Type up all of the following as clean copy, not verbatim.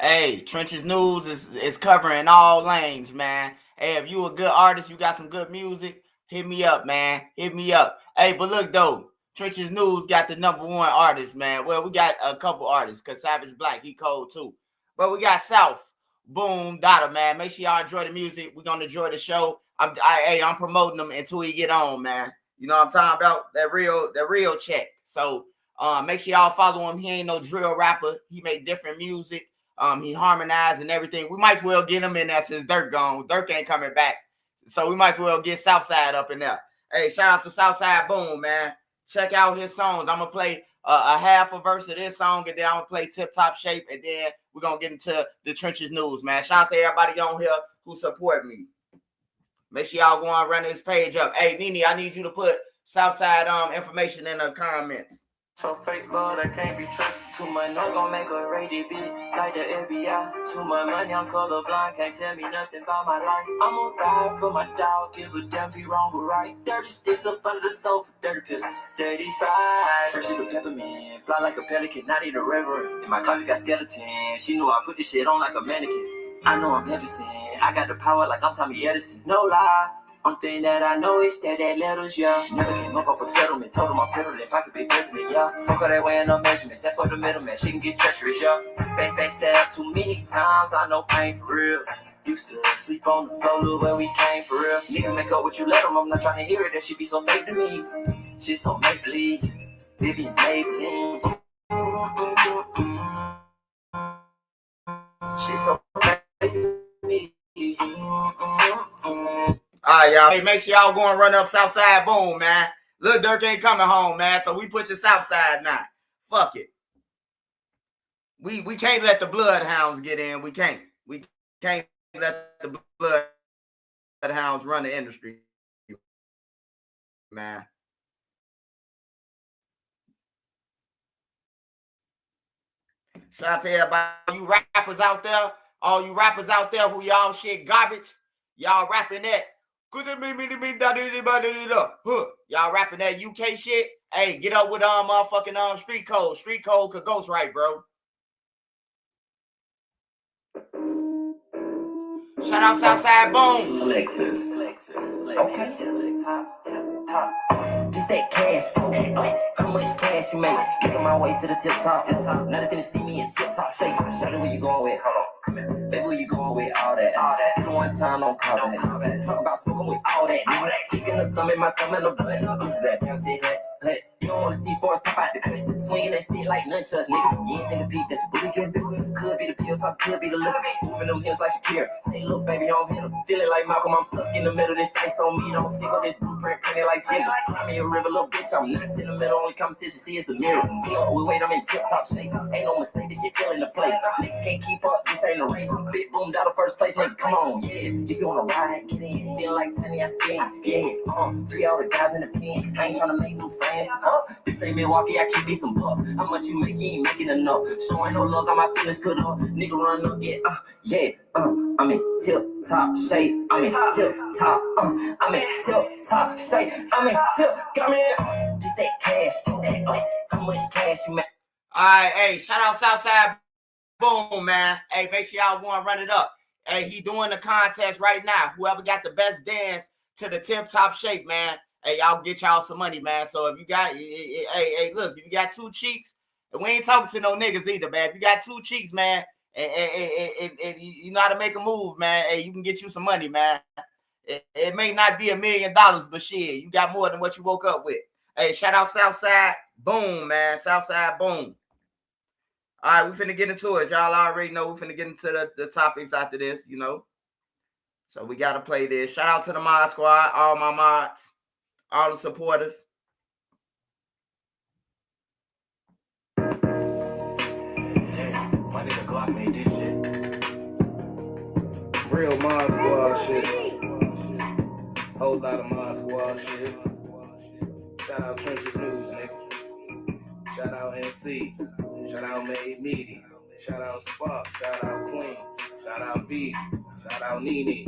Hey, Trenches News is covering all lanes, man. Hey, if you a good artist, you got some good music, hit me up, man. Hit me up. Hey, but look though, Trenches News got the #1 artist, man. Well, we got a couple artists, cause Savage Black, he cold too. But we got South, Boom, Dada, man. Make sure y'all enjoy the music. We're gonna enjoy the show. I'm promoting them until he get on, man. You know what I'm talking about? That real check. So make sure y'all follow him. He ain't no drill rapper. He make different music. He harmonized and everything. We might as well get him in there since Dirk gone. Dirk ain't coming back. So we might as well get Southside up in there. Hey, shout out to Southside Boom, man. Check out his songs. I'm going to play a half a verse of this song, and then I'm going to play Tip Top Shape, and then we're going to get into the Trenches News, man. Shout out to everybody on here who support me. Make sure y'all go on run his page up. Hey, Nene, I need you to put Southside information in the comments. So fake love that can't be trusted. Too much, I'm gon' make a rated beat like the FBI. Too much money, I'm colorblind, can't tell me nothing about my life. I'ma ride for my dog, give a damn be wrong or right. Dirty sticks up under the sofa, dirty pistols, dirty spies. Fresh as a peppermint, fly like a pelican, not even a reverend. In my closet got skeletons, she knew I put this shit on like a mannequin. I know I'm heavy sin, I got the power like I'm Tommy Edison. No lie. One thing that I know is that letters, yeah. Never came up off a settlement. Told him I'm settled in pocket big president, yeah. Fuck all that way no measurements. Except for the middleman, she can get treacherous, yeah. Bang, stab too many times. I know pain for real. Used to sleep on the floor, look where we came for real. Niggas make up what you let them. I'm not trying to hear it. That shit be so fake to me. Shit so make believe. Vivian's Maybelline. Shit so fake to me. All right, y'all. Hey, make sure y'all go and run up Southside Boom, man. Lil Durk ain't coming home, man, so we pushing Southside now. Fuck it. We can't let the Bloodhounds get in. We can't let the Bloodhounds run the industry, man. Shout out to everybody, you rappers out there, all you rappers out there who y'all shit garbage, y'all rapping that. Y'all rapping that UK shit. Hey, get up with motherfucking street code. Street code could ghost right, bro. Shout out Southside Boom. Lexus. Okay. Top. Just that cash flow. How much cash you make? Making my way to the tip top. Now they finna see me in tip top shape. Shout out where you going with. Hold on. Baby, where you going with all that? Hit it one time, don't call that. Talk about smoking with all that. Kicking the stomach, my thumb in the butt. This is that damn shit. You don't wanna see force pop out the cut. Swinging that shit like nunchucks, nigga. You ain't think a piece that you really can do. Could be the pill top, could be the liquor. Moving them hips like Shakira. Say, little baby, on hit him. Feeling like Malcolm, I'm stuck in the middle. This ice on me, don't sick of this blueprint, printing like Jigga. Cry me a river, little bitch. I'm not sentimental. Only competition, see, it's the mirror. We wait, I'm in tip top shape. Ain't no mistake, this shit feeling the place. Nigga can't keep up, this ain't a race. Big boom, down the first place, nigga, come on, yeah. If you wanna ride, get in. Feel like Tony, I spin, yeah. Free all the guys in the pen. I ain't tryna make new friends. This ain't Milwaukee, I keep me some bucks. How much you make, you ain't making enough. Showing no love, got my feelings cut up. Nigga run up, yeah, I'm in tip top shape. I'm in tip top, I'm in tip top shape. I'm in tip, got me just that cash. How much cash you make? All right, hey, shout out Southside Boom, man. Hey, make sure y'all go and run it up. Hey, he doing the contest right now. Whoever got the best dance to the tip top shape, man. Hey, y'all get y'all some money, man. So if you got, hey, look, if you got two cheeks, and we ain't talking to no niggas either, man. If you got two cheeks, man, and you know how to make a move, man. Hey, you can get you some money, man. It may not be $1 million, but shit, you got more than what you woke up with. Hey, shout out Southside Boom, man. Southside Boom. All right, we finna get into it. Y'all already know we finna get into the topics after this, you know. So we got to play this. Shout out to the mod squad, all my mods, all the supporters. My nigga Glock made this shit. Real mod squad shit. Whole lot of mod squad shit. Shout out Trenches News, nigga. Shout out MC. Shout out Made Media. Shout out Spark. Shout out Queen. Shout out B. Shout out Nene.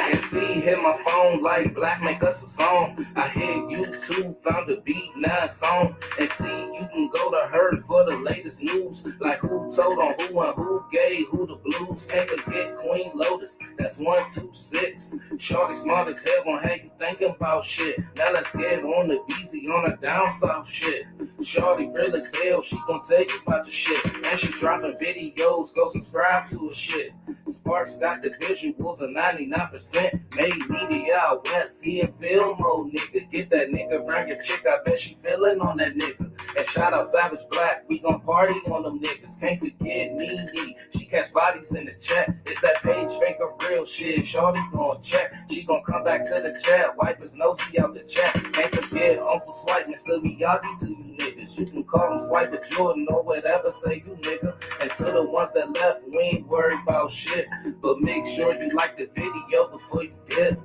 and see, hit my phone like Black, make us a song. I hit YouTube, found the beat, now it's on. And see, you can go to her for the latest news, like who told on who and who gave who the blues. Can't forget Queen Lotus, that's 126. Shorty smart as hell, gon' have you thinking about shit. Now let's get on the easy, on the down south shit. Shorty real as hell, she gon' tell you about your shit. And she dropping videos, go subscribe to her shit. Sparks got the visuals of 99%. Made media out west, he in film mode, nigga. Get that nigga, bring your chick, I bet she feeling on that nigga. And shout out Savage Black, we gon' party on them niggas. Can't forget Nene, she catch bodies in the chat. It's that page fake of real shit, shorty gon' check. She gon' come back to the chat, wipe his nosy out the chat. Can't forget Uncle Swipe, Mr. Miyagi to you niggas. You can call him Swipe or Jordan or whatever, say you nigga. And to the ones that left, we ain't worried about shit. But make sure you like the video before you dip.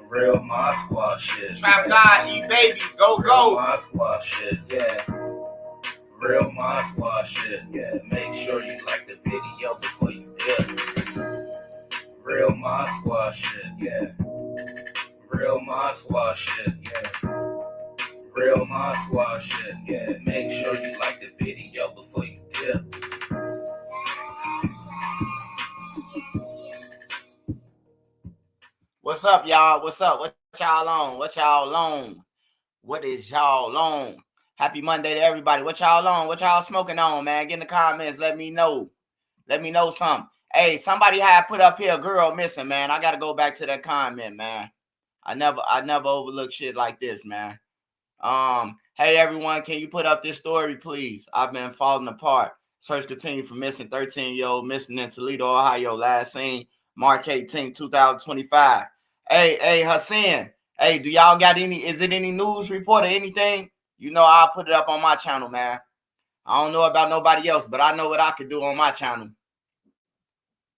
Real My Squad shit. Trap God, E-Baby, go, Real go. My Squad shit, yeah. Real My Squad shit, yeah. Make sure you like the video before you dip. Real My Squad shit, yeah. Real My Squad shit, yeah. Real My Squad shit, yeah. Make sure you like the video before you dip. What's up, y'all? What's up? What y'all on? What y'all on? What is y'all on? Happy Monday to everybody. What y'all on? What y'all smoking on, man? Get in the comments. Let me know. Let me know something. Hey, somebody had put up here a girl missing, man. I gotta go back to that comment, man. I never overlook shit like this, man. Hey everyone, can you put up this story, please? I've been falling apart. Search continue for missing 13-year-old missing in Toledo, Ohio. Last seen March 18, 2025. Hey, Hassan. Hey, do y'all got is it any news report or anything? You know, I'll put it up on my channel, man. I don't know about nobody else, but I know what I could do on my channel.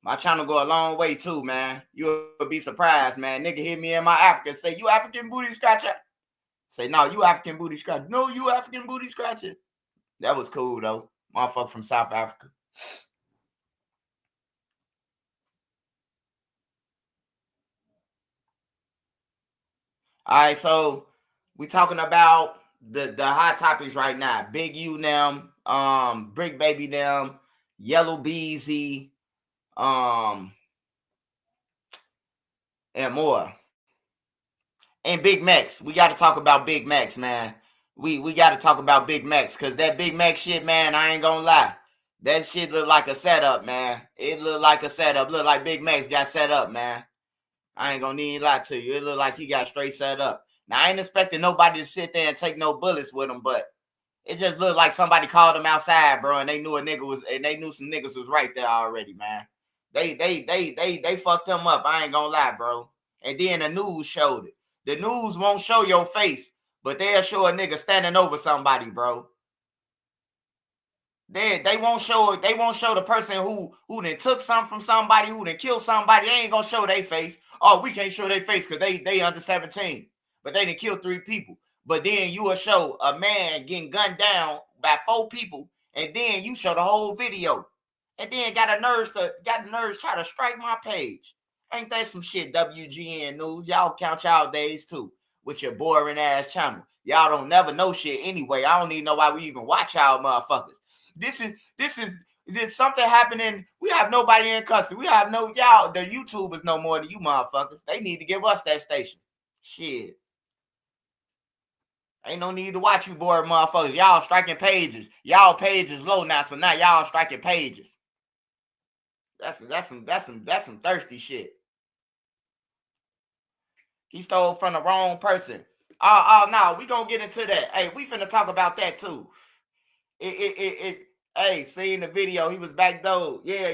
My channel go a long way too, man. You'll be surprised, man. Nigga hit me in my Africa, say, you African booty scratcher? Say, no, you African booty scratcher. No, you African booty scratcher. That was cool, though. Motherfucker from South Africa. All right, so we talking about the hot topics right now. Big U them, Brick Baby them, Yellow Beezy, and more. And Big Max. We got to talk about Big Max, man. We got to talk about Big Max because that Big Max shit, man, I ain't gonna lie. That shit look like a setup, man. It look like a setup. Look like Big Max got set up, man. I ain't gonna need to lie to you. It look like he got straight set up. Now, I ain't expecting nobody to sit there and take no bullets with him, but it just looked like somebody called him outside, bro, and they knew some niggas was right there already, man. They fucked him up. I ain't gonna lie, bro. And then the news showed it. The news won't show your face, but they'll show a nigga standing over somebody, bro. They won't show the person who done took something from somebody, who done killed somebody. They ain't gonna show their face. Oh, we can't show their face because they under 17. But they done killed 3 people. But then you will show a man getting gunned down by 4 people, and then you show the whole video. And then got the nerves try to strike my page. Ain't that some shit, WGN News? Y'all count y'all days too with your boring ass channel. Y'all don't never know shit anyway. I don't even know why we even watch y'all motherfuckers. This is something happening. We have nobody in custody. We have no y'all. The YouTubers no more than you motherfuckers. They need to give us that station. Shit. Ain't no need to watch you bored motherfuckers. Y'all striking pages. Y'all page is low now, so now y'all striking pages. That's some thirsty shit. He stole from the wrong person. Oh no, we gonna get into that. Hey, we finna talk about that too. Hey, seeing the video, he was backdoored. Yeah,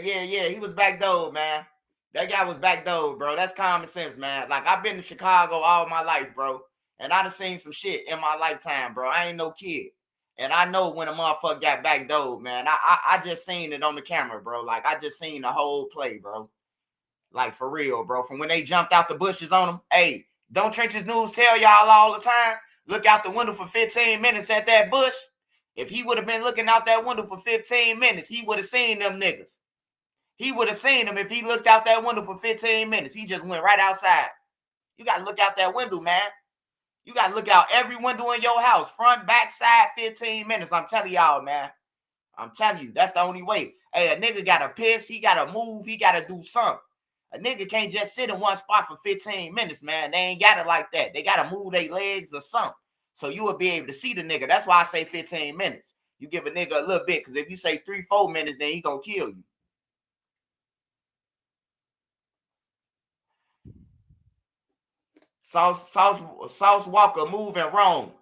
he was backdoored, man. That guy was backdoored, bro. That's common sense, man. Like, I've been to Chicago all my life, bro. And I done seen some shit in my lifetime, bro. I ain't no kid. And I know when a motherfucker got backdoored, man. I just seen it on the camera, bro. Like, I just seen the whole play, bro. Like, for real, bro. From when they jumped out the bushes on him. Hey, don't Trenches News tell y'all all the time? Look out the window for 15 minutes at that bush. If he would have been looking out that window for 15 minutes, he would have seen them niggas. He would have seen him if he looked out that window for 15 minutes. He just went right outside. You got to look out that window, man. You got to look out every window in your house, front, back, side, 15 minutes. I'm telling y'all, man. I'm telling you, that's the only way. Hey, a nigga got to piss. He got to move. He got to do something. A nigga can't just sit in one spot for 15 minutes, man. They ain't got it like that. They got to move their legs or something. So you will be able to see the nigga. That's why I say 15 minutes. You give a nigga a little bit, because if you say 3-4 minutes, then he going to kill you. Sauce Walker moving wrong.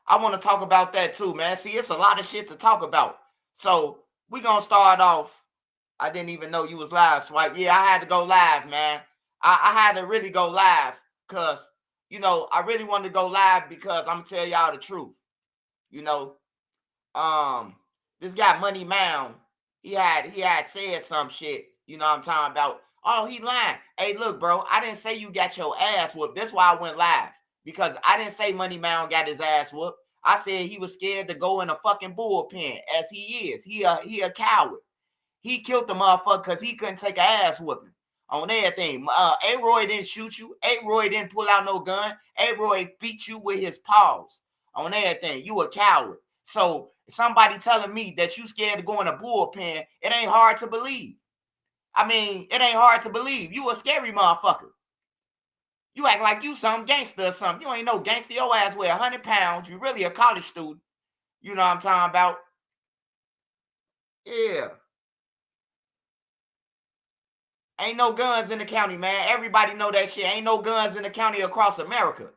I want to talk about that too, man. See, it's a lot of shit to talk about. So we gonna start off. I didn't even know you was live, Swipe. Yeah, I had to go live, man. I had to really go live because, you know, I really wanted to go live because I'm gonna tell y'all the truth. You know, this guy Money Mound, he had said some shit. You know what I'm talking about? Oh, he lying. Hey, look, bro, I didn't say you got your ass whooped. That's why I went live. Because I didn't say Money Mound got his ass whooped. I said he was scared to go in a fucking bullpen, as he is. He a coward. He killed the motherfucker because he couldn't take an ass whooping on everything. A-Roy didn't shoot you. A-Roy didn't pull out no gun. A-Roy beat you with his paws on everything. You a coward. So somebody telling me that you scared to go in a bullpen, it ain't hard to believe. I mean, it ain't hard to believe. You a scary motherfucker. You act like you some gangster or something. You ain't no gangster. Your ass weigh 100 pounds. You really a college student. You know what I'm talking about? Yeah. Ain't no guns in the county, man. Everybody know that shit. Ain't no guns in the county across America.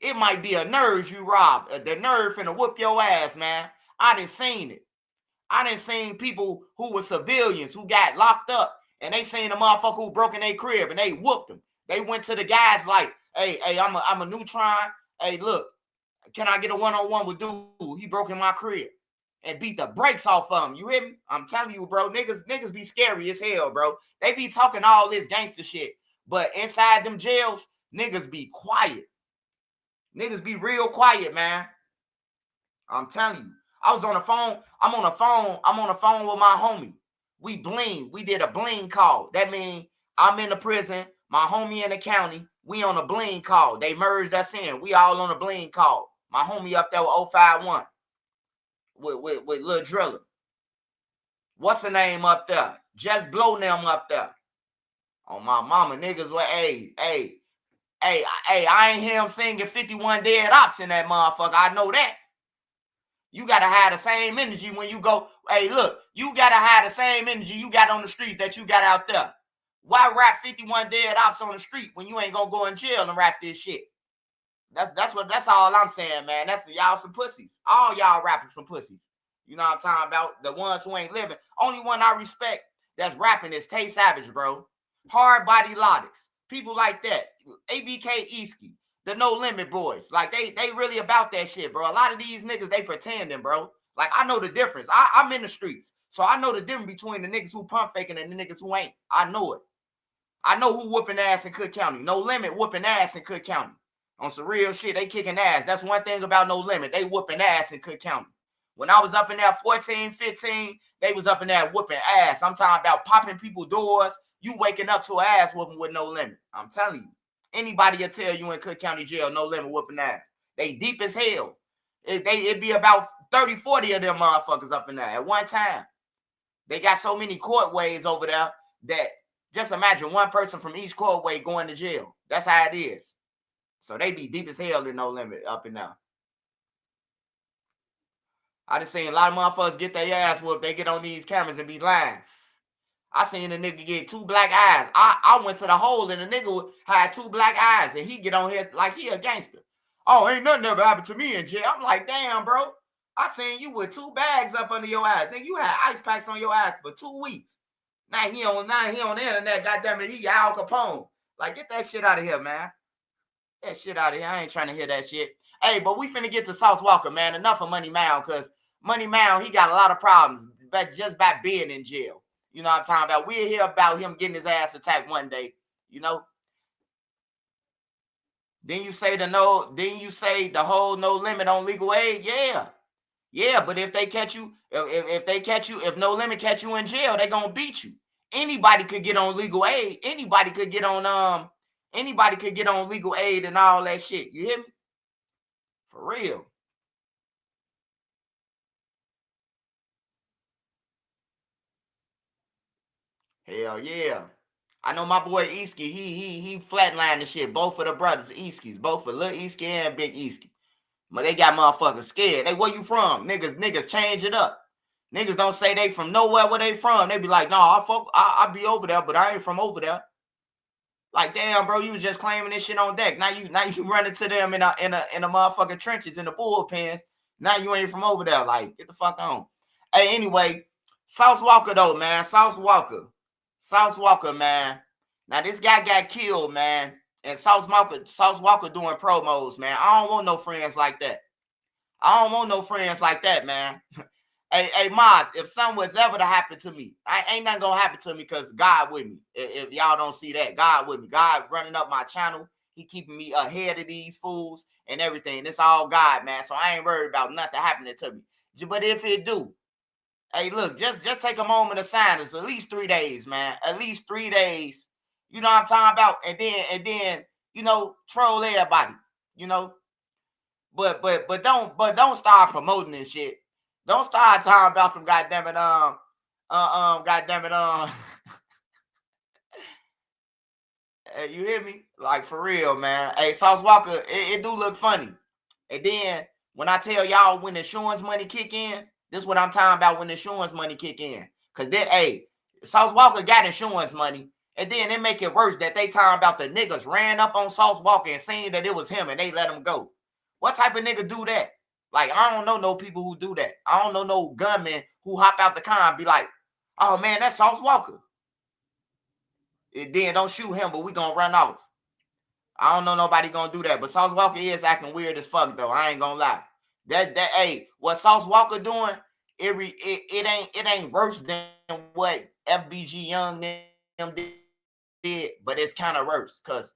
It might be a nerve you rob. The nerve finna whoop your ass, man. I done seen it. I done seen people who were civilians who got locked up. And they seen a motherfucker who broke in their crib and they whooped them. They went to the guys like, hey, I'm a neutron. Hey, look, can I get a one-on-one with dude? He broke in my crib and beat the brakes off of him. You hear me? I'm telling you, bro, niggas be scary as hell, bro. They be talking all this gangster shit. But inside them jails, niggas be quiet. Niggas be real quiet, man. I'm telling you. I was on the phone. I'm on the phone with my homie. We bling. We did a bling call. That means I'm in the prison. My homie in the county. We on a bling call. They merged us in. We all on a bling call. My homie up there with 051. With Lil Driller. What's the name up there? Just blow them up there. On my mama, niggas were, hey, I ain't hear him singing 51 Dead Ops in that motherfucker. I know that. You got to have the same energy when you go. Hey, look, you got to have the same energy you got on the streets that you got out there. Why rap 51 Dead Ops on the street when you ain't going to go in jail and rap this shit? That's all I'm saying, man. That's y'all some pussies. All y'all rapping some pussies. You know what I'm talking about? The ones who ain't living. Only one I respect that's rapping is Tay Savage, bro. Hard Body Logics. People like that. ABK Easky. The No Limit Boys. Like, they really about that shit, bro. A lot of these niggas, they pretending, bro. Like, I know the difference. I'm in the streets. So I know the difference between the niggas who pump faking and the niggas who ain't. I know it. I know who whooping ass in Cook County. No Limit whooping ass in Cook County. On some real shit, they kicking ass. That's one thing about No Limit. They whooping ass in Cook County. When I was up in there 14, 15, they was up in there whooping ass. I'm talking about popping people doors. You waking up to an ass whooping with No Limit. I'm telling you. Anybody will tell you in Cook County Jail, No Limit whooping ass. They deep as hell. It'd be about 30, 40 of them motherfuckers up in there at one time. They got so many courtways over there that just imagine one person from each courtway going to jail. That's how it is. So they be deep as hell in No Limit up in there. I just seen a lot of motherfuckers get their ass whooped. They get on these cameras and be lying. I seen a nigga get 2 black eyes. I went to the hole and the nigga had 2 black eyes and he get on here like he a gangster. Oh, ain't nothing ever happened to me in jail. I'm like, damn, bro. I seen you with 2 bags up under your ass. Nigga, you had ice packs on your ass for 2 weeks. Now he on the internet, goddamn it, he Al Capone. Like, get that shit out of here, man. Get that shit out of here. I ain't trying to hear that shit. Hey, but we finna get to Sauce Walker, man. Enough of Money Mound, because Money Mound, he got a lot of problems just by being in jail. You know what I'm talking about? We'll hear about him getting his ass attacked one day, you know? Then you say the whole No Limit on legal aid? Yeah. Yeah, but if they catch you, if No Limit catch you in jail, they gonna beat you. anybody could get on legal aid. Anybody could get on legal aid and all that shit. You hear me? For real. Hell yeah. I know my boy Easky, he flatlined the shit. Both of the brothers, Easkys, both of Lil Easky and Big Easky. But they got motherfuckers scared. Hey, where you from? Niggas change it up. Niggas don't say they from nowhere where they from. They be like, nah, I be over there, but I ain't from over there. Like, damn, bro, you was just claiming this shit on deck. Now you running to them in a motherfucking trenches in the bullpens. Now you ain't from over there. Like, get the fuck on. Hey, anyway, Sauce Walka though, man. Sauce Walka, man. Now this guy got killed, man. And Sauce Walka doing promos, man. I don't want no friends like that. I don't want no friends like that, man. Hey, Maz, if something was ever to happen to me, ain't nothing gonna happen to me because God with me. If y'all don't see that, God with me. God running up my channel. He keeping me ahead of these fools and everything. It's all God, man. So I ain't worried about nothing happening to me. But if it do, hey, look, just take a moment of silence. At least 3 days, man. At least 3 days. You know what I'm talking about? And then, you know, troll everybody. You know. But don't start promoting this shit. Don't start talking about some goddamn it, hey, you hear me? Like, for real, man. Hey, Sauce Walka, it do look funny. And then when I tell y'all when insurance money kick in, this is what I'm talking about when insurance money kick in. Because then, hey, Sauce Walka got insurance money. And then they make it worse that they talking about the niggas ran up on Sauce Walka and saying that it was him and they let him go. What type of nigga do that? Like, I don't know no people who do that. I don't know no gunmen who hop out the car and be like, oh, man, that's Sauce Walka. And then don't shoot him, but we gonna run off. I don't know nobody gonna do that. But Sauce Walka is acting weird as fuck, though. I ain't gonna lie. Hey, what Sauce Walka doing, it ain't worse than what FBG Young them did, but it's kind of worse because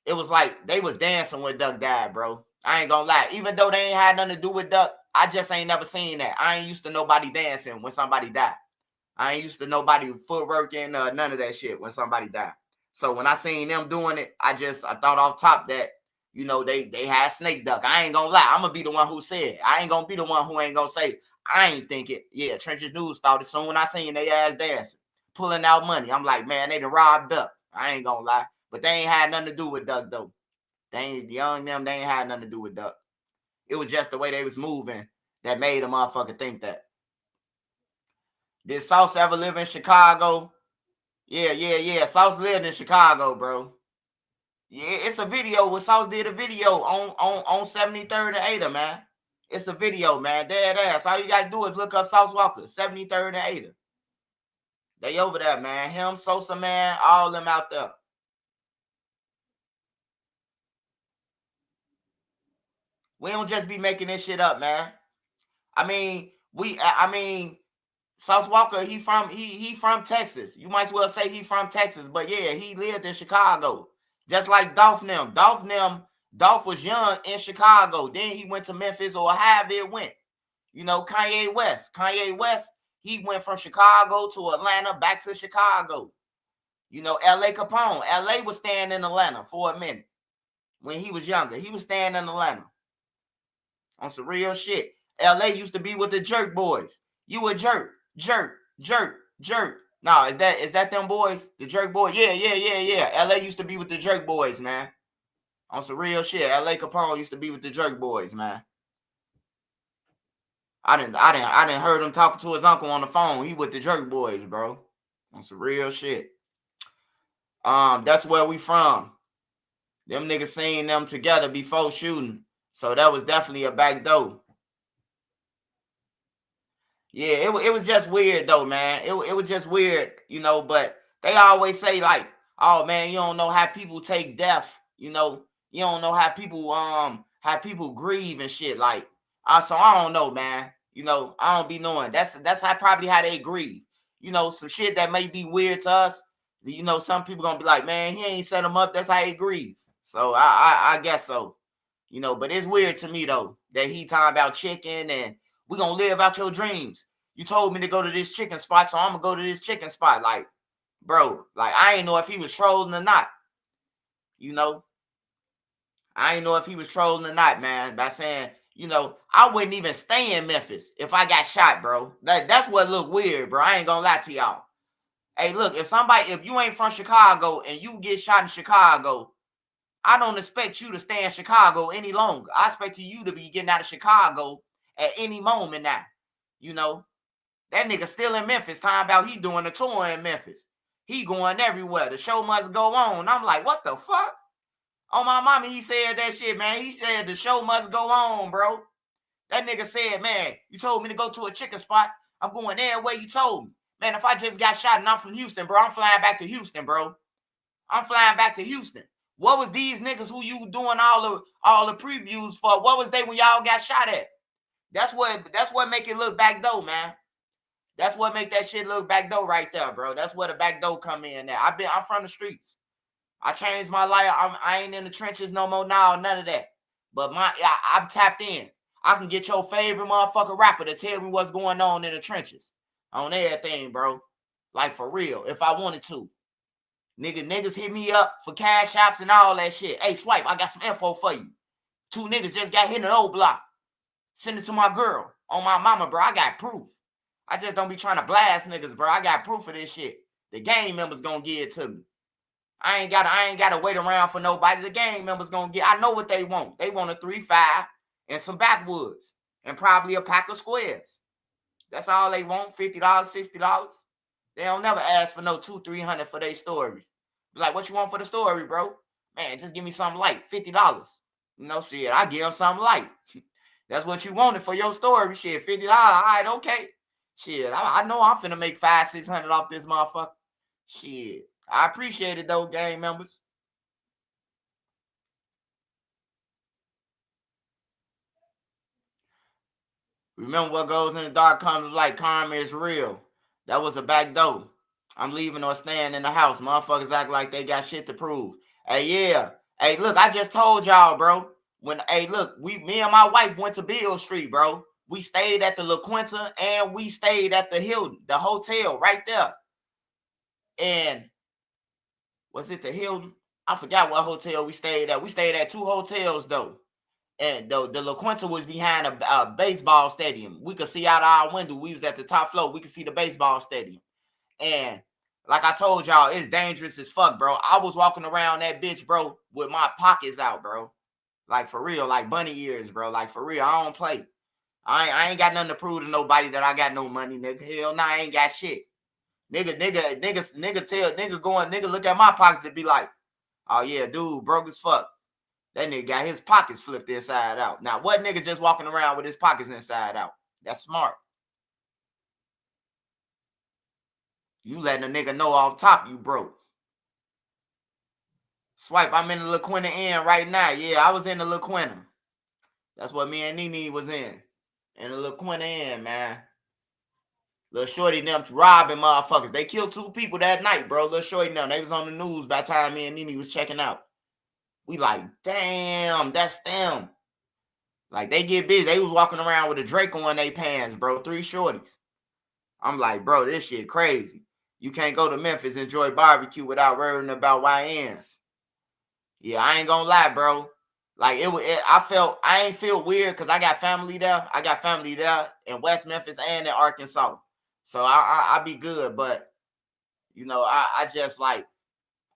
it was like they was dancing when Duck died, bro. I ain't gonna lie. Even though they ain't had nothing to do with Duck, I just ain't never seen that. I ain't used to nobody dancing when somebody died. I ain't used to nobody footworking, none of that shit when somebody died. So when I seen them doing it, I thought off top that, you know, they had Snake Duck. I ain't gonna lie. I'm gonna be the one who said it. I ain't gonna be the one who ain't gonna say, I ain't think it. Yeah, Trenches News started soon when I seen they ass dancing, pulling out money. I'm like, man, they done robbed Duck. I ain't gonna lie. But they ain't had nothing to do with Duck, though. They ain't had nothing to do with Duck. It was just the way they was moving that made a motherfucker think that. Did Sauce ever live in Chicago? Yeah. Sauce lived in Chicago, bro. Yeah, it's a video where Sauce did a video on 73rd and Ada, man. It's a video, man. Dead ass. All you gotta do is look up Sauce Walka, 73rd and Ada. They over there, man. Him, Sosa, man, all them out there. We don't just be making this shit up, man. I mean, Sauce Walka, he from Texas. You might as well say he from Texas, but yeah, he lived in Chicago. Just like Dolph them. Dolph was young in Chicago. Then he went to Memphis or however it went. You know, Kanye West, he went from Chicago to Atlanta, back to Chicago. You know, L.A. Capone. L.A. was staying in Atlanta for a minute. When he was younger, he was staying in Atlanta. On some real shit. L.A. used to be with the Jerk Boys. You a jerk. No, is that them boys? The Jerk Boys? Yeah. L.A. used to be with the Jerk Boys, man. On some real shit. L.A. Capone used to be with the Jerk Boys, man. I didn't heard him talking to his uncle on the phone. He with the Jerk Boys, bro. On some real shit. That's where we from. Them niggas seen them together before shooting. So that was definitely a back door. Yeah, it was just weird though, man. It was just weird, you know, but they always say like, oh man, you don't know how people take death, you know. You don't know how people grieve and shit. Like, so I don't know, man. You know, I don't be knowing. That's probably how they grieve. You know, some shit that may be weird to us. You know, some people gonna be like, man, he ain't set him up. That's how he grieve. So I guess so. You know, but it's weird to me though that he talking about chicken and we gonna live out your dreams. You told me to go to this chicken spot, so I'm gonna go to this chicken spot. Like, bro, like I ain't know if he was trolling or not. You know, I ain't know if he was trolling or not, man, by saying, you know, I wouldn't even stay in Memphis if I got shot, bro. That's what looked weird, bro. I ain't gonna lie to y'all. Hey, look, if you ain't from Chicago and you get shot in Chicago, I don't expect you to stay in Chicago any longer. I expect you to be getting out of Chicago at any moment now. You know, that nigga still in Memphis, talking about he doing a tour in Memphis. He going everywhere. The show must go on. I'm like, what the fuck? On my mama, he said that shit, man. He said the show must go on, bro. That nigga said, man, you told me to go to a chicken spot. I'm going there where you told me. Man, if I just got shot and I'm from Houston, bro, I'm flying back to Houston, bro. I'm flying back to Houston. What was these niggas who you doing all the previews for? What was they when y'all got shot at? That's what make it look back though, man. That's what make that shit look back though right there, bro. That's where the back door come in there. I'm from the streets. I changed my life. I ain't in the trenches no more now, none of that. But I'm tapped in. I can get your favorite motherfucker rapper to tell me what's going on in the trenches. On everything, bro. Like for real, if I wanted to. Niggas hit me up for cash apps and all that shit. Hey, Swipe, I got some info for you. 2 niggas just got hit in the old block. Send it to my girl. On my mama, bro. I got proof. I just don't be trying to blast niggas, bro. I got proof of this shit. The gang members gonna give it to me. I ain't gotta wait around for nobody. The gang members gonna get. I know what they want. They want a 3-5 and some backwoods and probably a pack of squares. That's all they want. $50, $60. They don't never ask for no $200-300 for their stories. Be like, what you want for the story, bro? Man, just give me something light. $50. You know, shit, I give them something light. That's what you wanted for your story. Shit, $50. All right, okay. Shit, I know I'm finna make $500-600 off this motherfucker. Shit. I appreciate it though, gang members. Remember what goes in the dark comes light. Karma is real. That was a back door. I'm leaving or staying in the house. Motherfuckers act like they got shit to prove. Hey, yeah. Hey, look, I just told y'all, bro. Me and my wife went to Beale Street, bro. We stayed at the La Quinta and we stayed at the Hilton, the hotel right there. And was it the Hilton? I forgot what hotel we stayed at. We stayed at 2 hotels though. And the La Quinta was behind a baseball stadium. We could see out our window. We was at the top floor. We could see the baseball stadium. And like I told y'all, it's dangerous as fuck, bro. I was walking around that bitch, bro, with my pockets out, bro. Like for real, like bunny ears, bro. Like for real, I don't play. I ain't got nothing to prove to nobody that I got no money, nigga. Hell nah, I ain't got shit. Nigga look at my pockets and be like, oh yeah, dude, broke as fuck. That nigga got his pockets flipped inside out. Now, what nigga just walking around with his pockets inside out? That's smart. You letting a nigga know off top you broke. Swipe, I'm in the La Quinta Inn right now. Yeah, I was in the La Quinta. That's what me and Nene was in. In the La Quinta Inn, man. Little Shorty them robbing motherfuckers. They killed 2 people that night, bro. Little Shorty them. They was on the news by the time me and Nene was checking out. We like, damn, that's them. Like, they get busy. They was walking around with a Draco in their pants, bro. 3 shorties. I'm like, bro, this shit crazy. You can't go to Memphis and enjoy barbecue without worrying about YNs. Yeah, I ain't gonna lie, bro. Like, I ain't feel weird because I got family there. I got family there in West Memphis and in Arkansas. So I be good, but, you know, I just like,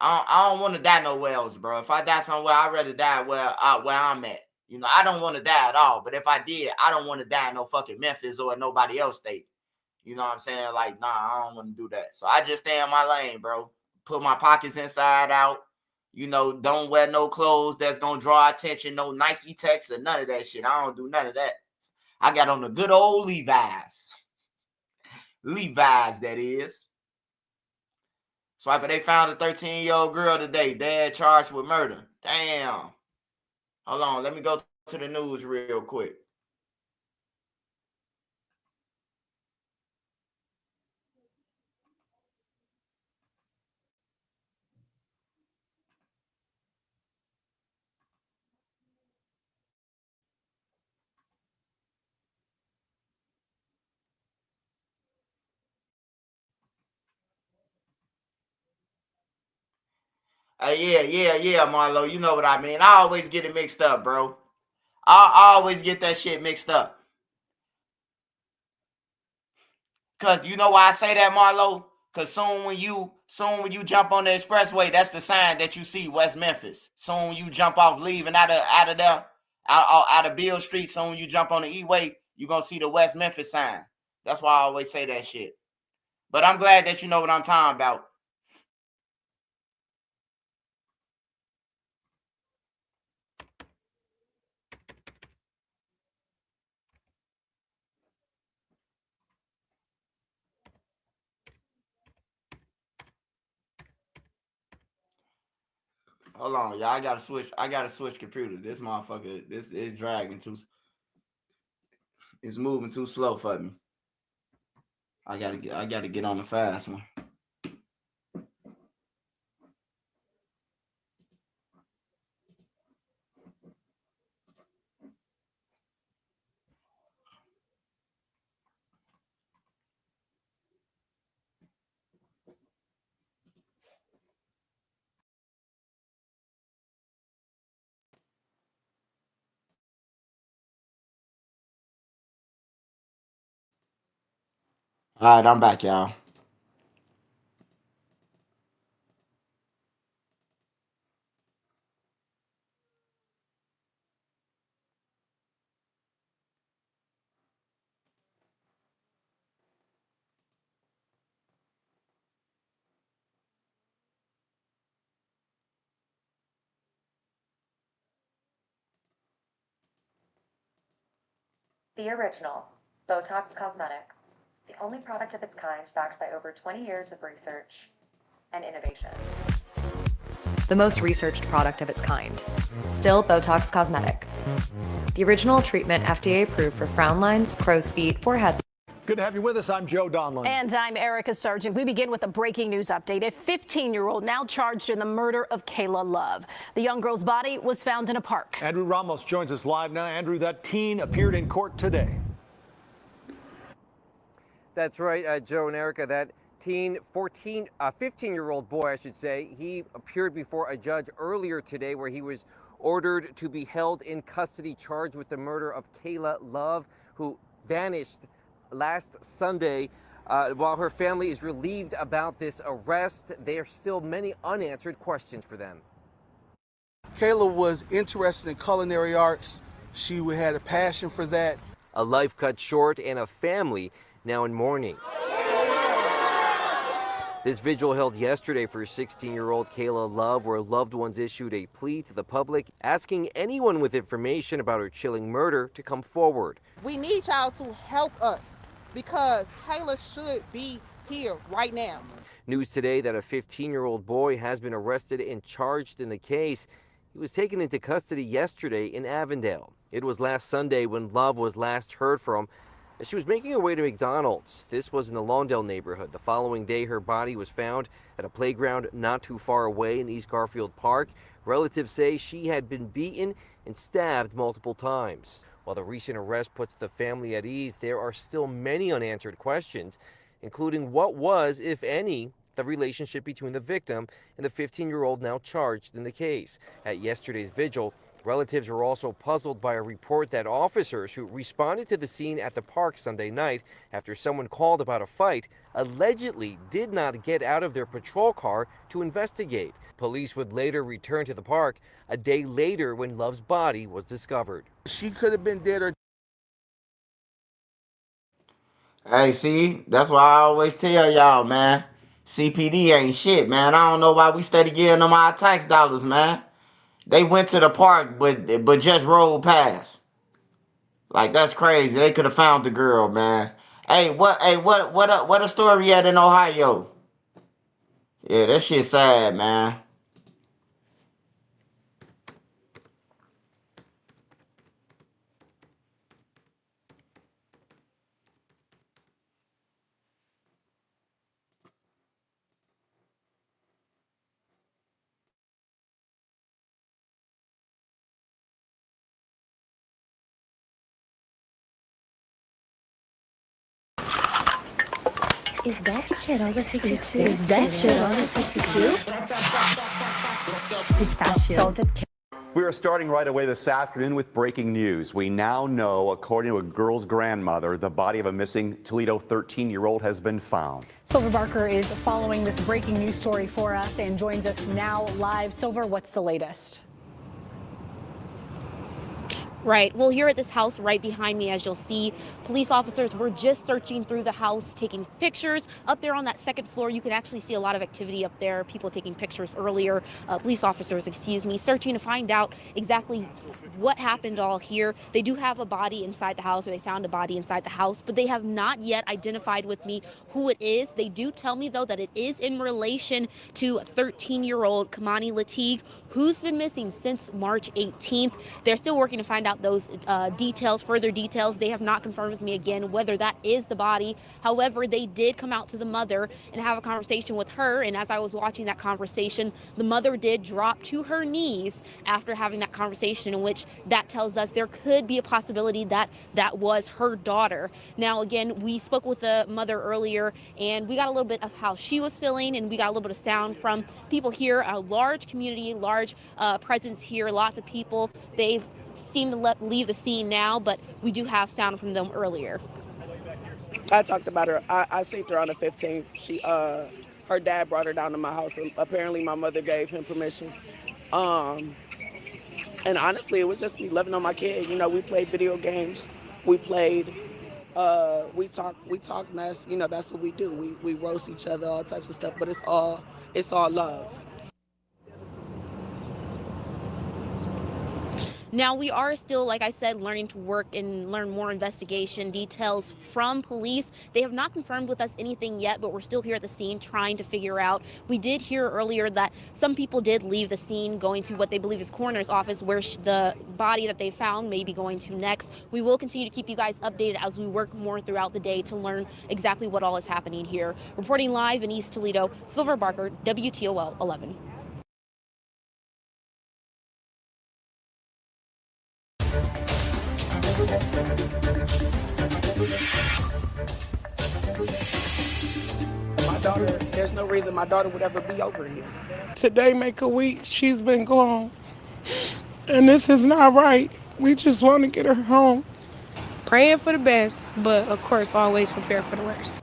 I don't want to die nowhere else, bro. If I die somewhere, I'd rather die where I'm at. You know, I don't want to die at all. But if I did, I don't want to die in no fucking Memphis or nobody else state. You know what I'm saying? Like, nah, I don't want to do that. So I just stay in my lane, bro. Put my pockets inside out. You know, don't wear no clothes that's going to draw attention. No Nike Techs or none of that shit. I don't do none of that. I got on the good old Levi's. Levi's, that is. Swiper, they found a 13-year-old girl today. Dad charged with murder. Damn. Hold on. Let me go to the news real quick. Yeah, Marlo. You know what I mean. I always get it mixed up, bro. I always get that shit mixed up. Cause you know why I say that, Marlo? Cause soon when you jump on the expressway, that's the sign that you see West Memphis. Soon when you jump off leaving out of there, out of Beale Street, soon when you jump on the E-way, you gonna see the West Memphis sign. That's why I always say that shit. But I'm glad that you know what I'm talking about. Hold on, y'all. I gotta switch computers. This motherfucker, this is dragging too. It's moving too slow for me. I gotta get on the fast one. All right, I'm back, y'all. The original, Botox Cosmetic, the only product of its kind backed by over 20 years of research and innovation. The most researched product of its kind, still Botox Cosmetic. The original treatment FDA approved for frown lines, crow's feet, forehead. Good to have you with us. I'm Joe Donlin. And I'm Erica Sargent. We begin with a breaking news update. A 15-year-old now charged in the murder of Kayla Love. The young girl's body was found in a park. Andrew Ramos joins us live now. Andrew, that teen appeared in court today. That's right, Joe and Erica. That teen, 15-year-old boy, I should say, he appeared before a judge earlier today where he was ordered to be held in custody, charged with the murder of Kayla Love, who vanished last Sunday. While her family is relieved about this arrest, there are still many unanswered questions for them. Kayla was interested in culinary arts. She had a passion for that. A life cut short and a family now in mourning. This vigil held yesterday for 16-year-old Kayla Love, where loved ones issued a plea to the public asking anyone with information about her chilling murder to come forward. We need y'all to help us because Kayla should be here right now. News today that a 15-year-old boy has been arrested and charged in the case. He was taken into custody yesterday in Avondale. It was last Sunday when Love was last heard from. She was making her way to McDonald's. This was in the Lawndale neighborhood. The following day, her body was found at a playground not too far away in East Garfield Park. Relatives say she had been beaten and stabbed multiple times. While the recent arrest puts the family at ease, there are still many unanswered questions, including what was, if any, the relationship between the victim and the 15-year-old now charged in the case. At yesterday's vigil, relatives were also puzzled by a report that officers who responded to the scene at the park Sunday night after someone called about a fight allegedly did not get out of their patrol car to investigate. Police would later return to the park a day later when Love's body was discovered. She could have been dead or Hey, see, that's why I always tell y'all, man. CPD ain't shit, man. I don't know why we steady giving them our tax dollars, man. They went to the park, but just rolled past. Like, that's crazy. They could have found the girl, man. What a story at in Ohio? Yeah, that shit sad, man. Is that shit on the 62? Is that shit on the 62? Salted We are starting right away this afternoon with breaking news. We now know, according to a girl's grandmother, the body of a missing Toledo 13-year-old has been found. Silver Barker is following this breaking news story for us and joins us now live. Silver, what's the latest? Right. Well, here at this house right behind me, as you'll see, police officers were just searching through the house, taking pictures. Up there on that second floor, you can actually see a lot of activity up there, people taking pictures earlier, police officers, searching to find out exactly what happened all here. They do have a body inside the house, or they found a body inside the house, but they have not yet identified with me who it is. They do tell me, though, that it is in relation to 13-year-old Kimani Lateague, who's been missing since March 18th. They're still working to find out those details, further details. They have not confirmed with me again whether that is the body. However, they did come out to the mother and have a conversation with her. And as I was watching that conversation, the mother did drop to her knees after having that conversation, in which that tells us there could be a possibility that that was her daughter. Now, again, we spoke with the mother earlier, and we got a little bit of how she was feeling, and we got a little bit of sound from people here. A large community, large presence here, lots of people. They've seemed to leave the scene now, but we do have sound from them earlier. I talked about her. I seen her on the 15th. She, her dad brought her down to my house, and apparently my mother gave him permission. And honestly, it was just me loving on my kid. You know, we played video games. We played. We talk mess. You know, that's what we do. We roast each other, all types of stuff. But it's all love. Now, we are still, like I said, learning to work and learn more investigation details from police. They have not confirmed with us anything yet, but we're still here at the scene trying to figure out. We did hear earlier that some people did leave the scene going to what they believe is coroner's office, where the body that they found may be going to next. We will continue to keep you guys updated as we work more throughout the day to learn exactly what all is happening here. Reporting live in East Toledo, Silver Barker, WTOL 11. My daughter, there's no reason my daughter would ever be over here. Today make a week she's been gone, and this is not right. We just want to get her home. Praying for the best, but of course always prepare for the worst.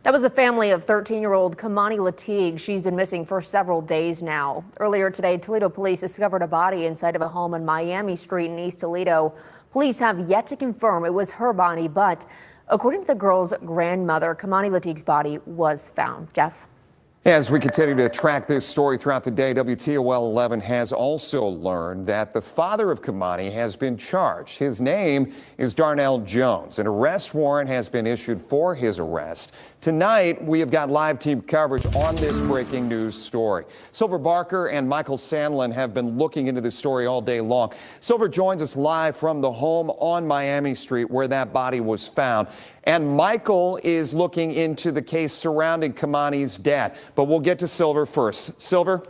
That was the family of 13-year-old Kimani Lateague. She's been missing for several days now. Earlier today, Toledo police discovered a body inside of a home on Miami Street in East Toledo. Police have yet to confirm it was her body, but according to the girl's grandmother, Kimani Lateague's body was found. Jeff? As we continue to track this story throughout the day, WTOL 11 has also learned that the father of Kimani has been charged. His name is Darnell Jones. An arrest warrant has been issued for his arrest. Tonight, we have got live team coverage on this breaking news story. Silver Barker and Michael Sandlin have been looking into this story all day long. Silver joins us live from the home on Miami Street where that body was found. And Michael is looking into the case surrounding Kimani's dad. But we'll get to Silver first. Silver?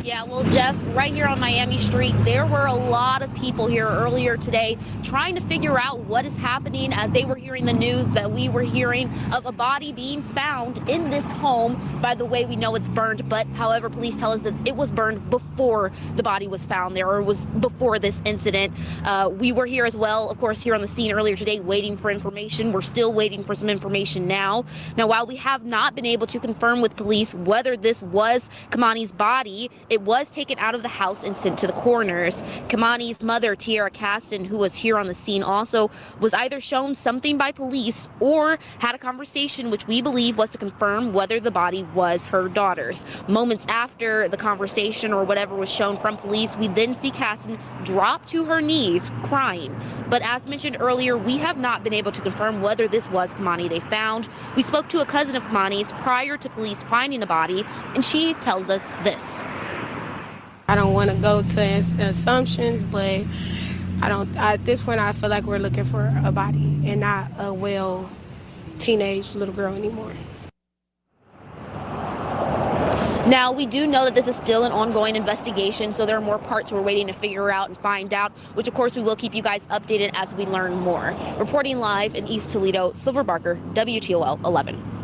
Yeah, well, Jeff, right here on Miami Street, there were a lot of people here earlier today trying to figure out what is happening as they were hearing the news that we were hearing of a body being found in this home. By the way, we know it's burned, but however, police tell us that it was burned before the body was found there, or was before this incident. We were here as well, of course, here on the scene earlier today, waiting for information. We're still waiting for some information now. Now, while we have not been able to confirm with police whether this was Kimani's body, it was taken out of the house and sent to the coroners. Kimani's mother, Tiara Caston, who was here on the scene, also was either shown something by police or had a conversation which we believe was to confirm whether the body was her daughter's. Moments after the conversation or whatever was shown from police, we then see Caston drop to her knees crying. But as mentioned earlier, we have not been able to confirm whether this was Kimani they found. We spoke to a cousin of Kimani's prior to police finding the body, and she tells us this. I don't want to go to assumptions, but at this point, I feel like we're looking for a body and not a teenage little girl anymore. Now, we do know that this is still an ongoing investigation, so there are more parts we're waiting to figure out and find out, which of course we will keep you guys updated as we learn more. Reporting live in East Toledo, Silver Barker, WTOL 11.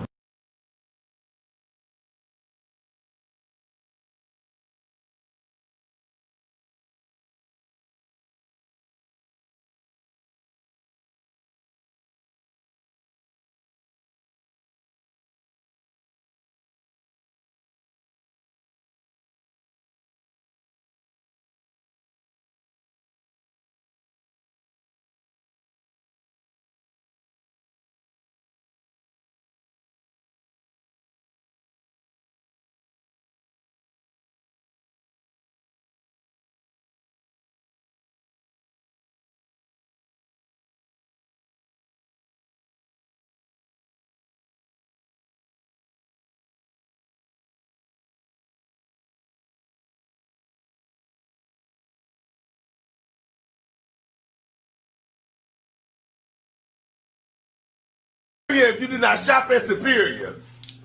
if you did not shop at Superior.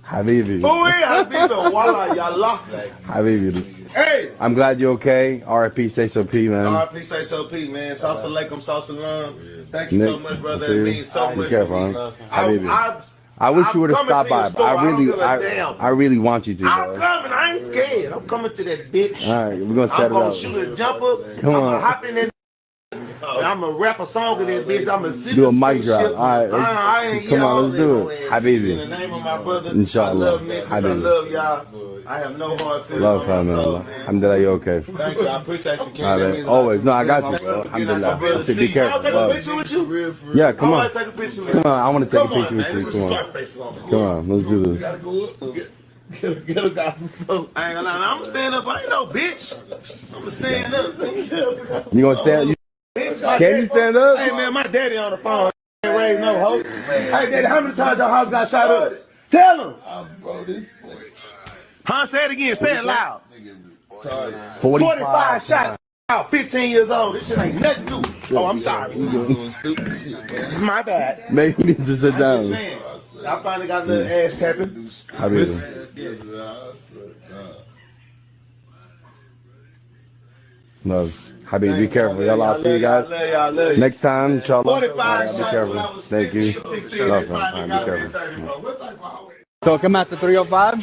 Habibi. Who is Habibi? Wallah, y'all Habibi. Hey. I'm glad you're okay. R.I.P. Say so P, man. R.I.P. Say so P, man. Salsa alaikum, salsa salam. Thank you so much, brother. It means so much to me. Habibi. I wish you would have stopped by, but I really want you to. I'm coming. I ain't scared. I'm coming to that bitch. All right, we're gonna set it up. I'm gonna shoot a jumper. Come on. I'm gonna hop in that. I'm gonna rap a song in that bitch. I'm gonna do a mic drop. All right, I ain't come on, let's do it. Habibi. In the name of my brother, Inshallah. I love Memphis. I love y'all. I have no hard feelings. Love her, man. Alhamdulillah, you okay? Thank you. I appreciate you, King. All right, always. No, I got you, bro. Alhamdulillah. I said, be careful. I'll take a picture with you. Yeah, come on. Take a picture with Come on, I want to take a Come on, picture man. with you. It's Come a on. Scarface on. Come on, let's do We this. gotta go up. Get a got some folks. I ain't gonna lie. I'm gonna stand up. I ain't no bitch. I'm gonna stand up. You gonna stand? Can you stand up? Hey man, my daddy on the phone. Ain't raised no hope. Hey daddy, how many times your house got shot up? Tell him. Bro, this. Huh? Say it again. Say it loud. 45 shots. Out. 15 years old. This shit ain't nothing new. Oh, I'm sorry. My bad. Maybe you need to sit I'm down. just saying. I finally got a little ass tapping. Habibi. No. Habibi, be careful. Y'all, I'll see you guys. Next time, inshallah. 45 Be shots careful. when I was Thank you. 16, Love they finally him. got Be me at careful. 34. So come out to 305,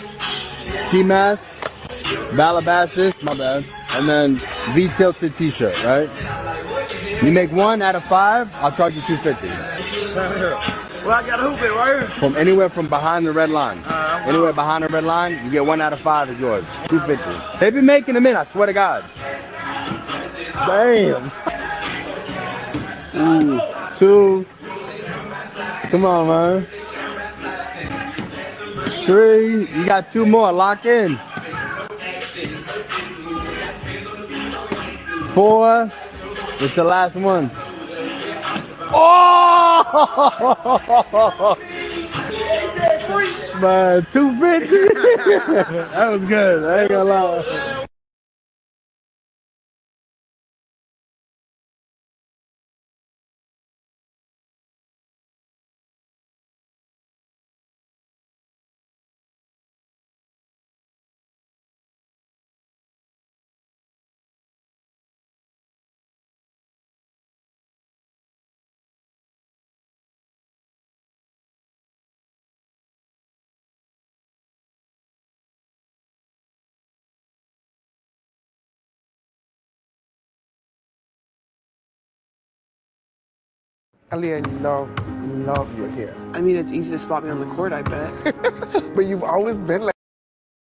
ski mask, Calabasas, my bad, and then V tilted t-shirt, right? You make 1 out of 5, I'll charge you $250. Well, I got a hoop it right here. From anywhere from behind the red line. Anywhere behind the red line, you get 1 out of 5 is yours. $250. They've been making them in, I swear to God. Damn. Ooh, 2. Come on, man. 3. You got 2 more. Lock in. 4. It's the last one. Oh! Man, 250. That was good. I ain't gonna lie. Aaliyah, love your hair. I mean, it's easy to spot me on the court, I bet. But you've always been like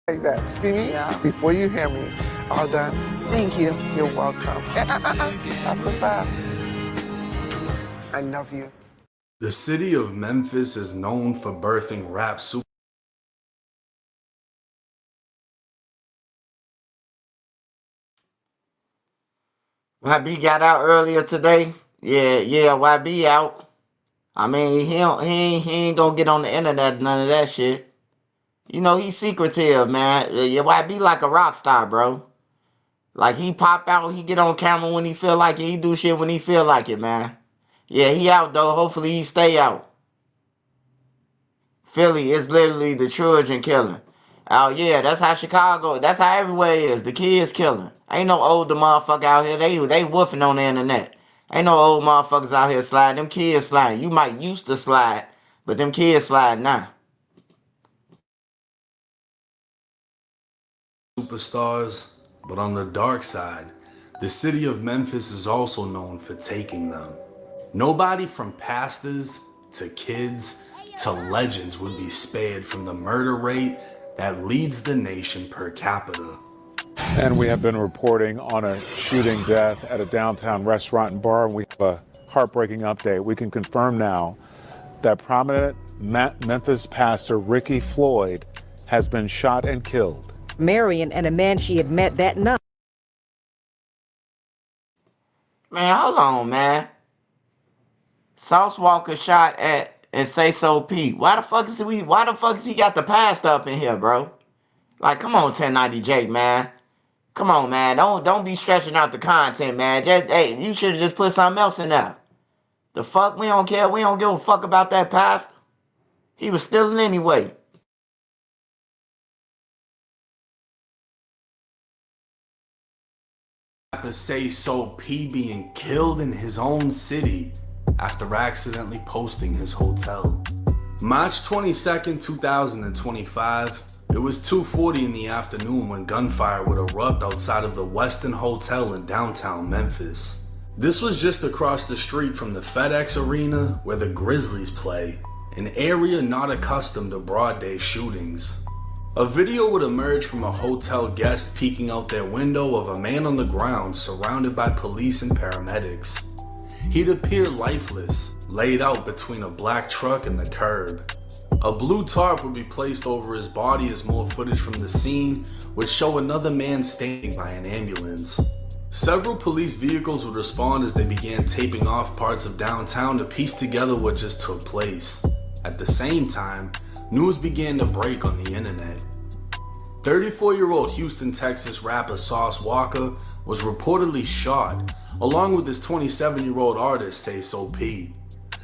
that. See me? Yeah. Before you hear me. All done. Thank you. You're welcome. Not so fast. I love you. The city of Memphis is known for birthing rap super. YB got out earlier today. Yeah, YB out. I mean, he ain't gonna get on the internet, none of that shit. You know, he's secretive, man. Yeah, YB like a rock star, bro. Like, he pop out, he get on camera when he feel like it. He do shit when he feel like it, man. Yeah, he out, though. Hopefully he stay out. Philly is literally the children killing. Oh, yeah, that's how Chicago, that's how everywhere is. The kids killing. Ain't no older motherfucker out here. They woofing on the internet. Ain't no old motherfuckers out here sliding. Them kids sliding. You might used to slide, but them kids slide now. Superstars, but on the dark side, the city of Memphis is also known for taking them. Nobody from pastors to kids to legends would be spared from the murder rate that leads the nation per capita. And we have been reporting on a shooting death at a downtown restaurant and bar, and we have a heartbreaking update. We can confirm now that prominent Memphis pastor Ricky Floyd has been shot and killed. Marion and a man she had met that night. Man, hold on, man. Sauce Walker shot at and Say So Pete. Why the fuck is he got the pastor up in here, bro? Like, come on, 1090 Jake, man. Come on, man. Don't be stretching out the content, man. Hey, you should have just put something else in there. The fuck? We don't care. We don't give a fuck about that pastor. He was stealing anyway. Rapper Say So P being killed in his own city after accidentally posting his hotel. March 22nd, 2025, it was 2:40 in the afternoon when gunfire would erupt outside of the Westin Hotel in downtown Memphis. This was just across the street from the FedEx Arena where the Grizzlies play, an area not accustomed to broad day shootings. A video would emerge from a hotel guest peeking out their window of a man on the ground surrounded by police and paramedics. He'd appear lifeless, laid out between a black truck and the curb. A blue tarp would be placed over his body as more footage from the scene would show another man standing by an ambulance. Several police vehicles would respond as they began taping off parts of downtown to piece together what just took place. At the same time, news began to break on the internet. 34-year-old Houston, Texas rapper Sauce Walka was reportedly shot, along with his 27-year-old artist Say So P.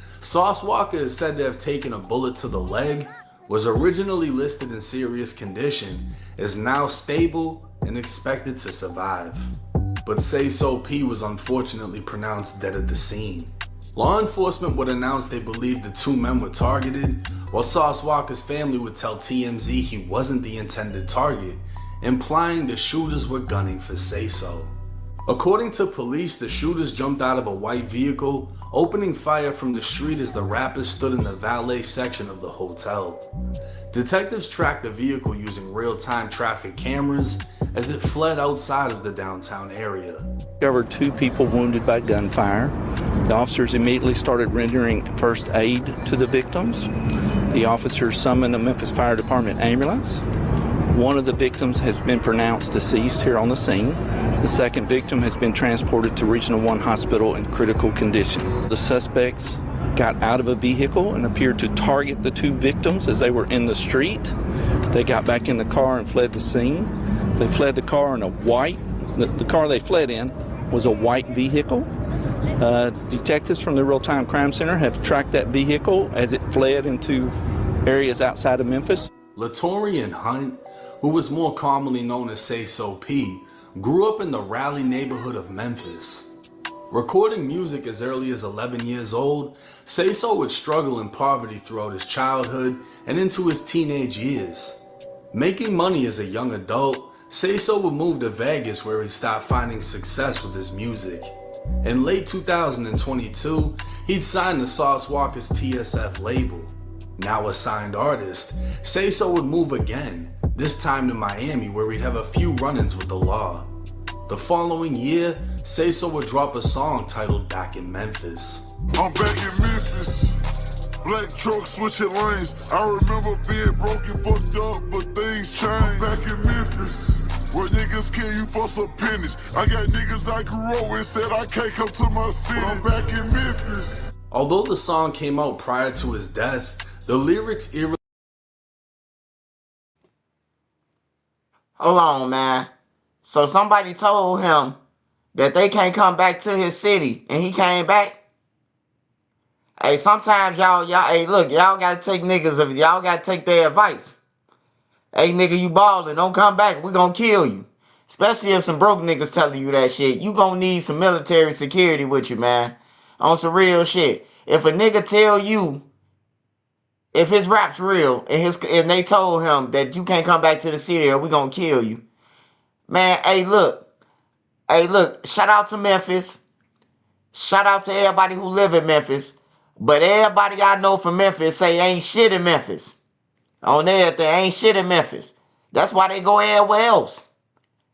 Sauce Walka is said to have taken a bullet to the leg, was originally listed in serious condition, is now stable and expected to survive. But Say So P was unfortunately pronounced dead at the scene. Law enforcement would announce they believed the two men were targeted, while Sauce Walka's family would tell TMZ he wasn't the intended target, implying the shooters were gunning for Say So. According to police, the shooters jumped out of a white vehicle, opening fire from the street as the rappers stood in the valet section of the hotel. Detectives tracked the vehicle using real-time traffic cameras as it fled outside of the downtown area. There were 2 people wounded by gunfire. The officers immediately started rendering first aid to the victims. The officers summoned a Memphis Fire Department ambulance. One of the victims has been pronounced deceased here on the scene. The second victim has been transported to Regional 1 Hospital in critical condition. The suspects got out of a vehicle and appeared to target the 2 victims as they were in the street. They got back in the car and fled the scene. They fled the car in a white, the car they fled in was a white vehicle. Detectives from the Real-Time Crime Center have tracked that vehicle as it fled into areas outside of Memphis. Latorian Hunt, who was more commonly known as Say So P, grew up in the Raleigh neighborhood of Memphis. Recording music as early as 11 years old, Say So would struggle in poverty throughout his childhood and into his teenage years. Making money as a young adult, Say So would move to Vegas where he'd start finding success with his music. In late 2022, he'd signed to Sauce Walka's TSF label. Now a signed artist, Say So would move again, this time to Miami where he'd have a few run-ins with the law. The following year, Say So would drop a song titled Back in Memphis. I'm back in Memphis, black truck switching lanes. I remember being broken, fucked up, but things changed. I'm back in Memphis, where niggas kill you for some pennies. I got niggas I grew up with said I can't come to my city. I'm back in Memphis. Although the song came out prior to his death, the lyrics Hold on, man. So somebody told him that they can't come back to his city, and he came back. Hey, sometimes hey, look, y'all gotta take y'all gotta take their advice. Hey, nigga, you ballin', don't come back, we gonna kill you. Especially if some broke niggas telling you that shit. You gonna need some military security with you, man. On some real shit. If a nigga tell you, if his rap's real, and they told him that you can't come back to the city or we gonna kill you. Man, hey, look, shout out to Memphis. Shout out to everybody who live in Memphis. But everybody I know from Memphis say ain't shit in Memphis. On everything, ain't shit in Memphis. That's why they go everywhere else.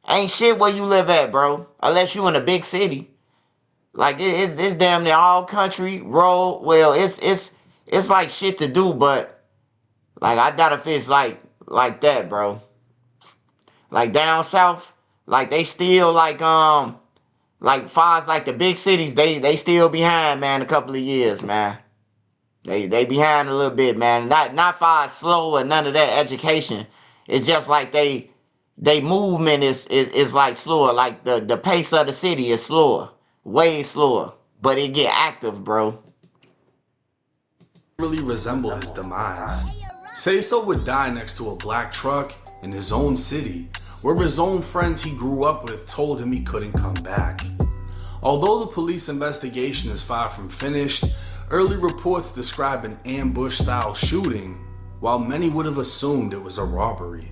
Ain't shit where you live at, bro. Unless you in a big city. Like, it's damn near all country, road. Well, it's like shit to do, but like, I doubt if it's like that, bro. Like down south, like they still like far as like the big cities, they still behind, man, a couple of years, man. They behind a little bit, man. Not far as slow and none of that education. It's just like they movement is like slower. Like the pace of the city is slower. Way slower. But it get active, bro. really resemble his demise. Say So would die next to a black truck in his own city, where his own friends he grew up with told him he couldn't come back. Although the police investigation is far from finished, early reports describe an ambush-style shooting, while many would have assumed it was a robbery.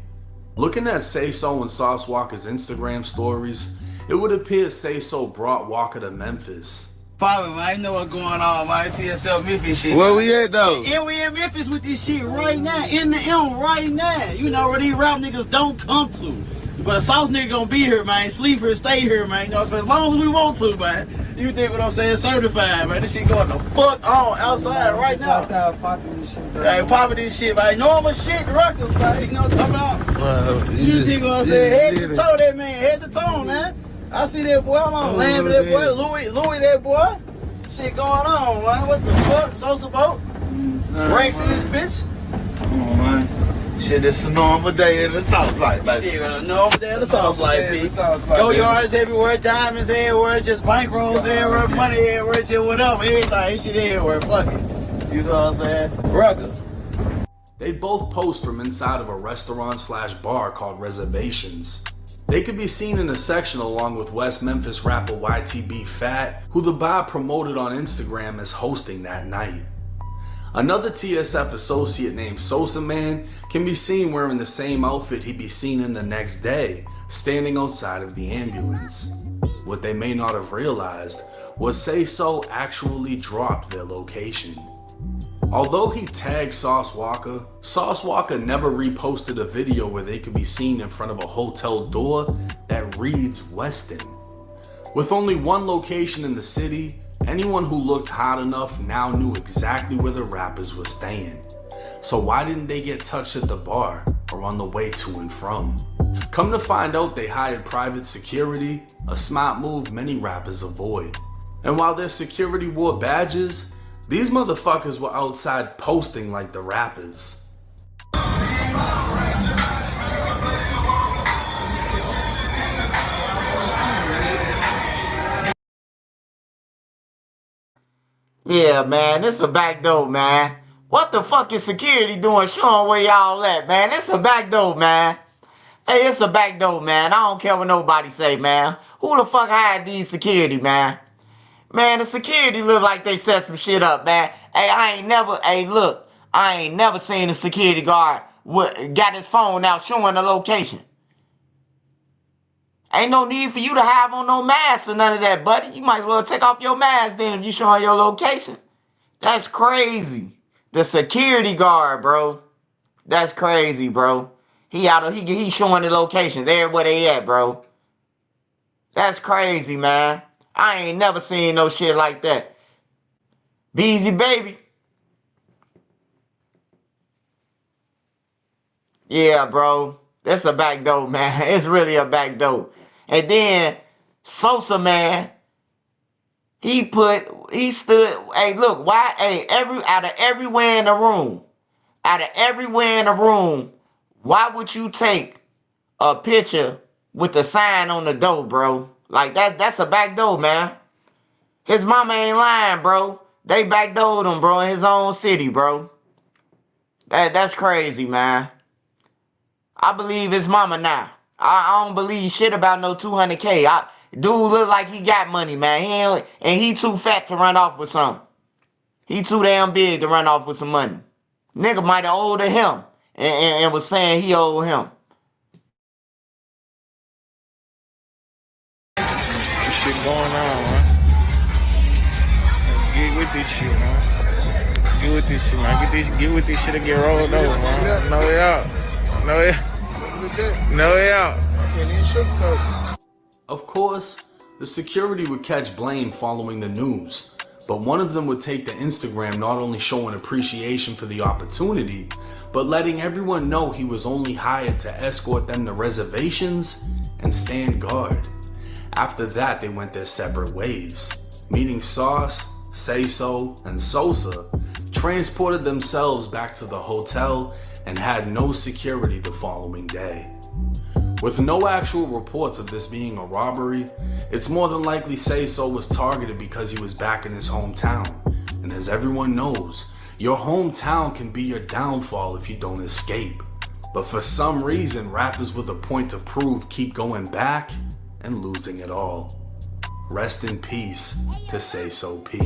Looking at Say So and Sauce Walka's Instagram stories, it would appear Say So brought Walka to Memphis. Poppin', man, you know what's going on, man. TSL Memphis shit. Where we at, though? And we in Memphis with this shit right now, in the M right now. You know where these rap niggas don't come to. But a Sauce nigga gonna be here, man. Sleep here, stay here, man. You know what I'm saying? As long as we want to, man. You think what I'm saying? Certified, man. This shit going the fuck on outside right now. Outside popping this shit, bro. Hey, popping this shit, man. Normal shit, records, man. You know what I'm talking about? Well, You think what I'm saying? Head to toe, that man. Head to toe, man. I see that boy. Hold on. Lamb that boy. Louis, that boy. Shit going on, man. What the fuck? Sosa boat? Ranks in this bitch? Come on, man. Shit, it's a normal day in the South Side, baby. Yeah, a normal day in the South Side, B. Go yards everywhere, diamonds everywhere, just bankrolls everywhere, money everywhere, just whatever, everything, shit everywhere. Fuck it. You know what I'm saying? Ruggers. They both post from inside of a restaurant/bar called Reservations. They could be seen in a section along with West Memphis rapper YTB Fat, who the bar promoted on Instagram as hosting that night. Another TSF associate named Sosa Man can be seen wearing the same outfit he'd be seen in the next day, standing outside of the ambulance. What they may not have realized was Say So actually dropped their location. Although he tagged Sauce Walka never reposted a video where they could be seen in front of a hotel door that reads Westin. With only one location in the city, anyone who looked hot enough now knew exactly where the rappers were staying. So why didn't they get touched at the bar or on the way to and from? Come to find out, they hired private security, a smart move many rappers avoid. And while their security wore badges, these motherfuckers were outside posting like the rappers. Yeah, man, this a back door, man. What the fuck is security doing showing where y'all at, man? It's a back door, man. Hey, it's a back door, man. I don't care what nobody say, man. Who the fuck hired these security, man? Man, the security look like they set some shit up, man. Hey, I ain't never seen a security guard got his phone out showing the location. Ain't no need for you to have on no mask or none of that, buddy. You might as well take off your mask then if you showing your location. That's crazy. The security guard, bro. That's crazy, bro. He showing the locations everywhere they at, bro. That's crazy, man. I ain't never seen no shit like that. Beezy baby. Yeah, bro. That's a back door, man. It's really a back door. And then Sosa, man, he stood, hey, look, why, hey, out of everywhere in the room, why would you take a picture with the sign on the door, bro? Like, that's a back door, man. His mama ain't lying, bro. They backdoored him, bro, in his own city, bro. That's crazy, man. I believe his mama now. I don't believe shit about no 200K. Dude look like he got money, man. He too fat to run off with something. He too damn big to run off with some money. Nigga might have owed him and was saying he owed him. Shit going on, man. Get with this shit, man. Get with this shit, man. Get with this shit and get rolled over, man. No way out. No way out. No way out. Of course, the security would catch blame following the news, but one of them would take to Instagram not only showing appreciation for the opportunity, but letting everyone know he was only hired to escort them to reservations and stand guard. After that, they went their separate ways, meaning Sauce, Say So, and Sosa transported themselves back to the hotel and had no security the following day. With no actual reports of this being a robbery, it's more than likely Say So was targeted because he was back in his hometown. And as everyone knows, Your hometown can be your downfall if you don't escape. But for some reason, rappers with a point to prove keep going back and losing it all. Rest in peace to Say So P.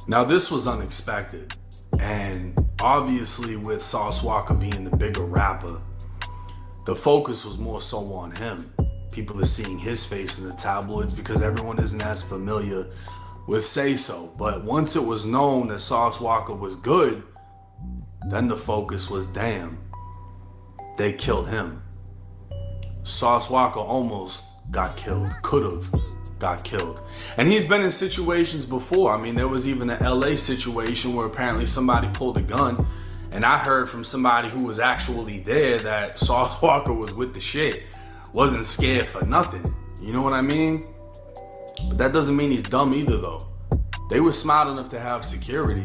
Now this was unexpected, and obviously with Sauce Walka being the bigger rapper, the focus was more so on him. People are seeing his face in the tabloids because everyone isn't as familiar with Say So. But once it was known that Sauce Walka was good, then the focus was, damn, they killed him. Sauce Walka almost got killed, could have got killed. And he's been in situations before. I mean, there was even an LA situation where apparently somebody pulled a gun, and I heard from somebody who was actually there that Sauce Walka was with the shit, wasn't scared for nothing. You know what I mean? But that doesn't mean he's dumb either though. They were smart enough to have security.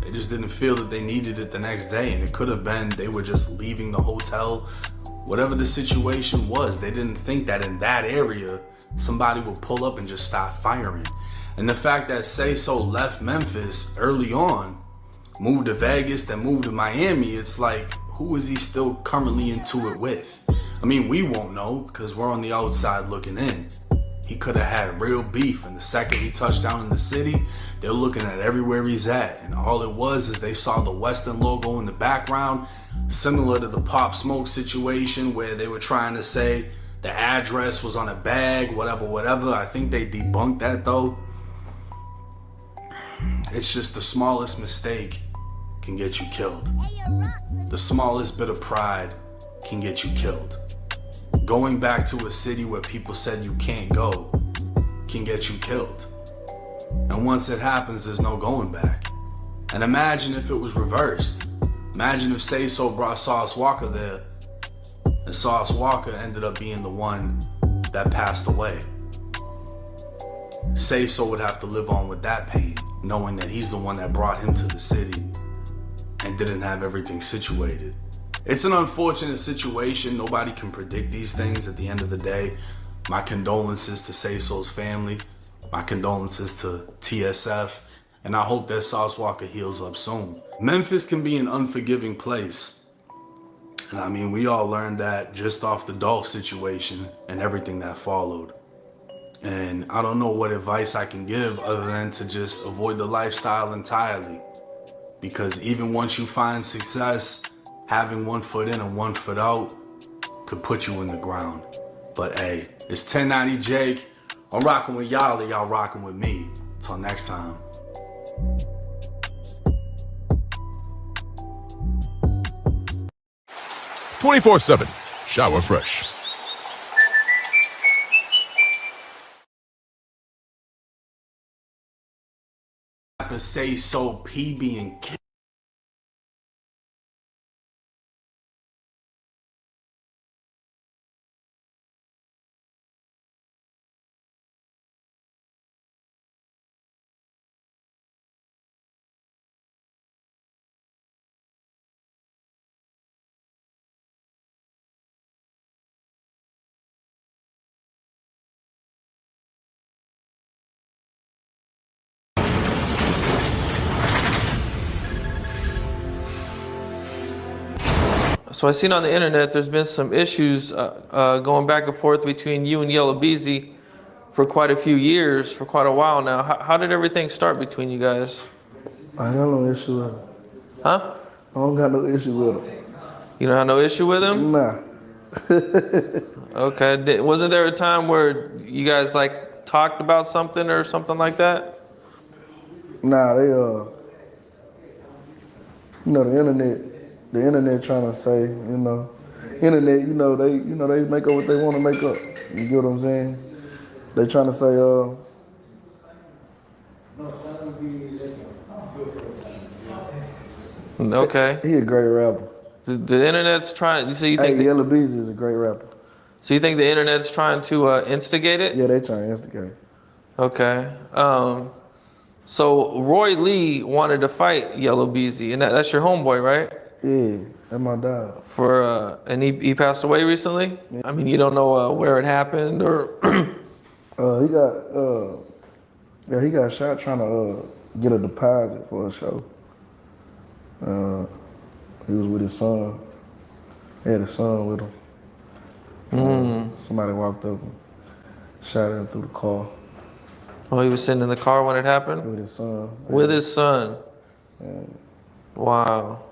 They just didn't feel that they needed it the next day, and it could have been they were just leaving the hotel. Whatever the situation was, they didn't think that in that area somebody would pull up and just start firing. And the fact that Say So left Memphis early on, moved to Vegas, then moved to Miami, it's like, who is he still currently into it with? I mean, we won't know because we're on the outside looking in. He could have had real beef, and the second he touched down in the city, they're looking at everywhere he's at. And all it was is they saw the Western logo in the background, similar to the Pop Smoke situation where they were trying to say the address was on a bag, whatever. I think they debunked that though. It's just the smallest mistake can get you killed. The smallest bit of pride can get you killed. Going back to a city where people said you can't go can get you killed. And once it happens, there's no going back. And imagine if it was reversed. Imagine if Say So brought Sauce Walka there, and Sauce Walka ended up being the one that passed away. Say So would have to live on with that pain, knowing that he's the one that brought him to the city and didn't have everything situated. It's an unfortunate situation. Nobody can predict these things at the end of the day. My condolences to Say So's family. My condolences to TSF. And I hope that Sauce Walka heals up soon. Memphis can be an unforgiving place. And I mean, we all learned that just off the Dolph situation and everything that followed. And I don't know what advice I can give other than to just avoid the lifestyle entirely. Because even once you find success, having one foot in and one foot out could put you in the ground. But hey, it's 1090 Jake. I'm rocking with y'all, and y'all rocking with me. Till next time. "24/7 Shower Fresh." Say So P being killed. So I seen on the internet there's been some issues going back and forth between you and Yella Beezy for quite a few years, for quite a while now. How did everything start between you guys? I got no issue with him. Huh? I don't got no issue with him. You don't have no issue with him? Nah. Okay. Wasn't there a time where you guys like talked about something or something like that? Nah, they the internet trying to say, internet, they make up what they want to make up. You get what I'm saying? They trying to say, Okay. He a great rapper. The internet's trying. So you think Yella Beezy is a great rapper. So you think the internet's trying to instigate it? Yeah, they trying to instigate. Okay. So Roy Lee wanted to fight Yella Beezy, and that's your homeboy, right? Yeah, that's my dad. And he passed away recently? Yeah. I mean, you don't know where it happened or? He got shot trying to get a deposit for a show. He was with his son. He had his son with him. Somebody walked up and shot him through the car. Oh, he was sitting in the car when it happened? With his son. With his son? Yeah. Wow.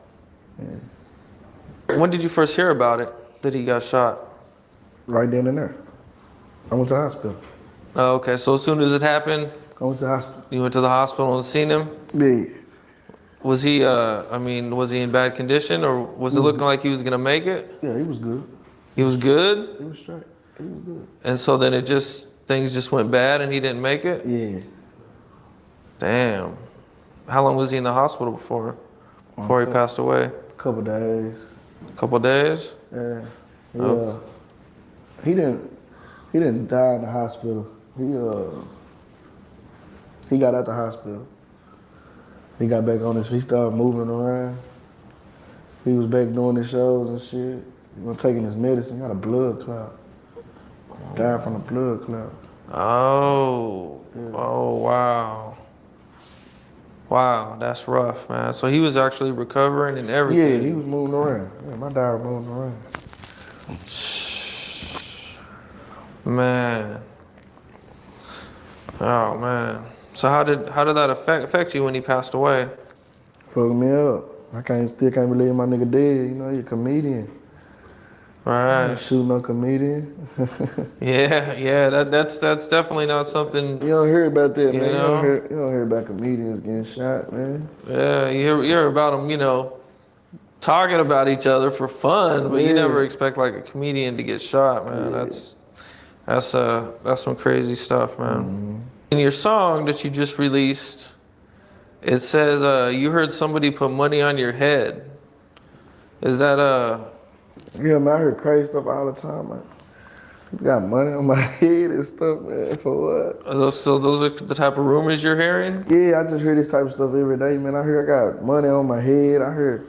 When did you first hear about it, that he got shot? Right then and there. I went to the hospital. Oh, okay, so as soon as it happened, I went to the hospital. you went to the hospital and seen him? Yeah. Was he, was he in bad condition, or was it looking like he was gonna make it? Yeah, he was good. He was good? He was straight. He was good. And so then things just went bad and he didn't make it? Yeah. Damn. How long was he in the hospital before he passed away? Couple days. Couple days? Yeah. Oh. He didn't die in the hospital. He got out the hospital. He got back on he started moving around. He was back doing his shows and shit. He was taking his medicine, got a blood clot. Died from a blood clot. Oh. Yeah. Oh, wow. Wow, that's rough, man. So he was actually recovering and everything. Yeah, he was moving around. Yeah, my dad was moving around. Man. Oh, man. So how did that affect you when he passed away? Fucked me up. Still can't believe my nigga dead. You know, he a comedian. Right. Shooting no comedian. Yeah. That's definitely not something. You don't hear about that, you man. know? You don't hear about comedians getting shot, man. Yeah, you hear about them, talking about each other for fun, but you never expect like a comedian to get shot, man. That's some crazy stuff, man. In your song that you just released, it says you heard somebody put money on your head. Is that Yeah, man, I hear crazy stuff all the time, man. People got money on my head and stuff, man. For what? those are the type of rumors you're hearing? Yeah, I just hear this type of stuff every day, man. I hear I got money on my head. I hear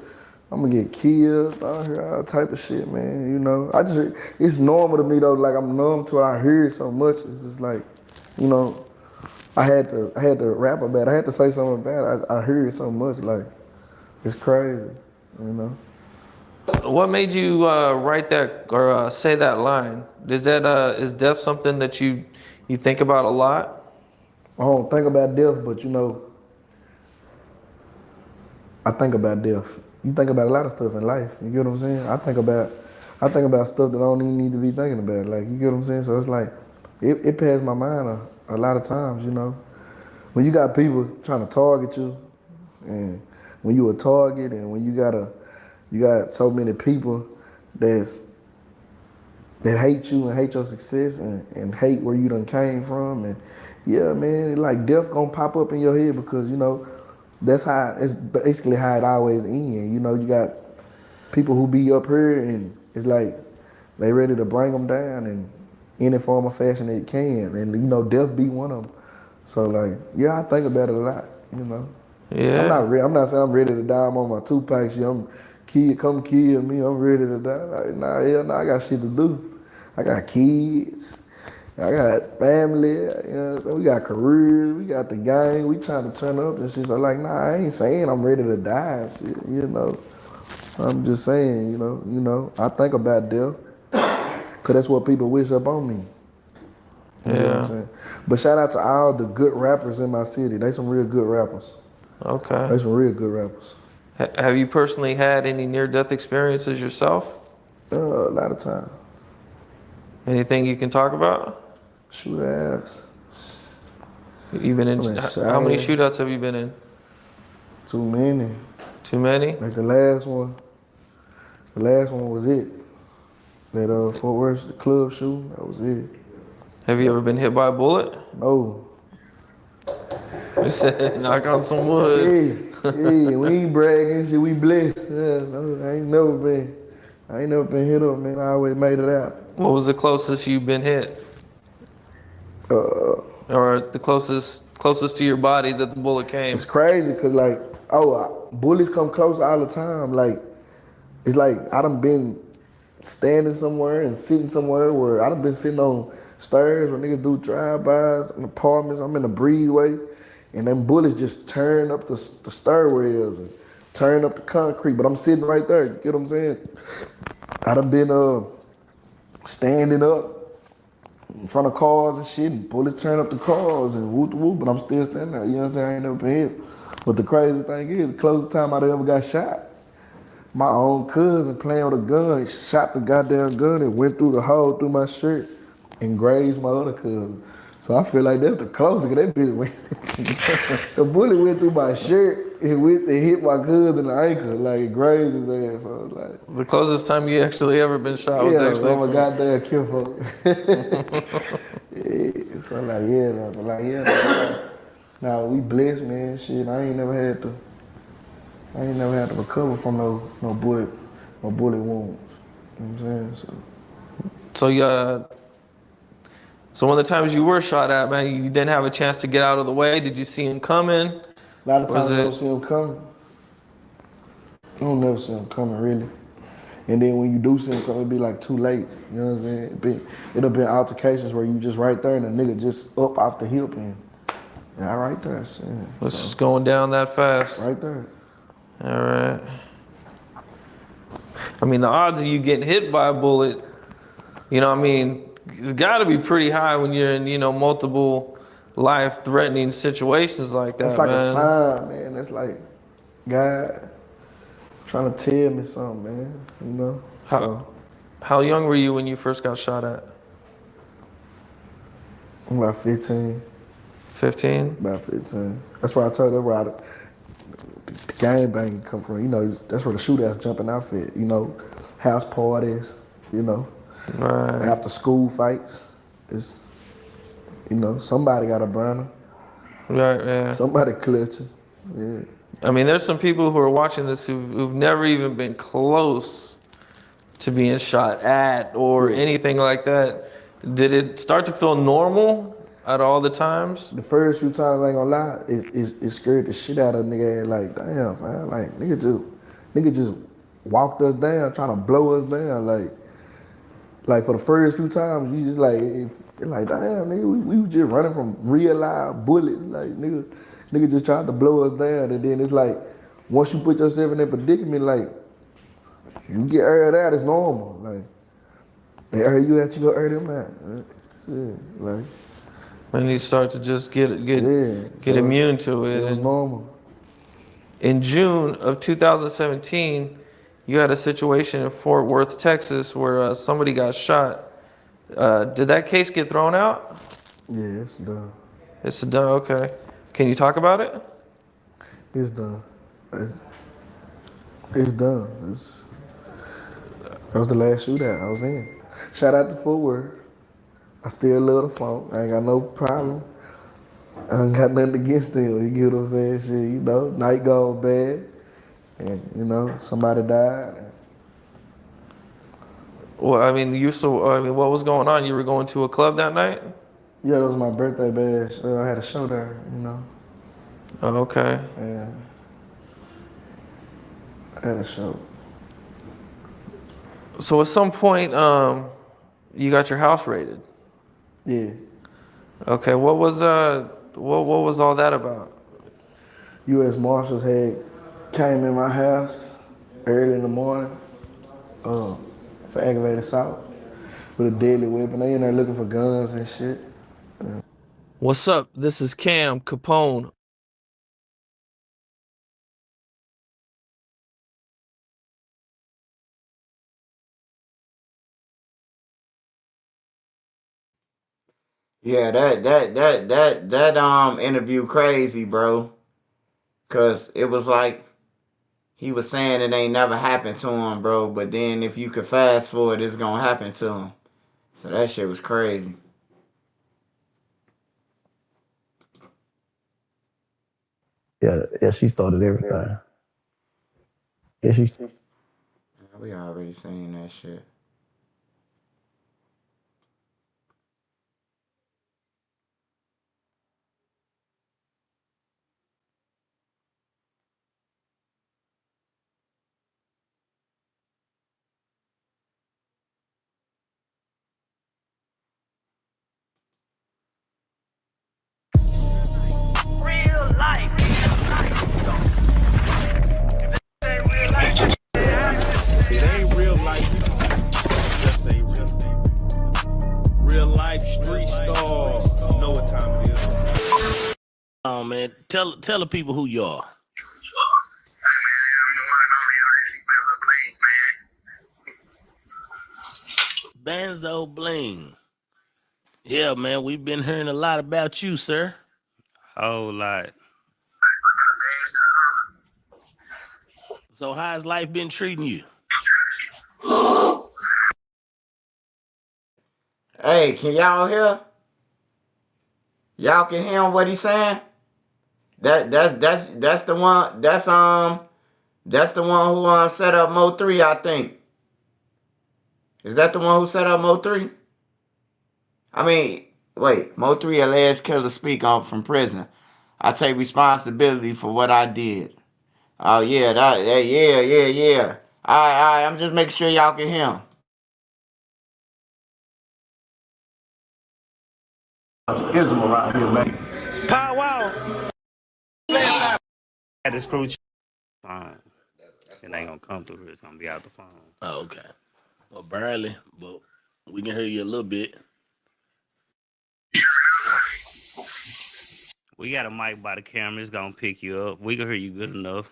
I'm gonna get killed. I hear all type of shit, man. You know, I just hear, it's normal to me though. Like I'm numb to it. I hear it so much. It's just like, I had to rap about it. I had to say something about it. I hear it so much. Like it's crazy, What made you write that or say that line? Is death something that you think about a lot? I don't think about death, but I think about death. You think about a lot of stuff in life. You get what I'm saying? I think about stuff that I don't even need to be thinking about. Like, you get what I'm saying? So it's like, it passed my mind a lot of times, When you got people trying to target you, and when you a target, and when you got so many people that hate you and hate your success and hate where you done came from, and yeah, man, like death gonna pop up in your head because that's it's basically how it always ends. You got people who be up here and it's like they ready to bring them down in any form or fashion they can, and death be one of them. So like, yeah, I think about it a lot. Yeah. I'm not saying I'm ready to die. I'm on my Tupac shit. Come kill me. I'm ready to die. Like, nah, hell no, I got shit to do. I got kids. I got family. So we got careers. We got the gang. We trying to turn up and shit. So like, nah, I ain't saying I'm ready to die and shit, I'm just saying, I think about death. Cause that's what people wish up on me. You know what I'm saying? But shout out to all the good rappers in my city. They some real good rappers. Okay. They some real good rappers. Have you personally had any near-death experiences yourself? A lot of times. Anything you can talk about? Shoot ass. You've been in, how many shootouts have you been in? Too many. Too many? Like the last one was it. That Fort Worth club shooting, that was it. Have you ever been hit by a bullet? No. You said knock on some wood. Yeah, we ain't bragging, shit, we blessed. Yeah, no, I ain't never been hit up, man. I always made it out. What was the closest you've been hit? Or the closest to your body that the bullet came? It's crazy, cause like, bullets come close all the time. Like, it's like I done been standing somewhere and sitting somewhere where I done been sitting on stairs where niggas do drive-bys in apartments. I'm in the breezeway, and them bullets just turn up the stairwells and turn up the concrete, but I'm sitting right there. You get what I'm saying? I done been standing up in front of cars and shit, and bullets turn up the cars and whoop whoop, but I'm still standing there. You know what I'm saying? I ain't never been hit. But the crazy thing is, the closest time I ever got shot, my own cousin playing with a gun, shot the goddamn gun and went through the hole through my shirt and grazed my other cousin. So I feel like that's the closest, because that bitch went, the bullet went through my shirt and hit my cousin in the ankle, like it grazed his ass. So I was like, The closest time you actually ever been shot was actually I'm a from- goddamn kinfolk. Yeah, so like, yeah, though, but like, yeah, though. Nah, we blessed, man. Shit, I ain't never had to recover from no bullet wounds. You know what I'm saying? So when the times you were shot at, man, you didn't have a chance to get out of the way. Did you see him coming? A lot of Was times I it- don't see them coming. I don't never see them coming, really. And then when you do see them coming, it be like too late. You know what I'm saying? It'll be altercations where you just right there and the nigga just up off the hip and yeah, right there. Shit. It's just going down that fast. Right there. All right. I mean, the odds of you getting hit by a bullet, you know what I mean, it's got to be pretty high when you're in, multiple life-threatening situations like that, That's like man. a sign, man. That's like God trying to tell me something, man. You know? How young were you when you first got shot at? I'm about 15. 15? About 15. That's why I told you where the gang banging come from. You know, that's where the shootouts jumping outfit. You know, house parties, Right. after school fights. It's, somebody got a burner. Right, yeah. Somebody clutching. Yeah. I mean, there's some people who are watching this who've never even been close to being shot at or anything like that. Did it start to feel normal at all the times? The first few times, I ain't gonna lie, it scared the shit out of a nigga. Like, damn, man, like nigga just walked us down, trying to blow us down. Like for the first few times, you just like damn, nigga, we were just running from real live bullets. Like nigga just tried to blow us down, and then it's like once you put yourself in that predicament, like you get aired out, it's normal. Like they air you out, you go air them out. That's it. Like. And you start to just get so immune to it. It was normal. In June of 2017, you had a situation in Fort Worth, Texas, where somebody got shot. Did that case get thrown out? Yeah, it's done. It's done, okay. Can you talk about it? It's done. It's done. That was the last shootout I was in. Shout out to Fort Worth. I still love the phone. I ain't got no problem. I ain't got nothing against them. You get what I'm saying? Shit, night gone bad. And, somebody died. Well, I mean, what was going on? You were going to a club that night? Yeah, that was my birthday bash. I had a show there, Oh, okay. Yeah. I had a show. So at some point, you got your house raided. Yeah. Okay, what was all that about? U.S. Marshals came in my house early in the morning for aggravated assault with a deadly weapon. They in there looking for guns and shit. What's up? This is Cam Capone. Yeah, that interview crazy, bro. Cause it was like he was saying it ain't never happened to him, bro. But then if you could fast forward, it's gonna happen to him. So that shit was crazy. Yeah, she started everything. Yeah, We already seen that shit. on, man. Tell the people who you are. Benzo Bling. Yeah, man, we've been hearing a lot about you, sir. Whole lot. So how's life been treating you? Hey, can y'all hear? Y'all can hear what he's saying? That's the one. That's the one who set up Mo 3, I think. Is that the one who set up Mo 3? I mean, wait, Mo 3 alleged killer speak off from prison. I take responsibility for what I did. Oh yeah, yeah. All right. I'm just making sure y'all can hear him. Ism around here, man. Pow wow. This crew fine. It ain't gonna come through here. It's gonna be out the phone. Oh, okay. Well, barely, but we can hear you a little bit. We got a mic by the camera. It's gonna pick you up. We can hear you good enough.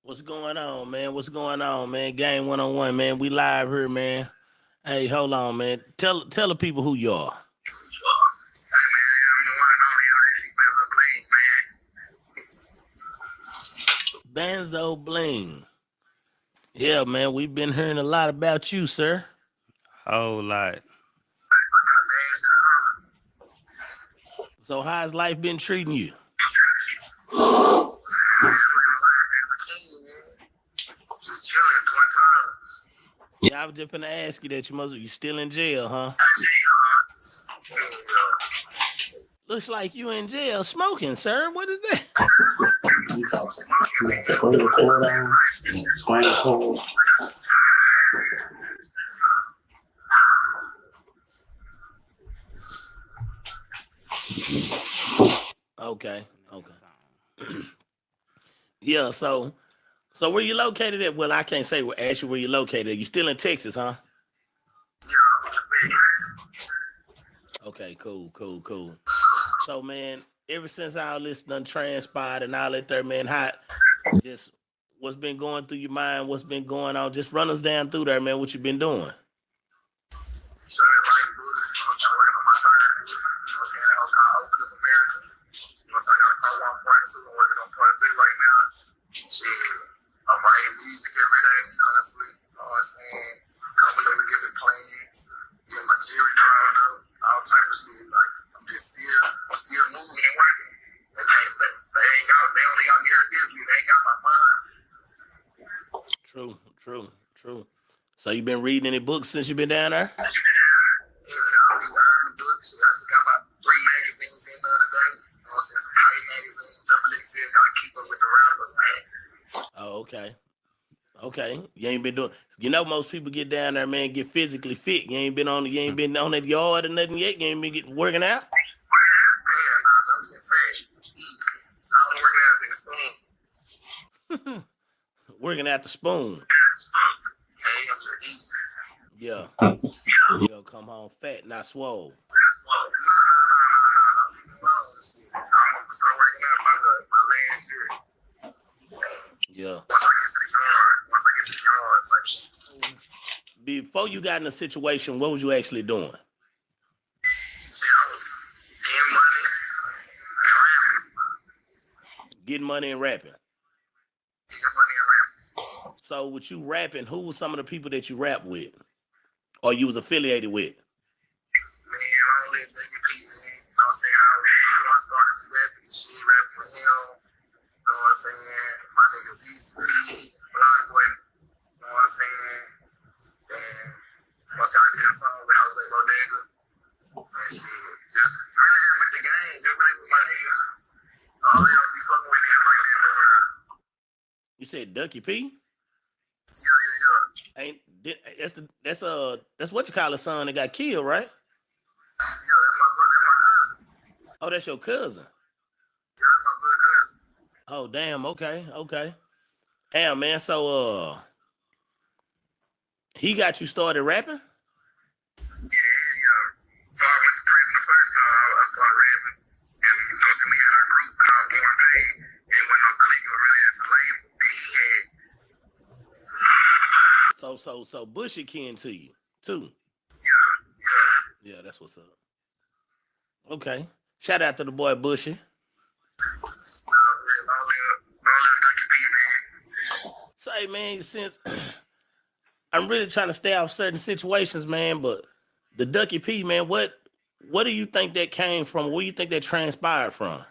What's going on, man? What's going on, man? Game 1-on-1, man. We live here, man. Hey, hold on, man. Tell the people who you are. Benzo Bling. Yeah, man, we've been hearing a lot about you, sir. Whole lot. So how's life been treating you? Yeah, I was just gonna ask you that you still in jail, huh? Looks like you in jail smoking, sir. What is that? Okay. Yeah, so where you located at? Well, I can't say ask you where you located. You still in Texas, huh? Okay, cool. So, man, ever since all this done transpired and all that there, man, just what's been going through your mind? What's been going on? Just run us down through there, man. What you been doing? I'm writing music every day, constantly. You know what I'm saying? Coming up with different plans, getting my jewelry drawn up, all type of shit. Like I'm still moving and working. They ain't got me here at Disney. They ain't got my mind. True. So you been reading any books since you been down there? Yeah, I'll be reading books. I just got my 3 magazines in the other day. You know what I'm saying? Some high magazines, XXL. Gotta keep up with the rappers, man. Oh, okay. You ain't been doing. You know, most people get down there, man, get physically fit. You ain't been on that yard or nothing yet. You ain't been working out. Working out the spoon. Yeah. You'll come home fat, not swole. Yeah. Before you got in a situation, what was you actually doing? Getting money and rapping. So with you rapping, who was some of the people that you rap with? Or you was affiliated with? You said Ducky P? Yeah. That's what you call a son that got killed, right? Yeah, that's my cousin. Oh, that's your cousin. Yeah, that's my blood cousin. Oh, damn. Okay. Damn, man. So, he got you started rapping? Yeah. So I went to prison the first time. I started rapping. And, you know, so we had our group called Born Pain. It wasn't no clique or really just a label that he had. So Bushy kin to you, too. Yeah, that's what's up. Okay. Shout out to the boy Bushy. Say, man, since I'm really trying to stay out of certain situations, man, but the Ducky P, man, what do you think that came from? Where do you think that transpired from?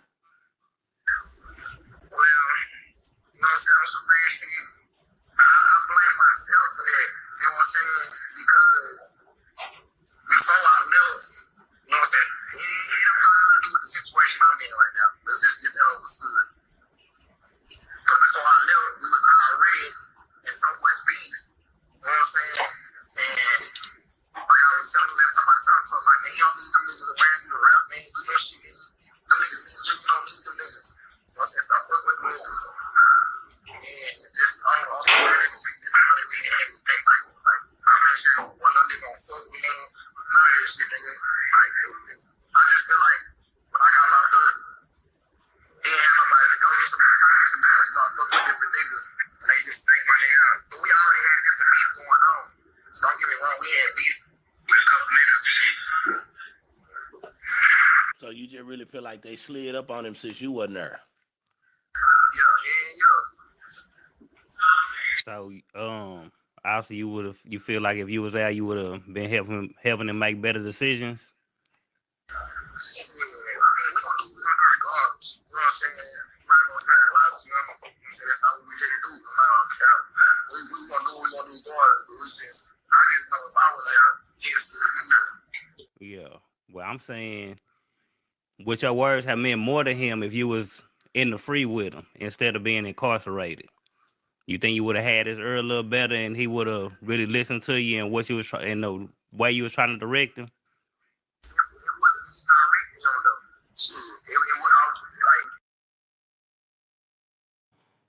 So you just really feel like they slid up on him since you wasn't there? So, also you feel like if you was there, you would have been helping him make better decisions? Yeah. Well, I'm saying, would your words have meant more to him if you was in the free with him instead of being incarcerated? You think you would have had his ear a little better and he would have really listened to you and what you was and the way you was trying to direct him?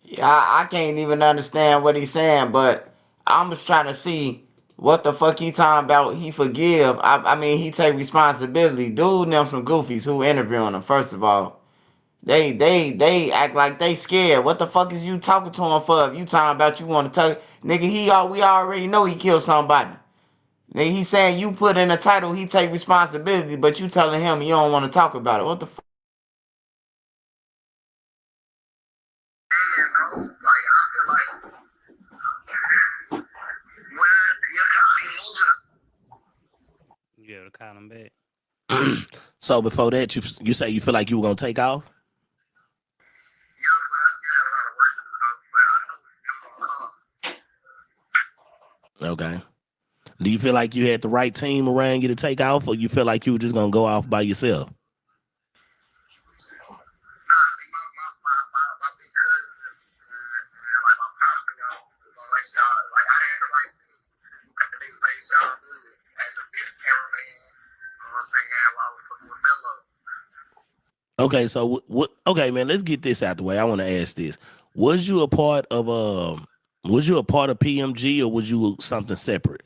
Yeah, I can't even understand what he's saying, but I'm just trying to see what the fuck he talking about. He forgive. I mean, he take responsibility. Dude, and them some goofies who interviewing him. First of all, they act like they scared. What the fuck is you talking to him for? If you talking about you want to talk, nigga, we already know he killed somebody. Nigga, he saying you put in the title, he take responsibility, but you telling him you don't want to talk about it. What the fuck? You gotta call him back. So before that, you say you feel like you were gonna take off? Okay. Do you feel like you had the right team around you to take off, or you feel like you were just gonna go off by yourself? Okay, so what? Okay, man, let's get this out the way. I want to ask this: Was you a part of PMG, or was you something separate?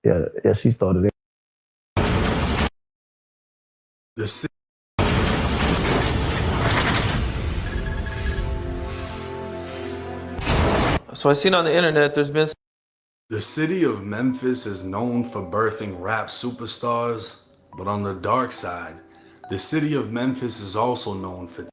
Yeah, she started it. So I seen on the internet there's been. The city of Memphis is known for birthing rap superstars, but on the dark side, the city of Memphis is also known for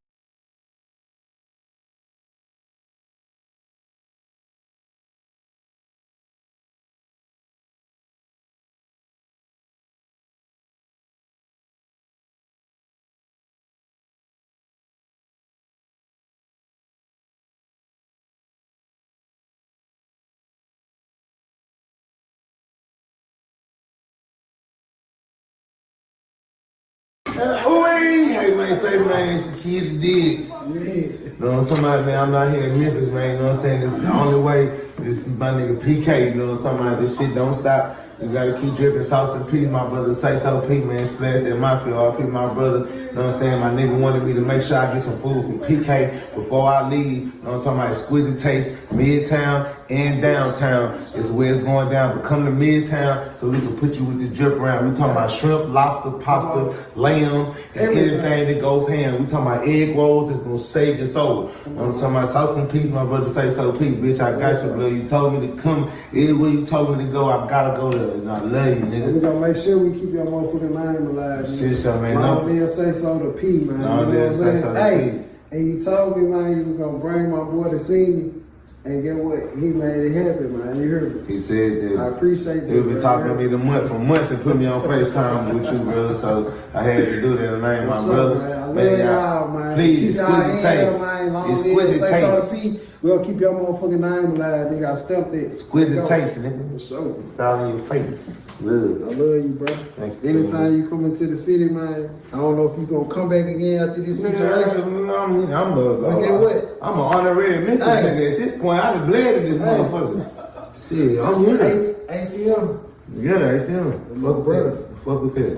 Hey man, say man, it's the kid that did. You know what I'm talking about, man? I'm not here in Memphis, man. You know what I'm saying? It's the only way. This my nigga PK. You know what I'm talking about? This shit don't stop. You gotta keep dripping sauce and peas, my brother. Say so, P, man. Splash that mafia, RP, my brother. You know what I'm saying? My nigga wanted me to make sure I get some food from PK before I leave. You know what I'm talking about? Exquisite Taste, Midtown and downtown is where it's going down. But come to Midtown so we can put you with the drip around. We talking about shrimp, lobster, pasta, lamb, and anything that goes ham. We talking about egg rolls that's gonna save your soul. You know what I'm talking about? Sauce and peas, my brother. Say so, P, bitch. I got you, bro. You told me to come. Everywhere you told me to go, I gotta go there. And I love you, nigga. We gonna make sure we keep your motherfucking name alive, man. Shit, so, man. No, man, say so to P, man. No, you know what I'm say so to Hey, and you told me, man, you were gonna bring my boy to see me. And get what? He made it happen, man. You heard me? He said that. I appreciate that. He been talking to me for months and put me on FaceTime with you, brother. So I had to do that. And I ain't my brother. Man? I love y'all, man. Please, Exquisite Taste. Exquisite Taste. We'll keep your motherfucking name alive, nigga. I stepped it. Exquisite Taste, nigga. For sure. It's all in your face. Love. I love you, bro. Thank you. Anytime you come into the city, man, I don't know if you gonna come back again after this situation. I'm an honorary Memphis nigga. At this point, I done bled in this motherfucker. Shit, I'm here. ATM. Yeah, ATM. Fuck brother. Fuck with that.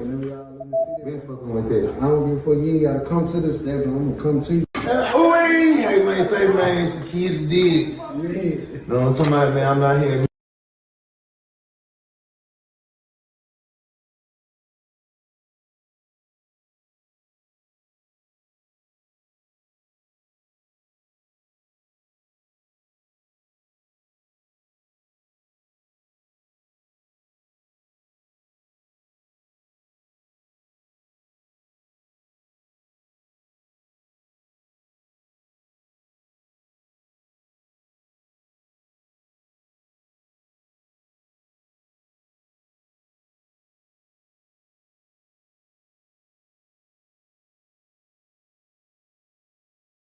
Been fucking with that. I don't give a fuck. You ain't gotta come to the stage. I'm gonna come to you. Hey man, say man, it's the kid that did. You know what I'm talking about, man? I'm not here.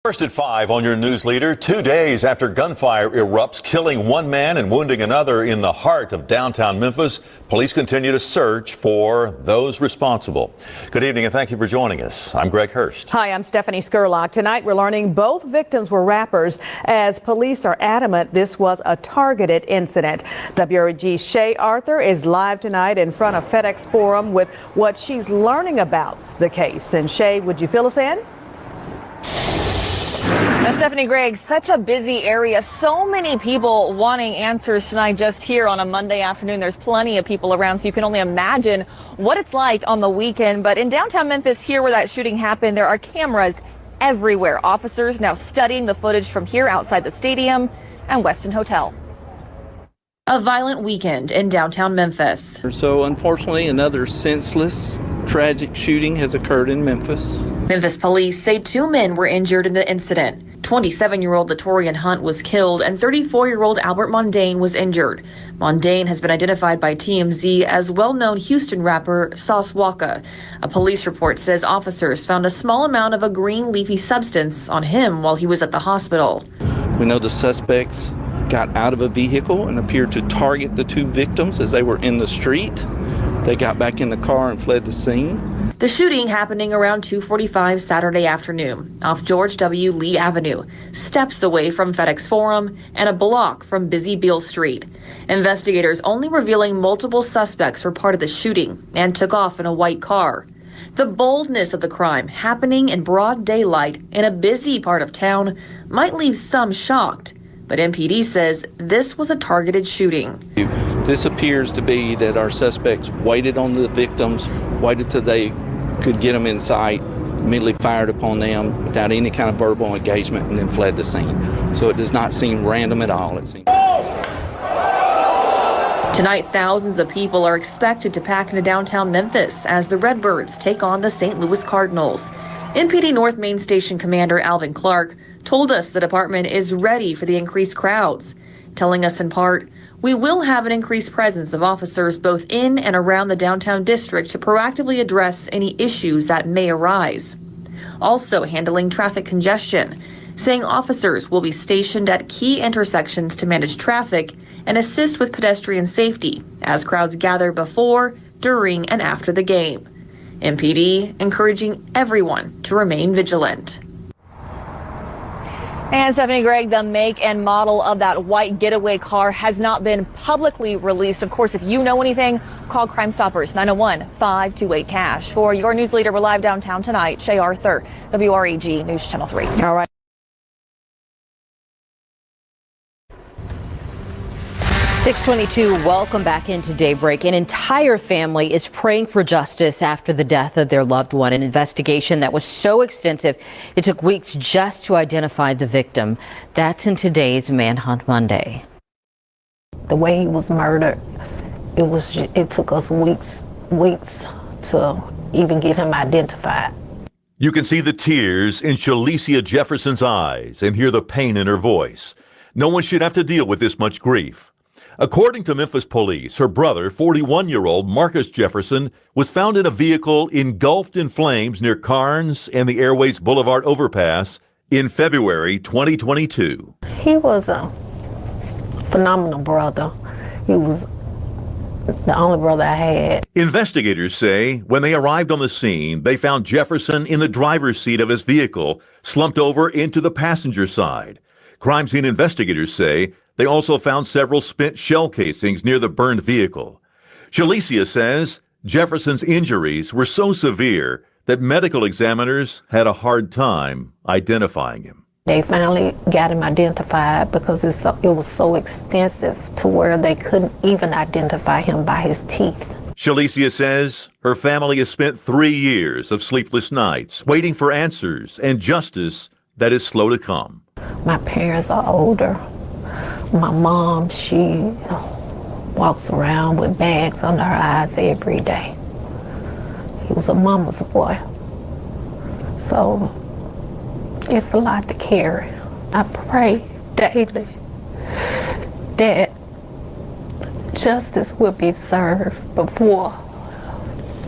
First at 5 on your news leader. 2 days after gunfire erupts, killing one man and wounding another in the heart of downtown Memphis, police continue to search for those responsible. Good evening and thank you for joining us. I'm Greg Hurst. Hi, I'm Stephanie Skurlock. Tonight we're learning both victims were rappers, as police are adamant this was a targeted incident. WREG's Shay Arthur is live tonight in front of FedEx Forum with what she's learning about the case. And Shay, would you fill us in? Now, Stephanie, Greg, such a busy area. So many people wanting answers tonight just here on a Monday afternoon. There's plenty of people around, so you can only imagine what it's like on the weekend. But in downtown Memphis, here where that shooting happened, there are cameras everywhere. Officers now studying the footage from here outside the stadium and Westin Hotel. A violent weekend in downtown Memphis. So unfortunately, another senseless, tragic shooting has occurred in Memphis. Memphis police say 2 men were injured in the incident. 27-year-old Latorian Hunt was killed and 34-year-old Albert Mondane was injured. Mondane has been identified by TMZ as well-known Houston rapper Sauce Walka. A police report says officers found a small amount of a green leafy substance on him while he was at the hospital. We know the suspects got out of a vehicle and appeared to target the 2 victims as they were in the street. They got back in the car and fled the scene. The shooting happening around 2:45 Saturday afternoon off George W. Lee Avenue, steps away from FedEx Forum and a block from busy Beale Street. Investigators only revealing multiple suspects were part of the shooting and took off in a white car. The boldness of the crime happening in broad daylight in a busy part of town might leave some shocked. But MPD says this was a targeted shooting. This appears to be that our suspects waited on the victims, waited till they could get them in sight, immediately fired upon them without any kind of verbal engagement, and then fled the scene. So it does not seem random at all. It seems. Tonight, thousands of people are expected to pack into downtown Memphis as the Redbirds take on the St. Louis Cardinals. NPD North Main Station Commander Alvin Clark told us the department is ready for the increased crowds, telling us in part, "We will have an increased presence of officers both in and around the downtown district to proactively address any issues that may arise." Also handling traffic congestion, saying officers will be stationed at key intersections to manage traffic and assist with pedestrian safety as crowds gather before, during, and after the game. MPD encouraging everyone to remain vigilant. And Stephanie Gregg, the make and model of that white getaway car has not been publicly released. Of course, if you know anything, call Crime Stoppers 901-528-CASH. For your news leader, we're live downtown tonight. Shay Arthur, WREG News Channel 3. All right. 622, welcome back into Daybreak. An entire family is praying for justice after the death of their loved one. An investigation that was so extensive, it took weeks just to identify the victim. That's in today's Manhunt Monday. The way he was murdered, it took us weeks to even get him identified. You can see the tears in Shalicia Jefferson's eyes and hear the pain in her voice. No one should have to deal with this much grief. According to Memphis police, her brother, 41-year-old Marcus Jefferson, was found in a vehicle engulfed in flames near Carnes and the Airways Boulevard overpass in February 2022. He was a phenomenal brother. He was the only brother I had. Investigators say when they arrived on the scene, they found Jefferson in the driver's seat of his vehicle, slumped over into the passenger side. Crime scene investigators say they also found several spent shell casings near the burned vehicle. Shalicia says Jefferson's injuries were so severe that medical examiners had a hard time identifying him. They finally got him identified because it was so extensive to where they couldn't even identify him by his teeth. Shalicia says her family has spent 3 years of sleepless nights waiting for answers and justice that is slow to come. My parents are older. My mom, she walks around with bags under her eyes every day. He was a mama's boy. So it's a lot to carry. I pray daily that justice will be served before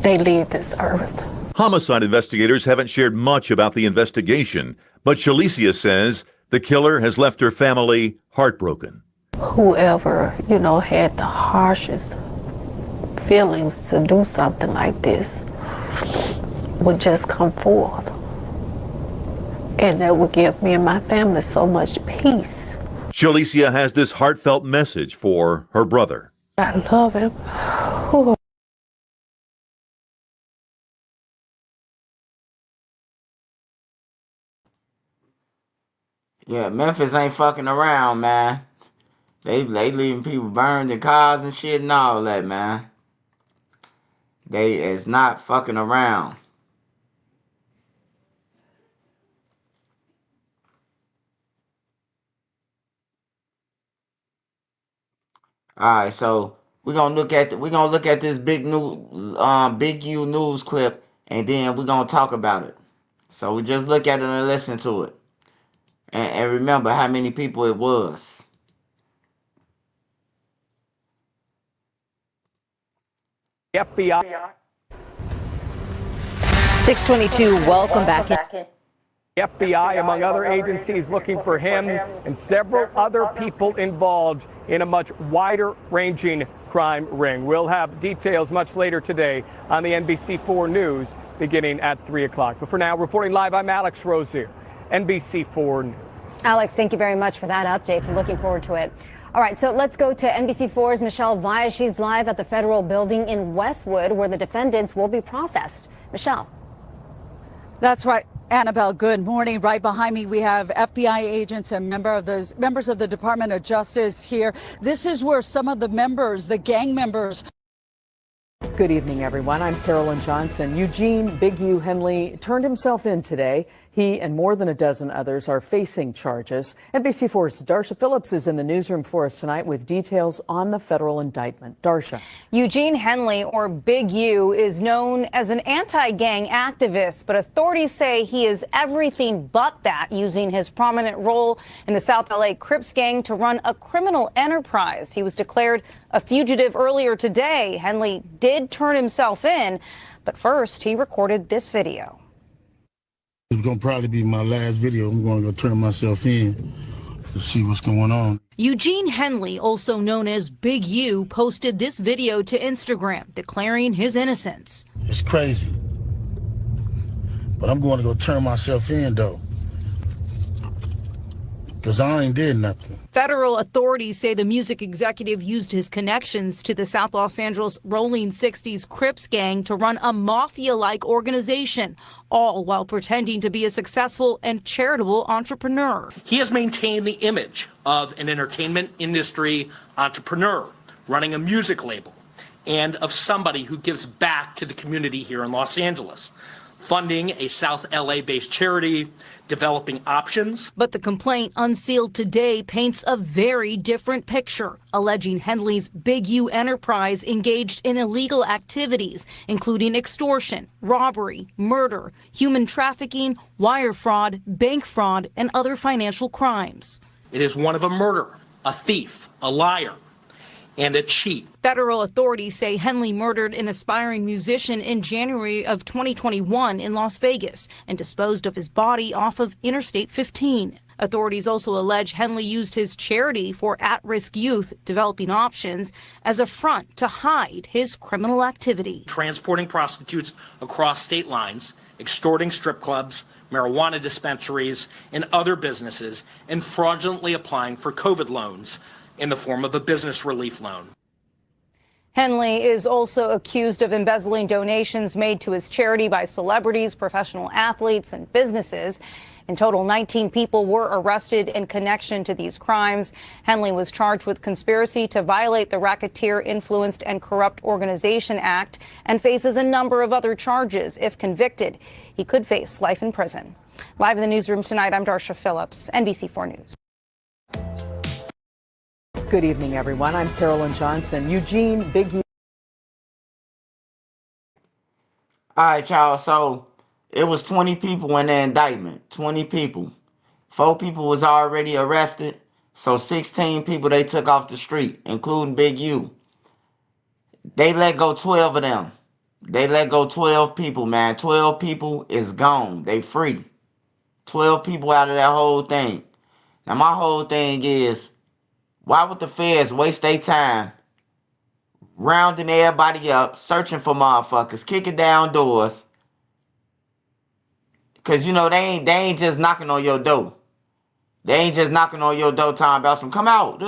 they leave this earth. Homicide investigators haven't shared much about the investigation, but Shalicia says the killer has left her family heartbroken. Whoever, had the harshest feelings to do something like this would just come forth. And that would give me and my family so much peace. Shalicia has this heartfelt message for her brother. I love him. Ooh. Yeah, Memphis ain't fucking around, man. They leaving people burned in cars and shit and all that, man. They is not fucking around. All right, so we're gonna look at this big U news clip, and then we're gonna talk about it. So we just look at it and listen to it. And remember how many people it was. FBI. 622, welcome back in. FBI, among other agencies, looking for him and several other people involved in a much wider-ranging crime ring. We'll have details much later today on the NBC4 News beginning at 3 o'clock. But for now, reporting live, I'm Alex Rozier, NBC4 News. Alex, thank you very much for that update. I'm looking forward to it. All right, so let's go to NBC4's Michelle Via. She's live at the federal building in Westwood, where the defendants will be processed. Michelle. That's right. Annabelle, good morning. Right behind me, we have FBI agents and members of the Department of Justice here. This is where some of the members, the gang members. Good evening, everyone. I'm Carolyn Johnson. Eugene Big U Henley turned himself in today. He and more than a dozen others are facing charges. NBC4's Darsha Phillips is in the newsroom for us tonight with details on the federal indictment. Darsha. Eugene Henley, or Big U, is known as an anti-gang activist, but authorities say he is everything but that, using his prominent role in the South LA Crips gang to run a criminal enterprise. He was declared a fugitive earlier today. Henley did turn himself in, but first he recorded this video. It's going to probably be my last video. I'm going to go turn myself in to see what's going on. Eugene Henley, also known as Big U, posted this video to Instagram declaring his innocence. It's crazy, but I'm going to go turn myself in, though, because I ain't did nothing. Federal authorities say the music executive used his connections to the South Los Angeles Rolling 60s Crips gang to run a mafia-like organization, all while pretending to be a successful and charitable entrepreneur. He has maintained the image of an entertainment industry entrepreneur running a music label and of somebody who gives back to the community here in Los Angeles, funding a South LA-based charity, developing options. But the complaint unsealed today paints a very different picture, alleging Henley's Big U enterprise engaged in illegal activities, including extortion, robbery, murder, human trafficking, wire fraud, bank fraud, and other financial crimes. It is one of a murderer, a thief, a liar, and a cheat. Federal authorities say Henley murdered an aspiring musician in January of 2021 in Las Vegas and disposed of his body off of Interstate 15. Authorities also allege Henley used his charity for at-risk youth, developing options, as a front to hide his criminal activity. Transporting prostitutes across state lines, extorting strip clubs, marijuana dispensaries, and other businesses, and fraudulently applying for COVID loans in the form of a business relief loan. Henley is also accused of embezzling donations made to his charity by celebrities, professional athletes, and businesses. In total, 19 people were arrested in connection to these crimes. Henley was charged with conspiracy to violate the Racketeer Influenced and Corrupt Organization Act and faces a number of other charges. If convicted, he could face life in prison. Live in the newsroom tonight, I'm Darsha Phillips, NBC4 News. Good evening, everyone. I'm Carolyn Johnson. Eugene Big U. All right, y'all. So it was 20 people in the indictment. 20 people. 4 people was already arrested. So 16 people they took off the street, including Big U. They let go 12 of them. They let go 12 people, man. 12 people is gone. They free. 12 people out of that whole thing. Now, my whole thing is, why would the feds waste their time rounding everybody up, searching for motherfuckers, kicking down doors? Because, you know, they ain't just knocking on your door. They ain't just knocking on your door talking about some, come out.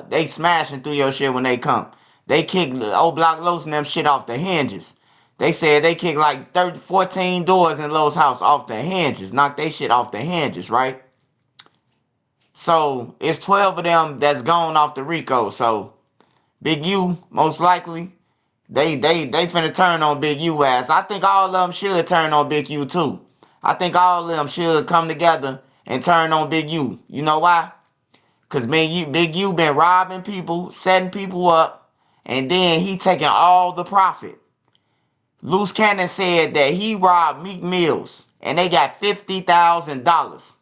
They smashing through your shit when they come. They kick old Block Los and them shit off the hinges. They said they kicked like 14 doors in Lowe's house off the hinges. Knocked they shit off the hinges, right? So it's 12 of them that's gone off the RICO. So Big U, most likely, they finna turn on Big U ass. I think all of them should turn on Big U too. I think all of them should come together and turn on Big U. You know why? Because Big U been robbing people, setting people up, and then he taking all the profit. Loose Cannon said that he robbed Meek Mills and they got $50,000.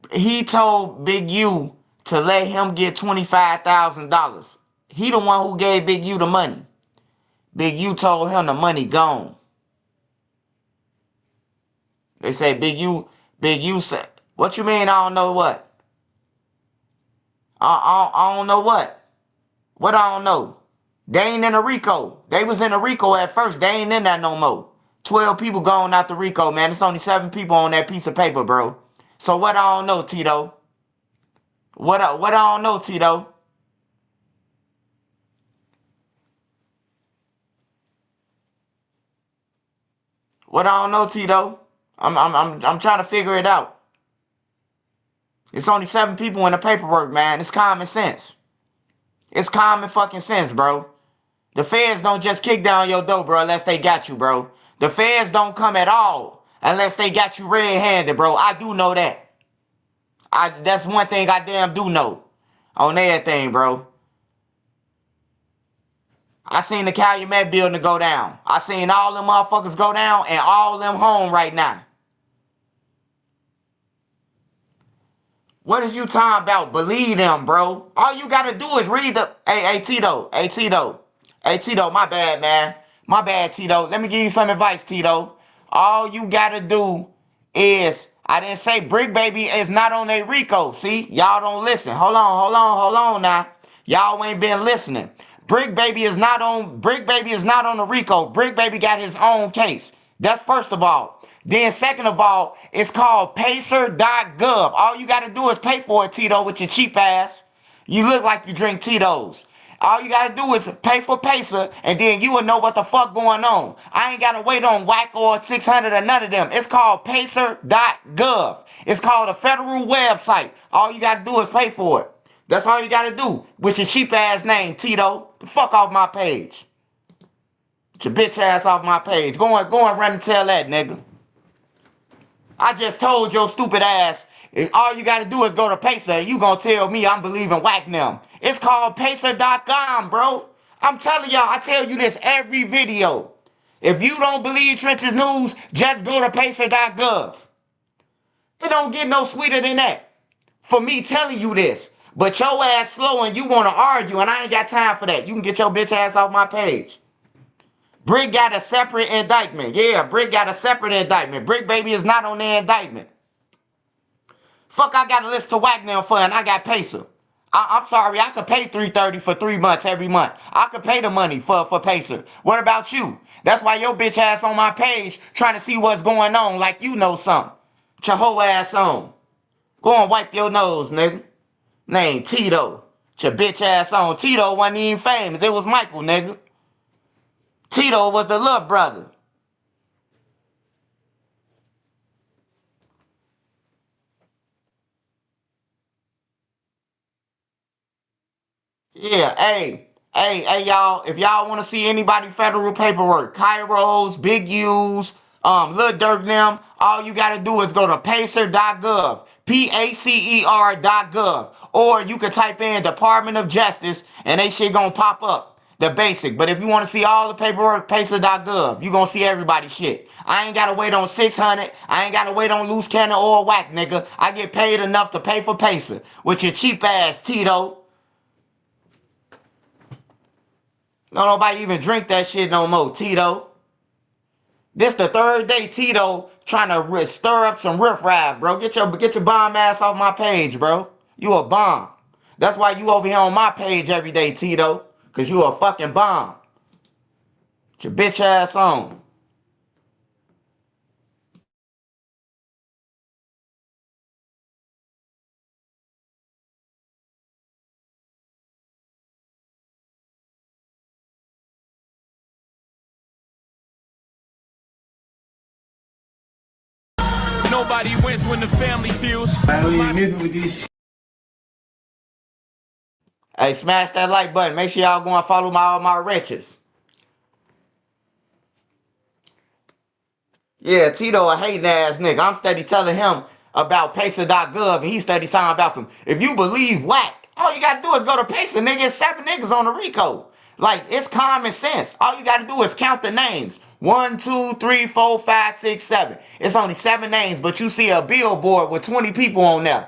He told Big U to let him get $25,000. He the one who gave Big U the money. Big U told him the money gone. They say Big U said, what you mean I don't know what? I don't know what? What I don't know? They ain't in a RICO. They was in a RICO at first. They ain't in that no more. 12 people going out the RICO, man. It's only 7 people on that piece of paper, bro. So what I don't know, Tito? What I don't know, Tito? What I don't know, Tito? I'm trying to figure it out. It's only 7 people in the paperwork, man. It's common sense. It's common fucking sense, bro. The feds don't just kick down your door, bro, unless they got you, bro. The feds don't come at all Unless they got you red-handed, bro. I do know that. That's one thing I damn do know. On everything, bro. I seen the Calumet building go down. I seen all them motherfuckers go down and all them home right now. What is you talking about? Believe them, bro. All you gotta do is read the... Hey, Tito. Hey, Tito. Hey, Tito, my bad, man. My bad, Tito. Let me give you some advice, Tito. All you gotta do is... I didn't say Brick Baby is not on a RICO. See? Y'all don't listen. Hold on now. Y'all ain't been listening. Brick Baby is not on the RICO. Brick Baby got his own case. That's first of all. Then second of all, it's called Pacer.gov. All you got to do is pay for it, Tito, with your cheap ass. You look like you drink Tito's. All you got to do is pay for Pacer, and then you will know what the fuck going on. I ain't got to wait on WAC or 600 or none of them. It's called Pacer.gov. It's called a federal website. All you got to do is pay for it. That's all you got to do with your cheap ass name, Tito. The fuck off my page. Get your bitch ass off my page. Go and run and tell that, nigga. I just told your stupid ass, all you got to do is go to Pacer, and you gonna tell me I'm believing whack them. It's called Pacer.com, bro. I'm telling y'all, I tell you this every video. If you don't believe Trenches News, just go to Pacer.gov. It don't get no sweeter than that. For me telling you this. But your ass slow and you want to argue, and I ain't got time for that. You can get your bitch ass off my page. Brick got a separate indictment. Yeah, Brick got a separate indictment. Brick Baby is not on the indictment. Fuck, I got a list to whack them for, and I got Pacer. I'm sorry, I could pay $330 for 3 months every month. I could pay the money for Pacer. What about you? That's why your bitch ass on my page trying to see what's going on like you know something. Get your whole ass on. Go and wipe your nose, nigga. Name Tito. Get your bitch ass on. Tito wasn't even famous. It was Michael, nigga. Tito was the little brother. Yeah, hey, y'all. If y'all want to see anybody federal paperwork, Kairos, Big U's, Lil Durk them, all you got to do is go to Pacer.gov, Pacer.gov, or you can type in Department of Justice, and they shit gonna pop up. The basic. But if you want to see all the paperwork, Pacer.gov, you gonna see everybody's shit. I ain't gotta wait on 600. I ain't gotta wait on loose cannon or whack, nigga. I get paid enough to pay for Pacer. With your cheap ass, Tito. Don't nobody even drink that shit no more, Tito. This the third day Tito trying to stir up some riffraff, bro. Get your bomb ass off my page, bro. You a bomb. That's why you over here on my page every day, Tito. Cause you a fucking bomb. Get your bitch ass on. Nobody wins when the family feels. Hey, smash that like button. Make sure y'all go and follow all my riches. Yeah, Tito a hating ass nigga. I'm steady telling him about Pacer.gov, and he steady talking about some. If you believe whack, all you gotta do is go to Pacer, nigga. It's 7 niggas on the RICO. Like, it's common sense. All you gotta do is count the names. 1, 2, 3, 4, 5, 6, 7. It's only 7 names, but you see a billboard with 20 people on there.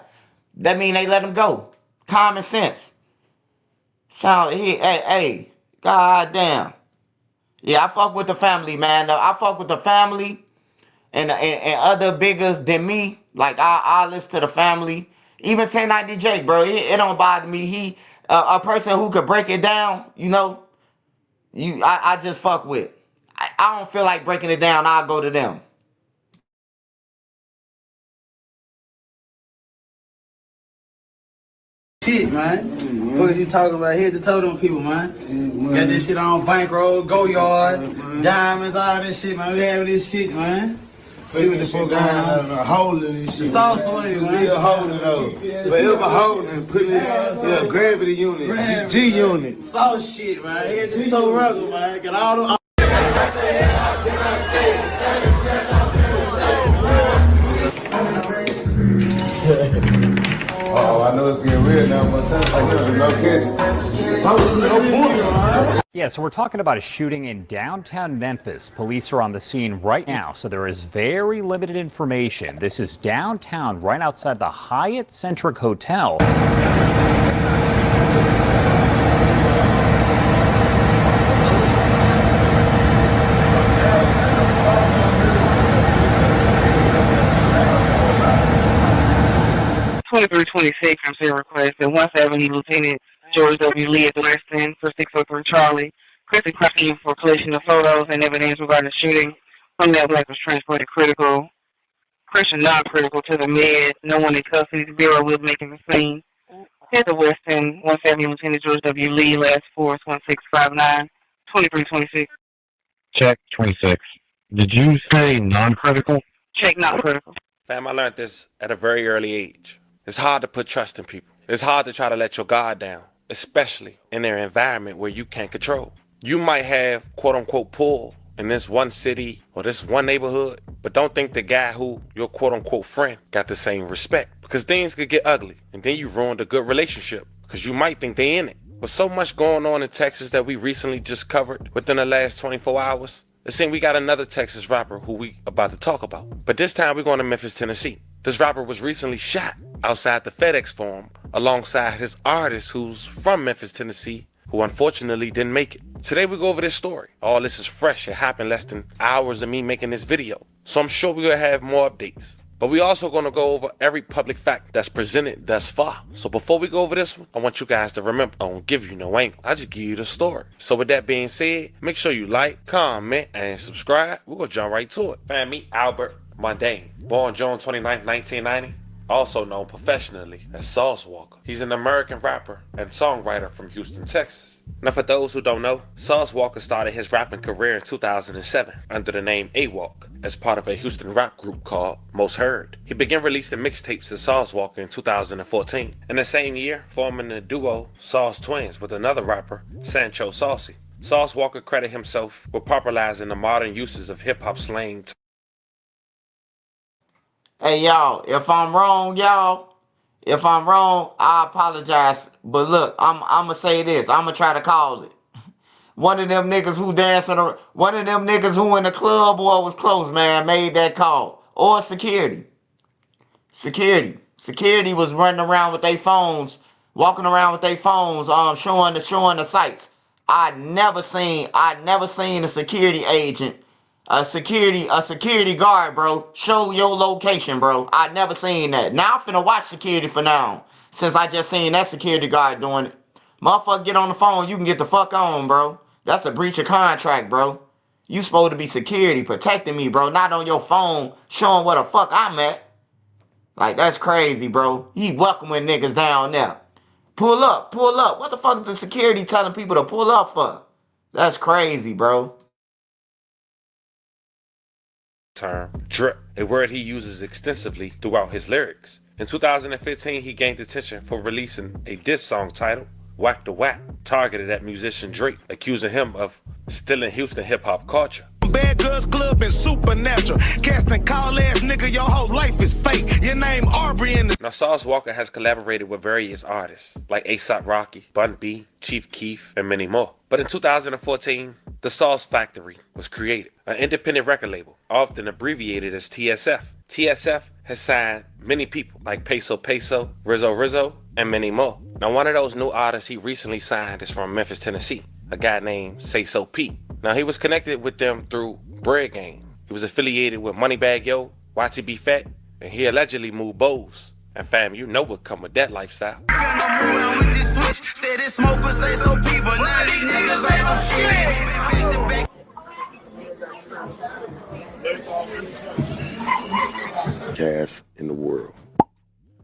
That mean they let them go. Common sense. Sound, hey, goddamn. Yeah, I fuck with the family, man. I fuck with the family and other biggers than me. Like, I listen to the family. Even 1090 Jake, bro, it don't bother me. He, a person who could break it down, you know, I just fuck with. I don't feel like breaking it down. I'll go to them. Shit, man. What are you talking about? Here's the totem people, man. Got this shit on Bankroll, Go Yard, Diamonds, all this shit, man. We have this shit, man. See what the fuck going on. Holding this shit. The sauce away, man. Still holding those. Forever holding. Putting it, gravity unit, G unit. Sauce shit, man. Here's the so rugged, man. Got all the. Oh, I know it's getting real now, but no catch. Yeah, so we're talking about a shooting in downtown Memphis. Police are on the scene right now, so there is very limited information. This is downtown, right outside the Hyatt Centric Hotel. 2326, I'm saying request at 1st Avenue, Lieutenant George W. Lee at the West End for 603 Charlie. Christy questioning for collection of photos and evidence regarding the shooting. From that black was transported critical. Christian non-critical to the med. No one in custody. The Bureau will making the scene. At the West End, 1st Avenue, Lieutenant George W. Lee, last four is 1659, 2326. Check 26. Did you say non-critical? Check non-critical. Fam, I learned this at a very early age. It's hard to put trust in people. It's hard to try to let your guard down, especially in their environment where you can't control. You might have quote unquote pull in this one city or this one neighborhood, but don't think the guy who your quote unquote friend got the same respect, because things could get ugly and then you ruined a good relationship because you might think they in it. With so much going on in Texas that we recently just covered within the last 24 hours, it seems we got another Texas rapper who we about to talk about. But this time we're going to Memphis, Tennessee. This rapper was recently shot outside the FedEx Forum alongside his artist who's from Memphis, Tennessee, who unfortunately didn't make it. Today we go over this story. All this is fresh. It happened less than hours of me making this video. So I'm sure we're going to have more updates. But we also going to go over every public fact that's presented thus far. So before we go over this one, I want you guys to remember, I don't give you no angle. I just give you the story. So with that being said, make sure you like, comment, and subscribe. We're going to jump right to it. Fam, meet Albert Mundane. Born June 29, 1990. Also known professionally as Sauce Walka. He's an American rapper and songwriter from Houston, Texas. Now for those who don't know, Sauce Walka started his rapping career in 2007 under the name A-Walk as part of a Houston rap group called Most Heard. He began releasing mixtapes as Sauce Walka in 2014. In the same year, forming the duo Sauce Twins with another rapper, Sancho Saucy. Sauce Walka credited himself with popularizing the modern uses of hip-hop slang. Hey, y'all, if I'm wrong, I apologize. But look, I'm going to say this. I'm going to try to call it. One of them niggas who dancing, one of them niggas who in the club or was close, man, made that call. Or security. Security was running around with their phones, walking around with their phones, showing the sights. I never seen a security agent, a security guard, bro, show your location, bro. I never seen that. Now I'm finna watch security for now, since I just seen that security guard doing it. Motherfucker, get on the phone, you can get the fuck on, bro. That's a breach of contract, bro. You supposed to be security, protecting me, bro, not on your phone, showing where the fuck I'm at. Like, that's crazy, bro. He welcoming niggas down there. Pull up. What the fuck is the security telling people to pull up for? That's crazy, bro. Term drip, a word he uses extensively throughout his lyrics. In 2015, he gained attention for releasing a diss song titled Whack the Whack, targeted at musician Drake, accusing him of stealing Houston hip-hop culture. Bad Girls Club and Supernatural. Casting call ass nigga, your whole life is fake. Your name Aubrey in the... Now, Sauce Walka has collaborated with various artists like A$AP Rocky, Bun B, Chief Keef, and many more. But in 2014, the Sauce Factory was created, an independent record label, often abbreviated as TSF. TSF has signed many people like Peso, Rizzo, and many more. Now, one of those new artists he recently signed is from Memphis, Tennessee, a guy named Say So P. Now, he was connected with them through Bread Game. He was affiliated with Moneybagg Yo, YTB Fat, and he allegedly moved Bose. And fam, you know what come with that lifestyle. Gas in the world.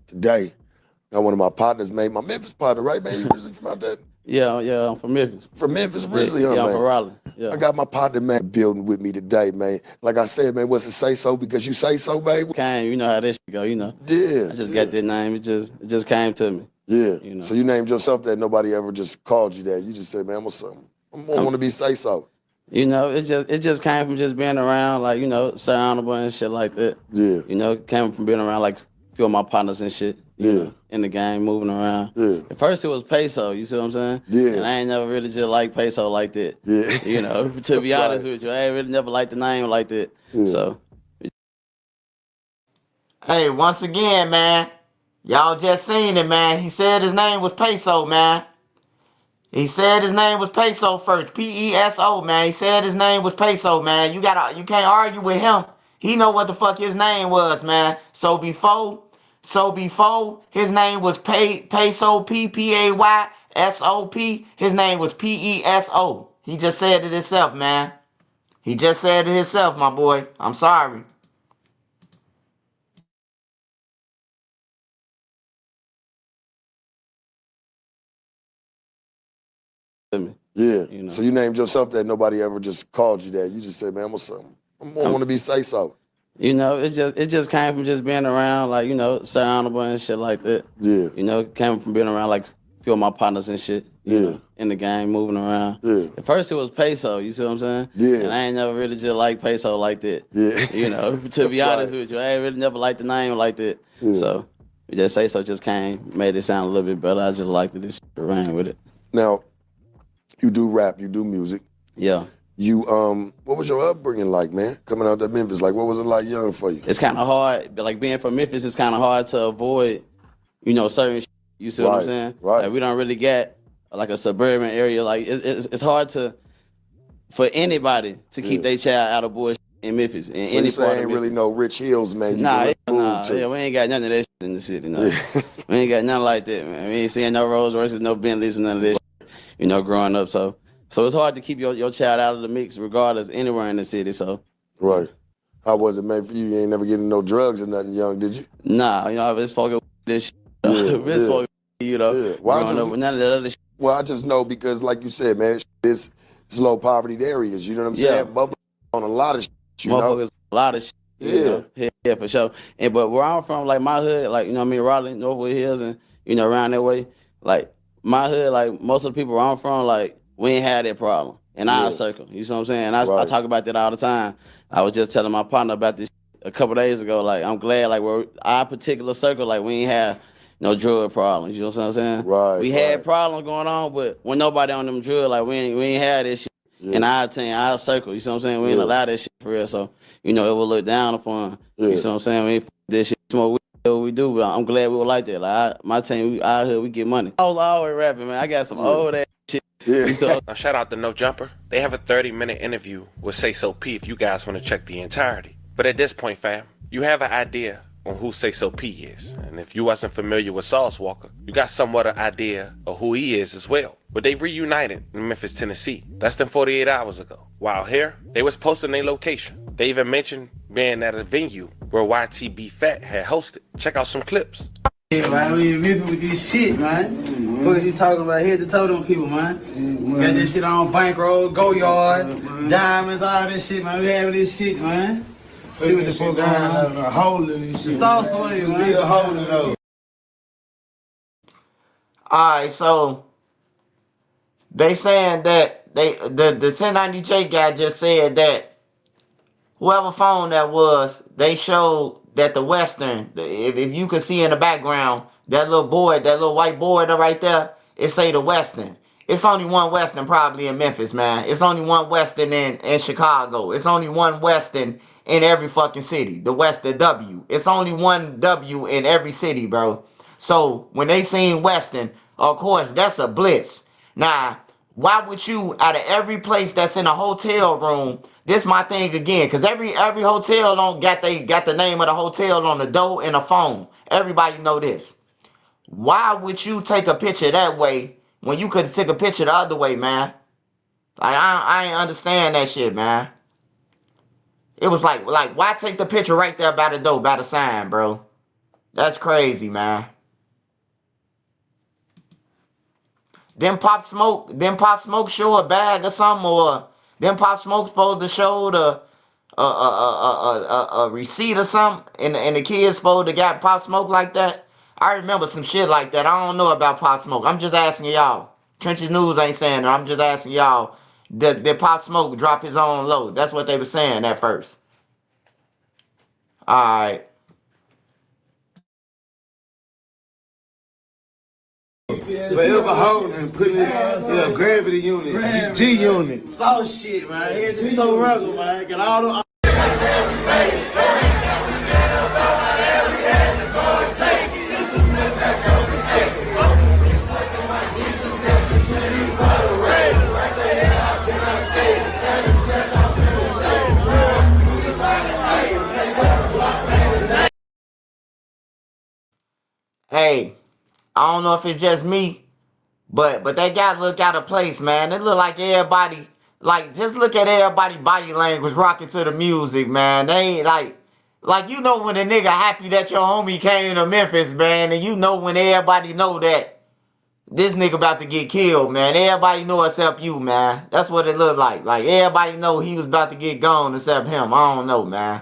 Today, got one of my partners, man, my Memphis partner, right, man? You originally from out there? Yeah, I'm from Memphis. From Memphis, originally, yeah, man? I'm from Raleigh. Yeah. I got my partner, man, building with me today, man. Like I said, man, what's it say so? Because you say so, baby. Came, you know how that shit go, you know. Yeah. I just got that name. It just came to me. Yeah. You know. So you named yourself that. Nobody ever just called you that. You just said, man, I want to be say so. You know, it just came from just being around, like, you know, Sir Honorable and shit like that. Yeah. You know, it came from being around, like, a few of my partners and shit. Yeah. You know, in the game, moving around. Yeah. At first, it was peso. You see what I'm saying? Yeah. And I ain't never really just liked peso like that. Yeah. You know, to be honest with you, I ain't really never liked the name like that. Yeah. So. Hey, once again, man, y'all just seen it, man. He said his name was Peso, man. He said his name was Peso first, P-E-S-O, man. He said his name was Peso, man. You can't argue with him. He know what the fuck his name was, man. So before his name was Peso, P-P-A-Y-S-O-P. His name was P-E-S-O. He just said it himself, man. He just said it himself, my boy. I'm sorry. Yeah. You know. So you named yourself that. Nobody ever just called you that. You just said, man, I want to be say so. You know, it just came from just being around, like, you know, Sir Honorable and shit like that. Yeah. You know, it came from being around, like, a few of my partners and shit. You know, in the game, moving around. Yeah. At first, it was peso. You see what I'm saying? Yeah. And I ain't never really just liked peso like that. Yeah. You know, to be honest with you, I ain't really never liked the name like that. Yeah. So, just say so just came, made it sound a little bit better. I just liked it. This shit, ran with it. Now, you do rap, you do music. Yeah. You what was your upbringing like, man? Coming out to Memphis, like what was it like young for you? It's kind of hard, but like being from Memphis, it's kind of hard to avoid, you know, certain shit. You see what I'm saying? Right. Like we don't really get like a suburban area. Like it's hard for anybody to keep their child out of bullshit in Memphis. In So any you say part of ain't Memphis. really no Rich Hills, man. You Nah, can move to. yeah, we ain't got none of that shit in the city. No, we ain't got nothing like that, man. We ain't seeing no Rolls Royces, no Bentleys, none of that shit, you know, growing up. So it's hard to keep your child out of the mix, regardless, anywhere in the city. So Right. How was it, man, for you? You ain't never getting no drugs or nothing young, did you? nah, you know, I was fucking this shit. Yeah. Fucking, you know, Yeah. Well, growing up with none of that other shit. Well, I just know because, like you said, man, it's low poverty areas. You know what I'm saying? Yeah. Bubble on a lot of shit, you know? Motherfuckers, a lot of shit. You know? Yeah, for sure. And but where I'm from, like my hood, like, you know what I mean, Raleigh, Northwood Hills, and you know, around that way, like my hood, like most of the people where I'm from, like we ain't had that problem in our circle. You see what I'm saying? And I talk about that all the time. I was just telling my partner about this a couple days ago. Like I'm glad, like where our particular circle, like we ain't have no drug problems. You know what I'm saying? Right. We had problems going on, but when nobody on them drugs, like we ain't had this shit in our team, our circle. You see what I'm saying? We ain't allowed that shit for real. So, you know, it will look down upon. You see what I'm saying? We ain't this shit, smoke weed, what we do, but I'm glad we were like that. Like my team, we out here, we get money. I was always rapping, man. I got some old ass shit. Yeah. Now, shout out to No Jumper. They have a 30-minute interview with Say So P if you guys want to check the entirety. But at this point, fam, you have an idea on who Say So P is. And if you wasn't familiar with Sauce Walker, you got somewhat an idea of who he is as well. But they reunited in Memphis, Tennessee, less than 48 hours ago. While here, they was posting their location. They even mentioned being at a venue where YTB Fat had hosted. Check out some clips. Yeah, man, we in Memphis with this shit, man. What you talking about? Head to toe them people, man. Got this shit on Bankroll, Go Yard, Diamonds, all this shit, man. We having this shit, man. See what the fuck going on. Holding this shit. It's also what it is, man. Still holding those. Alright, so they saying that the 1090J guy just said that whoever phone that was, they showed that the Western, if you could see in the background, that little board, that little white board right there, it say the Western. It's only one Western probably in Memphis, man. It's only one Western in Chicago. It's only one Western in every fucking city. The Western W. It's only one W in every city, bro. So when they seen Western, of course, that's a blitz. Now, why would you, out of every place that's in a hotel room, this my thing again, because every hotel don't got the name of the hotel on the door and a phone. Everybody know this. Why would you take a picture that way when you could take a picture the other way, man? Like I ain't understand that shit, man. It was like why take the picture right there by the door, by the sign, bro? That's crazy, man. Then Pop Smoke show a bag or something, or then Pop Smoke supposed to show a receipt or something, and the kids supposed to got Pop Smoke like that. I remember some shit like that. I don't know about Pop Smoke. I'm just asking y'all. Trenches News ain't saying that. I'm just asking y'all. Did Pop Smoke drop his own low? That's what they were saying at first. All right. Forever holding, putting it, gravity unit, G unit. Soft shit, man. Here's just so rugged, man. Got all the. Hey, I don't know if it's just me, but that guy look out of place, man. It look like everybody, like, just look at everybody body language rocking to the music, man. They ain't like you know when a nigga happy that your homie came to Memphis, man, and you know when everybody know that this nigga about to get killed, man. Everybody know except you, man. That's what it look like. Like everybody know he was about to get gone except him. I don't know, man.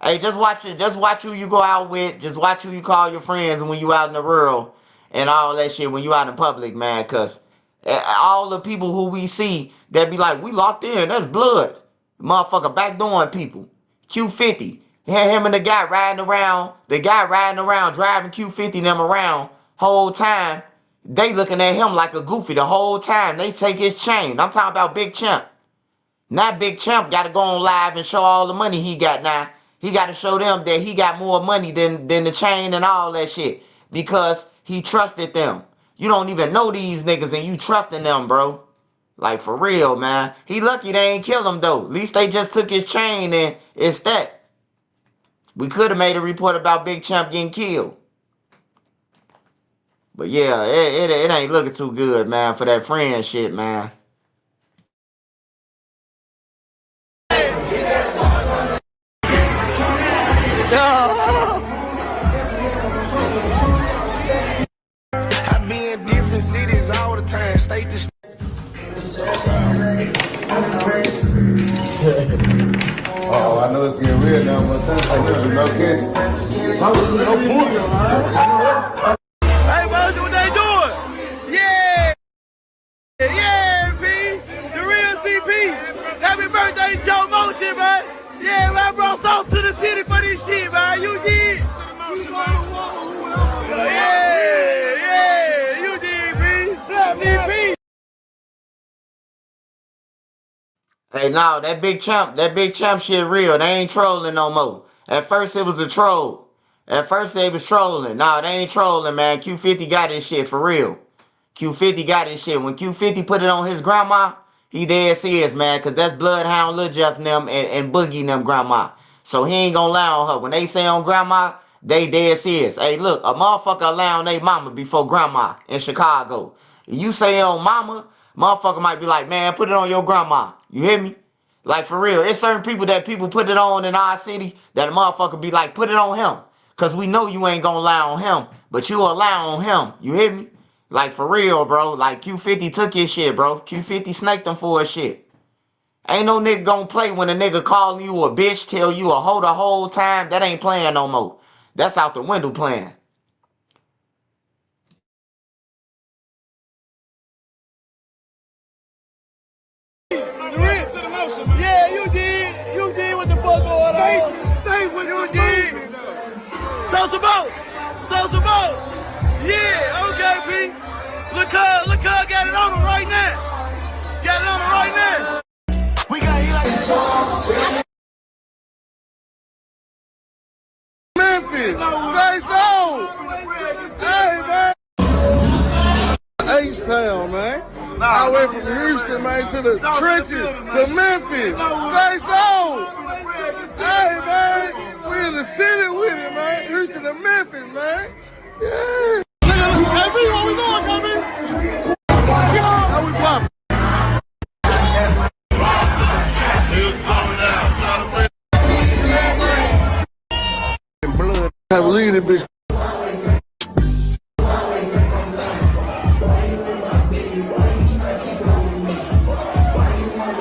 Hey, just watch it. Just watch who you go out with. Just watch who you call your friends when you out in the world and all that shit when you out in public, man. Because all the people who we see that be like, we locked in. That's blood. Motherfucker backdooring people. Q50. Him and the guy riding around. The guy riding around driving Q50 them around whole time. They looking at him like a goofy the whole time. They take his chain. I'm talking about Big Champ. Now Big Champ got to go on live and show all the money he got now. He got to show them that he got more money than the chain and all that shit. Because he trusted them. You don't even know these niggas and you trusting them, bro. Like, for real, man. He lucky they ain't kill him, though. At least they just took his chain and it's that. We could have made a report about Big Champ getting killed. But yeah, it ain't looking too good, man, for that friend shit, man. I be in different cities all the time, state to state. Oh, I know it's getting real now. One time, no kidding. Hey, Mojo, what they doing? Yeah! Yeah, B! The real CP! Happy birthday, Joe Motion, man! Yeah, man, I brought sauce to the city for this shit, man. You did! Yeah, you did, B! CP! Hey, no, that Big Champ shit real. They ain't trolling no more. At first it was a troll. At first they was trolling. Nah, they ain't trolling, man. Q50 got this shit for real. Q50 got this shit. When Q50 put it on his grandma, he dead serious, man, because that's Bloodhound, Lil Jeff and them and Boogie and them grandma. So he ain't gonna lie on her. When they say on grandma, they dead serious. Hey, look, a motherfucker allow on their mama before grandma in Chicago. You say on mama, motherfucker might be like, man, put it on your grandma. You hear me? Like, for real. It's certain people that people put it on in our city that a motherfucker be like, put it on him. Because we know you ain't gonna lie on him. But you allow on him. You hear me? Like, for real, bro. Like, Q50 took his shit, bro. Q50 snaked him for his shit. Ain't no nigga gonna play when a nigga calling you a bitch, tell you a hoe the whole time. That ain't playing no more. That's out the window playing. Yeah, you did. You did what the fuck going on. Stay what you did. Sosa Boat. Yeah, okay, P. Look her, got it on him right now. We got here like Memphis, say so. Hey, man. H-Town, man. I went from Houston, man, to the trenches, to Memphis. Say so. Hey, man. We in the city with it, man. Houston to Memphis, man. Yeah. Hey, B, what we doing, baby? How we poppin'? Blood. Have a lead in bitch.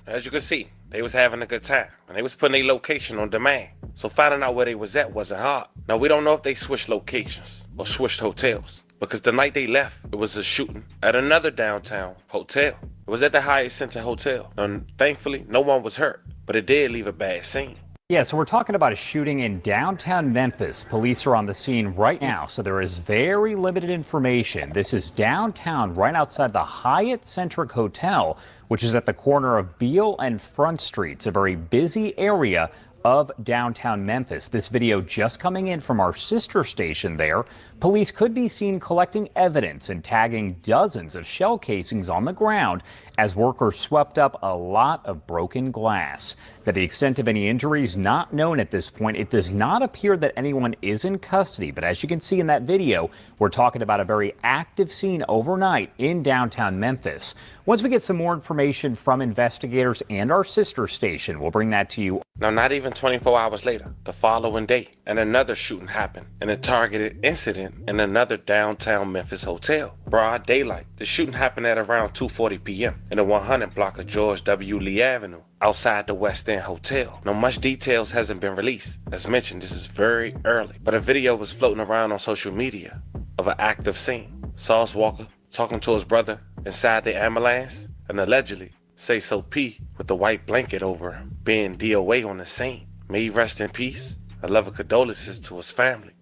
As you can see, they was having a good time, and they was putting their location on demand. So finding out where they was at wasn't hard. Now, we don't know if they switched locations or switched hotels, because the night they left, it was a shooting at another downtown hotel. It was at the Hyatt Center Hotel. And thankfully, no one was hurt, but it did leave a bad scene. Yeah, so we're talking about a shooting in downtown Memphis. Police are on the scene right now, so there is very limited information. This is downtown, right outside the Hyatt Centric Hotel, which is at the corner of Beale and Front Streets, a very busy area of downtown Memphis. This video just coming in from our sister station there. Police could be seen collecting evidence and tagging dozens of shell casings on the ground as workers swept up a lot of broken glass. Now, the extent of any injuries not known at this point. It does not appear that anyone is in custody, but as you can see in that video, we're talking about a very active scene overnight in downtown Memphis. Once we get some more information from investigators and our sister station, we'll bring that to you. Now, not even 24 hours later, the following day, and another shooting happened in a targeted incident in another downtown Memphis hotel. Broad daylight. The shooting happened at around 2:40 p.m. in the 100 block of George W. Lee Avenue, outside the West End Hotel. Now, much details hasn't been released. As mentioned, this is very early, but a video was floating around on social media of an active scene. Sauce Walka talking to his brother inside the ambulance, and allegedly Say So P with the white blanket over him, being DOA on the scene. May he rest in peace. A love of condolences to his family.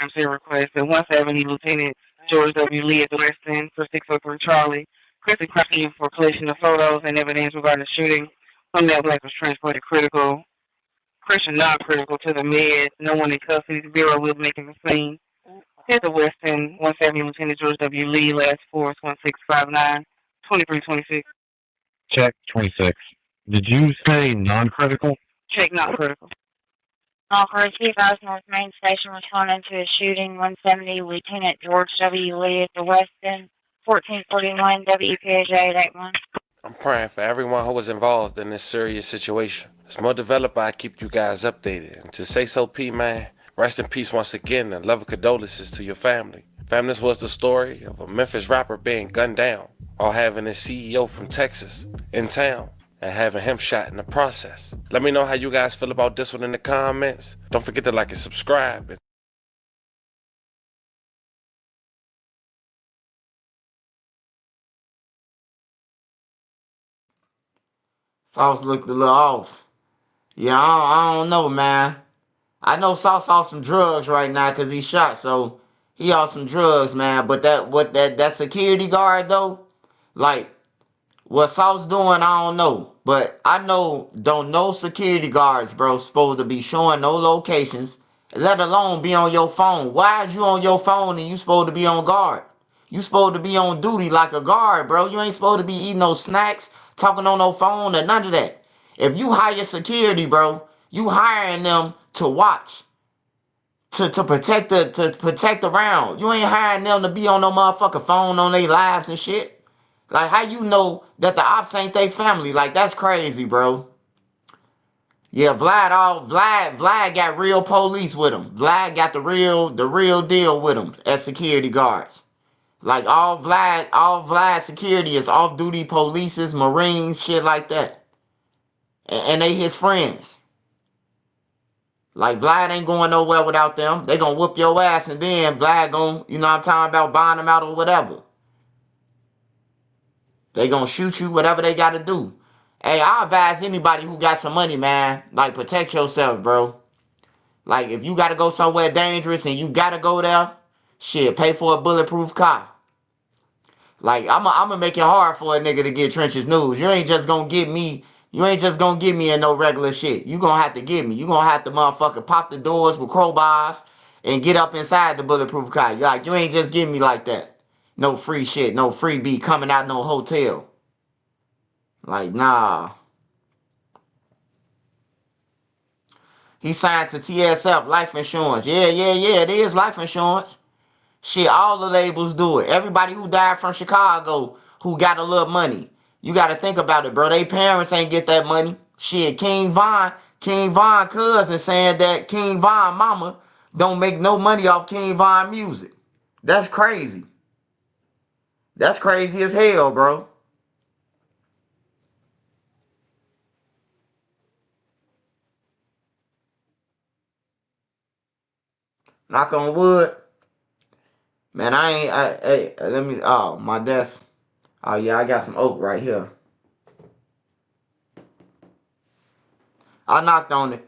I'm seeing request at 1st Avenue Lieutenant George W. Lee at the West End for 603 Charlie. Christy Crockett for collection of photos and evidence regarding the shooting. One that black was transported critical. Christian non-critical to the med. No one in custody. The Bureau will be making the scene. At the West End, 1st Avenue Lieutenant George W. Lee, last force 1659, 2326. Check 26. Did you say non-critical? Check not critical. All for 2000 North Main Station responding to a shooting, 170 Lieutenant George W. Lee at the West End, 1441 WPAJ 881. I'm praying for everyone who was involved in this serious situation. As more developed, I keep you guys updated. And to Say So P, man, rest in peace once again and love and condolences to your family. Fam, this was the story of a Memphis rapper being gunned down while having his CEO from Texas in town and having him shot in the process. Let me know how you guys feel about this one in the comments. Don't forget to like and subscribe. Sauce looked a little off. Yeah, I don't know, man. I know Sauce off some drugs right now because he shot, so he off some drugs, man. But that security guard though, like what Sauce doing, I don't know. But I know don't no security guards, bro, supposed to be showing no locations, let alone be on your phone. Why is you on your phone and you supposed to be on guard? You supposed to be on duty like a guard, bro. You ain't supposed to be eating no snacks, talking on no phone or none of that. If you hire security, bro, you hiring them to watch, to protect around. You ain't hiring them to be on no motherfucking phone on their lives and shit. Like, how you know that the ops ain't their family? Like, that's crazy, bro. Yeah, Vlad got real police with him. Vlad got the real deal with him as security guards. Like, all Vlad security is off-duty polices, Marines, shit like that. And they his friends. Like, Vlad ain't going nowhere without them. They gonna whoop your ass and then Vlad gonna, you know what I'm talking about, buying them out or whatever. They gonna shoot you, whatever they gotta do. Hey, I advise anybody who got some money, man, like, protect yourself, bro. Like, if you gotta go somewhere dangerous and you gotta go there, shit, pay for a bulletproof car. Like, I'm gonna make it hard for a nigga to get Trenches News. You ain't just gonna get me in no regular shit. You gonna have to get me. You gonna have to motherfucker pop the doors with crowbars and get up inside the bulletproof car. Like, you ain't just getting me like that. No free shit, no freebie coming out no hotel. Like, nah. He signed to TSF life insurance. Yeah, it is life insurance. Shit, all the labels do it. Everybody who died from Chicago who got a little money. You got to think about it, bro. They parents ain't get that money. Shit, King Von cousin saying that King Von mama don't make no money off King Von music. That's crazy. That's crazy as hell, bro. Knock on wood. Man, let me, oh, my desk. Oh, yeah, I got some oak right here. I knocked on it.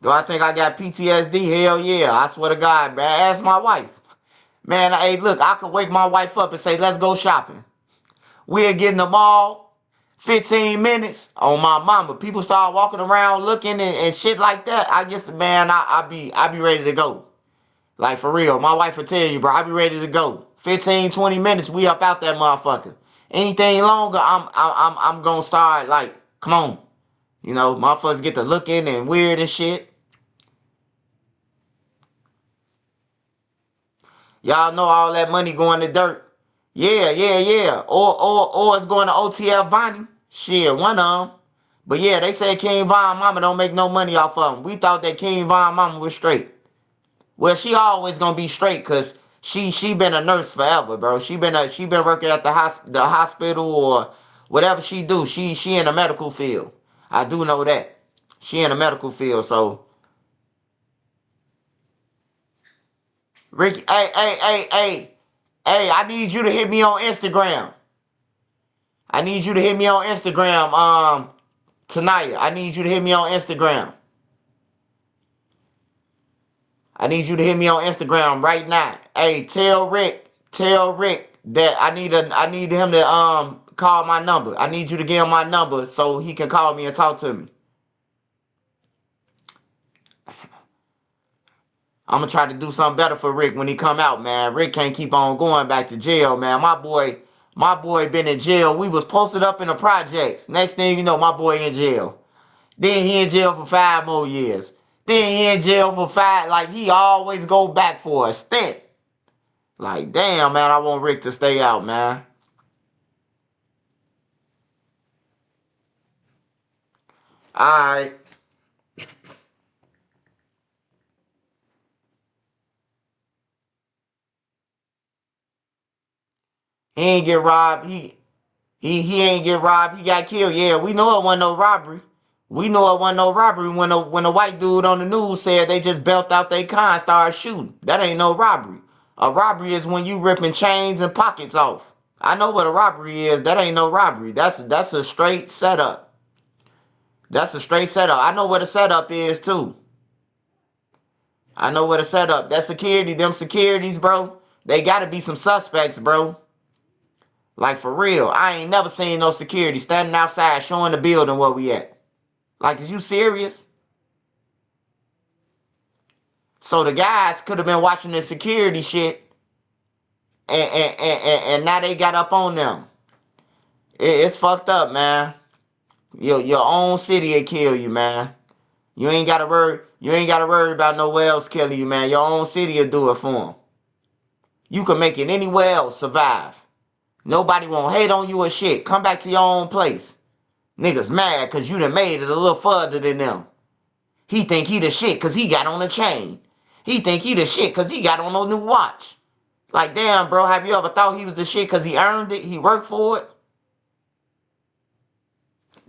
Do I think I got PTSD? Hell yeah. I swear to God, man. Ask my wife. Man, hey, look, I could wake my wife up and say, let's go shopping. We'll get in the mall, 15 minutes on my mama. People start walking around looking and shit like that. I guess, man, I be ready to go. Like, for real. My wife will tell you, bro, I be ready to go. 15, 20 minutes, we up out that motherfucker. Anything longer, I'm gonna start, like, come on. You know, motherfuckers get to looking and weird and shit. Y'all know all that money going to dirt. Yeah. Or it's going to OTF Vonnie. Shit, one of them. But yeah, they say King Von Mama don't make no money off of them. We thought that King Von Mama was straight. Well, she always gonna be straight because she been a nurse forever, bro. She been working at the hospital or whatever she do. She in the medical field. I do know that. She in the medical field, so. Ricky, hey, I need you to hit me on Instagram. I need you to hit me on Instagram, tonight. I need you to hit me on Instagram. I need you to hit me on Instagram right now. Hey, tell Rick that I need him to call my number. I need you to give him my number so he can call me and talk to me. I'm gonna try to do something better for Rick when he come out, man. Rick can't keep on going back to jail, man. My boy been in jail. We was posted up in the projects. Next thing you know, my boy in jail. Then he in jail for 5 more years. Then he in jail for 5. Like, he always go back for a stint. Like, damn, man, I want Rick to stay out, man. Alright. He ain't get robbed. He ain't get robbed. He got killed. Yeah, we know it wasn't no robbery. We know it wasn't no robbery when a white dude on the news said they just belt out their car and started shooting. That ain't no robbery. A robbery is when you ripping chains and pockets off. I know what a robbery is. That ain't no robbery. That's a straight setup. That's a straight setup. I know what a setup is too. I know what a setup. That security, them securities, bro. They gotta be some suspects, bro. Like, for real, I ain't never seen no security standing outside showing the building where we at. Like, is you serious? So the guys could have been watching the security shit, and now they got up on them. It's fucked up, man. Your own city will kill you, man. You ain't gotta worry about nowhere else killing you, man. Your own city will do it for them. You can make it anywhere else survive. Nobody won't hate on you or shit. Come back to your own place. Niggas mad because you done made it a little further than them. He think he the shit because he got on a chain. He think he the shit because he got on a new watch. Like, damn, bro, have you ever thought he was the shit because he earned it? He worked for it?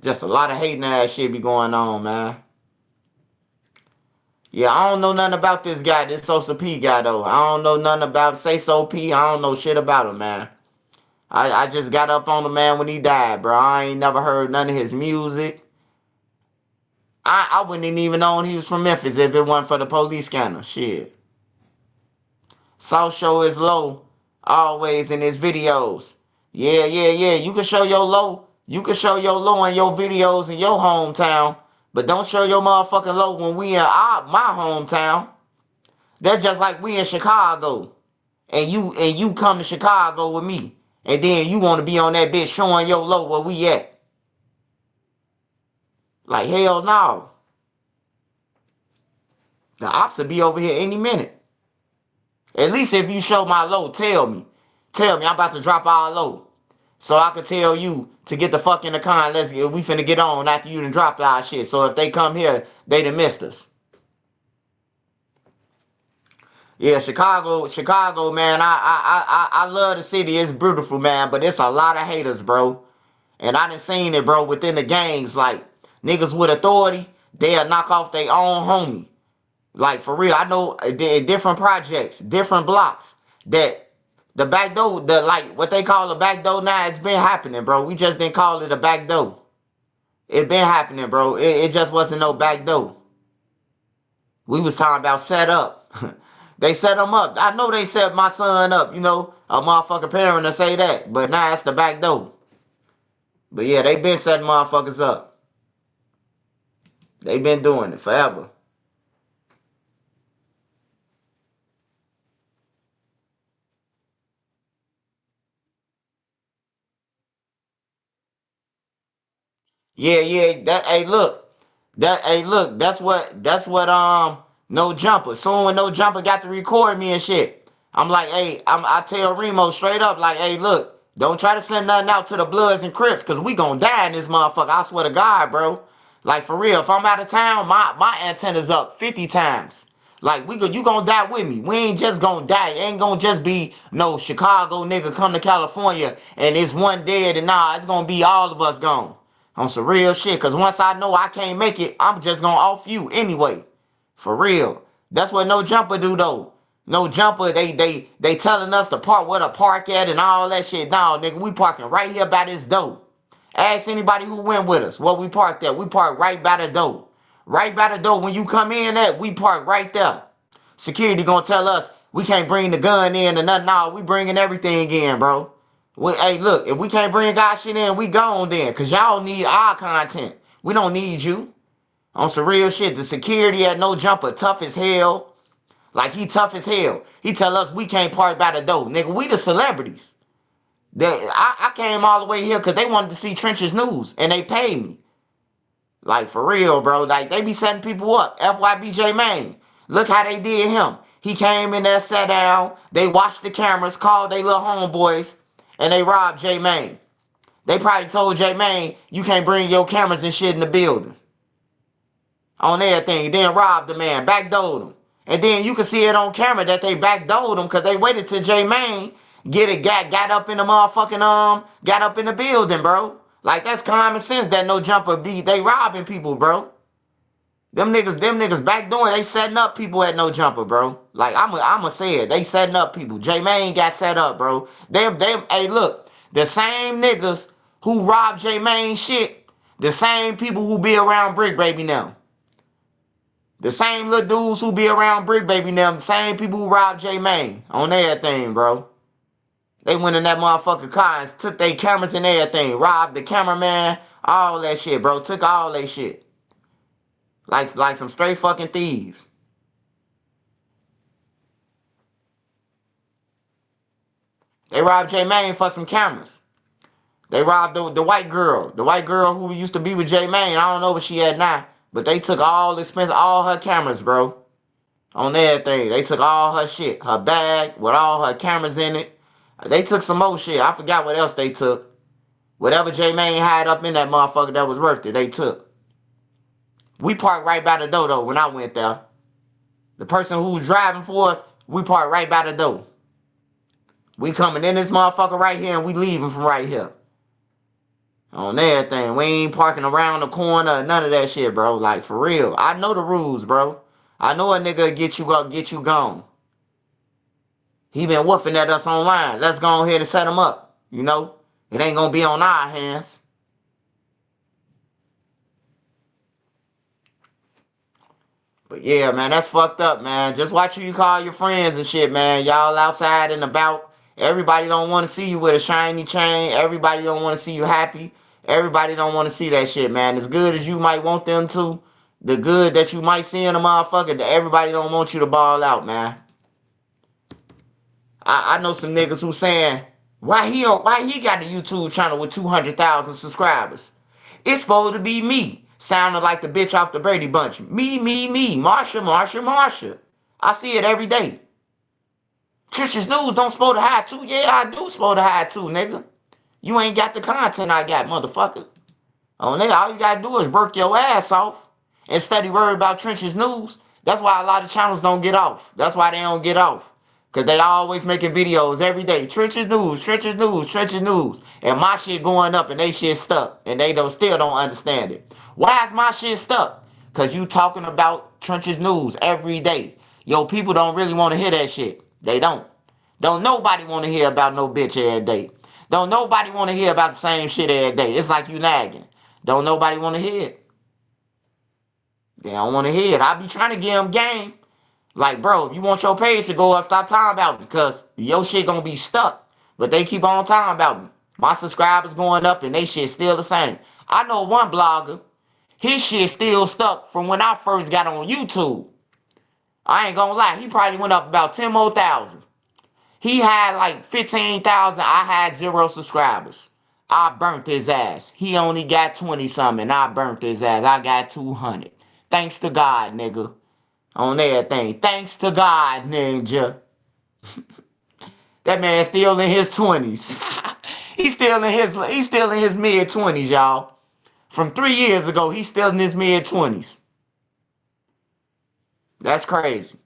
Just a lot of hating ass shit be going on, man. Yeah, I don't know nothing about this guy, this Sosa P guy, though. I don't know nothing about Say So P. I don't know shit about him, man. I just got up on the man when he died, bro. I ain't never heard none of his music. I wouldn't even known he was from Memphis if it wasn't for the police scanner. Shit. South Show is low always in his videos. Yeah. You can show your low. You can show your low in your videos in your hometown, but don't show your motherfucking low when we in my hometown. That's just like we in Chicago, and you come to Chicago with me. And then you want to be on that bitch showing your low where we at. Like, hell no. The ops will be over here any minute. At least if you show my low, tell me. Tell me I'm about to drop our low. So I can tell you to get the fuck in the car and we finna get on after you done dropped our shit. So if they come here, they done missed us. Yeah, Chicago, man. I love the city. It's beautiful, man. But it's a lot of haters, bro. And I done seen it, bro, within the gangs. Like, Niggas with authority, they'll knock off their own homie. Like, for real, I know different projects, different blocks, that the back door, like what they call a back door now, it's been happening, bro. We just didn't call it a back door. It been happening, bro. It just wasn't no back door. We was talking about set up. They set them up. I know they set my son up, you know, a motherfucking parent to say that, but now it's the back door. But yeah, they been setting motherfuckers up. They been doing it forever. Yeah, that's what No Jumper. Soon when No Jumper got to record me and shit, I'm like, hey, I tell Remo straight up, like, hey, look, don't try to send nothing out to the Bloods and Crips, cause we gonna die in this motherfucker. I swear to God, bro. Like, for real, if I'm out of town, my antenna's up 50 times. Like, you gonna die with me. We ain't just gonna die. It ain't gonna just be no Chicago nigga come to California and it's one dead, and nah, it's gonna be all of us gone. On some real shit, cause once I know I can't make it, I'm just gonna off you anyway. For real. That's what No Jumper do though. No Jumper, they telling us to park where to park at and all that shit. Nah, nigga, we parking right here by this door. Ask anybody who went with us where we parked at. We park right by the door. Right by the door. When you come in at, we park right there. Security gonna tell us we can't bring the gun in or nothing. Nah, we bringing everything in, bro. Hey, look, if we can't bring our shit in, we gone then. Cause y'all need our content. We don't need you. On some real shit, the security at No Jumper tough as hell. Like, he tough as hell. He tell us we can't park by the door. Nigga, we the celebrities. I came all the way here because they wanted to see Trenches News. And they paid me. Like, for real, bro. Like, they be setting people up. FYBJ Maine. Look how they did him. He came in there, sat down. They watched the cameras, called they little homeboys. And they robbed J Maine. They probably told J Maine, you can't bring your cameras and shit in the building. On everything. Then robbed the man. Backdoored him. And then you can see it on camera that they backdoored him because they waited till J Maine got up in the motherfucking got up in the building, bro. Like, that's common sense that No Jumper they robbing people, bro. Them niggas backdooring, they setting up people at No Jumper, bro. Like, I'ma say it. They setting up people. J Maine got set up, bro. Hey, look, the same niggas who robbed J Maine shit, the same people who be around Brick Baby now. The same little dudes who be around Brick Baby now, the same people who robbed J Maine on everything, bro. They went in that motherfucking car and took their cameras and everything. Robbed the cameraman, all that shit, bro. Took all that shit. Like some straight fucking thieves. They robbed J Maine for some cameras. They robbed the white girl. The white girl who used to be with J Maine. I don't know what she had now. But they took all her cameras, bro. On everything. They took all her shit. Her bag with all her cameras in it. They took some more shit. I forgot what else they took. Whatever J Maine had up in that motherfucker that was worth it, they took. We parked right by the door, though, when I went there. The person who was driving for us, we parked right by the door. We coming in this motherfucker right here, and we leaving from right here. On everything. We ain't parking around the corner, none of that shit, bro. Like, for real. I know the rules, bro. I know a nigga get you gone. He been woofing at us online. Let's go ahead and set him up. You know? It ain't gonna be on our hands. But yeah, man, that's fucked up, man. Just watch who you call your friends and shit, man. Y'all outside and about. Everybody don't want to see you with a shiny chain. Everybody don't want to see you happy. Everybody don't want to see that shit, man. As good as you might want them to, the good that you might see in a motherfucker, that everybody don't want you to ball out, man. I know some niggas who saying, why he got a YouTube channel with 200,000 subscribers? It's supposed to be me, sounding like the bitch off the Brady Bunch. Me, Marsha. I see it every day. Trenches News don't supposed to hide too. Yeah, I do supposed to hide too, nigga. You ain't got the content I got, motherfucker. On there, all you gotta do is work your ass off and study worry about Trenches News. That's why a lot of channels don't get off. That's why they don't get off. Because they always making videos every day. Trenches News. And my shit going up and they shit stuck. And they still don't understand it. Why is my shit stuck? Because you talking about Trenches News every day. Yo, people don't really want to hear that shit. They don't. Don't nobody want to hear about no bitch every day. Don't nobody want to hear about the same shit every day. It's like you nagging. Don't nobody want to hear it. They don't want to hear it. I be trying to give them game. Like, bro, if you want your page to go up, stop talking about me because your shit gonna be stuck. But they keep on talking about me. My subscribers going up and they shit still the same. I know one blogger, his shit still stuck from when I first got on YouTube. I ain't gonna lie, he probably went up about 10 more thousand. He had like 15,000. I had 0 subscribers. I burnt his ass. He only got 20 something. I burnt his ass. I got 200. Thanks to God, nigga. On everything. Thanks to God, ninja. That man still in his 20s. He's still in his mid 20s, y'all. From 3 years ago, he's still in his mid 20s. That's crazy.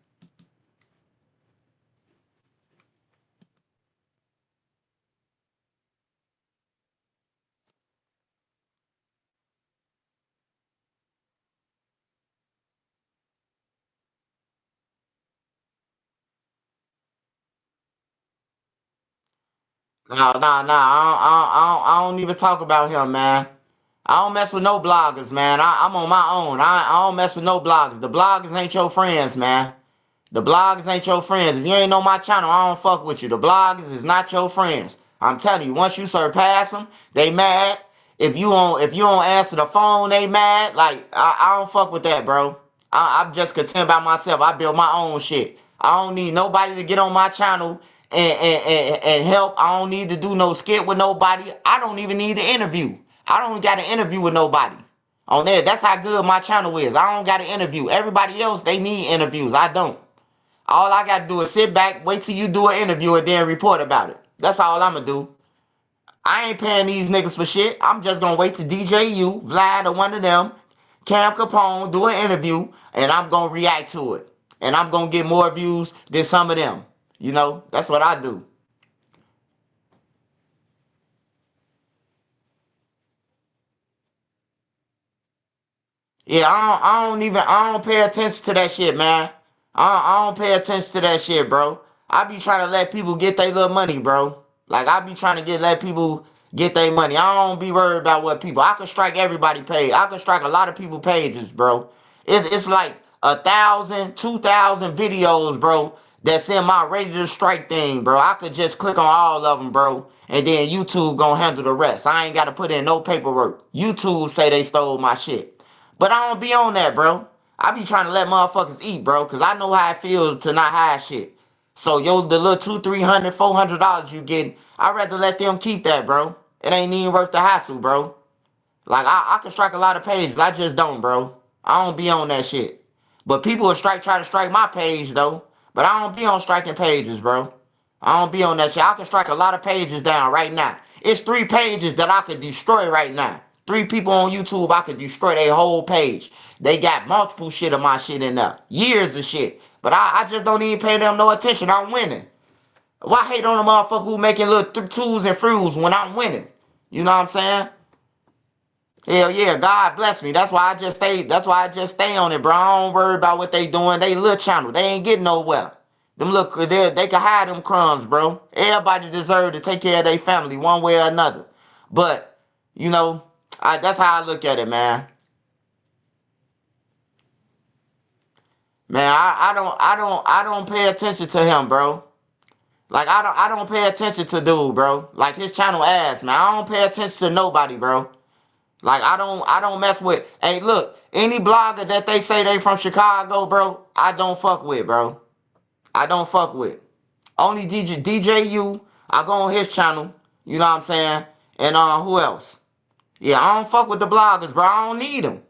No. I don't even talk about him, man. I don't mess with no bloggers, man. I'm on my own. I don't mess with no bloggers. The bloggers ain't your friends, man. The bloggers ain't your friends. If you ain't on my channel, I don't fuck with you. The bloggers is not your friends. I'm telling you, once you surpass them, they mad. If you don't answer the phone, they mad. Like, I don't fuck with that, bro. I'm just content by myself. I build my own shit. I don't need nobody to get on my channel and help. I don't need to do no skit with nobody. I don't even need to interview. I don't got to interview with nobody. On there, that's how good my channel is. I don't got to interview. Everybody else, they need interviews. I don't. All I got to do is sit back, wait till you do an interview, and then report about it. That's all I'm going to do. I ain't paying these niggas for shit. I'm just going to wait till DJU, Vlad, or one of them, Cam Capone, do an interview, and I'm going to react to it. And I'm going to get more views than some of them. You know, that's what I do. Yeah, I don't pay attention to that shit, man. I don't pay attention to that shit, bro. I be trying to let people get their little money, bro. Like, I be trying to let people get their money. I don't be worried about what people. I can strike everybody page. I can strike a lot of people pages, bro. It's like 1,000, 2,000 videos, bro, that's in my ready to strike thing, bro. I could just click on all of them, bro, and then YouTube gonna handle the rest. I ain't got to put in no paperwork. YouTube say they stole my shit. But I don't be on that, bro. I be trying to let motherfuckers eat, bro, because I know how it feels to not hide shit. So, the little $200, $300, $400 you get, I'd rather let them keep that, bro. It ain't even worth the hassle, bro. Like, I can strike a lot of pages. I just don't, bro. I don't be on that shit. But people will try to strike my page, though. But I don't be on striking pages, bro. I don't be on that shit. I can strike a lot of pages down right now. It's 3 pages that I could destroy right now. 3 people on YouTube, I could destroy their whole page. They got multiple shit of my shit in there. Years of shit. But I just don't even pay them no attention. I'm winning. Why hate on a motherfucker who making little 2s and 3s when I'm winning? You know what I'm saying? Hell yeah, God bless me. That's why I just stay on it, bro. I don't worry about what they doing. They little channel. They ain't getting nowhere. Them look, they can hide them crumbs, bro. Everybody deserve to take care of their family one way or another. But, that's how I look at it, man. Man, I don't pay attention to him, bro. Like, I don't pay attention to dude, bro. Like, his channel ass, man. I don't pay attention to nobody, bro. Like, I don't mess with. Hey, look, any blogger that they say they from Chicago, bro, I don't fuck with, bro. I don't fuck with. Only DJU, I go on his channel. You know what I'm saying? And who else? Yeah, I don't fuck with the bloggers, bro. I don't need them.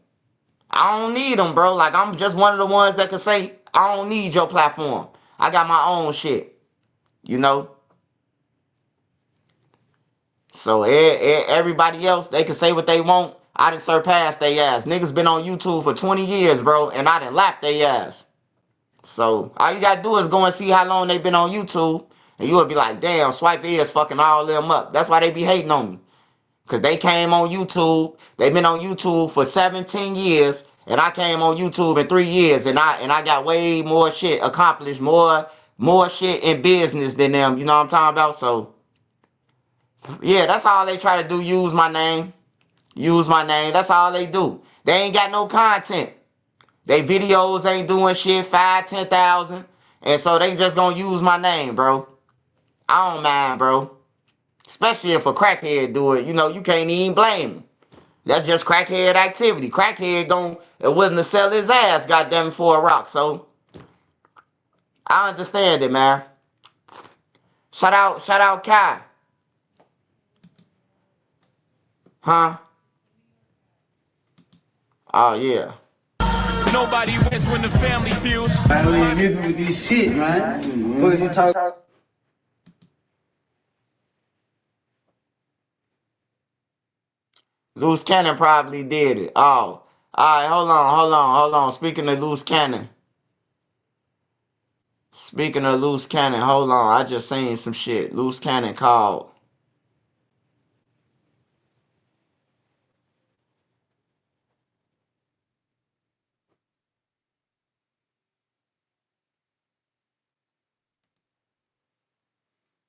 I don't need them, bro. Like, I'm just one of the ones that can say, I don't need your platform. I got my own shit. So everybody else, they can say what they want. I done surpassed their ass. Niggas been on YouTube for 20 years, bro, and I done lapped their ass. So all you gotta do is go and see how long they been on YouTube, and you will be like, damn, Swipe is fucking all them up. That's why they be hating on me. Because they came on YouTube. They've been on YouTube for 17 years. And I came on YouTube in 3 years. And I got way more shit accomplished. More shit in business than them. You know what I'm talking about? So, yeah, that's all they try to do. Use my name. Use my name. That's all they do. They ain't got no content. They videos ain't doing shit. 5,000, 10,000. And so they just gonna use my name, bro. I don't mind, bro. Especially if a crackhead do it. You know, you can't even blame him. That's just crackhead activity. Crackhead willing to sell his ass, goddamn, for a rock. So I understand it, man. Shout out Kai. Huh? Oh yeah. Nobody wins when the family feels. I don't even live with this shit, man. What you talking? Loose Cannon probably did it. Oh. Alright, hold on. Speaking of Loose Cannon, hold on. I just seen some shit. Loose Cannon called.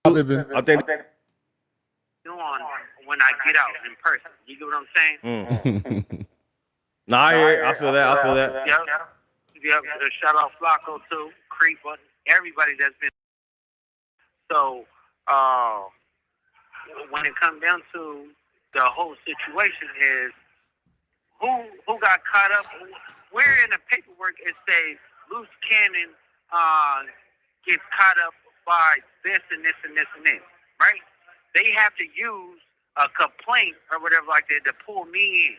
I think on when I get out in person. You get what I'm saying? Nah, I feel that. Yep. Shout out Flacco too, Creep, everybody that's been. So when it comes down to the whole situation is who got caught up. Where in the paperwork it says Loose Cannon gets caught up by this and this and this and this, right? They have to use a complaint or whatever like that to pull me in.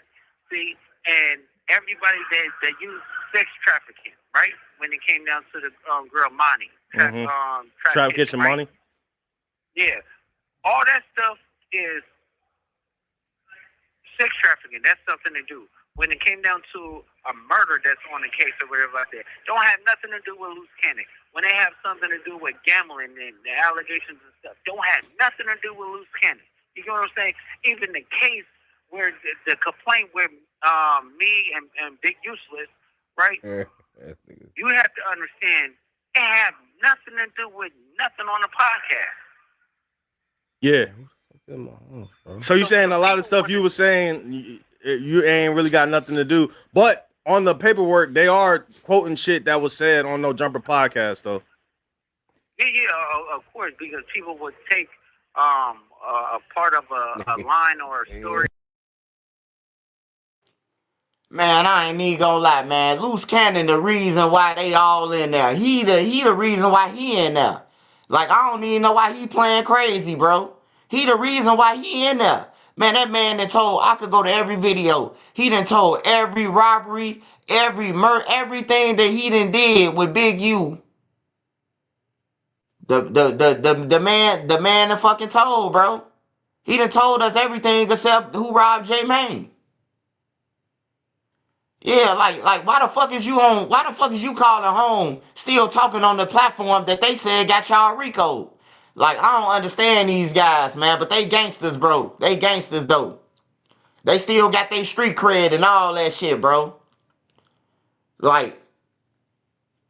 See, and everybody that used sex trafficking, right? When it came down to the girl Monty, Trap Kitchen right? Money. Yeah, all that stuff is sex trafficking. That's something to do. When it came down to a murder that's on the case or whatever like that, don't have nothing to do with Loose Cannon. When they have something to do with gambling and the allegations and stuff, don't have nothing to do with Loose Cannon. You know what I'm saying? Even the case where the complaint with me and Big Useless, right? You have to understand it have nothing to do with nothing on the podcast. Yeah. So you saying a lot of stuff you were saying you ain't really got nothing to do, but on the paperwork they are quoting shit that was said on No Jumper podcast though. Yeah, of course, because people would take a part of a line or a story. Man, I ain't even gonna lie, man. Loose Cannon, the reason why they all in there. He the reason why he in there. Like, I don't even know why he playing crazy, bro. He the reason why he in there. Man, that man that told, I could go to every video. He done told every robbery, every murder, everything that he done did with Big U. The man that fucking told, bro. He done told us everything except who robbed J Mane. Yeah, like why the fuck is you calling home still talking on the platform that they said got y'all RICO? Like, I don't understand these guys, man, but they gangsters, bro. They gangsters, though. They still got their street cred and all that shit, bro. Like,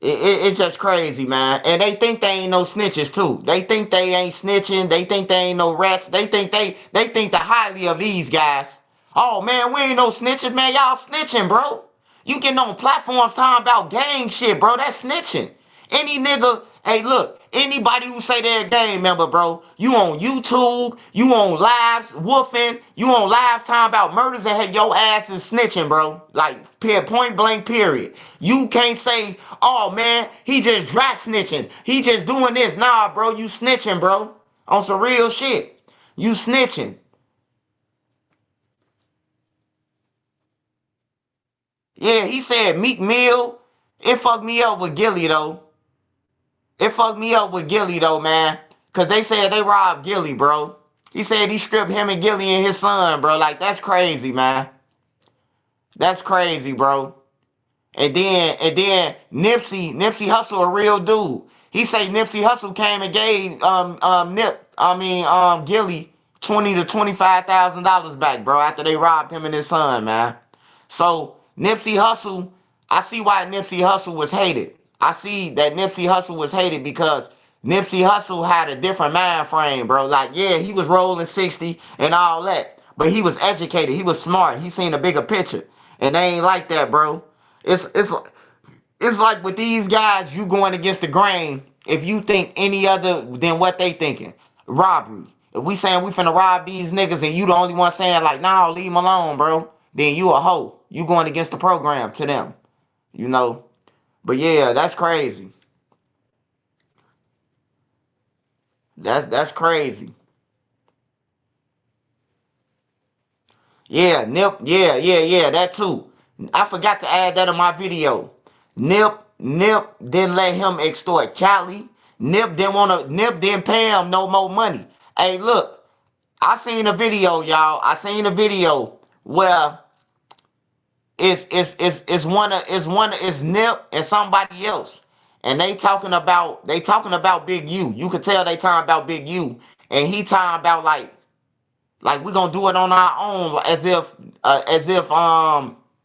it's just crazy, man. And they think they ain't no snitches, too. They think they ain't snitching. They think they ain't no rats. They think the highly of these guys. Oh, man, we ain't no snitches, man. Y'all snitching, bro. You getting on platforms talking about gang shit, bro. That's snitching. Any nigga, hey, look, anybody who say they're a gang member, bro, you on YouTube, you on lives, woofing, you on live talking about murders and hey, your ass is snitching, bro. Like, point blank, period. You can't say, oh, man, he just dry snitching. He just doing this. Nah, bro, you snitching, bro. On some real shit. You snitching. Yeah, he said Meek Mill. It fucked me up with Gilly, though. It fucked me up with Gilly, though, man. Because they said they robbed Gilly, bro. He said he stripped him and Gilly and his son, bro. Like, that's crazy, man. That's crazy, bro. And then Nipsey Hussle, a real dude. He say Nipsey Hussle came and gave Gilly $20,000 to $25,000 back, bro, after they robbed him and his son, man. So Nipsey Hussle, I see why Nipsey Hussle was hated. I see that Nipsey Hussle was hated because Nipsey Hussle had a different mind frame, bro. Like, yeah, he was rolling 60 and all that, but he was educated. He was smart. He seen a bigger picture, and they ain't like that, bro. It's like with these guys, you going against the grain if you think any other than what they thinking. Robbery. If we saying we finna rob these niggas and you the only one saying like, nah, leave them alone, bro, then you a hoe. You going against the program to them, you know. But yeah, that's crazy. That's crazy. Yeah, Nip. Yeah, that too. I forgot to add that in my video. Nip didn't let him extort Cali. Nip didn't pay him no more money. Hey, look, I seen a video, y'all. I seen a video where it's Nip and somebody else, and they talking about Big U. You can tell they talking about Big U, and he talking about like we gonna do it on our own, as if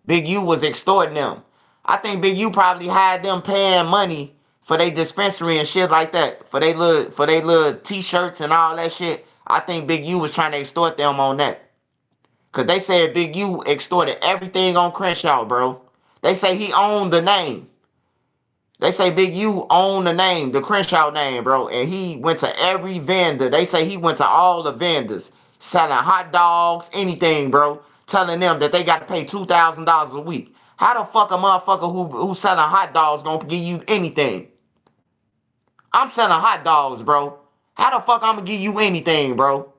Big U was extorting them. I think Big U probably had them paying money for their dispensary and shit like that, for they little t-shirts and all that shit. I think Big U was trying to extort them on that. Cause they said Big U extorted everything on Crenshaw, bro. They say he owned the name. They say Big U owned the name, the Crenshaw name, bro. And he went to every vendor. They say he went to all the vendors, selling hot dogs, anything, bro. Telling them that they got to pay $2,000 a week. How the fuck a motherfucker who selling hot dogs gonna give you anything? I'm selling hot dogs, bro. How the fuck I'm gonna give you anything, bro?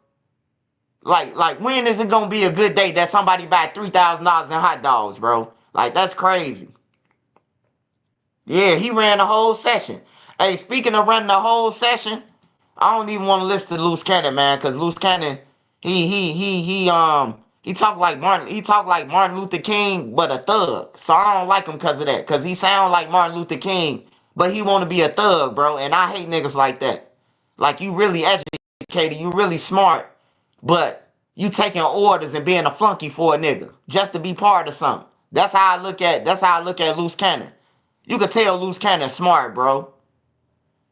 Like when is it gonna be a good day that somebody buy $3,000 in hot dogs, bro? Like, that's crazy. Yeah, he ran the whole session. Hey, speaking of running the whole session, I don't even want to listen to Loose Cannon, man, because Loose Cannon, he talk like Martin Luther King, but a thug. So I don't like him because of that. Because he sound like Martin Luther King, but he want to be a thug, bro. And I hate niggas like that. Like, you really educated, you really smart, but you taking orders and being a flunky for a nigga just to be part of something. That's how I look at Loose Cannon. You can tell Loose Cannon smart, bro.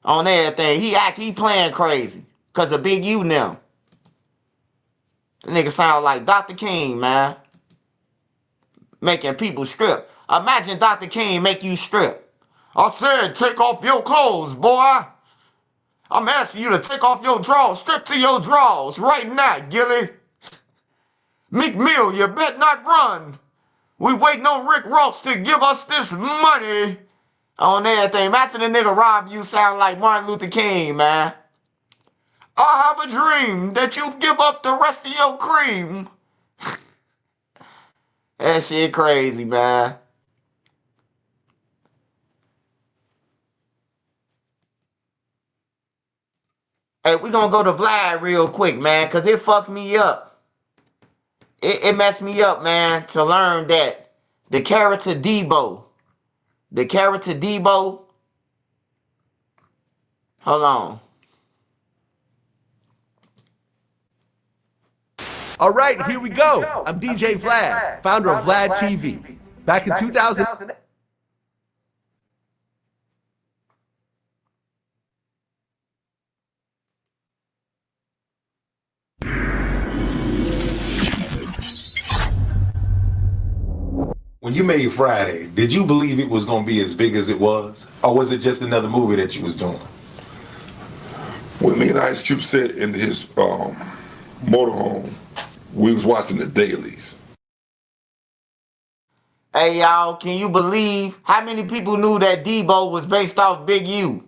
On everything. He playing crazy. Cause of Big U now. Nigga sound like Dr. King, man. Making people strip. Imagine Dr. King make you strip. I said, take off your clothes, boy. I'm asking you to take off your drawers. Strip to your drawers right now, Gilly. Meek Mill, you bet not run. We waiting on Rick Ross to give us this money. On everything. Imagine a nigga rob you sound like Martin Luther King, man. I have a dream that you give up the rest of your cream. That shit crazy, man. Hey, we gonna go to Vlad real quick, man, because it fucked me up. It messed me up, man, to learn that the character Debo, hold on. All right, here we go. I'm DJ Vlad, founder of Vlad TV. Back in 2000. When you made Friday, did you believe it was going to be as big as it was? Or was it just another movie that you was doing? When me and Ice Cube sat in his motorhome, we was watching the dailies. Hey, y'all, can you believe how many people knew that Debo was based off Big U?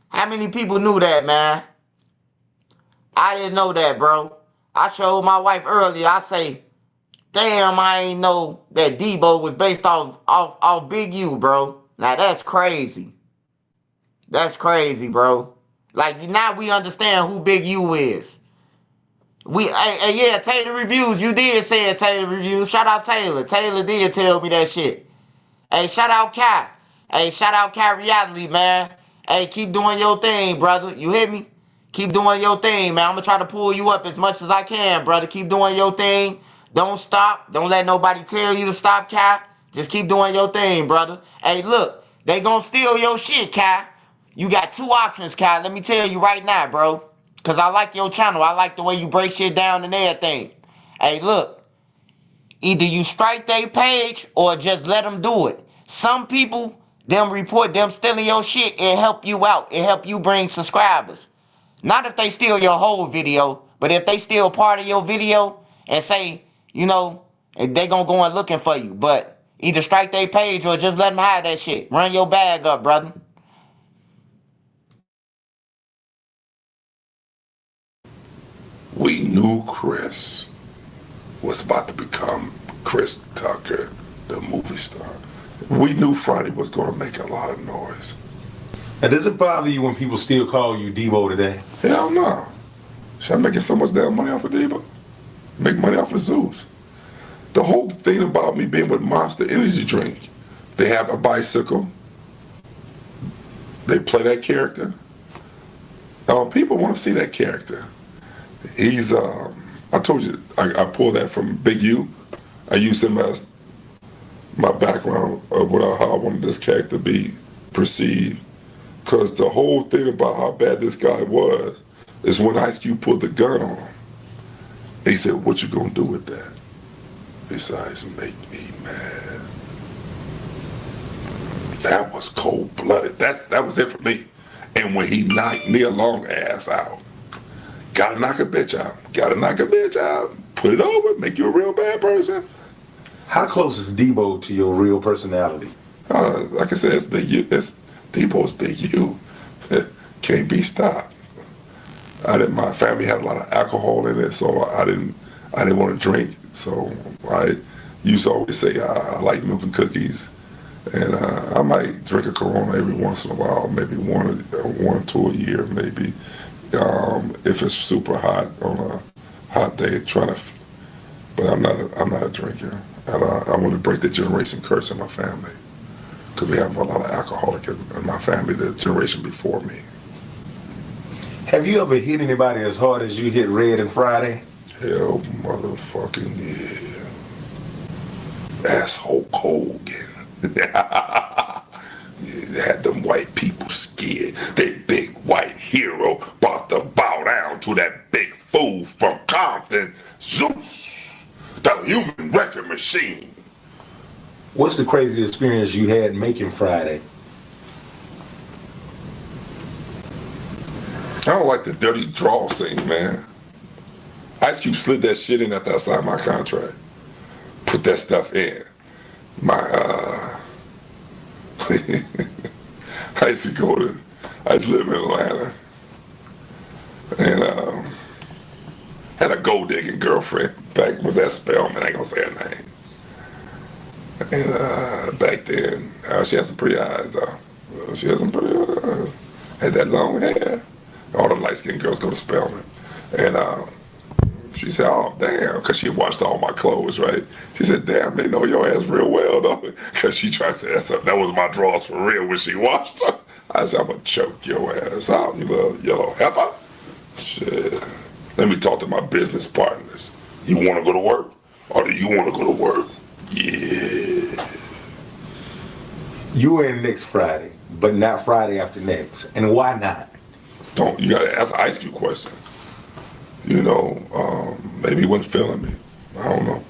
How many people knew that, man? I didn't know that, bro. I showed my wife earlier. I say, damn, I ain't know that Debo was based off Big U, bro. Now, that's crazy. That's crazy, bro. Like, now we understand who Big U is. Yeah, Taylor Reviews. You did say it, Taylor Reviews. Shout out Taylor. Taylor did tell me that shit. Hey, shout out Kai. Hey, shout out Kai Reality, man. Hey, keep doing your thing, brother. You hear me? Keep doing your thing, man. I'm gonna try to pull you up as much as I can, brother. Keep doing your thing. Don't stop. Don't let nobody tell you to stop, Kai. Just keep doing your thing, brother. Hey, look, they gonna steal your shit, Kai. You got two options, Kai. Let me tell you right now, bro. Cause I like your channel. I like the way you break shit down and everything. Hey, look. Either you strike their page or just let them do it. Some people, them report them stealing your shit, it help you out. It help you bring subscribers. Not if they steal your whole video, but if they steal part of your video and say, you know, they gonna go and looking for you. But either strike their page or just let them hide that shit. Run your bag up, brother. We knew Chris was about to become Chris Tucker, the movie star. We knew Friday was going to make a lot of noise. Now, does it bother you when people still call you Debo today? Hell no. Should I making so much damn money off of Debo? Make money off of Zeus. The whole thing about me being with Monster Energy Drink, they have a bicycle. They play that character. People want to see that character. He's, I told you, I pulled that from Big U. I used him as my background of how I wanted this character to be perceived. Because the whole thing about how bad this guy was is when Ice Cube pulled the gun on him. He said, "What you gonna do with that?" Besides make me mad. That was cold-blooded. That was it for me. And when he knocked Nia Long ass out, gotta knock a bitch out. Gotta knock a bitch out. Put it over. Make you a real bad person. How close is Debo to your real personality? Like I said, it's Big U. Debo's Big U. Can't be stopped. My family had a lot of alcohol in it, so I didn't want to drink. So I used to always say I like milk and cookies, and I might drink a Corona every once in a while, maybe one or two a year, maybe. If it's super hot on a hot day, but I'm not a drinker. And I want to break the generation curse in my family, because we have a lot of alcoholic in my family, the generation before me. Have you ever hit anybody as hard as you hit Red and Friday? Hell motherfucking yeah. That's Hulk Hogan. Had them white people scared. That big white hero about to bow down to that big fool from Compton, Zeus, the human wrecking machine. What's the craziest experience you had making Friday? I don't like the dirty draw scene, man. Ice Cube slid that shit in after I signed my contract. Put that stuff in. I used to live in Atlanta. And had a gold digging girlfriend. Back was that Spellman, I ain't gonna say her name. And back then, she had some pretty eyes though. She had some pretty eyes. Had that long hair. All them light-skinned girls go to Spellman. And she said, "Oh, damn," because she washed all my clothes, right? She said, "Damn, they know your ass real well, though." Because she tried to say, that was my drawers for real when she washed them. I said, "I'm going to choke your ass out, you little yellow heifer." Shit. Let me talk to my business partners. You want to go to work? Or do you want to go to work? Yeah. You were in next Friday, but not Friday after next. And why not? You got to ask an Ice Cube question. You know, maybe he wasn't feeling me. I don't know.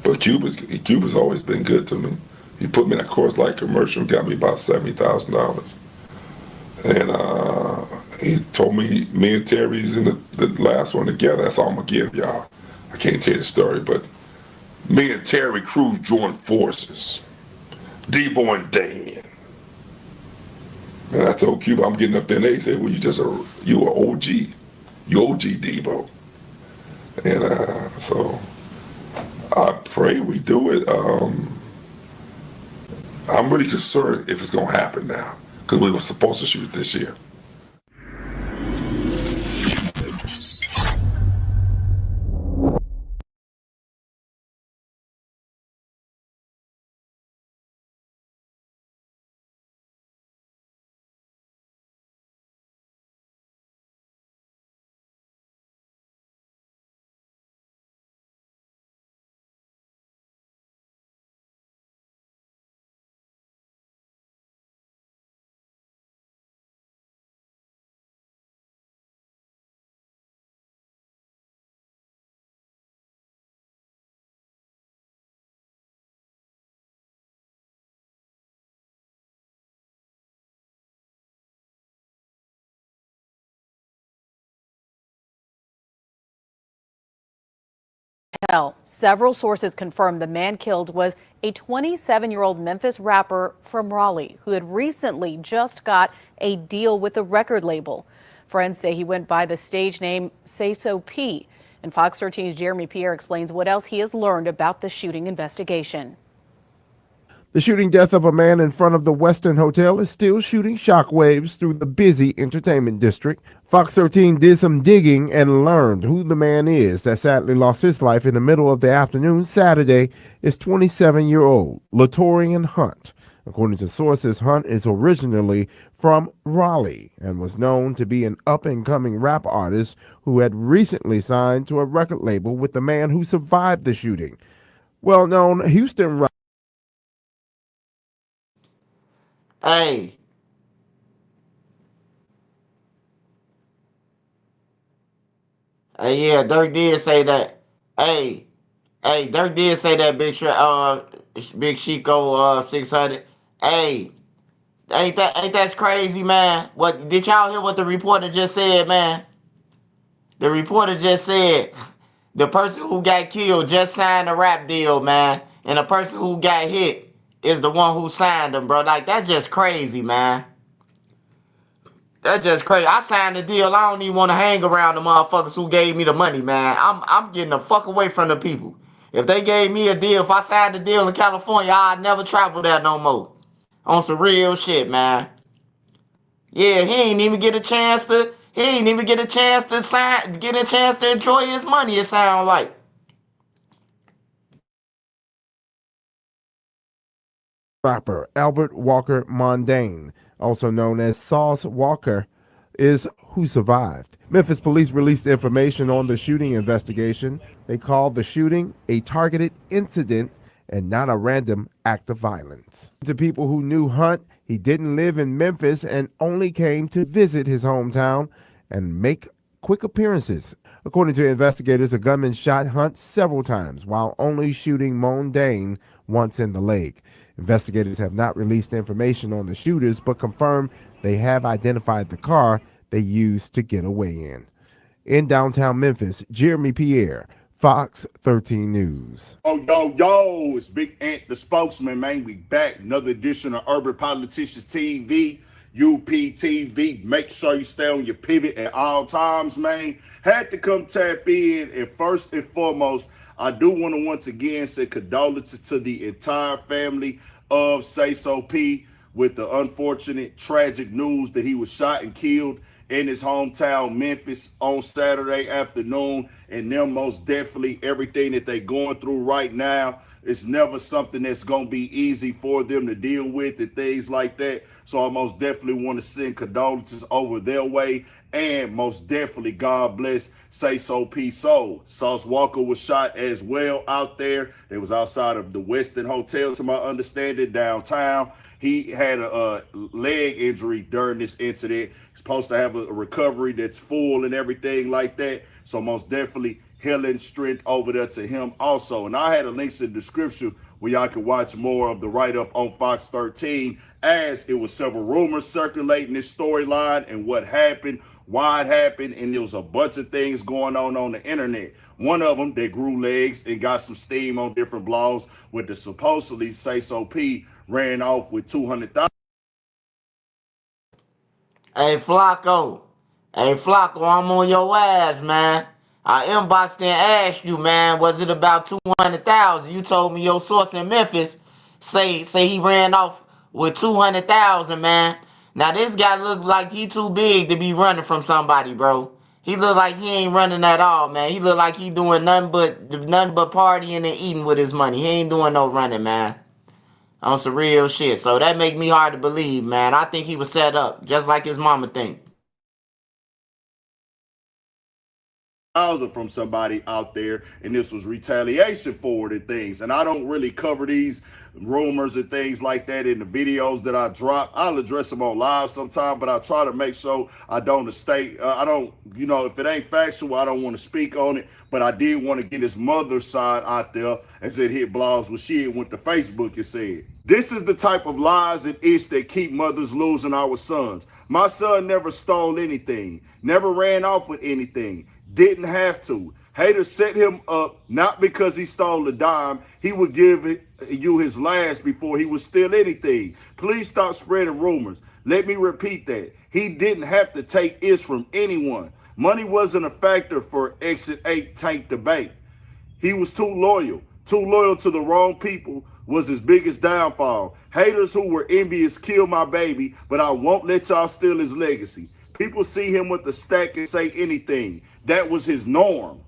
But Cube has always been good to me. He put me in a Coors Light commercial, got me about $70,000. And he told me and Terry's in the last one together. That's all I'm going to give y'all. I can't tell you the story, but me and Terry Crews joined forces. Debo and Damien. And I told Cube, I'm getting up there, and they said, "Well, you are OG. You OG Debo." And so I pray we do it. I'm really concerned if it's going to happen now, because we were supposed to shoot it this year. hotel. Several sources confirmed the man killed was a 27-year-old Memphis rapper from Raleigh who had recently just got a deal with a record label. Friends say he went by the stage name Say So P. And Fox 13's Jeremy Pierre explains what else he has learned about the shooting investigation. The shooting death of a man in front of the Westin Hotel is still shooting shockwaves through the busy entertainment district. Fox 13 did some digging and learned who the man is that sadly lost his life in the middle of the afternoon Saturday is 27-year-old Latorian Hunt. According to sources, Hunt is originally from Raleigh and was known to be an up-and-coming rap artist who had recently signed to a record label with the man who survived the shooting. Well-known Houston rapper Hey. Hey, yeah, Dirk did say that. Hey, Dirk did say that Big Chico 600. Hey, ain't that's crazy, man? What did y'all hear what the reporter just said, man? The reporter just said the person who got killed just signed a rap deal, man, and the person who got hit is the one who signed them, bro. Like, that's just crazy, man. That's just crazy. I signed the deal. I don't even want to hang around the motherfuckers who gave me the money, man. I'm getting the fuck away from the people. If they gave me a deal, if I signed a deal in California, I'd never travel there no more. On some real shit, man. Yeah, he ain't even get a chance to enjoy his money, it sound like. rapper Albert Walker Mondane, also known as Sauce Walker, is who survived. Memphis police released information on the shooting investigation. They called the shooting a targeted incident and not a random act of violence. To people who knew Hunt, he didn't live in Memphis and only came to visit his hometown and make quick appearances. According to investigators, a gunman shot Hunt several times while only shooting Mondane once in the leg. Investigators have not released information on the shooters, but confirmed they have identified the car they used to get away in. In downtown Memphis, Jeremy Pierre, Fox 13 News. Yo, it's Big Ant, the spokesman, man. We back. Another edition of Urban Politicians TV, UPTV. Make sure you stay on your pivot at all times, man. Had to come tap in, and first and foremost, I do want to once again say condolences to the entire family of Say So P with the unfortunate, tragic news that he was shot and killed in his hometown, Memphis, on Saturday afternoon. And them most definitely everything that they're going through right now, it's never something that's going to be easy for them to deal with and things like that. So I most definitely want to send condolences over their way. And most definitely, God bless Say So P soul. Sauce Walker was shot as well out there. It was outside of the Westin Hotel, to my understanding, downtown. He had a leg injury during this incident. He's supposed to have a recovery that's full and everything like that. So most definitely healing strength over there to him also. And I had a link in the description where y'all can watch more of the write-up on Fox 13, as it was several rumors circulating this storyline and what happened, why it happened, and there was a bunch of things going on the internet. One of them, they grew legs and got some steam on different blogs with the supposedly Say So P ran off with $200,000. Hey, Flacco, I'm on your ass, man. I inboxed and asked you, man, was it about 200,000? You told me your source in Memphis say he ran off with 200,000, man. Now this guy looks like he too big to be running from somebody, bro. He look like he ain't running at all, man. He look like he doing nothing but partying and eating with his money. He ain't doing no running, man. On some real shit. So that make me hard to believe, man. I think he was set up, just like his mama think. From somebody out there, and this was retaliation for it and things. And I don't really cover these rumors and things like that in the videos that I drop. I'll address them on live sometime, but I try to make sure I don't state, I don't, if it ain't factual, I don't want to speak on it. But I did want to get his mother's side out there, as it hit blogs when she went to Facebook and said, "This is the type of lies and ish that keep mothers losing our sons. My son never stole anything, never ran off with anything. Didn't have to. Haters set him up not because he stole a dime. He would give you his last before he would steal anything. Please stop spreading rumors. Let me repeat that. He didn't have to take ish from anyone. Money wasn't a factor for Exit 8 Tank the Bank. He was too loyal to the wrong people was his biggest downfall. Haters who were envious killed my baby, but I won't let y'all steal his legacy. People see him with the stack and say anything. That was his norm.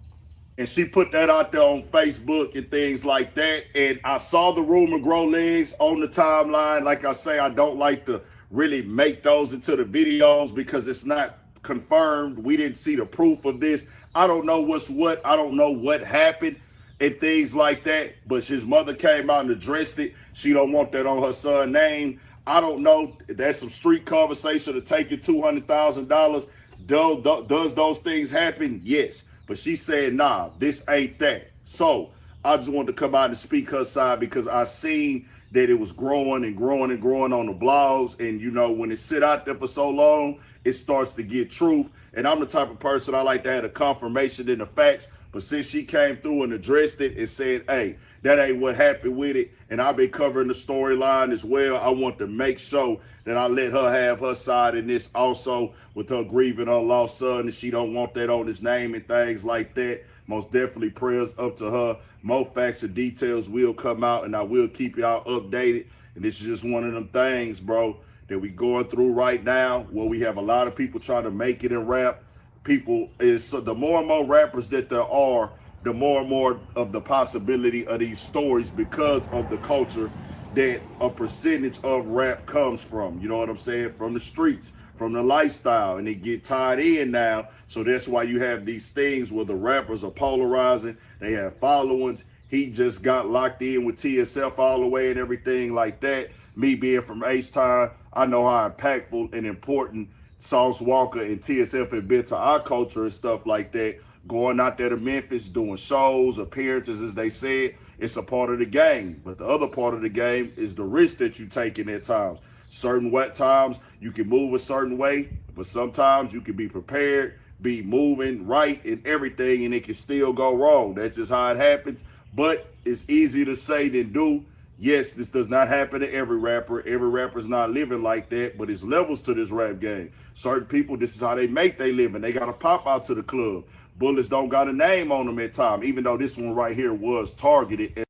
And she put that out there on Facebook and things like that. And I saw the rumor grow legs on the timeline. Like I say, I don't like to really make those into the videos because it's not confirmed. We didn't see the proof of this. I don't know what's what. I don't know what happened and things like that. But his mother came out and addressed it. She don't want that on her son's name. I don't know. That's some street conversation to take it $200,000. Does those things happen? Yes. But she said, nah, this ain't that. So I just wanted to come out and speak her side because I seen that it was growing and growing and growing on the blogs. And, you know, when it sit out there for so long, it starts to get truth. And I'm the type of person I like to have a confirmation in the facts. But since she came through and addressed it and said, hey, that ain't what happened with it, and I've been covering the storyline as well, I want to make sure that I let her have her side in this also with her grieving her lost son, and she don't want that on his name and things like that. Most definitely prayers up to her. More facts and details will come out, and I will keep y'all updated. And this is just one of them things, bro, that we going through right now where we have a lot of people trying to make it in rap. People is the more and more rappers that there are, the more and more of the possibility of these stories because of the culture that a percentage of rap comes from. You know what I'm saying? From the streets, from the lifestyle, and they get tied in now. So that's why you have these things where the rappers are polarizing. They have followings. He just got locked in with TSF all the way and everything like that. Me being from H-Town, I know how impactful and important Sauce Walka and TSF have been to our culture and stuff like that. Going out there to Memphis, doing shows, appearances, as they said, it's a part of the game. But the other part of the game is the risk that you take in at times. Certain wet times, you can move a certain way, but sometimes you can be prepared, be moving right and everything, and it can still go wrong. That's just how it happens. But it's easier to say than do. Yes, this does not happen to every rapper. Every rapper's not living like that, but it's levels to this rap game. Certain people, this is how they make their living. They got to pop out to the club. Bullets don't got a name on them at time, even though this one right here was targeted.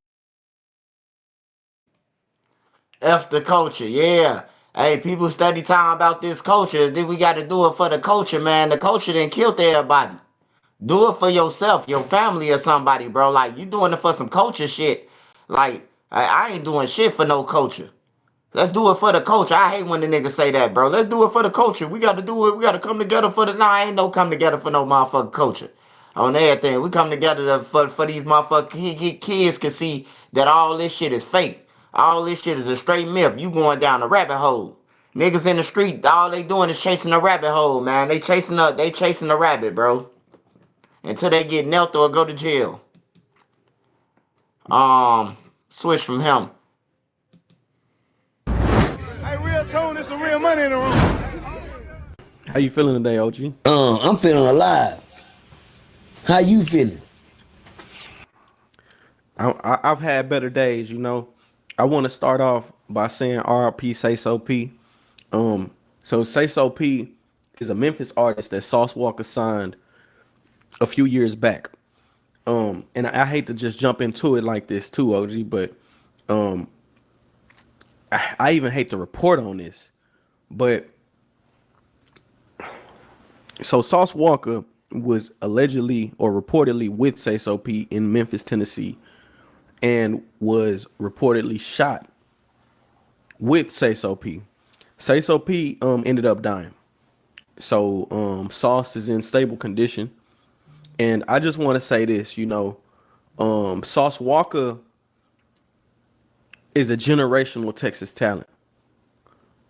F the culture, yeah. Hey, people study time about this culture. Then we got to do it for the culture, man. The culture done killed everybody. Do it for yourself, your family, or somebody, bro. Like, you doing it for some culture shit. Like, I ain't doing shit for no culture. Let's do it for the culture. I hate when the niggas say that, bro. Let's do it for the culture. We got to do it. We got to come together for the... Nah, ain't no come together for no motherfucking culture. On everything. We come together for these motherfucking kids can see that all this shit is fake. All this shit is a straight myth. You going down a rabbit hole. Niggas in the street, all they doing is chasing a rabbit hole, man. They chasing the rabbit, bro. Until they get knelt or go to jail. Switch from him. Hey, real tone, it's some real money in the room. How you feeling today, OG? I'm feeling alive. How you feeling? I've had better days, you know. I want to start off by saying RIP Say So P. So Say So P is a Memphis artist that Sauce Walka signed a few years back. And I hate to just jump into it like this too, OG, but I even hate to report on this. But so Sauce Walka was allegedly or reportedly with Say So P in Memphis, Tennessee, and was reportedly shot with Say So P. Say So P ended up dying. So Sauce is in stable condition. And I just want to say this, you know, Sauce Walka is a generational Texas talent.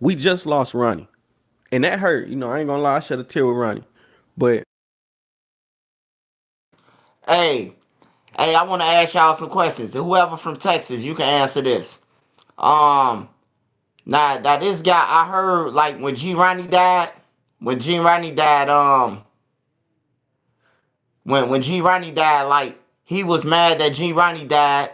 We just lost Ronnie. And that hurt. You know, I ain't gonna lie, I shed a tear with Ronnie. But Hey, I want to ask y'all some questions. Whoever from Texas, you can answer this. Now this guy, I heard like when G Ronnie died, when G Ronnie died, like he was mad that G Ronnie died,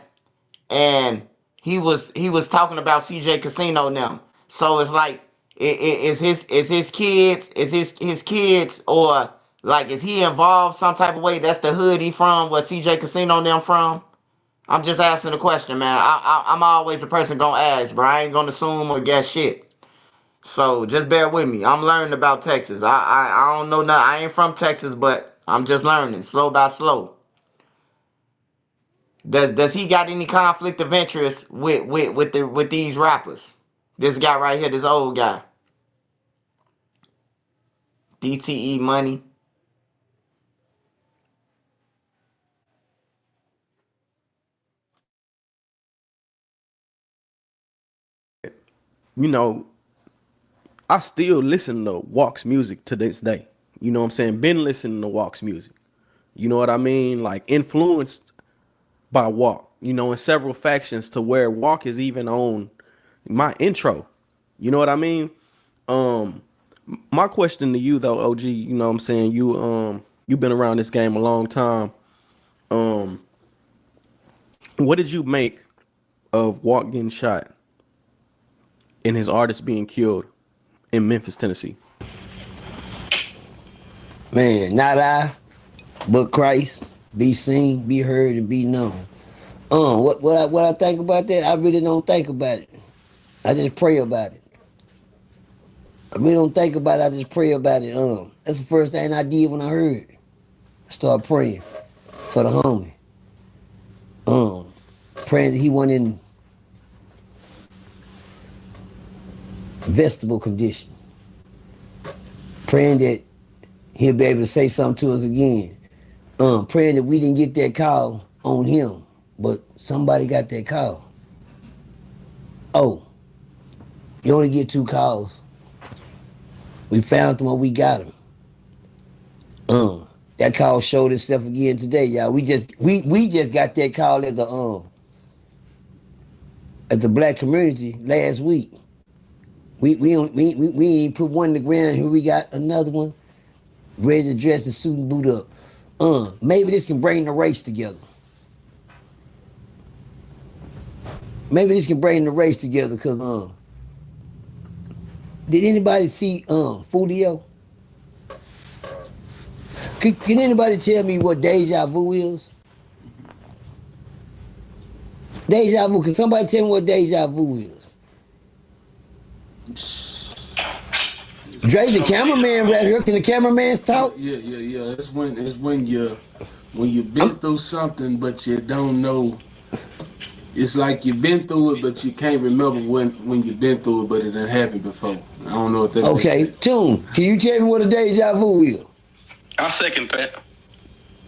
and he was talking about CJ Casino and them. So it's like is his kids, or like is he involved some type of way? That's the hood he from, where CJ Casino and them from. I'm just asking the question, man. I'm always a person gonna ask, bro. I ain't gonna assume or guess shit. So just bear with me. I'm learning about Texas. I don't know nothing. I ain't from Texas, but I'm just learning slow by slow. Does he got any conflict of interest with these rappers? This guy right here, this old guy. DTE Money. You know, I still listen to Walk's music to this day. You know what I'm saying? Been listening to Walk's music. You know what I mean? Like influenced by Walk, you know, in several factions, to where Walk is even on my intro. You know what I mean? My question to you though, OG, you know what I'm saying? You've been around this game a long time. What did you make of Walk getting shot and his artist being killed in Memphis, Tennessee? Man, not I, but Christ. Be seen, be heard, and be known. What I think about that, I really don't think about it. I just pray about it. I really don't think about it, I just pray about it. That's the first thing I did when I heard. I started praying for the homie. Praying that he wasn't in vegetable condition. Praying that he'll be able to say something to us again. Praying that we didn't get that call on him, but somebody got that call. Oh, you only get 2 calls. We found them or we got them. That call showed itself again today, y'all. We just got that call as a black community last week. We ain't put one in the ground. Here we got another one ready to dress and suit and boot up. Maybe this can bring the race together. Maybe this can bring the race together, cause did anybody see Fulio? Can anybody tell me what deja vu is? Deja vu. Can somebody tell me what deja vu is? Dre, the cameraman right here. Can the cameramans talk? Yeah. It's when you've been through something, but you don't know. It's like you've been through it, but you can't remember when you've been through it, but it didn't happen before. I don't know if that. Okay, Tune. Can you tell me what a deja vu is? I second that.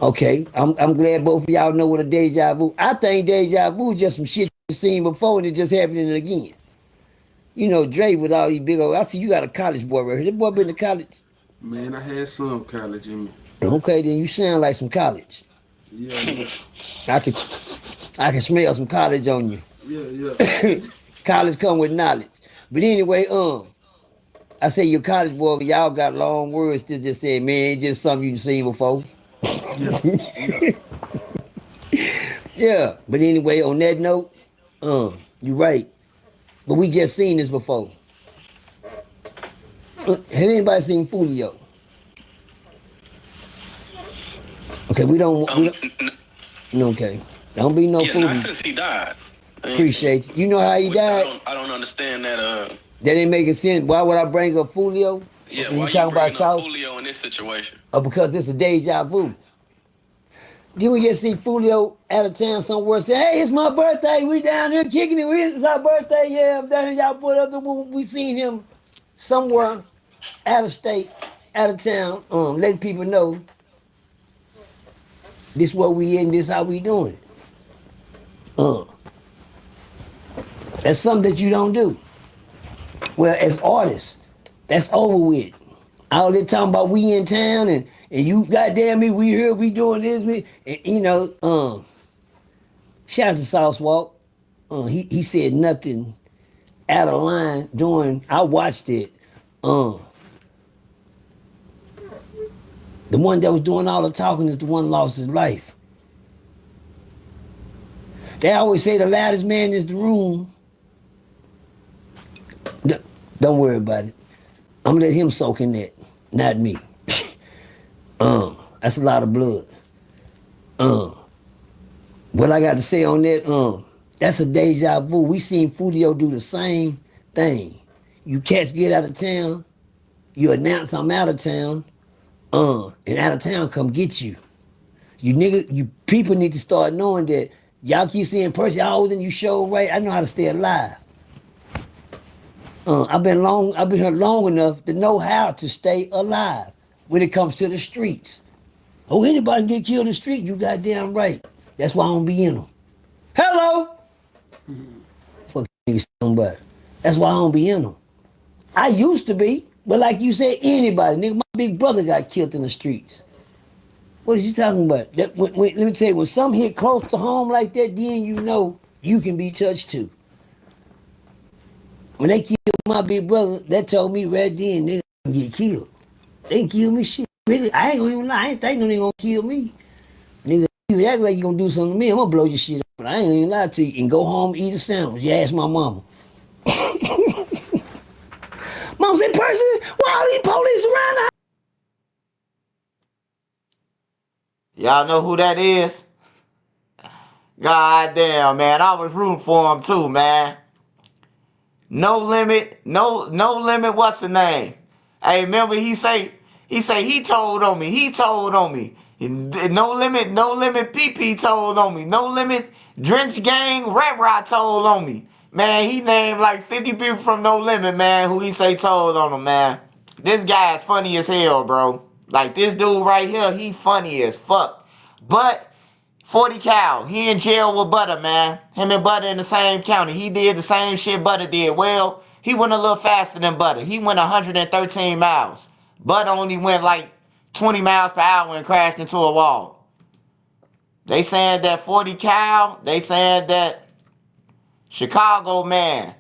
Okay, I'm glad both of y'all know what a deja vu. I think deja vu is just some shit you seen before and it just happening again. You know, Dre with all these big old. I see you got a college boy right here. This boy been to college. Man, I had some college in me. Okay, then you sound like some college. Yeah. I can smell some college on you. Yeah. College come with knowledge. But anyway, I say your college boy, y'all got long words to just say, man, it's just something you seen before. Yeah. But anyway, on that note, you're right. But we just seen this before. Has anybody seen Fulio? Okay, we don't. Okay, don't be no fool. Not since he died. Appreciate you. You know how he died? I don't understand that. That ain't making sense. Why would I bring up Fulio? Yeah, when why you talking about South? Fulio in this situation? Because it's a deja vu. Then we just see Fulio out of town somewhere say, hey, it's my birthday. We down here kicking it. It's our birthday. Yeah, I'm down here. Y'all put up the we seen him somewhere out of state, out of town, letting people know this what we in, this how we doing it. That's something that you don't do. Well, as artists, that's over with. All they talking about we in town and you goddamn me, we here, we doing this, and, you know, shout out to Sauce Walk. He said nothing out of line during, I watched it. The one that was doing all the talking is the one lost his life. They always say the loudest man is the room. Don't worry about it. I'm gonna let him soak in that, not me. That's a lot of blood. What I got to say on that, that's a deja vu. We seen Fulio do the same thing. You cats get out of town, you announce I'm out of town, and out of town come get you. You people need to start knowing that y'all keep seeing Percy always and you show right. I know how to stay alive. I've been here long enough to know how to stay alive when it comes to the streets. Oh, anybody can get killed in the street, you goddamn right. That's why I don't be in them. Hello? Fuck niggas talking about. That's why I don't be in them. I used to be, but like you said, anybody. Nigga, my big brother got killed in the streets. What are you talking about? Let me tell you, when something hit close to home like that, then you know you can be touched too. When they killed my big brother, that told me right then, nigga can get killed. They can kill me shit. Really, I ain't gonna even lie. I ain't think no nigga gonna kill me. Nigga, you act like you gonna do something to me, I'm gonna blow your shit up. But I ain't gonna even lie to you and go home and eat a sandwich. You ask my mama. Mom said, Percy, why all these police around the house? Y'all know who that is? God damn, man. I was rooting for him too, man. No limit, no limit, what's the name? Hey, remember he say he told on me. No limit PP told on me. No limit Drench Gang Rap told on me. Man, he named like 50 people from No Limit, man, who he say told on him, man. This guy is funny as hell, bro. Like this dude right here, he funny as fuck. But 40 Cal, he in jail with Butter, man. Him and Butter in the same county. He did the same shit Butter did. Well, he went a little faster than Butter. He went 113 miles. Butter only went like 20 miles per hour and crashed into a wall. They saying that 40 Cal, they saying that Chicago man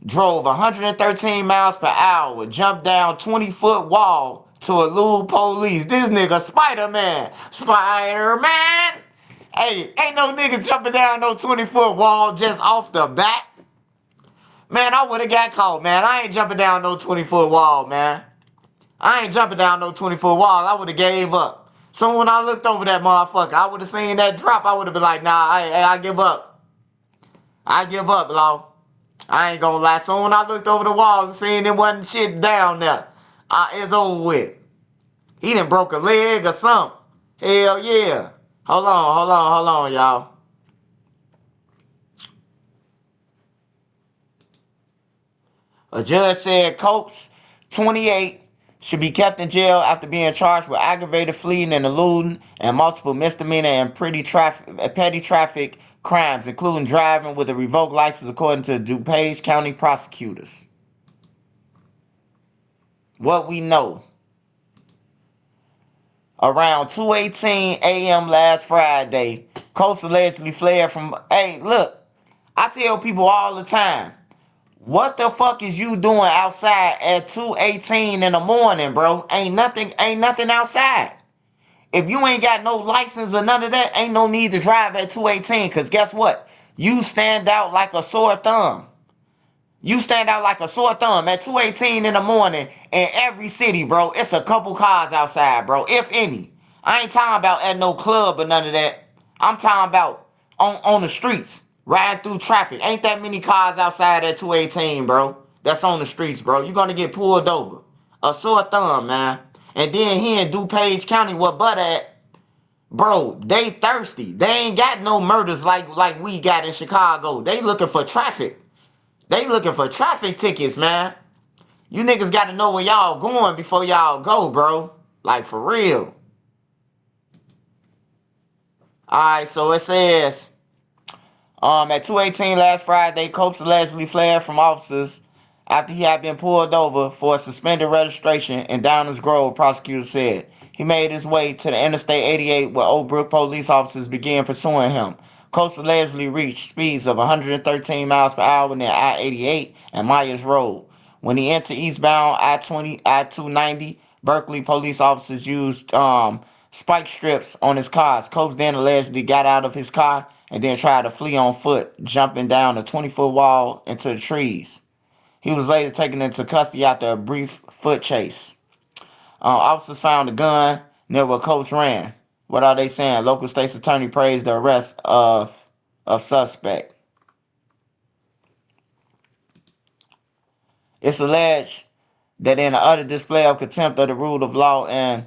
drove 113 miles per hour, jumped down 20-foot wall to elude police. This nigga Spider-Man. Spider-Man! Hey, ain't no nigga jumping down no 20-foot wall just off the bat. Man, I would have got caught, man. I ain't jumping down no 20-foot wall, man. I ain't jumping down no 20-foot wall. I would have gave up. So when I looked over that motherfucker, I would have seen that drop. I would have been like, nah, I give up. I give up, Law. I ain't gonna lie. So when I looked over the wall and seen there wasn't shit down there, it's over with. He done broke a leg or something. Hell yeah. Hold on, y'all. A judge said Copes, 28, should be kept in jail after being charged with aggravated fleeing and eluding and multiple misdemeanor and petty traffic crimes, including driving with a revoked license, according to DuPage County prosecutors. What we know. Around 2:18 a.m. last Friday, Copes allegedly fled from... Hey, look, I tell people all the time, what the fuck is you doing outside at 2:18 in the morning, bro? Ain't nothing outside. If you ain't got no license or none of that, ain't no need to drive at 2:18, because guess what? You stand out like a sore thumb. You stand out like a sore thumb at 2:18 in the morning in every city, bro. It's a couple cars outside, bro, if any. I ain't talking about at no club or none of that. I'm talking about on the streets, riding through traffic. Ain't that many cars outside at 2:18, bro. That's on the streets, bro. You're going to get pulled over. A sore thumb, man. And then here in DuPage County, where Butter at, bro, they thirsty. They ain't got no murders like we got in Chicago. They looking for traffic. They looking for traffic tickets, man. You niggas got to know where y'all going before y'all go, bro. Like, for real. Alright, so it says, at 2:18 last Friday, Copes allegedly fled from officers after he had been pulled over for a suspended registration in Downers Grove, prosecutors said. He made his way to the Interstate 88 where Oak Brook police officers began pursuing him. Copes allegedly reached speeds of 113 miles per hour near I-88 and Myers Road. When he entered eastbound I-290 Berkeley police officers used spike strips on his cars. Coates then allegedly got out of his car and then tried to flee on foot, jumping down a 20-foot wall into the trees. He was later taken into custody after a brief foot chase. Officers found a gun near where Coates ran. What are they saying? Local state's attorney praised the arrest of suspect. It's alleged that in an utter display of contempt of the rule of law and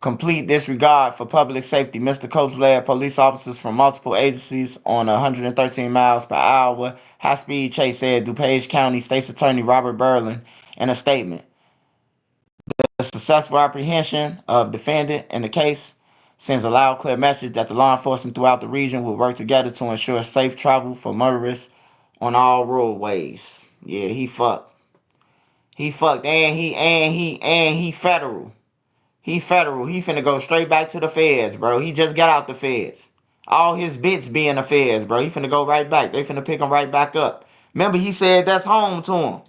complete disregard for public safety, Mr. Coates led police officers from multiple agencies on a 113 miles per hour high-speed chase, said DuPage County State's Attorney Robert Berlin in a statement. The successful apprehension of defendant in the case sends a loud, clear message that the law enforcement throughout the region will work together to ensure safe travel for motorists on all roadways. Yeah, he fucked. He fucked, and he federal. He federal. He finna go straight back to the feds, bro. He just got out the feds. All his bits be in the feds, bro. He finna go right back. They finna pick him right back up. Remember, he said that's home to him.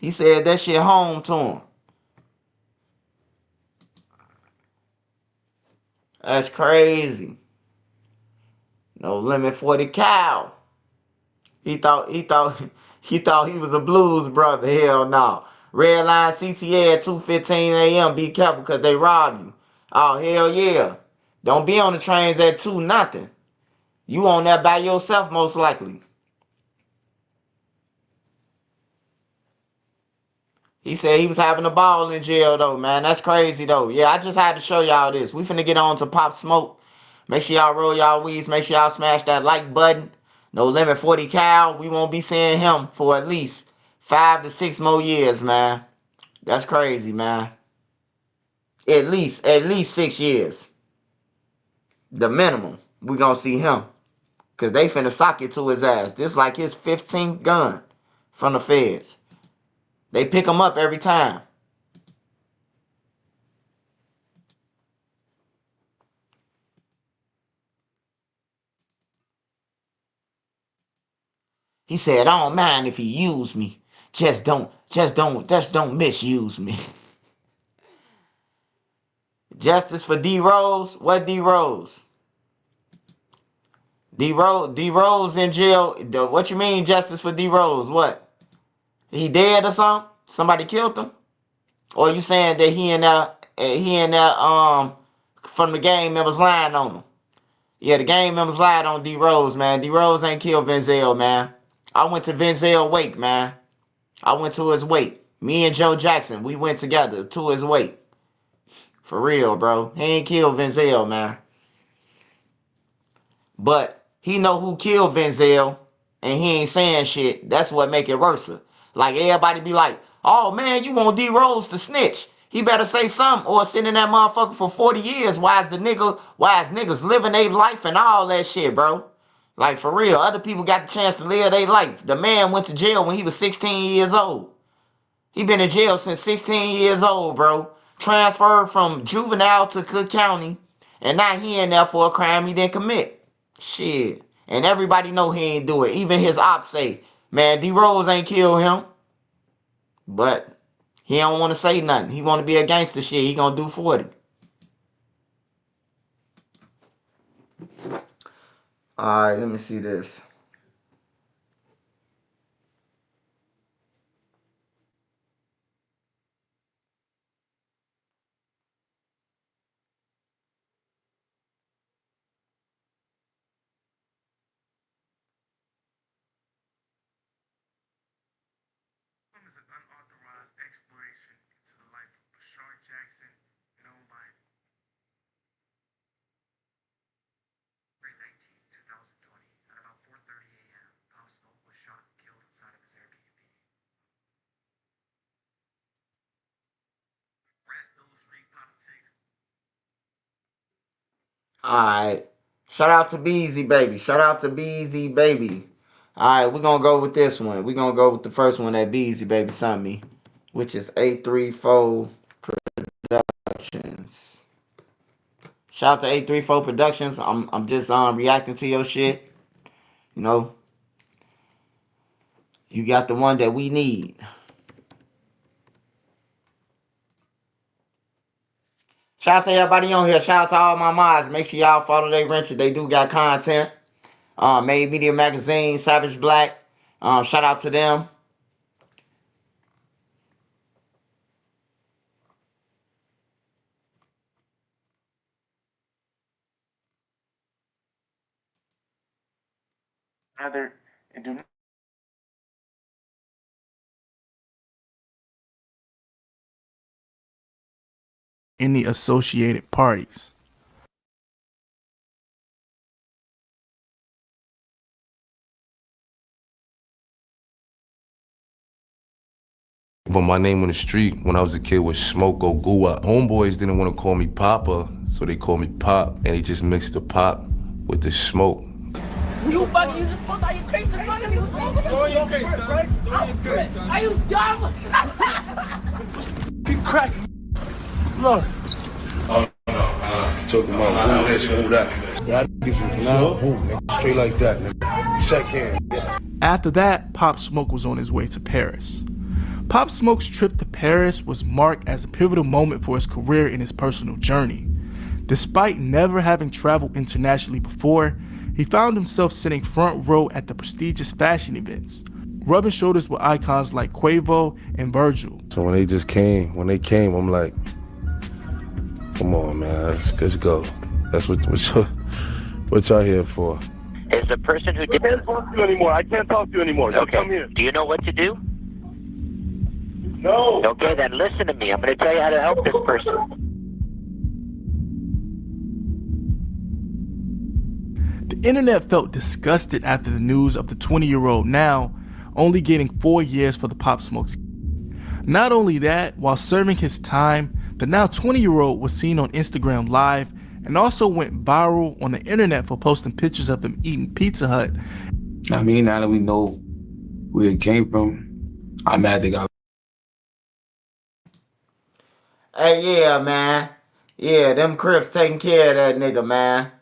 He said that shit home to him. That's crazy. No limit for the cow. He thought he was a blues brother. Hell no. Red line CTA at 2:15 a.m. Be careful because they rob you. Oh, hell yeah. Don't be on the trains at 2 nothing. You on there by yourself most likely. He said he was having a ball in jail though, man. That's crazy though. Yeah, I just had to show y'all this. We finna get on to Pop Smoke. Make sure y'all roll y'all weeds. Make sure y'all smash that like button. No Limit 40 Cal. We won't be seeing him for at least 5 to 6 more years, man. That's crazy, man. At least 6 years. The minimum. We gonna see him. Cause they finna sock it to his ass. This like his 15th gun from the feds. They pick him up every time. He said, I don't mind if he use me. Just don't misuse me. Justice for D Rose? What D Rose? D Rose in jail. What you mean justice for D Rose? What? He dead or something? Somebody killed him? Or you saying that he and that from the gang members lying on him? Yeah, the gang members lied on D Rose, man. D Rose ain't killed Venzel, man. I went to Venzel wake, man. I went to his wake. Me and Joe Jackson, we went together to his wake. For real, bro. He ain't killed Venzel, man. But he know who killed Venzel, and he ain't saying shit. That's what make it worse. Like, everybody be like, oh, man, you want D Rose to snitch. He better say something or sit in that motherfucker for 40 years. Why is niggas living their life and all that shit, bro? Like, for real, other people got the chance to live their life. The man went to jail when he was 16 years old. He been in jail since 16 years old, bro. Transferred from juvenile to Cook County. And now he in there for a crime he didn't commit. Shit. And everybody know he ain't do it. Even his ops say, man, D Rose ain't killed him. But he don't want to say nothing. He want to be a gangster shit. He gonna do 40. Alright, let me see this. Alright. Shout out to Beezy Baby. Shout out to Beezy Baby. Alright, we're gonna go with this one. We're gonna go with the first one that Beezy Baby sent me, which is 834 Productions. Shout out to 834 Productions. I'm just reacting to your shit. You know. You got the one that we need. Shout out to everybody on here. Shout out to all my mods. Make sure y'all follow they wrenches. They do got content. Made Media Magazine, Savage Black. Shout out to them. Other and do any associated parties. But my name on the street when I was a kid was Smoke Ogua. Homeboys didn't want to call me Papa, so they called me Pop, and they just mixed the pop with the smoke. You fucking, you just pulled out your crazy fucking you. Are you dumb? Keep cracking. Look. Oh, no. Talking about who this, who that. Yeah, this is now who, nigga. Straight like that, nigga. Check in. After that, Pop Smoke was on his way to Paris. Pop Smoke's trip to Paris was marked as a pivotal moment for his career and his personal journey. Despite never having traveled internationally before, he found himself sitting front row at the prestigious fashion events, rubbing shoulders with icons like Quavo and Virgil. So when they came, I'm like, come on, man, let's go. That's what y'all here for. Is the person who did... I can't talk to you anymore. I can't talk to you anymore. Just Okay. come here. Do you know what to do? No. Okay, then listen to me. I'm going to tell you how to help this person. The internet felt disgusted after the news of the 20-year-old now only getting 4 years for the Pop Smoke. Not only that, while serving his time, the now 20-year-old was seen on Instagram Live and also went viral on the internet for posting pictures of him eating Pizza Hut. I mean, now that we know where it came from, I'm mad they got. Hey, yeah, man. Yeah, them Crips taking care of that nigga, man.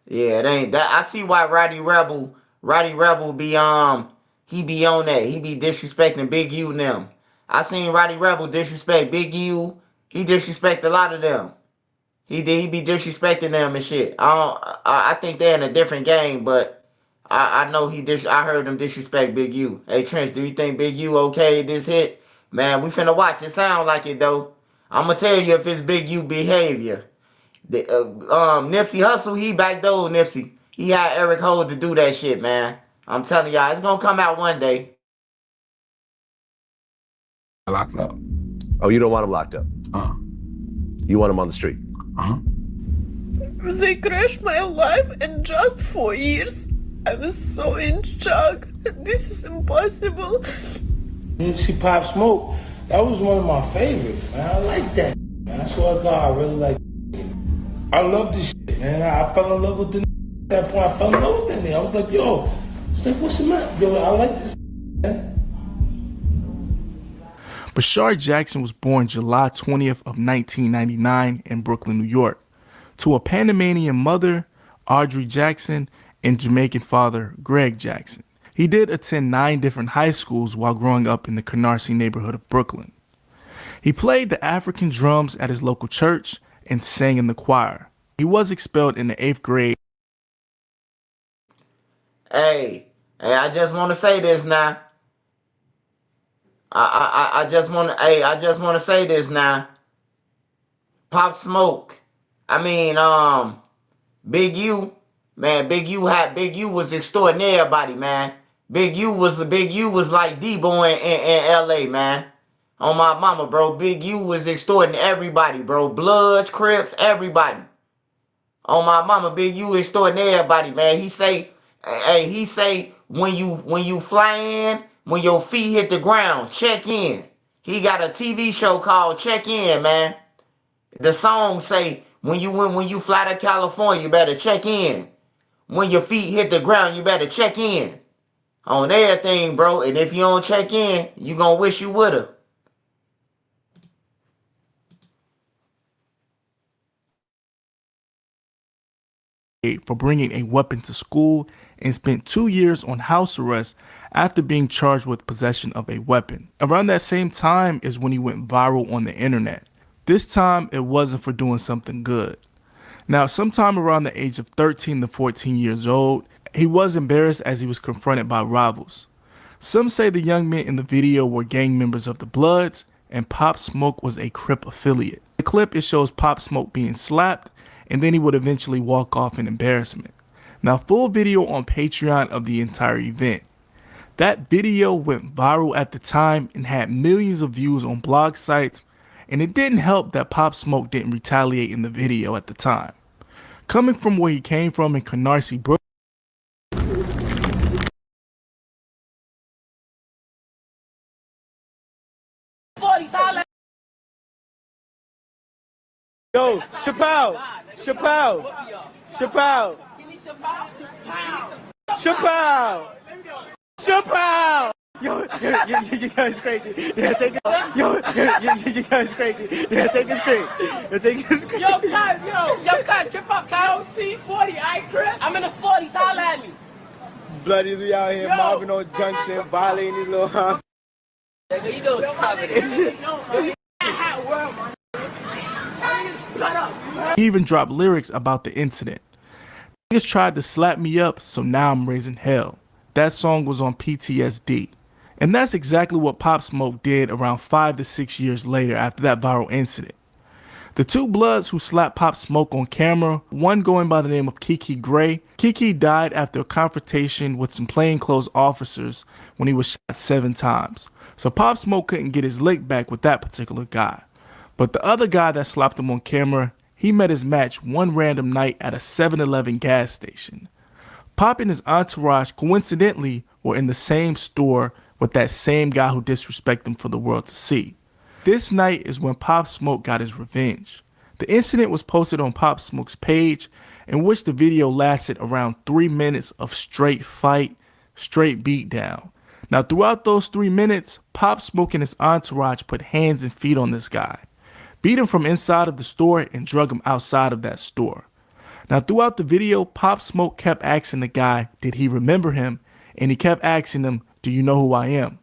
Yeah, it ain't that. I see why Roddy Rebel be he be on that. He be disrespecting Big U and them. I seen Roddy Rebel disrespect Big U. He disrespect a lot of them. He be disrespecting them and shit. I think they're in a different game, but I know I heard him disrespect Big U. Hey Trench, do you think Big U okay this hit? Man, we finna watch. It sound like it though. I'ma tell you if it's Big U behavior. Nipsey Hussle, he backdoored Nipsey. He had Eric Holder to do that shit, man. I'm telling y'all, it's gonna come out one day. Locked up. Oh, you don't want him locked up? You want him on the street? They crashed my life in just 4 years. I was so in shock. This is impossible. You see Pop Smoke, that was one of my favorites, man. I like that, man. I swear to God, I really like it. I love this shit, man. I fell in love with the at that point. I fell in love with that nigga. I was like, yo, what's the matter? Yo, I like this, man. Bashar Jackson was born July 20th of 1999 in Brooklyn, New York, to a Panamanian mother, Audrey Jackson, and Jamaican father, Greg Jackson. He did attend 9 different high schools while growing up in the Canarsie neighborhood of Brooklyn. He played the African drums at his local church and sang in the choir. He was expelled in the 8th grade. Hey, I just want to say this now. I just want to say this now. Pop Smoke. I mean, Big U, man. Big U was extorting everybody, man. Big U was like Debo in LA, man. On my mama, bro. Big U was extorting everybody, bro. Bloods, Crips, everybody. On my mama, Big U extorting everybody, man. He say when you fly in, when your feet hit the ground, check in. He got a TV show called Check In, man. The song say when you fly to California, you better check in. When your feet hit the ground, you better check in. On everything, bro. And if you don't check in, you gonna wish you would've. For bringing a weapon to school and spent 2 years on house arrest after being charged with possession of a weapon. Around that same time is when he went viral on the internet. This time, it wasn't for doing something good. Now, sometime around the age of 13 to 14 years old, he was embarrassed as he was confronted by rivals. Some say the young men in the video were gang members of the Bloods, and Pop Smoke was a Crip affiliate. The clip, it shows Pop Smoke being slapped, and then he would eventually walk off in embarrassment. Now, full video on Patreon of the entire event. That video went viral at the time and had millions of views on blog sites, and it didn't help that Pop Smoke didn't retaliate in the video at the time. Coming from where he came from in Canarsie, Brooklyn. Yo, Chappelle! Yo, it's crazy. Yeah, take it. Yo, it's crazy. Yeah, take his screen. Yo, guys, get up, Kyle. C40, I Chris. I'm in the 40s. Holla at me. Bloody, we out here mobbing on Junction, violating these little. You know what's happening. He even dropped lyrics about the incident. Niggas tried to slap me up, so now I'm raising hell. That song was on PTSD. And that's exactly what Pop Smoke did around 5 to 6 years later after that viral incident. The two Bloods who slapped Pop Smoke on camera, one going by the name of Kiki Gray. Kiki died after a confrontation with some plainclothes officers when he was shot 7 times. So Pop Smoke couldn't get his lick back with that particular guy. But the other guy that slapped him on camera, he met his match one random night at a 7-Eleven gas station. Pop and his entourage coincidentally were in the same store with that same guy who disrespected him for the world to see. This night is when Pop Smoke got his revenge. The incident was posted on Pop Smoke's page, in which the video lasted around 3 minutes of straight fight, straight beatdown. Now throughout those 3 minutes, Pop Smoke and his entourage put hands and feet on this guy, beat him from inside of the store and drug him outside of that store. Now throughout the video, Pop Smoke kept asking the guy, did he remember him? And he kept asking him, do you know who I am?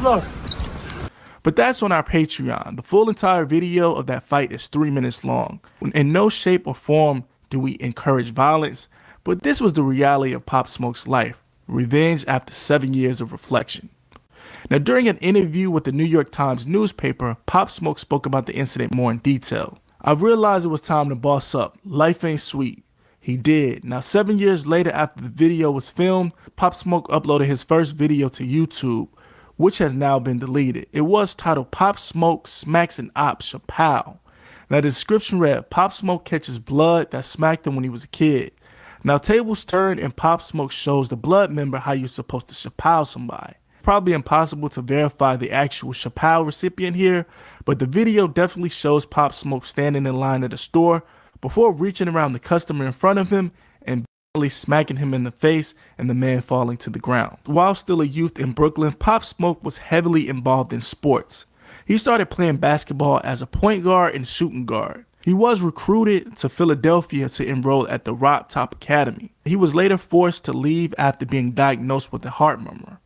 Look. But that's on our Patreon. The full entire video of that fight is 3 minutes long. In no shape or form do we encourage violence, but this was the reality of Pop Smoke's life, revenge after 7 years of reflection. Now, during an interview with the New York Times newspaper, Pop Smoke spoke about the incident more in detail. I've realized it was time to boss up. Life ain't sweet. He did. Now, 7 years later after the video was filmed, Pop Smoke uploaded his first video to YouTube, which has now been deleted. It was titled Pop Smoke Smacks an Op Chappelle. Now the description read, Pop Smoke catches blood that smacked him when he was a kid. Now tables turn and Pop Smoke shows the blood member how you're supposed to Chappelle somebody. Probably impossible to verify the actual Chappelle recipient here, but the video definitely shows Pop Smoke standing in line at a store before reaching around the customer in front of him and smacking him in the face and the man falling to the ground. While still a youth in Brooklyn, Pop Smoke was heavily involved in sports. He started playing basketball as a point guard and shooting guard. He was recruited to Philadelphia to enroll at the Rock Top Academy. He was later forced to leave after being diagnosed with a heart murmur.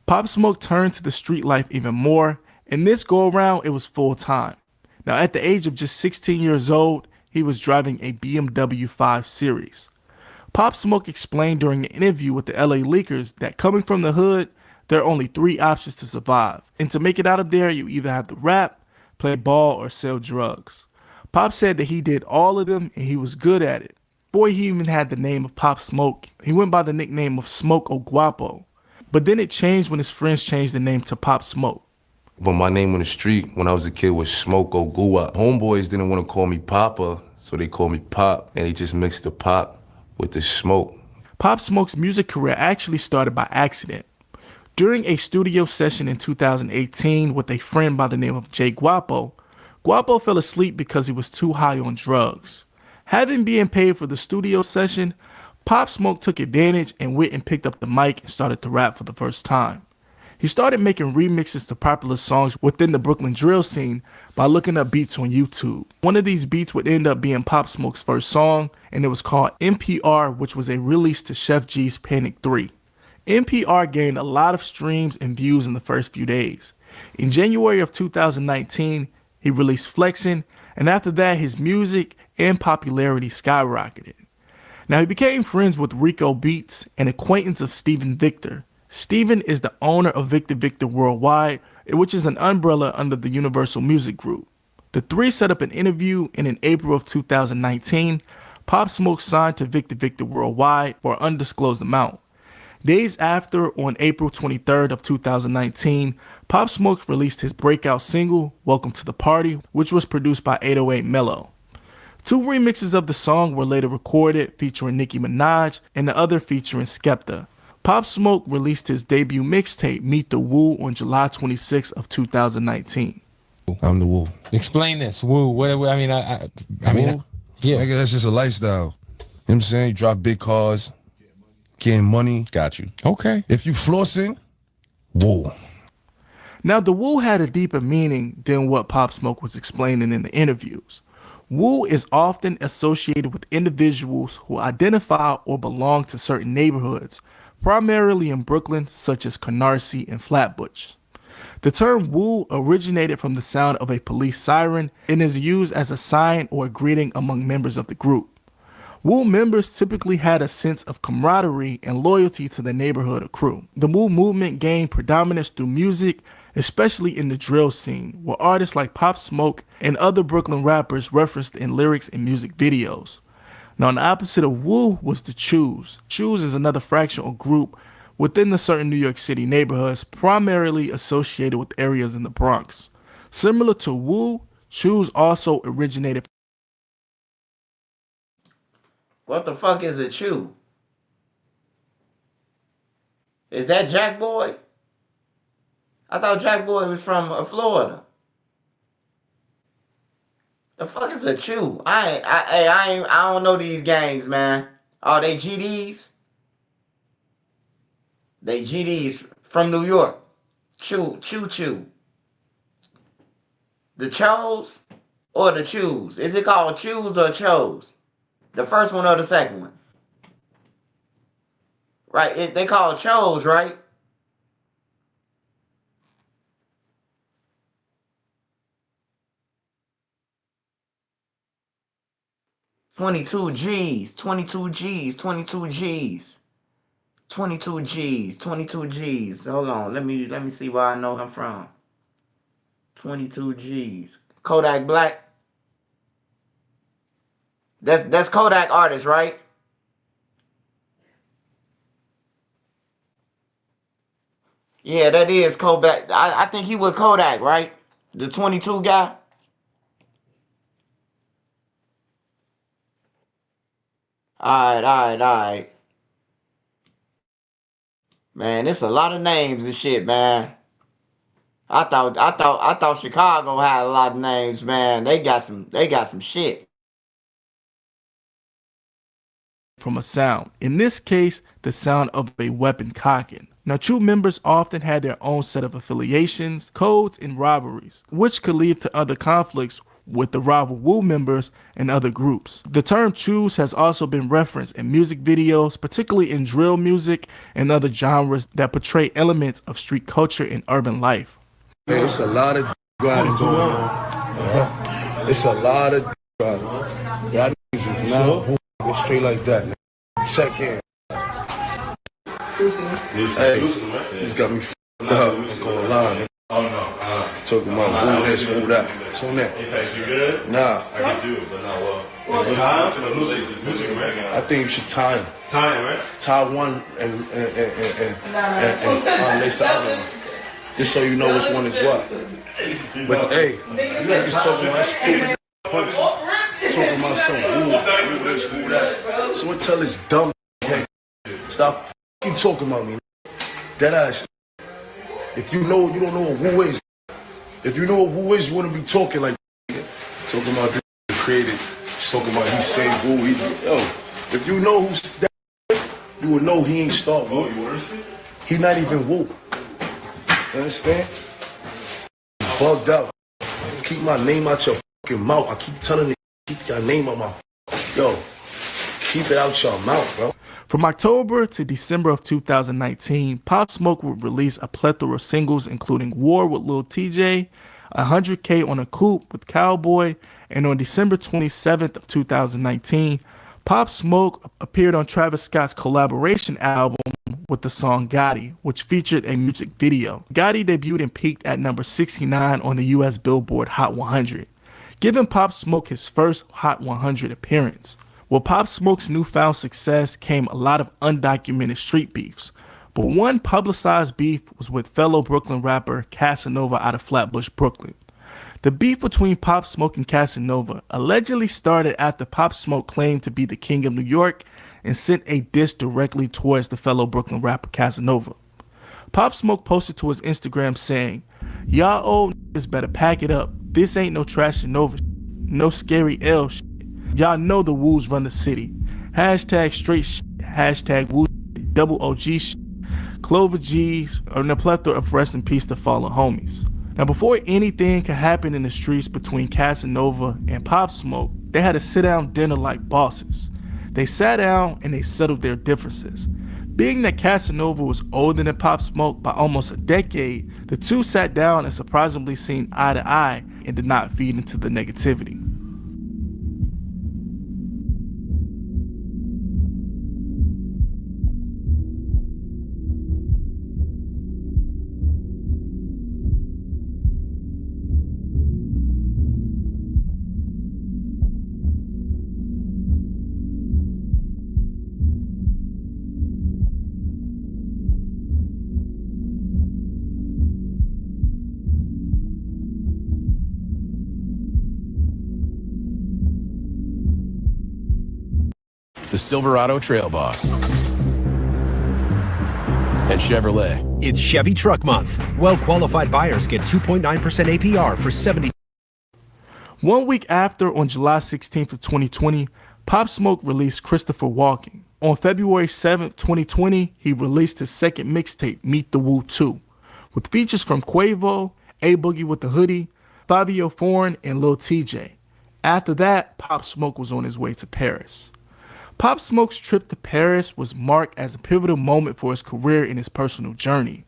Pop Smoke turned to the street life even more, and this go around it was full time. Now at the age of just 16 years old, he was driving a BMW 5 Series. Pop Smoke explained during an interview with the LA Leakers that coming from the hood, there are only 3 options to survive. And to make it out of there, you either have to rap, play ball, or sell drugs. Pop said that he did all of them and he was good at it. Boy, he even had the name of Pop Smoke. He went by the nickname of Smoke O Guapo. But then it changed when his friends changed the name to Pop Smoke. But my name on the street when I was a kid was Smoko Gua. Homeboys didn't want to call me Papa, so they called me Pop, and they just mixed the pop with the smoke. Pop Smoke's music career actually started by accident. During a studio session in 2018 with a friend by the name of Jay Guapo, Guapo fell asleep because he was too high on drugs. Having been paid for the studio session, Pop Smoke took advantage and went and picked up the mic and started to rap for the first time. He started making remixes to popular songs within the Brooklyn drill scene by looking up beats on YouTube. One of these beats would end up being Pop Smoke's first song, and it was called NPR, which was a release to Chef G's Panic 3. NPR gained a lot of streams and views in the first few days. In January of 2019, he released Flexin', and after that, his music and popularity skyrocketed. Now, he became friends with Rico Beats, an acquaintance of Steven Victor. Steven is the owner of Victor Victor Worldwide, which is an umbrella under the Universal Music Group. The three set up an interview, and in April of 2019, Pop Smoke signed to Victor Victor Worldwide for an undisclosed amount. Days after, on April 23rd of 2019, Pop Smoke released his breakout single, Welcome to the Party, which was produced by 808 Mello. 2 remixes of the song were later recorded, featuring Nicki Minaj, and the other featuring Skepta. Pop Smoke released his debut mixtape, Meet the Woo, on July 26th of 2019. I'm the Woo. Explain this. Woo. What? I mean, I mean, yeah. Nigga, that's just a lifestyle. You know what I'm saying? You drive big cars, getting money. Got you. Okay. If you flossing, woo. Now, the woo had a deeper meaning than what Pop Smoke was explaining in the interviews. Woo is often associated with individuals who identify or belong to certain neighborhoods, primarily in Brooklyn, such as Canarsie and Flatbush. The term woo originated from the sound of a police siren and is used as a sign or a greeting among members of the group. Woo members typically had a sense of camaraderie and loyalty to the neighborhood or crew. The woo movement gained predominance through music, especially in the drill scene, where artists like Pop Smoke and other Brooklyn rappers referenced in lyrics and music videos. Now, the opposite of woo was the Chews. Chews is another fractional group within the certain New York City neighborhoods, primarily associated with areas in the Bronx. Similar to woo, Chews also originated. What the fuck is a chew? Is that Jack Boy? I thought Jack Boy was from Florida. The fuck is a chew? I don't know these gangs, man. Oh, they GDs? They GDs from New York. Chew. The Chos or the Chews? Is it called Chews or Chos? The first one or the second one? Right, they call it Chos, right? $22 G's. Hold on, let me see where I know him from. 22 G's. Kodak Black. That's Kodak artist, right? Yeah, that is Kodak. I think he was Kodak, right? The 22 guy. All right. Man, it's a lot of names and shit, man. I thought Chicago had a lot of names, man. They got some shit. From a sound, in this case, the sound of a weapon cocking. Now, Chew members often had their own set of affiliations, codes, and rivalries, which could lead to other conflicts with the rival Woo members and other groups. The term Chews has also been referenced in music videos, particularly in drill music and other genres that portray elements of street culture and urban life. Man, it's a lot of riding going on. It's a lot of riding. Y'all niggas is not moving straight like that. Check in. Hey, you got me f***ed up. I'm going live. Oh no. Talking about woo this, woo that. It's on that. Apex, you good? Nah. I can do it, but not well. Time? I think you should tie him. Tie him, right? Tie one and lace the other one. Just so you know which one is what. But hey, you niggas talking about stupid punch. Talking about some who this, who that. So tell this dumb stop fucking talking about me. That ass. If you know, you don't know who is. If you know who is, you wouldn't be talking like talking about this created. Talking about he say who he. Yo, if you know who's that, you would know he ain't start whoop. He not even whoop. You understand? Bugged out. Keep my name out your fucking mouth. I keep telling you, keep your name out my. Yo, keep it out your mouth, bro. From October to December of 2019, Pop Smoke would release a plethora of singles, including War with Lil TJ, 100K on a Coupe with Cowboy, and on December 27th of 2019, Pop Smoke appeared on Travis Scott's collaboration album with the song Gotti, which featured a music video. Gotti debuted and peaked at number 69 on the US Billboard Hot 100, giving Pop Smoke his first Hot 100 appearance. With Pop Smoke's newfound success came a lot of undocumented street beefs, but one publicized beef was with fellow Brooklyn rapper Casanova out of Flatbush, Brooklyn. The beef between Pop Smoke and Casanova allegedly started after Pop Smoke claimed to be the king of New York and sent a diss directly towards the fellow Brooklyn rapper Casanova. Pop Smoke posted to his Instagram saying, "Y'all old niggas better pack it up. This ain't no trashing over, no scary L shit. Y'all know the woos run the city. Hashtag straight shit, hashtag woo shit, double OG shit, Clover G's, and a plethora of rest in peace to fallen homies." Now, before anything could happen in the streets between Casanova and Pop Smoke, they had a sit-down dinner like bosses. They sat down and they settled their differences. Being that Casanova was older than Pop Smoke by almost a decade, the two sat down and surprisingly seen eye to eye and did not feed into the negativity. The Silverado Trail Boss, and Chevrolet. It's Chevy Truck Month. Well-qualified buyers get 2.9% APR for 70. 1 week after, on July 16th of 2020, Pop Smoke released Christopher Walken. On February 7th, 2020, he released his second mixtape, Meet the Woo 2, with features from Quavo, A Boogie with the Hoodie, Fabio Foreign, and Lil TJ. After that, Pop Smoke was on his way to Paris. Pop Smoke's trip to Paris was marked as a pivotal moment for his career and his personal journey.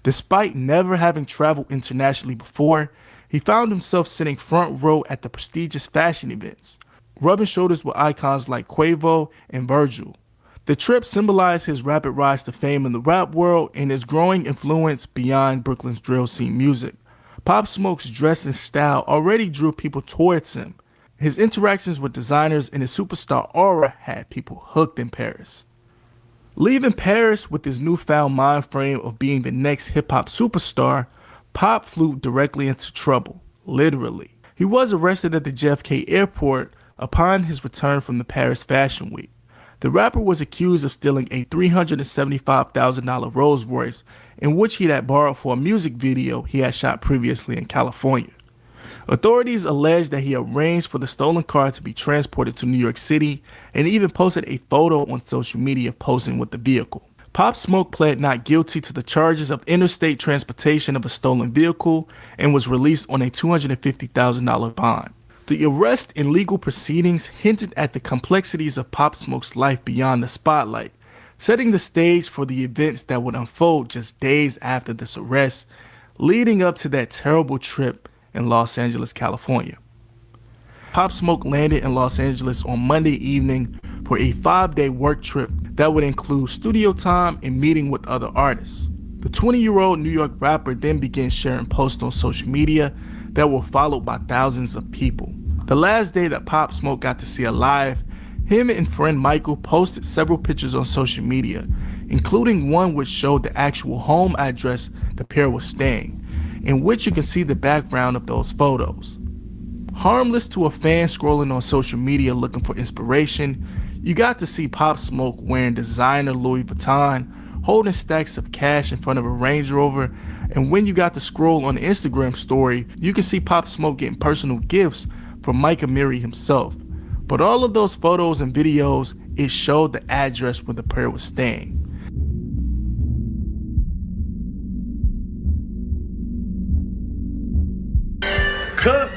Despite never having traveled internationally before, he found himself sitting front row at the prestigious fashion events, rubbing shoulders with icons like Quavo and Virgil. The trip symbolized his rapid rise to fame in the rap world and his growing influence beyond Brooklyn's drill scene music. Pop Smoke's dress and style already drew people towards him. His interactions with designers and his superstar aura had people hooked in Paris. Leaving Paris with his newfound mind frame of being the next hip-hop superstar, Pop flew directly into trouble, literally. He was arrested at the JFK airport upon his return from the Paris Fashion Week. The rapper was accused of stealing a $375,000 Rolls Royce, in which he had borrowed for a music video he had shot previously in California. Authorities alleged that he arranged for the stolen car to be transported to New York City and even posted a photo on social media posing with the vehicle. Pop Smoke pled not guilty to the charges of interstate transportation of a stolen vehicle and was released on a $250,000 bond. The arrest and legal proceedings hinted at the complexities of Pop Smoke's life beyond the spotlight, setting the stage for the events that would unfold just days after this arrest, leading up to that terrible trip in Los Angeles, California. Pop Smoke landed in Los Angeles on Monday evening for a 5-day work trip that would include studio time and meeting with other artists. The 20-year-old New York rapper then began sharing posts on social media that were followed by thousands of people. The last day that Pop Smoke got to see alive Him and friend Michael posted several pictures on social media, including one which showed the actual home address the pair was staying, in which you can see the background of those photos. Harmless to a fan scrolling on social media looking for inspiration, you got to see Pop Smoke wearing designer Louis Vuitton, holding stacks of cash in front of a Range Rover, and when you got to scroll on the Instagram story, you can see Pop Smoke getting personal gifts from Mike Amiri himself. But all of those photos and videos, it showed the address where the pair was staying. Cut.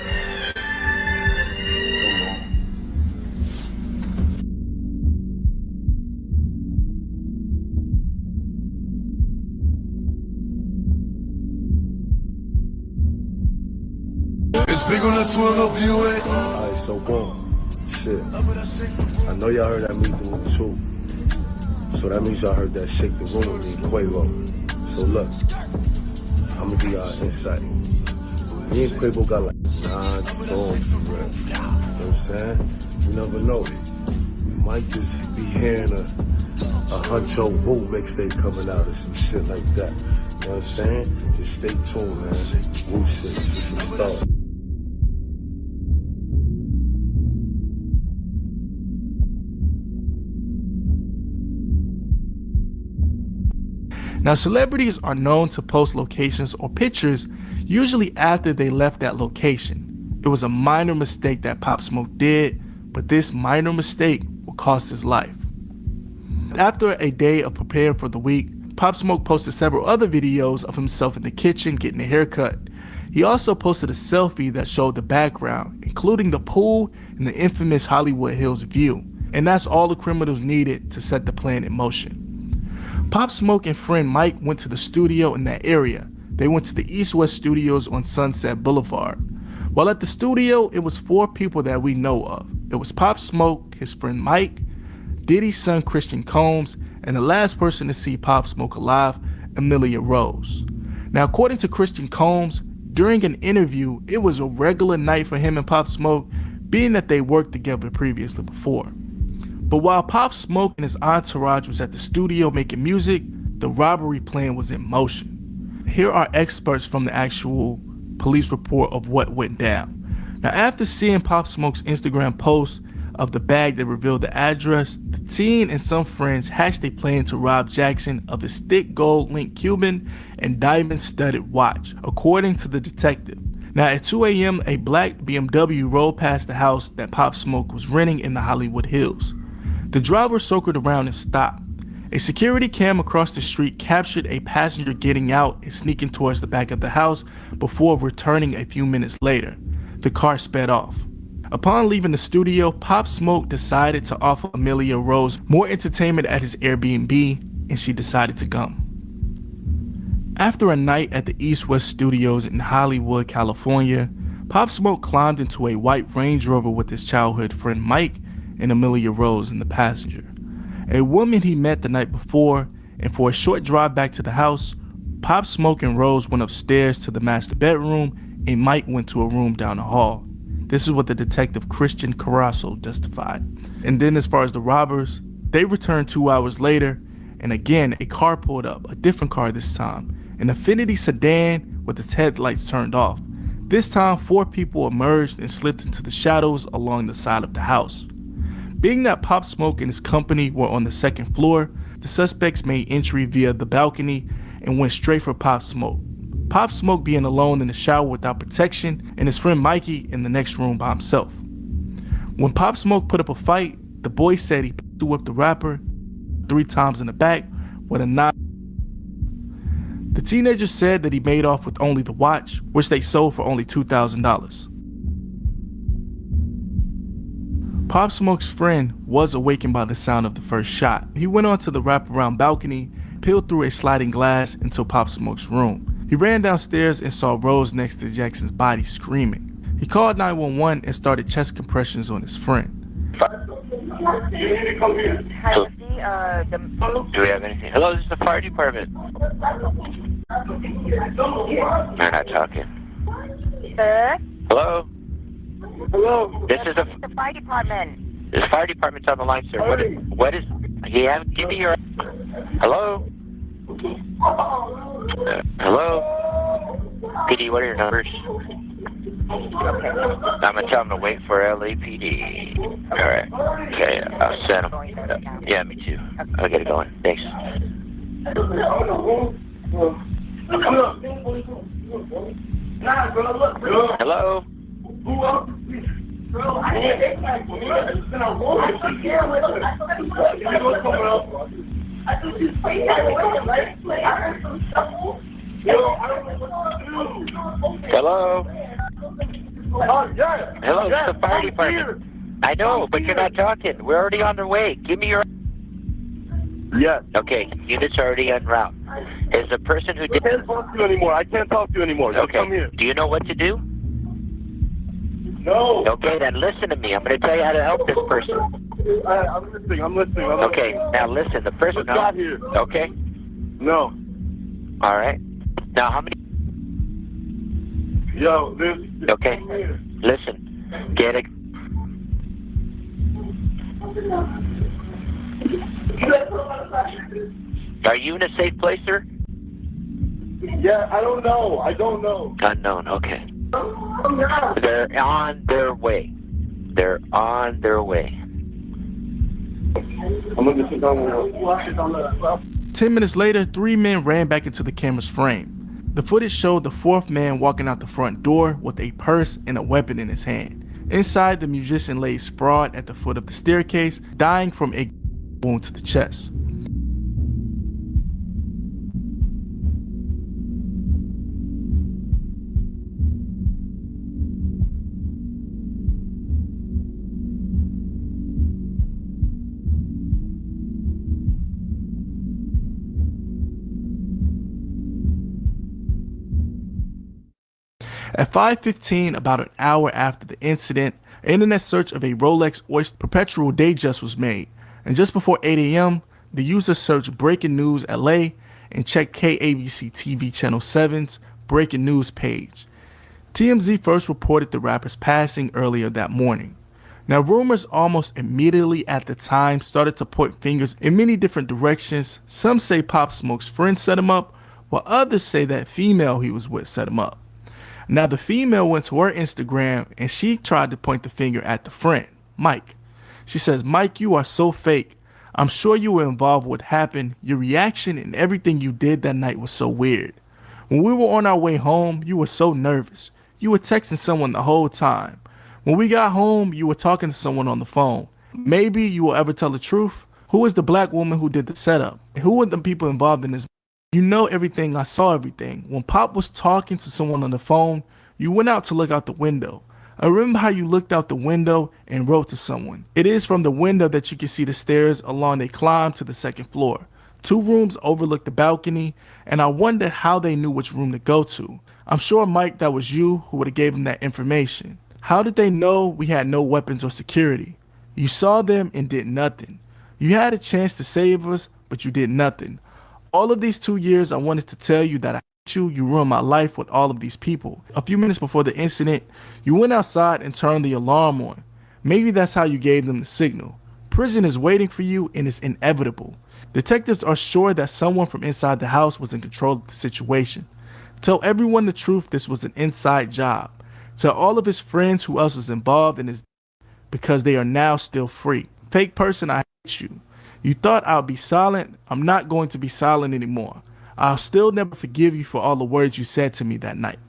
It's big on the 12 UA. Alright, so boom. Shit. I know y'all heard that me doing too. So that means y'all heard that Shake the Room with me, Quavo. So look, I'ma give y'all an insight. Me and Quavo got like 9 songs for real. You know what I'm saying? You never know. You might just be hearing a Huncho Woo mixtape coming out or some shit like that. You know what I'm saying? Just stay tuned, man. Woo shit, some stuff. Now, celebrities are known to post locations or pictures usually after they left that location. It was a minor mistake that Pop Smoke did, but this minor mistake will cost his life. After a day of preparing for the week, Pop Smoke posted several other videos of himself in the kitchen getting a haircut. He also posted a selfie that showed the background, including the pool and the infamous Hollywood Hills view. And that's all the criminals needed to set the plan in motion. Pop Smoke and friend Mike went to the studio in that area. They went to the East West Studios on Sunset Boulevard. While at the studio, it was 4 people that we know of. It was Pop Smoke, his friend Mike, Diddy's son Christian Combs, and the last person to see Pop Smoke alive, Amelia Rose. Now, according to Christian Combs, during an interview, it was a regular night for him and Pop Smoke, being that they worked together previously before. But while Pop Smoke and his entourage was at the studio making music, the robbery plan was in motion. Here are experts from the actual police report of what went down. Now, after seeing Pop Smoke's Instagram post of the bag that revealed the address, the teen and some friends hatched a plan to rob Jackson of his thick gold link Cuban and diamond-studded watch, according to the detective. Now, at 2 a.m., a black BMW rolled past the house that Pop Smoke was renting in the Hollywood Hills. The driver circled around and stopped. A security cam across the street captured a passenger getting out and sneaking towards the back of the house before returning a few minutes later. The car sped off. Upon leaving the studio, Pop Smoke decided to offer Amelia Rose more entertainment at his Airbnb, and she decided to come. After a night at the East West Studios in Hollywood, California, Pop Smoke climbed into a white Range Rover with his childhood friend Mike and Amelia Rose in the passenger. A woman he met the night before, and for a short drive back to the house, Pop Smoke and Rose went upstairs to the master bedroom, and Mike went to a room down the hall. This is what the detective Christian Carasso testified. And then as far as the robbers, they returned 2 hours later, and again a car pulled up, a different car this time, an Infiniti sedan with its headlights turned off. This time 4 people emerged and slipped into the shadows along the side of the house. Being that Pop Smoke and his company were on the 2nd floor, the suspects made entry via the balcony and went straight for Pop Smoke. Pop Smoke being alone in the shower without protection, and his friend Mikey in the next room by himself. When Pop Smoke put up a fight, the boy said he whipped the rapper 3 times in the back with a knife. The teenager said that he made off with only the watch, which they sold for only $2,000. Pop Smoke's friend was awakened by the sound of the first shot. He went onto the wraparound balcony, peeled through a sliding glass into Pop Smoke's room. He ran downstairs and saw Rose next to Jackson's body screaming. He called 911 and started chest compressions on his friend. Do we have anything? Hello, this is the fire department. They're not talking. Hello? Hello? This is the fire department. The fire department's on the line, sir. What is? Yeah, give me your. Hello. Hello. PD, what are your numbers? I'm gonna tell them to wait for LAPD. All right. Okay, I'll send them. Yeah, me too. I'll get it going. Thanks. Hello. Hello. Hello, it's the fire department. I know, but you're not talking. We're already on the way. Give me your. Yes. Okay, units are already en route. Is the person who did. I can't talk to you anymore. I can't talk to you anymore. Just Okay. come here. Do you know what to do? No. Okay, then listen to me. I'm going to tell you how to help this person. I'm listening. Okay, now listen. The person. Just got here. Okay. No. All right. Now, how many? Yo, this. Okay. Listen. Get it. Are you in a safe place, sir? Yeah, I don't know. Unknown. Okay. They're on their way. They're on their way. I'm going to sit down. 10 minutes later, 3 men ran back into the camera's frame. The footage showed the 4th man walking out the front door with a purse and a weapon in his hand. Inside, the musician lay sprawled at the foot of the staircase, dying from a wound to the chest. At 5:15, about an hour after the incident, an internet search of a Rolex Oyster Perpetual Datejust was made, and just before 8 a.m., the user searched Breaking News LA and checked KABC TV Channel 7's Breaking News page. TMZ first reported the rapper's passing earlier that morning. Now, rumors almost immediately at the time started to point fingers in many different directions. Some say Pop Smoke's friend set him up, while others say that female he was with set him up. Now, the female went to her Instagram and she tried to point the finger at the friend, Mike. She says, "Mike, you are so fake. I'm sure you were involved with what happened. Your reaction and everything you did that night was so weird. When we were on our way home, you were so nervous. You were texting someone the whole time. When we got home, you were talking to someone on the phone. Maybe you will ever tell the truth. Who is the black woman who did the setup? And who were the people involved in this? You know everything. I saw everything. When Pop was talking to someone on the phone, you went out to look out the window. I remember how you looked out the window and wrote to someone. It is from the window that you can see the stairs along they climbed to the 2nd floor. 2 rooms overlook the balcony, and I wondered how they knew which room to go to. I'm sure, Mike, that was you who would have gave them that information. How did they know we had no weapons or security? You saw them and did nothing. You had a chance to save us, but you did nothing. All of these 2 years, I wanted to tell you that I hate you. You ruined my life with all of these people. A few minutes before the incident, you went outside and turned the alarm on. Maybe that's how you gave them the signal. Prison is waiting for you and it's inevitable. Detectives are sure that someone from inside the house was in control of the situation. Tell everyone the truth. This was an inside job. Tell all of his friends who else was involved in his because they are now still free. Fake person, I hate you. You thought I'll be silent. I'm not going to be silent anymore. I'll still never forgive you for all the words you said to me that night."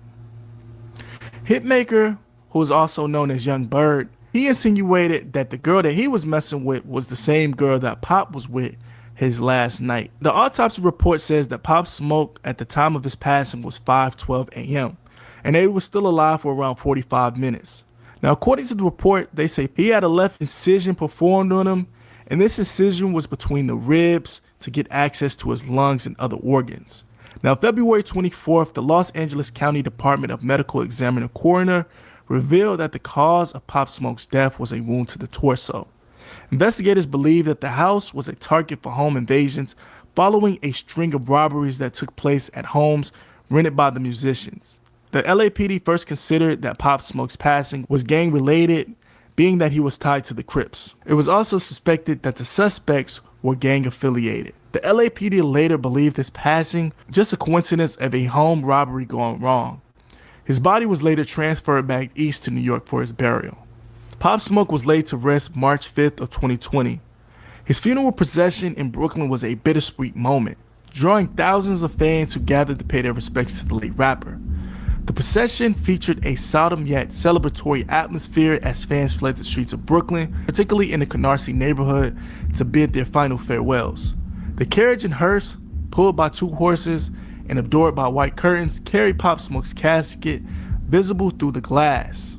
Hitmaker, who is also known as Young Bird, he insinuated that the girl that he was messing with was the same girl that Pop was with his last night. The autopsy report says that Pop Smoke at the time of his passing was 5:12 a.m. and they were still alive for around 45 minutes. Now, according to the report, they say he had a left incision performed on him, and this incision was between the ribs to get access to his lungs and other organs. Now, February 24th, the Los Angeles County Department of Medical Examiner Coroner revealed that the cause of Pop Smoke's death was a wound to the torso. Investigators believe that the house was a target for home invasions following a string of robberies that took place at homes rented by the musicians. The LAPD first considered that Pop Smoke's passing was gang-related being that he was tied to the Crips. It was also suspected that the suspects were gang affiliated. The LAPD later believed his passing just a coincidence of a home robbery gone wrong. His body was later transferred back east to New York for his burial. Pop Smoke was laid to rest March 5th of 2020. His funeral procession in Brooklyn was a bittersweet moment, drawing thousands of fans who gathered to pay their respects to the late rapper. The procession featured a solemn yet celebratory atmosphere as fans fled the streets of Brooklyn, particularly in the Canarsie neighborhood, to bid their final farewells. The carriage and hearse, pulled by 2 horses and adored by white curtains, carried Pop Smoke's casket visible through the glass.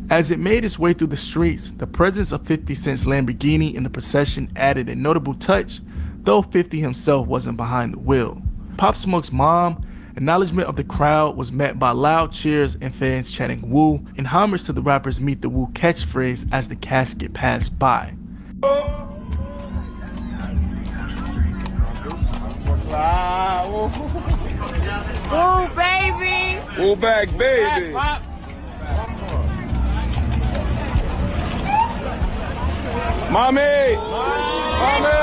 As it made its way through the streets, the presence of 50 Cent's Lamborghini in the procession added a notable touch, though 50 himself wasn't behind the wheel. Pop Smoke's mom, acknowledgement of the crowd, was met by loud cheers and fans chanting "Woo" in homage to the rapper's "Meet the Woo" catchphrase as the casket passed by. Woo, baby! Woo back, baby! Mommy! Mommy!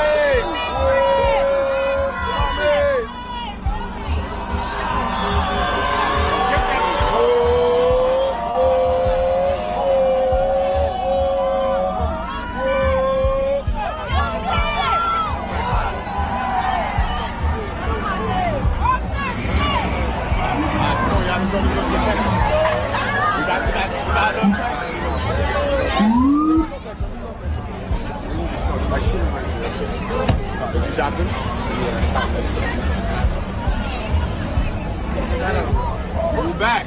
Move back.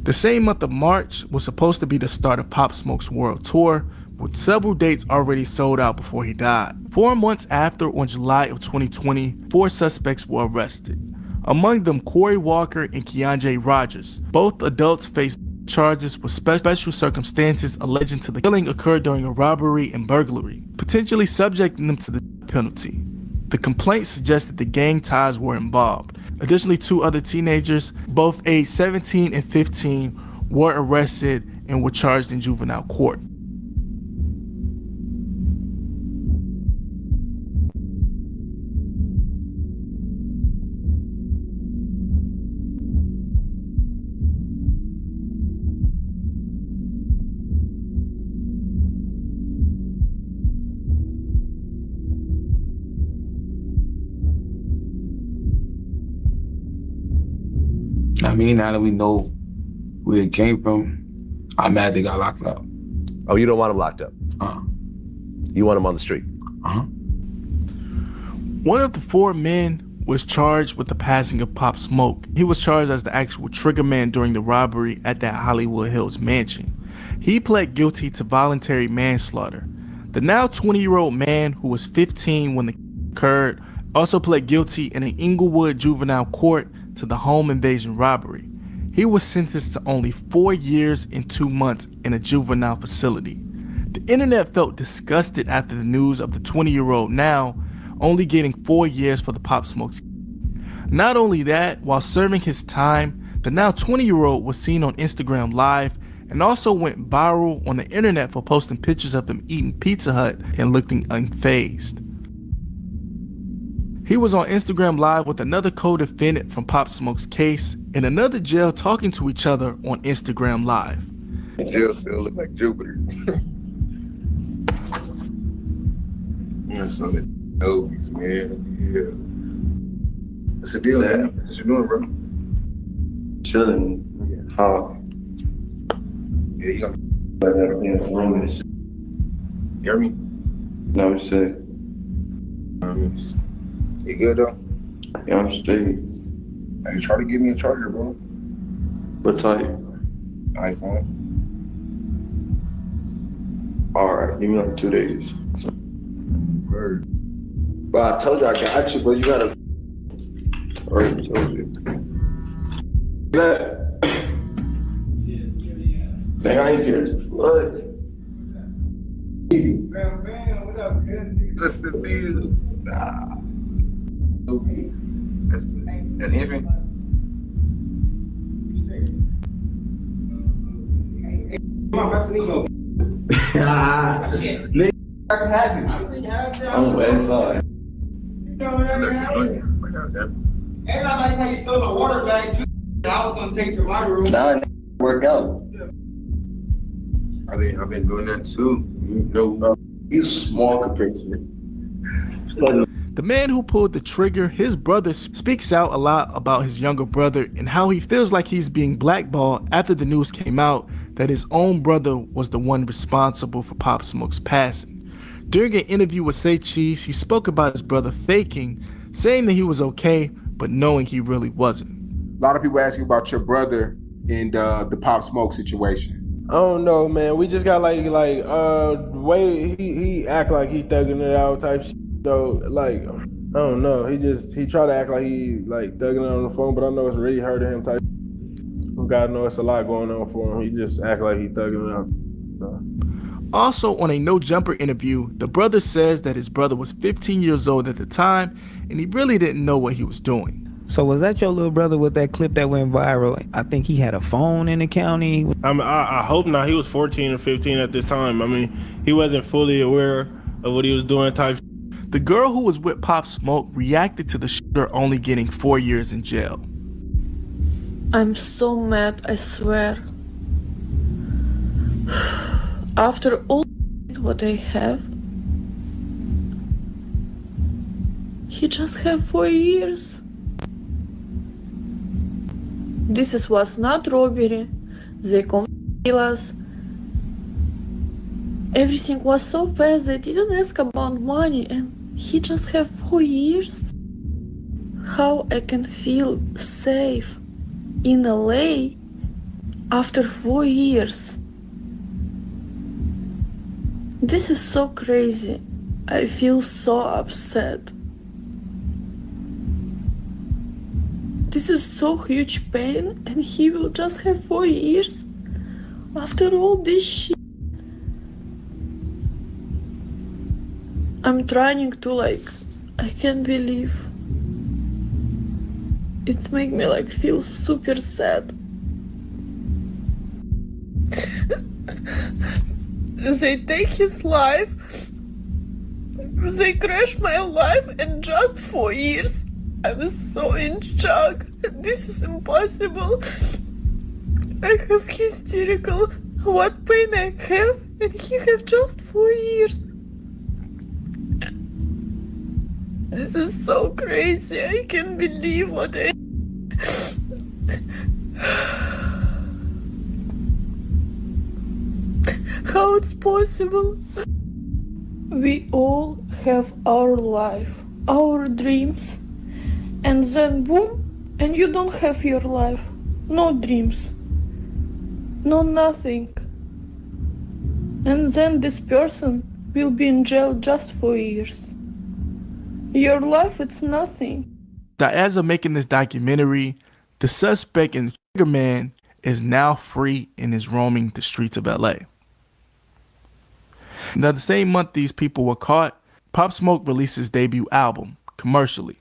The same month of March was supposed to be the start of Pop Smoke's world tour, with several dates already sold out before he died. 4 months after, on July of 2020, 4 suspects were arrested. Among them, Corey Walker and Keandre Rogers. Both adults faced charges with special circumstances alleging to the killing occurred during a robbery and burglary, potentially subjecting them to the penalty. The complaint suggested the gang ties were involved. Additionally, 2 other teenagers, both aged 17 and 15, were arrested and were charged in juvenile court. I mean, now that we know where it came from, I'm mad they got locked up. Oh, you don't want them locked up? You want them on the street? One of the 4 men was charged with the passing of Pop Smoke. He was charged as the actual triggerman during the robbery at that Hollywood Hills mansion. He pled guilty to voluntary manslaughter. The now 20-year-old man, who was 15 when the occurred, also pled guilty in an Inglewood juvenile court to the home invasion robbery. He was sentenced to only 4 years and 2 months in a juvenile facility. The internet felt disgusted after the news of the 20-year-old now only getting 4 years for the Pop Smoke. Not only that, while serving his time, the now 20-year-old was seen on Instagram Live and also went viral on the internet for posting pictures of him eating Pizza Hut and looking unfazed. He was on Instagram Live with another co-defendant from Pop Smoke's case in another jail talking to each other on Instagram Live. Jail still look like Jupiter. That's on the nose, man. Yeah. What's the deal, man? What you doing, bro? Chilling. How? Yeah, you gonna room and shit. you hear me? No shit. You good though? Yeah, I'm straight. Hey, try to give me a charger, bro. What type? iPhone. Alright, give me like 2 days. Word. But I told you I got you, but you gotta. I already told you. That. Dang, I ain't serious. What? Easy. What's the deal? Nah. That's an infant. Nigga, I can have you. On West Side. And I like how you stole the water bag too. I was gonna take to my room. Nah, work out. I've been doing that too. You know, he's small compared to me. The man who pulled the trigger, his brother, speaks out a lot about his younger brother and how he feels like he's being blackballed after the news came out that his own brother was the one responsible for Pop Smoke's passing. During an interview with Say Cheese, he spoke about his brother faking, saying that he was okay, but knowing he really wasn't. A lot of people ask you about your brother and the Pop Smoke situation. I don't know, man. We just got the way he act like he thugging it out type shit. So I don't know. He try to act like he thugging it on the phone, but I know it's really hurting him type. God knows it's a lot going on for him. He just act like he thugging it out. So. Also, on a No Jumper interview, the brother says that his brother was 15 years old at the time, and he really didn't know what he was doing. So was that your little brother with that clip that went viral? I think he had a phone in the county. I hope not. He was 14 or 15 at this time. I mean, he wasn't fully aware of what he was doing type. The girl who was with Pop Smoke reacted to the shooter only getting 4 years in jail. I'm so mad, I swear. After all what I have, he just have 4 years. This was not robbery. They come kill us. Everything was so fast. They didn't ask about money, and he just have 4 years. How I can feel safe in LA after 4 years? This is so crazy. I feel so upset. This is so huge pain, and he will just have 4 years after all this shit. I'm trying to I can't believe. It's make me feel super sad. They take his life. They crash my life in just 4 years. I was so in shock. This is impossible. I have hysterical. What pain I have, and he have just 4 years. This is so crazy. I can't believe what I. How it's possible? We all have our life, our dreams. And then boom, and you don't have your life. No dreams. No nothing. And then this person will be in jail just 4 years. Your life, it's nothing. As of making this documentary, the suspect in Trigger Man is now free and is roaming the streets of LA. Now, the same month these people were caught, Pop Smoke released his debut album, commercially.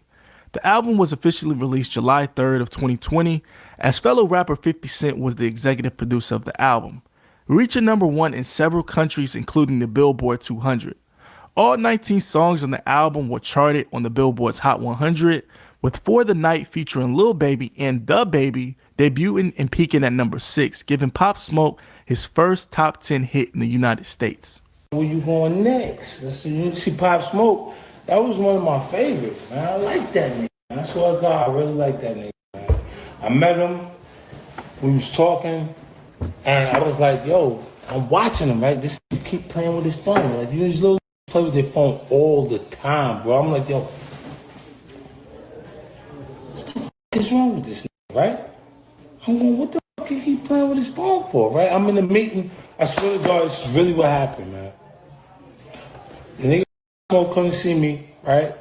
The album was officially released July 3rd of 2020, as fellow rapper 50 Cent was the executive producer of the album, reaching #1 in several countries, including the Billboard 200. All 19 songs on the album were charted on the Billboard's Hot 100, with For the Night featuring Lil Baby and Da Baby debuting and peaking at #6, giving Pop Smoke his first top 10 hit in the United States. Where you going next? You see Pop Smoke. That was one of my favorites, man. I like that nigga. I swear to God, I really like that nigga, man. I met him, we was talking, and I was like, yo, I'm watching him, right? This nigga keep playing with his phone. Like, you just play with their phone all the time, bro. I'm like, yo, what the fuck is wrong with this nigga, right? I'm going, what the fuck he keep playing with his phone for, right? I'm in the meeting. I swear to God, it's really what happened, man. The nigga couldn't see me, right?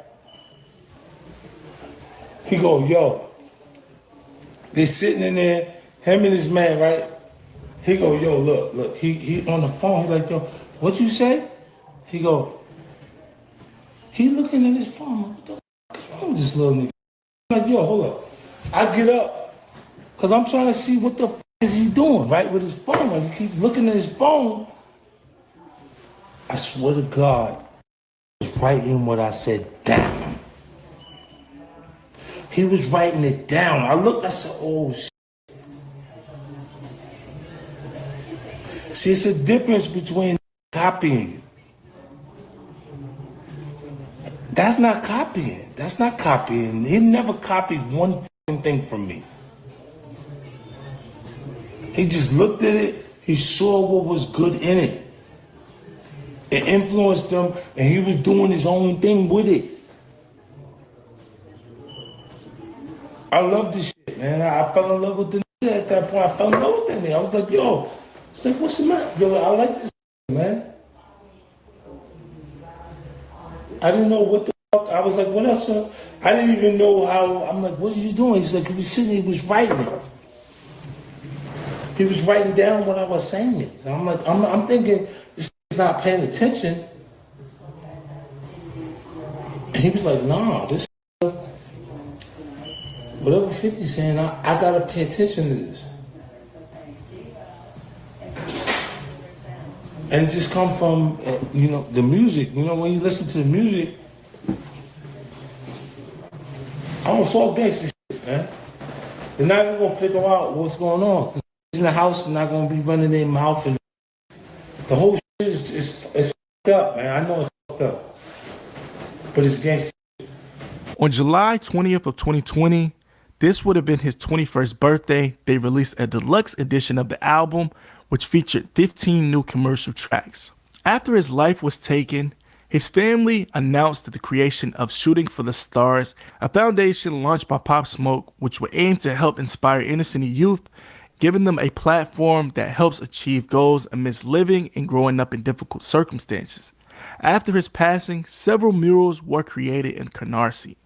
He go, yo, they sitting in there, him and his man, right? He go, yo, look, he on the phone. He like, yo, what you say? He go, he looking at his phone. I'm like, what the fuck is wrong with this little nigga? I'm like, yo, hold up. I get up, cause I'm trying to see what the fuck is he doing, right, with his phone? Like, you keep looking at his phone. I swear to God, he was writing what I said down. He was writing it down. I looked, I said, oh, shit. See, it's a difference between copying you. That's not copying. That's not copying. He never copied one thing from me. He just looked at it. He saw what was good in it. It influenced him, and he was doing his own thing with it. I love this shit, man. I fell in love with the nigga at that point. I fell in love with that nigga. I was like, yo, it's like, what's the matter? Yo, I like this shit, man. I didn't know what the fuck. I was like, what else? I didn't even know how. I'm like, what are you doing? He's like, he was sitting, he was writing it. He was writing down what I was saying. So I'm like, I'm thinking, this is not paying attention. And he was like, nah, this whatever 50's saying, I gotta pay attention to this. And it just come from, you know, the music. You know, when you listen to the music, I don't talk gangster shit, man. They're not even gonna figure out what's going on. In the house, they're not gonna be running their mouth, and the whole shit is fucked up, man. I know it's fucked up, but it's gangster. On July 20th of 2020, this would have been his 21st birthday. They released a deluxe edition of the album, which featured 15 new commercial tracks. After his life was taken, his family announced the creation of Shooting for the Stars, a foundation launched by Pop Smoke, which would aim to help inspire inner city youth, giving them a platform that helps achieve goals amidst living and growing up in difficult circumstances. After his passing, several murals were created in Canarsie.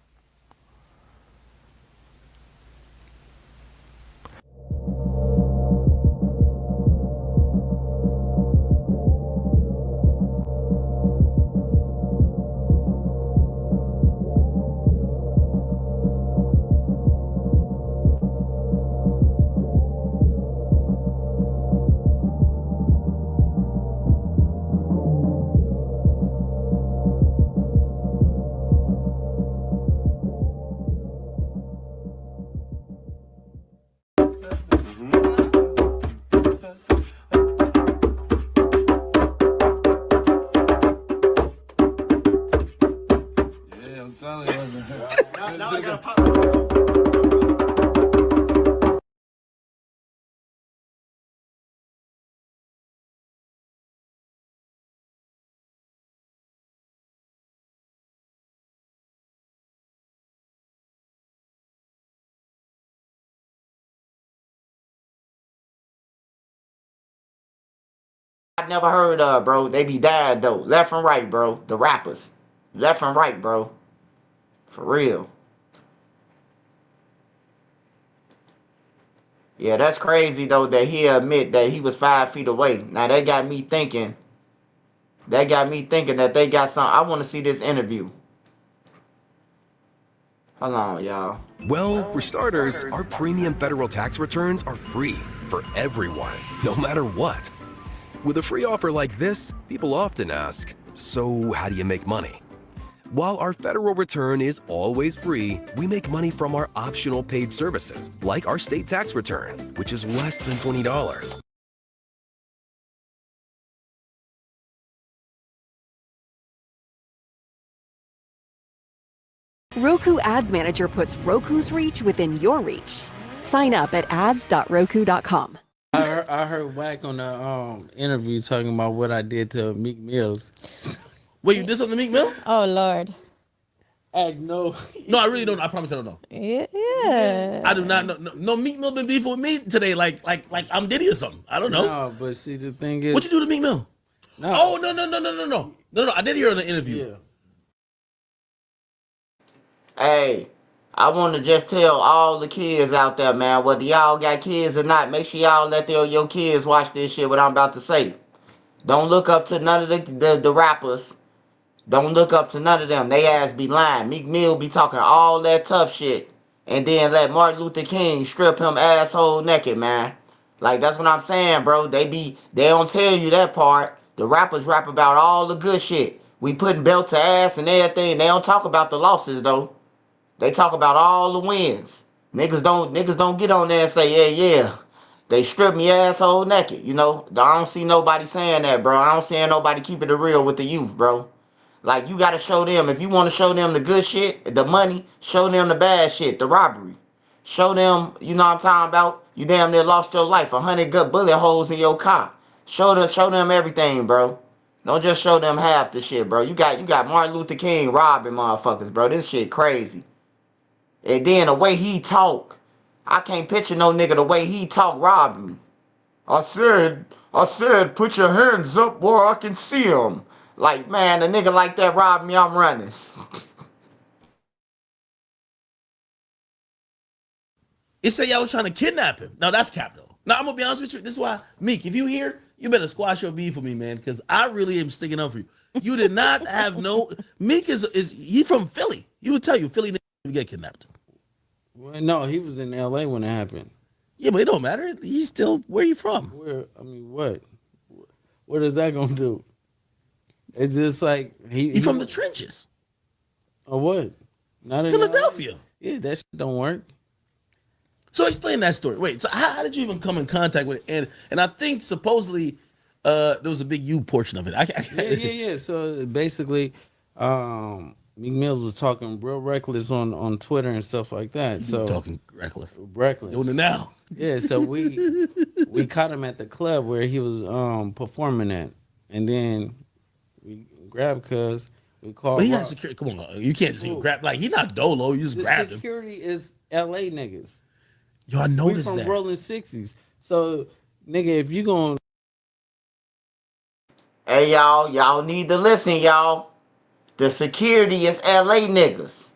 Now I gotta pop. I never heard of, bro. They be dying though, left and right, bro. The rappers, left and right, bro. For real. Yeah, that's crazy though that he admit that he was 5 feet away. Now that got me thinking. That got me thinking that they got some. I want to see this interview. Hold on, y'all. Well, for starters, our premium federal tax returns are free for everyone, no matter what. With a free offer like this, people often ask, so how do you make money? While our federal return is always free, we make money from our optional paid services, like our state tax return, which is less than $20. Roku Ads Manager puts Roku's reach within your reach. Sign up at ads.roku.com. I heard Wack on the interview talking about what I did to Meek Mills. Wait, you did something to Meek Mill? Oh, Lord. No. No, I really don't. I promise I don't know. Yeah. I do not know. No, Meek Mill been beefing with me today like I'm Diddy or something. I don't know. No, but see, the thing is... What you do to Meek Mill? No. Oh, no. I did hear in the interview. Yeah. Hey, I want to just tell all the kids out there, man, whether y'all got kids or not, make sure y'all let your kids watch this shit, what I'm about to say. Don't look up to none of the rappers. Don't look up to none of them. They ass be lying. Meek Mill be talking all that tough shit. And then let Martin Luther King strip him asshole naked, man. Like, that's what I'm saying, bro. They don't tell you that part. The rappers rap about all the good shit. We putting belt to ass and everything. They don't talk about the losses though. They talk about all the wins. Niggas don't get on there and say, yeah. They strip me asshole naked. You know, I don't see nobody saying that, bro. I don't see nobody keeping it real with the youth, bro. Like, you gotta show them. If you want to show them the good shit, the money, show them the bad shit, the robbery. Show them, you know what I'm talking about? You damn near lost your life. 100 good bullet holes in your car. Show them everything, bro. Don't just show them half the shit, bro. You got Martin Luther King robbing motherfuckers, bro. This shit crazy. And then the way he talk, I can't picture no nigga the way he talk robbing me. I said, put your hands up where I can see them. Like, man, a nigga like that robbed me, I'm running. It said y'all was trying to kidnap him. No, that's cap though. Now I'm gonna be honest with you. This is why, Meek, if you here, you better squash your beef with me, man, because I really am sticking up for you. You did not have no. Meek is he from Philly? You would tell you Philly niggas get kidnapped. Well, no, he was in L.A. when it happened. Yeah, but it don't matter. He's still where you from? What? What is that gonna do? It's just like he from the trenches. Or what? Not in Philadelphia. LA? Yeah, that shit don't work. So explain that story. Wait, so how did you even come in contact with it? And I think supposedly there was a big you portion of it. Yeah. So basically, Meek Mills was talking real reckless on Twitter and stuff like that. So talking reckless. Doing it now. Yeah. So we caught him at the club where he was performing at, and then we grabbed Cuz. We called. But he has security. Come on, you can't just grab. Like, he not dolo. You just grabbed him. Security is LA niggas. Yo, I noticed we that. from rolling 60s. So, nigga, if you gonna... Hey, y'all need to listen, y'all. The security is LA niggas.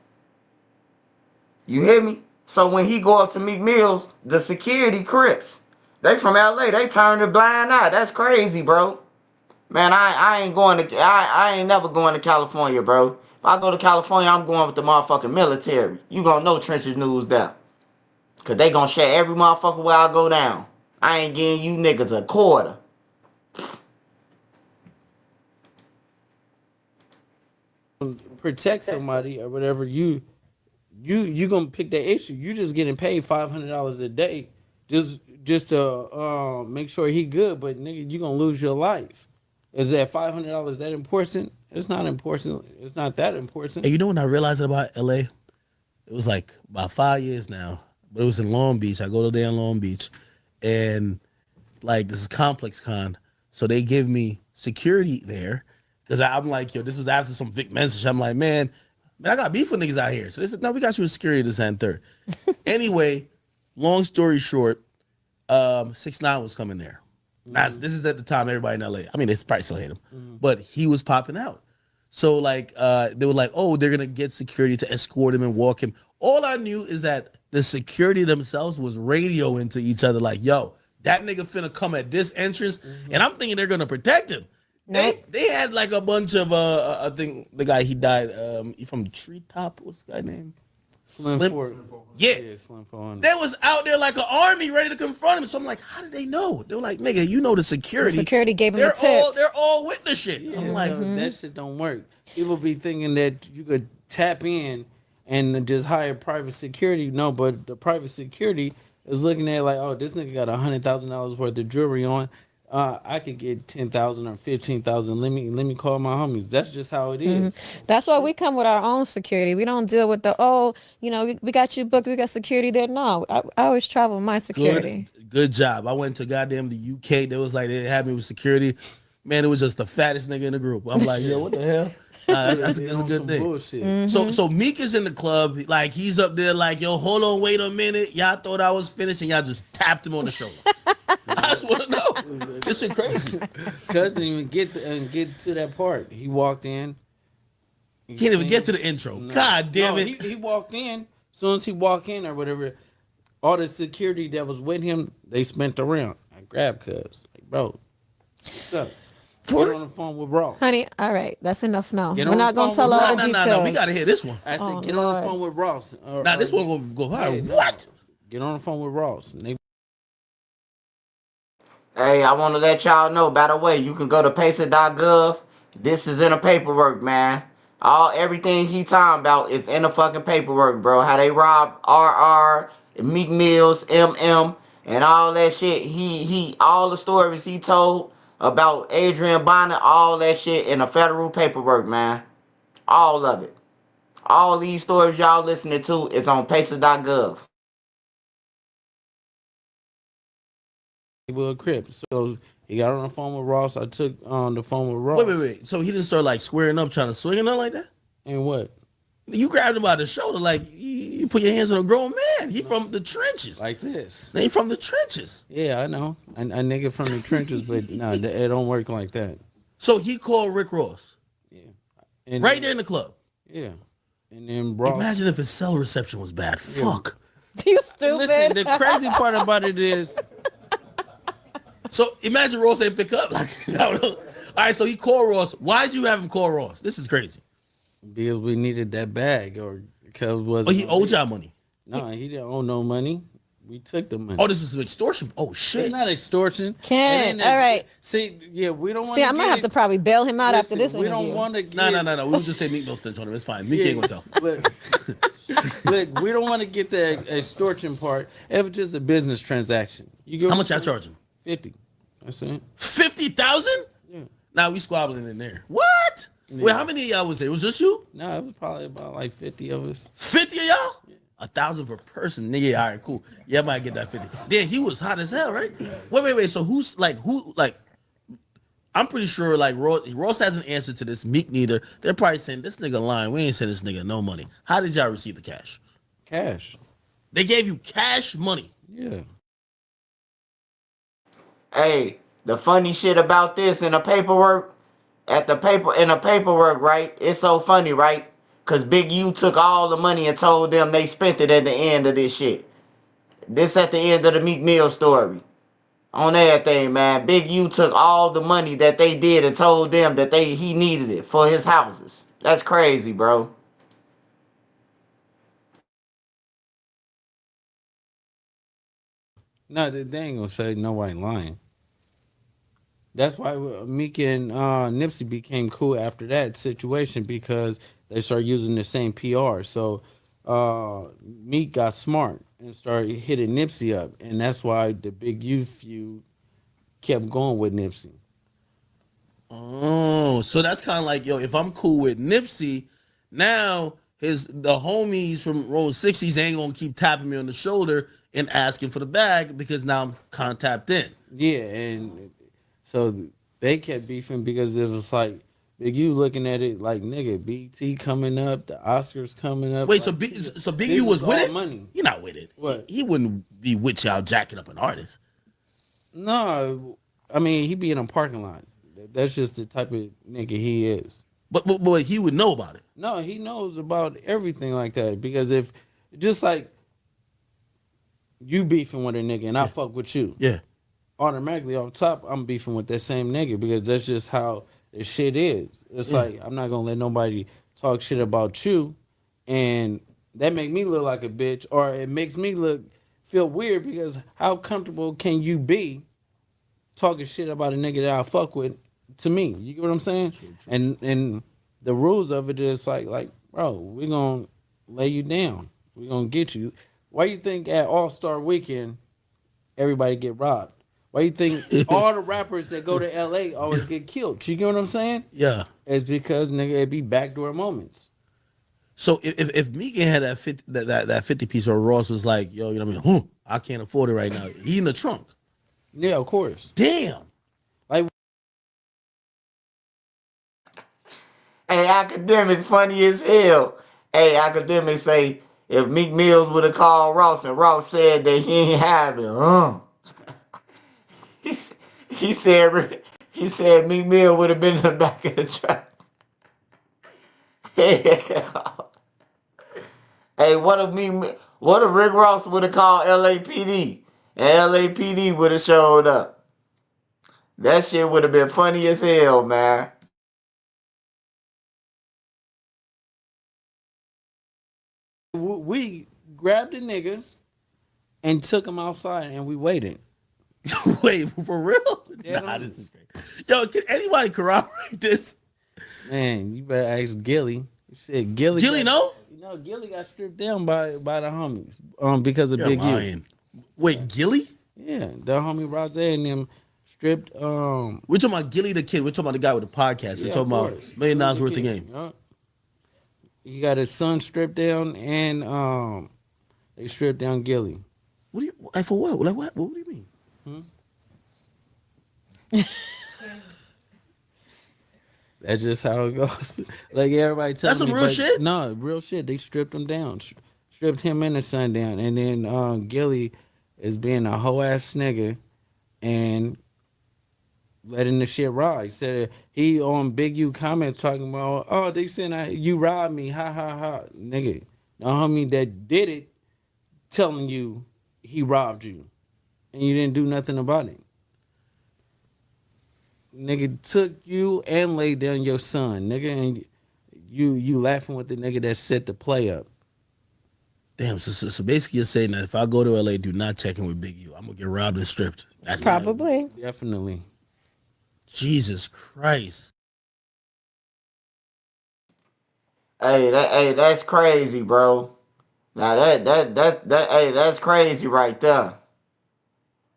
You hear me? So when he go up to Meek Mills, the security Crips. They from LA. They turn a blind eye. That's crazy, bro. Man, I ain't never going to California, bro. If I go to California, I'm going with the motherfucking military. You gonna know Trenches News that. Cause they gonna share every motherfucker where I go down. I ain't getting you niggas a quarter. Protect somebody or whatever, you gonna pick that issue. You just getting paid $500 a day just to make sure he good, but nigga, you gonna lose your life. Is that $500 that important? It's not important. It's not that important. And you know when I realized about LA? It was like about 5 years now. But it was in Long Beach. I go to there in Long Beach, and like this is Complex Con, so they give me security there because I'm like, yo, this was after some Vic message. I'm like, man, I got beef with niggas out here. So they said, no, we got you with security this and third. Anyway, long story short, 6ix9ine was coming there. Now, this is at the time everybody in LA. I mean, they probably still hate him, but he was popping out. So like, they were like, oh, they're gonna get security to escort him and walk him. All I knew is that the security themselves was radioing to each other like, yo, that nigga finna come at this entrance, and I'm thinking they're gonna protect him. Nope. They had like a bunch of I think the guy he died he from Treetop. What's the guy name? Slim Ford. Yeah, Slim Ford. They was out there like an army ready to confront him. So I'm like, how did they know? They were like, nigga, you know the security. The security gave him a tip. They're all with the shit. Yeah, I'm like, that shit don't work. People be thinking that you could tap in and just hire private security. No, but the private security is looking at like, oh, this nigga got $100,000 worth of jewelry on. I could get 10,000 or 15,000. Let me call my homies. That's just how it is. That's why we come with our own security. We don't deal with the we got you booked. We got security there. No, I always travel with my security. Good job. I went to goddamn the UK. They was like they had me with security. Man, it was just the fattest nigga in the group. I'm like, yo, what the hell? That's a good thing. Bullshit. So Meek is in the club, like he's up there, like, yo, hold on, wait a minute. Y'all thought I was finished, and y'all just tapped him on the shoulder. I just want to know. This shit crazy. Cuz didn't even get to that part. He walked in. He can't even get to the intro. No. God damn it. He walked in. As soon as he walked in or whatever, all the security that was with him, they spent around. I grabbed Cuz. Like, bro, what's up? Get on the phone with Ross. Honey, all right. That's enough now. We're not going to tell all the details. No. We got to hear this one. I said, get on the phone with Ross. This one going to go high. What? Get on the phone with Ross. Hey, I want to let y'all know, by the way, you can go to pacer.gov. This is in the paperwork, man. Everything he talking about is in the fucking paperwork, bro. How they robbed RR, Meek Mills, MM, and all that shit. All the stories he told about Adrian Bonner, all that shit in the federal paperwork, man. All of it. All these stories y'all listening to is on pacer.gov. Will Crip. So he got on the phone with Ross. I took on the phone with Ross. Wait. So he didn't start like squaring up, trying to swing or nothing like that? And what? You grabbed him by the shoulder, like you put your hands on a grown man. He from the trenches. Like this. He from the trenches. Yeah, I know. A nigga from the trenches, but no, it don't work like that. So he called Rick Ross. Yeah. And right there in the club. Yeah. And then Ross. Imagine if his cell reception was bad. Yeah. Fuck. You stupid. Listen, the crazy part about it is. So imagine Ross ain't pick up. Like, all right, so he called Ross. Why'd you have him call Ross? This is crazy. Because we needed that bag, or because he owed y'all money. No, he didn't owe no money. We took the money. Oh, this was extortion. Oh shit. It's not extortion. Ken, all right. See, yeah, we don't want. See, I'm gonna have to probably bail him out after this We interview. don't want to. No. We'll just say Meek Mill stench on him. It's fine. Meek ain't gonna tell. Look, we don't want to get the extortion part. If it's just a business transaction, How much y'all charge him? 50. That's it. 50,000? Yeah. Now we squabbling in there. What? Yeah. Wait, how many of y'all was there? It was just you? No, it was probably about like 50 of us. 50 of y'all? 1,000 per person, nigga. All right, cool. Yeah, I might get that 50. Then he was hot as hell, right? Wait. So who? I'm pretty sure like Ross hasn't answered to this. Meek neither. They're probably saying this nigga lying. We ain't send this nigga no money. How did y'all receive the cash? Cash. They gave you cash money. Yeah. Hey, the funny shit about this in the paperwork, in the paperwork, right? It's so funny, right? Cause Big U took all the money and told them they spent it at the end of this shit. This at the end of the Meek Mill story. On everything, man. Big U took all the money that they did and told them that he needed it for his houses. That's crazy, bro. No, they ain't gonna say nobody lying. That's why Meek and Nipsey became cool after that situation, because they started using the same PR. So Meek got smart and started hitting Nipsey up, and that's why the Big U feud kept going with Nipsey. Oh, so that's kind of like, yo, if I'm cool with Nipsey, now the homies from Roll 60s ain't gonna keep tapping me on the shoulder and asking for the bag, because now I'm kind of tapped in. Yeah, and so they kept beefing because it was like Big U looking at it like, nigga, BT coming up, the Oscars coming up. Wait, like, so Big U was with all it? Money. He not with it. What? He wouldn't be with y'all jacking up an artist. No, I mean, he be in a parking lot. That's just the type of nigga he is. But he would know about it. No, he knows about everything like that, because if just like you beefing with a nigga and I fuck with you, yeah, automatically off top I'm beefing with that same nigga, because that's just how the shit is. It's like, I'm not gonna let nobody talk shit about you, and that make me look like a bitch, or it makes me feel weird, because how comfortable can you be talking shit about a nigga that I fuck with to me? You get what I'm saying? True. And the rules of it is like, bro, we're gonna lay you down. We're gonna get you. Why you think at All-Star Weekend everybody get robbed? Why you think all the rappers that go to LA always get killed? You get what I'm saying? Yeah. It's because, nigga, it be backdoor moments. So if Meek had that 50 piece, or Ross was like, yo, you know what I mean? I can't afford it right now. He in the trunk. Yeah, of course. Damn. Like, hey, Academics funny as hell. Hey, Academics say if Meek Mills would have called Ross and Ross said that he ain't have it, he said Meek Mill would have been in the back of the truck. Hey, what if Rick Ross would have called LAPD and LAPD would have showed up? That shit would have been funny as hell, man. We grabbed the nigga and took him outside, and we waited. Wait, for real? Nah, this is great. Yo, can anybody corroborate this? Man, you better ask Gilly. Shit, Gilly. Gilly, no? You know, Gilly got stripped down by the homies because of You're Big lying. U. Wait, Gilly? Yeah, the homie Rose and them stripped. We're talking about Gilly the kid. We're talking about the guy with the podcast. We're talking about $1 million worth of game. He got his son stripped down, and they stripped down Gilly. What do you like for what? Like what? What do you mean? That's just how it goes. Like everybody tells me. That's some real shit? No, real shit. They stripped him down. Stripped him and his son down. And then Gilly is being a hoe ass nigga and letting the shit ride. Said he on Big U comment talking about, oh, they said you robbed me. Ha ha ha. Nigga. The homie that did it telling you he robbed you. And you didn't do nothing about it. Nigga took you and laid down your son, nigga, and you laughing with the nigga that set the play up. Damn, so basically you're saying that if I go to LA, do not check in with Big U. I'm gonna get robbed and stripped. That's Probably. Definitely. Jesus Christ. Hey, that's crazy, bro. Now that's crazy right there.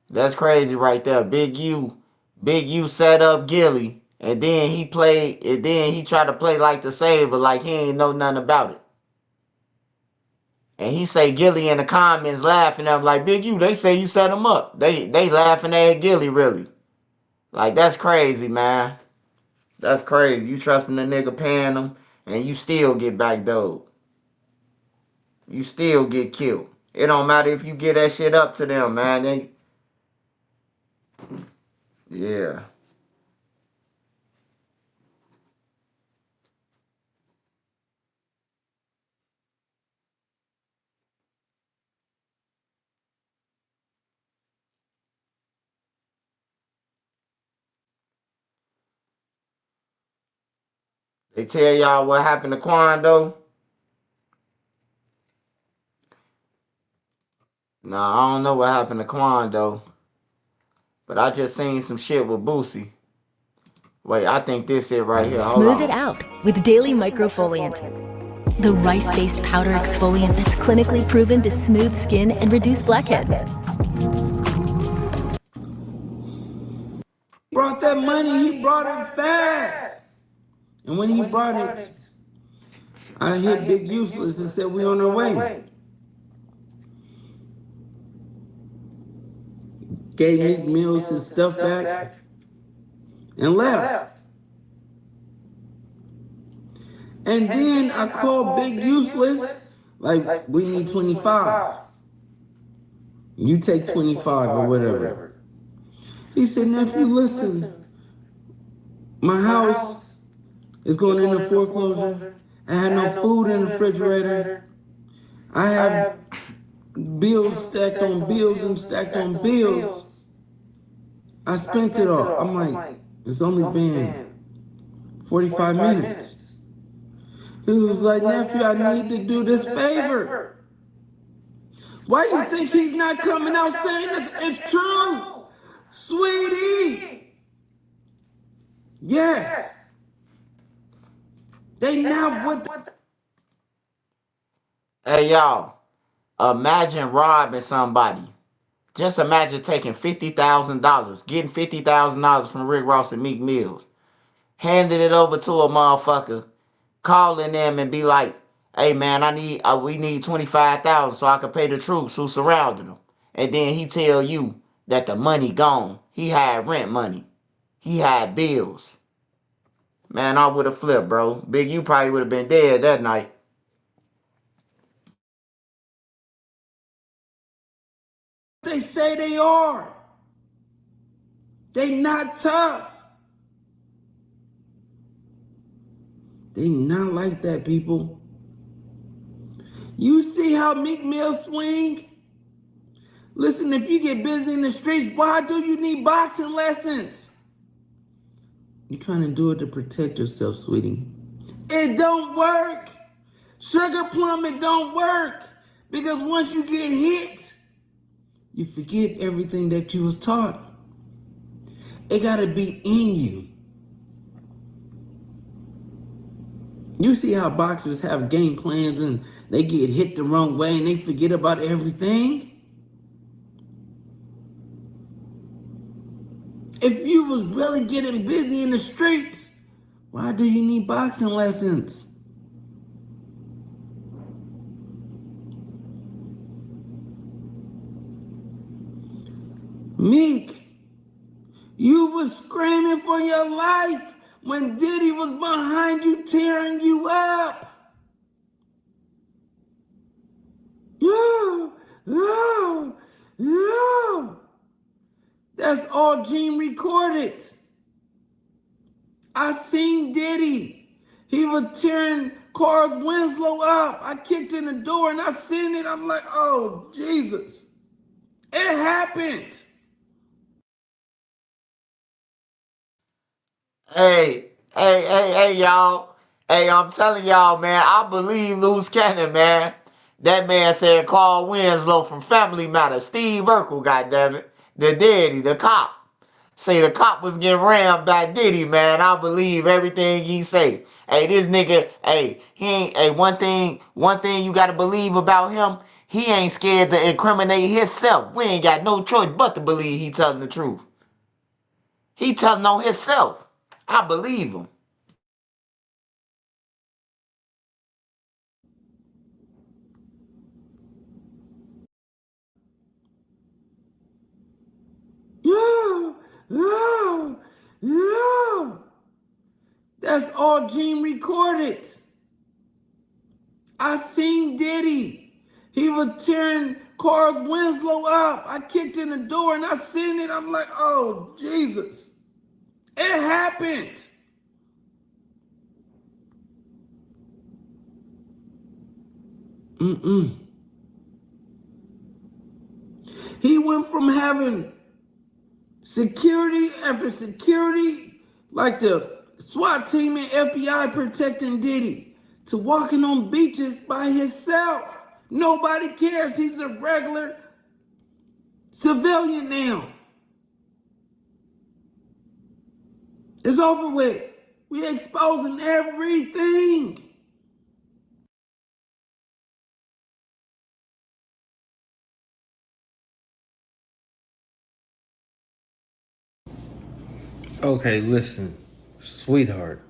That's crazy right there. Big U set up Gilly, and then he tried to play like the saver, like he ain't know nothing about it. And he say Gilly in the comments laughing at him like, Big U, they say you set him up. They laughing at Gilly, really. Like, that's crazy, man. That's crazy. You trusting the nigga paying him, and you still get backdoored. You still get killed. It don't matter if you get that shit up to them, man. Yeah. They tell y'all what happened to Quan, though? Nah, I don't know what happened to Quan, though. But I just seen some shit with Boosie. Wait, I think this it right here. Hold Smooth on. it out with Daily Microfoliant. The rice-based powder exfoliant that's clinically proven to smooth skin and reduce blackheads. Brought that money, he brought it fast. And when he brought it, I hit Big Useless and said we on our way. Gave Meek Mills his stuff back and left. And then I called Big Useless, like, we need 25. You take 25 or whatever. He said, nephew, listen, my house is going into foreclosure. I have no food in the refrigerator. I have bills stacked on bills and stacked on bills. I spent it all. I'm like, it's only been 45 minutes. He was like, nephew, I need to do this favor. Why you think he's not coming out saying that it's true? Sweetie. Yes. They not with the... Hey, y'all. Imagine robbing somebody. Just imagine taking $50,000, getting $50,000 from Rick Ross and Meek Mills, handing it over to a motherfucker, calling them and be like, hey, man, we need $25,000 so I can pay the troops who surrounded him. And then he tell you that the money gone. He had rent money. He had bills. Man, I would have flipped, bro. Big U probably would have been dead that night. They say they are. They not tough. They not like that, people. You see how Meek Mill swing? Listen, if you get busy in the streets, why do you need boxing lessons? You're trying to do it to protect yourself, sweetie. It don't work. Sugar Plum, it don't work. Because once you get hit, you forget everything that you was taught. It gotta be in you. You see how boxers have game plans and they get hit the wrong way and they forget about everything? If you was really getting busy in the streets, why do you need boxing lessons? Meek, you was screaming for your life when Diddy was behind you tearing you up. Yeah. That's all Gene recorded. I seen Diddy. He was tearing Carl Winslow up. I kicked in the door and I seen it. I'm like, oh, Jesus. It happened. Hey, y'all. Hey, I'm telling y'all, man, I believe Loose Cannon, man. That man said Carl Winslow from Family Matters. Steve Urkel, goddammit. The daddy, the cop. Say the cop was getting rammed by Diddy, man. I believe everything he say. Hey, this nigga, he ain't, one thing you gotta believe about him, he ain't scared to incriminate himself. We ain't got no choice but to believe he telling the truth. He telling on himself. I believe him. Yeah. That's all Gene recorded. I seen Diddy. He was tearing Carl Winslow up. I kicked in the door and I seen it. I'm like, oh, Jesus. It happened. He went from having security after security, like the SWAT team and FBI protecting Diddy, to walking on beaches by himself. Nobody cares. He's a regular civilian now. It's over with. We exposing everything. Okay, listen, sweetheart.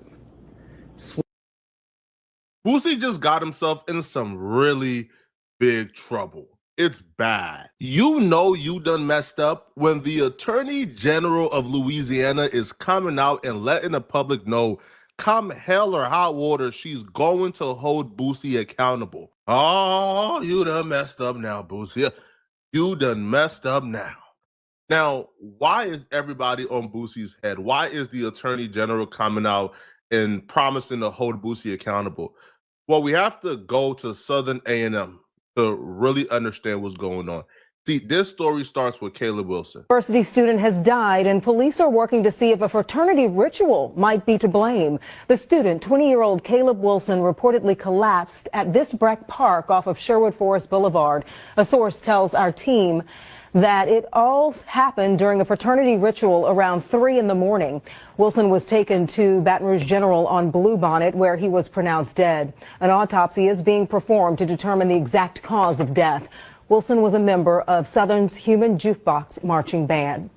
Boosie just got himself in some really big trouble. It's bad. You know you done messed up when the Attorney General of Louisiana is coming out and letting the public know, come hell or hot water, she's going to hold Boosie accountable. Oh, you done messed up now, Boosie. You done messed up now. Now, why is everybody on Boosie's head? Why is the Attorney General coming out and promising to hold Boosie accountable? Well, we have to go to Southern A&M to really understand what's going on. See, this story starts with Caleb Wilson. University student has died, and police are working to see if a fraternity ritual might be to blame. The student, 20-year-old Caleb Wilson, reportedly collapsed at this Breck Park off of Sherwood Forest Boulevard. A source tells our team that it all happened during a fraternity ritual around 3 in the morning. Wilson was taken to Baton Rouge General on Bluebonnet, where he was pronounced dead. An autopsy is being performed to determine the exact cause of death. Wilson was a member of Southern's Human Jukebox Marching Band.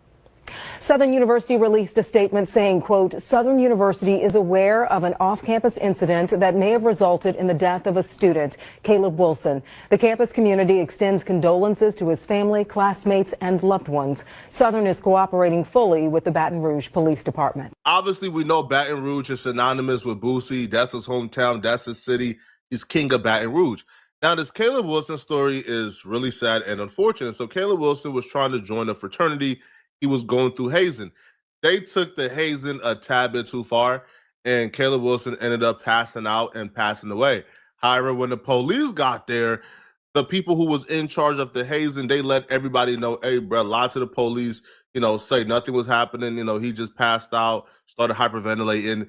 Southern University released a statement saying, quote, Southern University is aware of an off-campus incident that may have resulted in the death of a student, Caleb Wilson. The campus community extends condolences to his family, classmates, and loved ones. Southern is cooperating fully with the Baton Rouge Police Department. Obviously, we know Baton Rouge is synonymous with Boosie. That's his hometown. That's his city. He's king of Baton Rouge. Now, this Caleb Wilson story is really sad and unfortunate. So Caleb Wilson was trying to join a fraternity. He was going through hazing. They took the hazing a tad bit too far, and Caleb Wilson ended up passing out and passing away. However, when the police got there, the people who was in charge of the hazing, they let everybody know, hey, bro, lie to the police, say nothing was happening. He just passed out, started hyperventilating.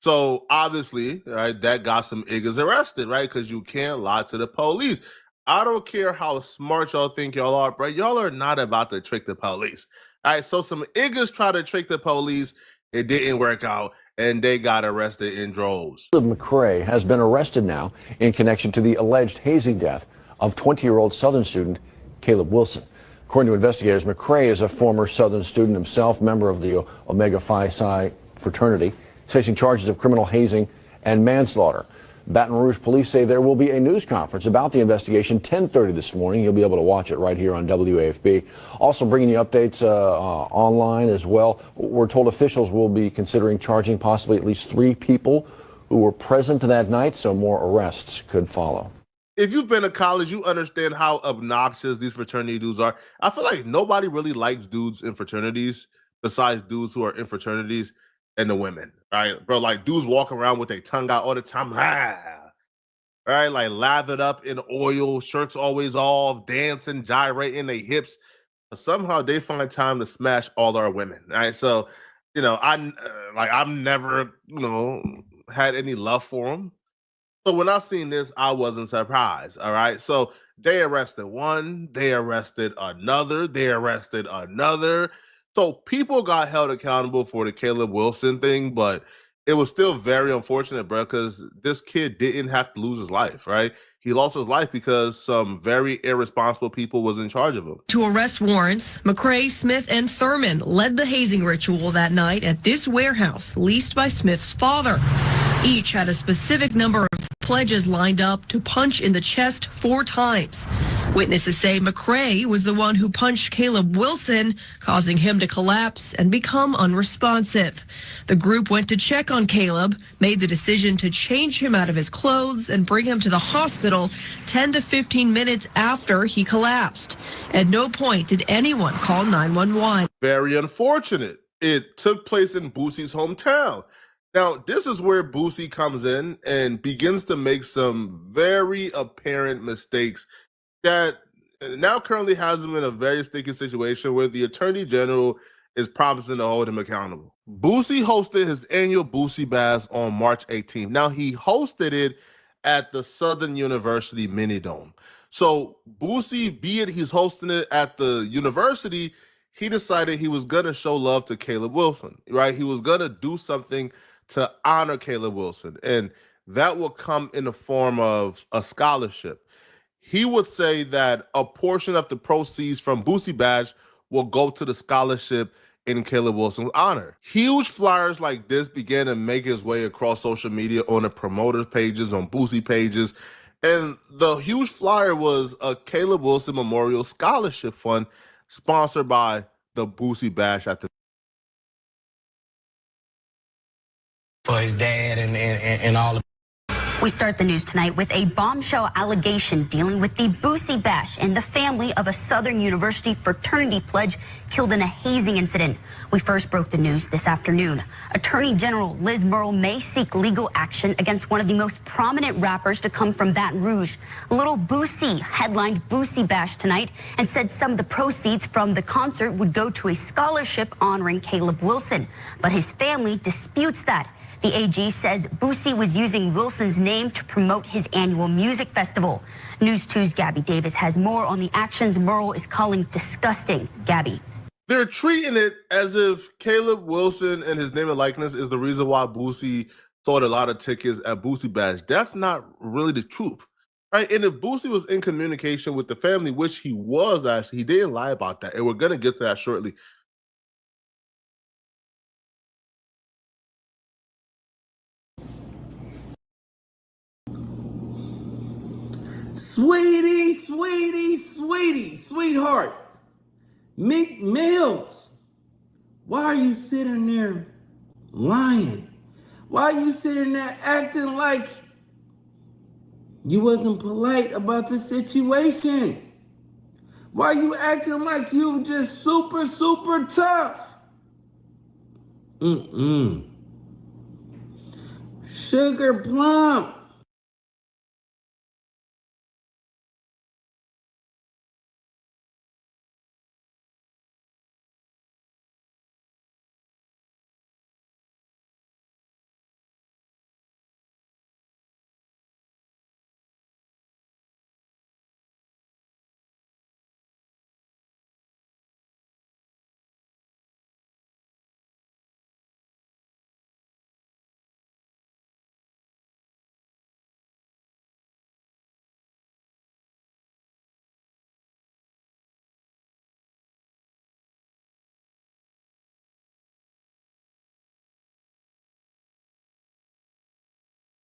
So obviously, right, that got some niggas arrested, right? Because you can't lie to the police. I don't care how smart y'all think y'all are, bro. Y'all are not about to trick the police. All right, so some niggas try to trick the police. It didn't work out, and they got arrested in droves. McCrae has been arrested now in connection to the alleged hazing death of 20-year-old Southern student Caleb Wilson. According to investigators, McCrae is a former Southern student himself, member of the Omega Phi Psi fraternity. He's facing charges of criminal hazing and manslaughter. Baton Rouge police say there will be a news conference about the investigation 10:30 this morning. You'll be able to watch it right here on WAFB. Also bringing you updates online as well. We're told officials will be considering charging possibly at least 3 people who were present that night, so more arrests could follow. If you've been to college, you understand how obnoxious these fraternity dudes are. I feel like nobody really likes dudes in fraternities besides dudes who are in fraternities and the women, right? Bro, like dudes walk around with their tongue out all the time, right? Like lathered up in oil, shirts always off, dancing, gyrating their hips. But somehow they find time to smash all our women, right? So, I've never, had any love for them. So when I seen this, I wasn't surprised. All right. So they arrested one, they arrested another, they arrested another. So people got held accountable for the Caleb Wilson thing, but it was still very unfortunate, bro, because this kid didn't have to lose his life, right? He lost his life because some very irresponsible people was in charge of him. To arrest warrants, McCrae, Smith, and Thurman led the hazing ritual that night at this warehouse leased by Smith's father. Each had a specific number of pledges lined up to punch in the chest 4 times. Witnesses say McCrae was the one who punched Caleb Wilson, causing him to collapse and become unresponsive. The group went to check on Caleb, made the decision to change him out of his clothes and bring him to the hospital 10 to 15 minutes after he collapsed. At no point did anyone call 911. Very unfortunate. It took place in Boosie's hometown. Now, this is where Boosie comes in and begins to make some very apparent mistakes that now currently has him in a very sticky situation where the Attorney General is promising to hold him accountable. Boosie hosted his annual Boosie Bash on March 18th. Now, he hosted it at the Southern University Mini Dome. So Boosie, be it he's hosting it at the university, he decided he was going to show love to Caleb Wilson, right? He was going to do something to honor Caleb Wilson, and that will come in the form of a scholarship. He would say that a portion of the proceeds from Boosie Bash will go to the scholarship in Caleb Wilson's honor. Huge flyers like this began to make his way across social media on the promoters' pages, on Boosie pages, and the huge flyer was a Caleb Wilson Memorial Scholarship Fund sponsored by the Boosie Bash at the For his dad and all of. We start the news tonight with a bombshell allegation dealing with the Boosie Bash and the family of a Southern University fraternity pledge killed in a hazing incident. We first broke the news this afternoon. Attorney General Liz Murrill may seek legal action against one of the most prominent rappers to come from Baton Rouge. Little Boosie headlined Boosie Bash tonight and said some of the proceeds from the concert would go to a scholarship honoring Caleb Wilson. But his family disputes that. The AG says Boosie was using Wilson's name to promote his annual music festival. News 2's Gabby Davis has more on the actions Murrill is calling disgusting. Gabby. They're treating it as if Caleb Wilson and his name and likeness is the reason why Boosie sold a lot of tickets at Boosie Bash. That's not really the truth, right? And if Boosie was in communication with the family, which he was actually, he didn't lie about that. And we're going to get to that shortly. Sweetie, sweetie, sweetie, sweetheart. Meek Mills, why are you sitting there lying? Why are you sitting there acting like you wasn't polite about the situation? Why are you acting like you just super, super tough? Sugar Plum.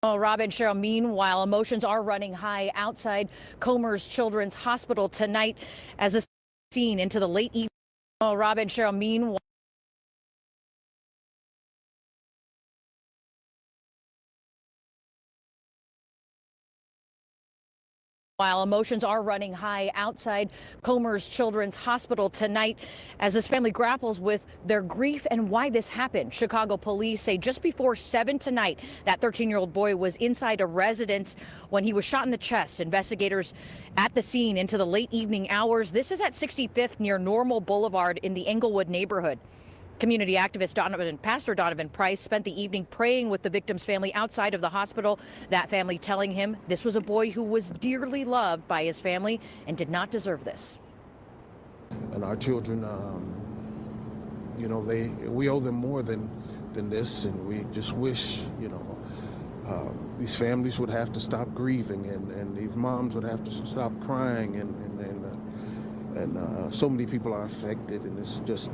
Well, Rob and Cheryl, meanwhile, emotions are running high outside Comer's Children's Hospital tonight as a scene into the late evening. Well, Rob and Cheryl, meanwhile. While emotions are running high outside Comer's Children's Hospital tonight as this family grapples with their grief and why this happened. Chicago police say just before 7 tonight, that 13-year-old boy was inside a residence when he was shot in the chest. Investigators at the scene into the late evening hours. This is at 65th near Normal Boulevard in the Englewood neighborhood. Community activist Pastor Donovan Price spent the evening praying with the victim's family outside of the hospital. That family telling him this was a boy who was dearly loved by his family and did not deserve this. And our children, you know, we owe them more than this, and we just wish, you know, these families would have to stop grieving, and these moms would have to stop crying, and so many people are affected, and it's just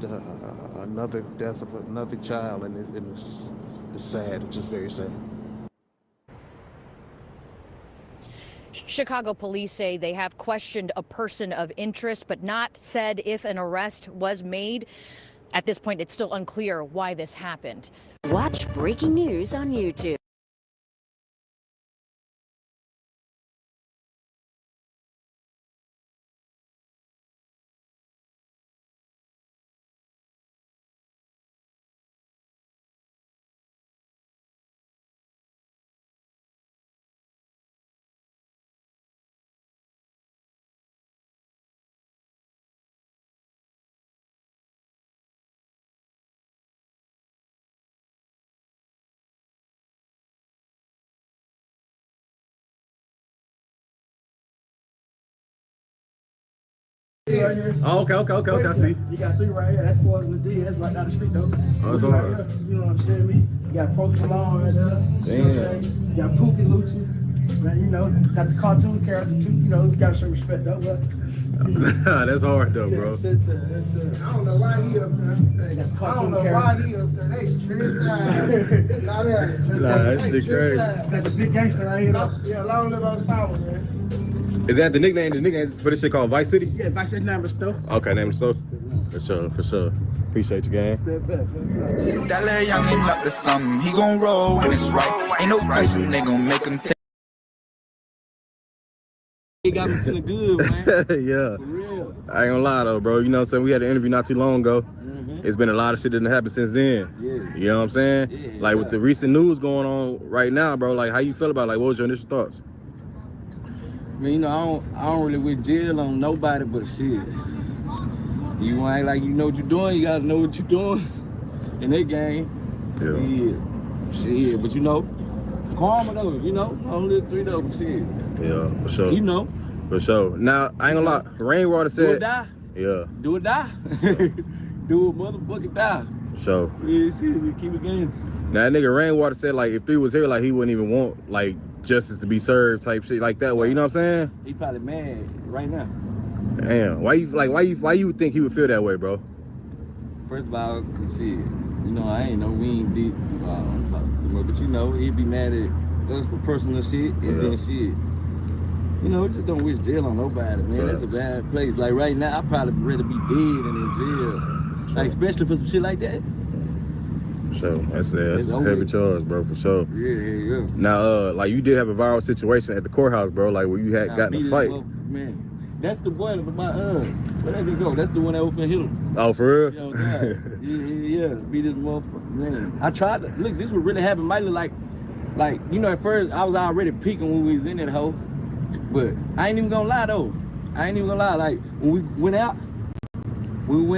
another death of another child, and it's sad. It's just very sad. Chicago police say they have questioned a person of interest, but not said if an arrest was made. At this point, it's still unclear why this happened. Watch breaking news on YouTube. Oh, okay, I see. You got 3 right here. That's Poison the D. That's right down the street, though. Oh, it's right all right. here. You know what I'm saying? Me. You got Post Malone right there. You know what I'm saying? You got Pookie Lucci. Man, you know, got the cartoon character, too. You know, you got to show respect, though. But That's hard, though, bro. I don't know why he up there. I don't know why he up there. They tripped out. Not that. Nah, that shit crazy. Got the big gangster right here, though. Yeah, long live Osama, man. Is that the nickname? The nickname for this shit called Vice City? Yeah, Vice City number stuff. Okay, name of stuff. For sure. Appreciate you, gang. That little youngin' up to something. He gon' roll when it's right. Ain't no question they gon' make him take. He got me feeling good, man. Yeah. For real. I ain't gonna lie though, bro. You know what I'm saying? We had an interview not too long ago. It's been a lot of shit that done happened since then. Yeah. You know what I'm saying? Like with the recent news going on right now, bro. Like how you feel about it? Like what was your initial thoughts? I mean, you know, I don't really wish jail on nobody, but shit. You want to act like you know what you're doing, you gotta know what you're doing in that game. Yeah. Shit, but you know, karma though, you know, only 3 though, but shit. Yeah, for sure. You know. For sure. Now, I ain't gonna lie, Rainwater said. Do or die. Yeah. Do or die. Do or motherfucking die. For sure. Yeah, shit, keep it going. Now, that nigga Rainwater said, like, if he was here, like, he wouldn't even want, like, justice to be served type shit like that way. You know what I'm saying? He probably mad right now. Damn. Why you think he would feel that way, bro? First of all, cause shit, you know, I ain't know we ain't deep, but you know, he'd be mad at us for personal shit, and then shit. You know, just don't wish jail on nobody, man. Sure. That's a bad place. Like right now, I'd probably rather be dead than in jail. Sure. Like especially for some shit like that. So that's a heavy charge, bro, for sure. Yeah. Now, like you did have a viral situation at the courthouse, bro, like where you had gotten in a fight. Man, that's the boy with my where that go? That's the one that was finna hit him. Oh, for real? Yo, yeah, beat this motherfucker, man. I tried to look. This would really happen. Might look like you know. At first, I was already peeking when we was in that hole, but I ain't even gonna lie though. Like when we went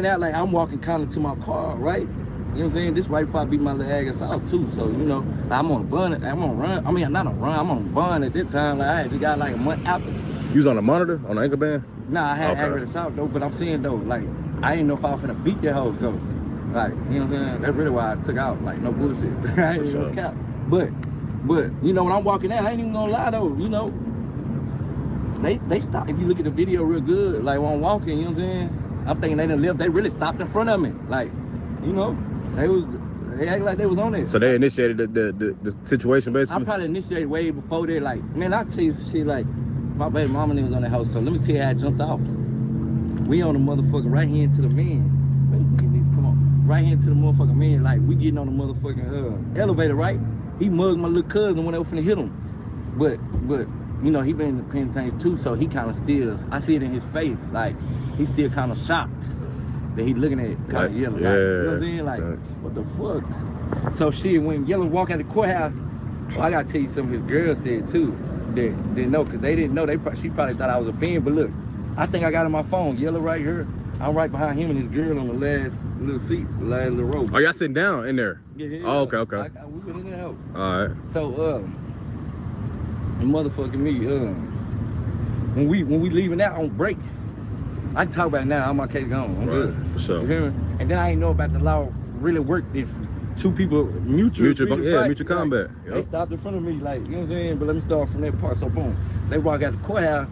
out, like I'm walking kind of to my car, right? You know what I'm saying? This right before I beat my little ass out too. So you know, I'm on a bun. I'm on a run. I mean, not on a run. I'm on a bun at this time. Like I had just got like a month after. You was on a monitor, on an ankle band? Nah, I had aggravated assault though, but I'm saying though, like, I didn't know if I was finna beat that hoe, so, like, you know what I'm saying? That's really why I took out, like, no bullshit. I ain't even gonna count. But, you know, when I'm walking out, I ain't even gonna lie though, you know, they stopped. If you look at the video real good, like, when I'm walking, you know what I'm saying? I'm thinking they done left, they really stopped in front of me. Like, you know, they They act like they was on there. So they initiated the situation I basically. probably initiated way before that. Like, man, I tell you some shit like my baby mama and them was on the house. So let me tell you how I jumped off. We on the motherfucking right hand to the man. Come on, right hand to the motherfucking man. Like we getting on the motherfucking elevator, right? He mugged my little cousin when they were finna hit him. But you know he been in the penitentiary too, so he kind of still. I see it in his face, like he's still kind of shocked that he looking at it, kind of yelling. Yeah, Like, you know what I'm saying? Like, what the fuck? So shit, when Yellow walk out the courthouse, well, I gotta tell you something his girl said too. That didn't know, cause they didn't know. She probably thought I was a fan. But look, I think I got on my phone. Yellow right here. I'm right behind him and his girl on the last little seat, the last little row. Oh, y'all sitting down in there? Yeah. Oh, okay. We went in there help. All right. So motherfucking me, when we leaving out on break, I can talk about it now. I'm my case gone. I'm good. For sure. You hear me? And then I ain't know about the law really worked if two people mutual combat. Like, they stopped in front of me, like, you know what I'm saying? But let me start from that part. So boom, they walk out the courthouse.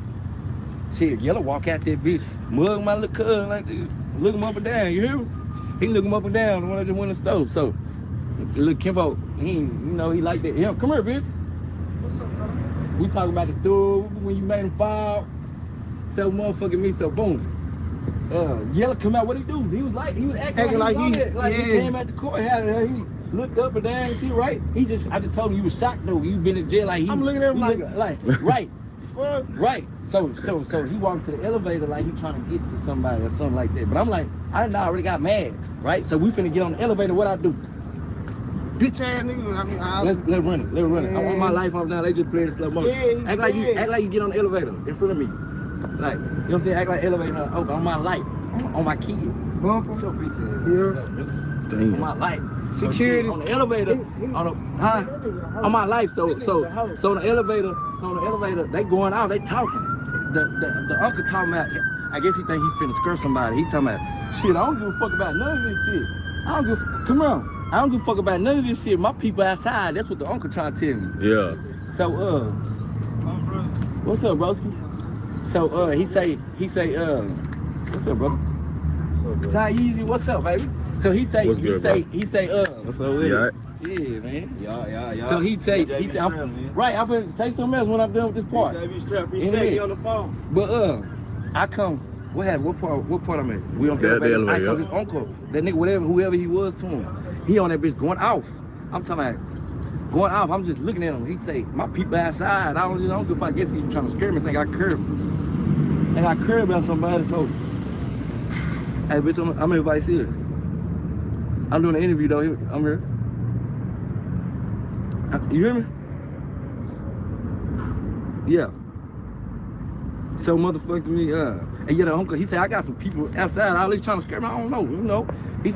Shit, Yellow walk out that bitch, mug my little cousin like this, look him up and down. You hear me? He look him up and down. The one that just went in the stove. So little Kimbo, he like that. Yeah, come here, bitch. What's up, brother? We talking about the stool when you made him fall. So motherfucking me. So boom. Yellow come out. What he do? He was acting like he came at the courthouse. He looked up and down and shit, right? I just told him you was shocked though. You been in jail like he. I'm looking at him like right. Right. So he walked to the elevator like he trying to get to somebody or something like that. But I'm like, I already got mad, right? So we finna get on the elevator. What I do? Bitch ass nigga. I mean, let's run it. Let's run it. I want my life off now. They just play the slow motion. Act like you get on the elevator in front of me. Like, you know what I'm saying? Act like elevator on my life, on my kid. What's your bitch ass? Damn. On my life. Security on the elevator, on my life. So on the elevator, they going out, they talking. The uncle talking about, I guess he think he finna skirt somebody. He talking about, shit, I don't give a fuck about none of this shit. Come on. I don't give a fuck about none of this shit. My people outside, that's what the uncle trying to tell me. Yeah. So what's up, broski? So he say, what's up, brother? Ty Easy, what's up, baby? So he say, what's good, what's up with it? Yeah, man. Yeah. So he say, right, I'm gonna say something else when I'm done with this part. Be strapped. He said he on the phone. But I come. What part I'm at? We on the elevator. So his uncle, that nigga, whoever he was to him, he on that bitch going off. I'm talking about going off. I'm just looking at him. He say, my people outside. I don't give a fuck. I guess he's trying to scare me. Think I curved. And I curved on somebody. So, hey, bitch, I'm in Vice City. I'm doing an interview though. I'm here. You hear me? Yeah. So motherfucking me, and yeah, the uncle, he said, I got some people outside, all they trying to scare me. I don't know, you know. Then he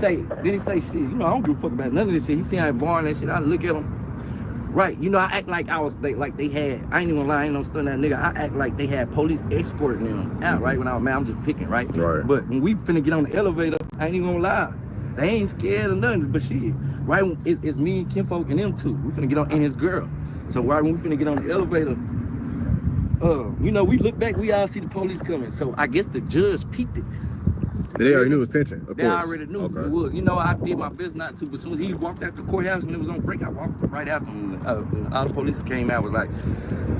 say, shit, you know, I don't give a fuck about none of this shit. He see I ain't barring that shit. I look at him. Right, you know, I act like like they had, I ain't even gonna lie, I ain't no stun that nigga. I act like they had police escorting them out, right? When I was mad, I'm just picking, right? But when we finna get on the elevator, I ain't even gonna lie. They ain't scared of nothing, but shit, right? It's me and Kinfolk and them two. We finna get on, and his girl. So right when we finna get on the elevator, you know, we look back, we all see the police coming. So I guess the judge peeked it. They already knew it was tension, of course. They already knew it was. You know, I did my best not to, but as soon as he walked out the courthouse when it was on break, I walked right after him. All the police came out, was like,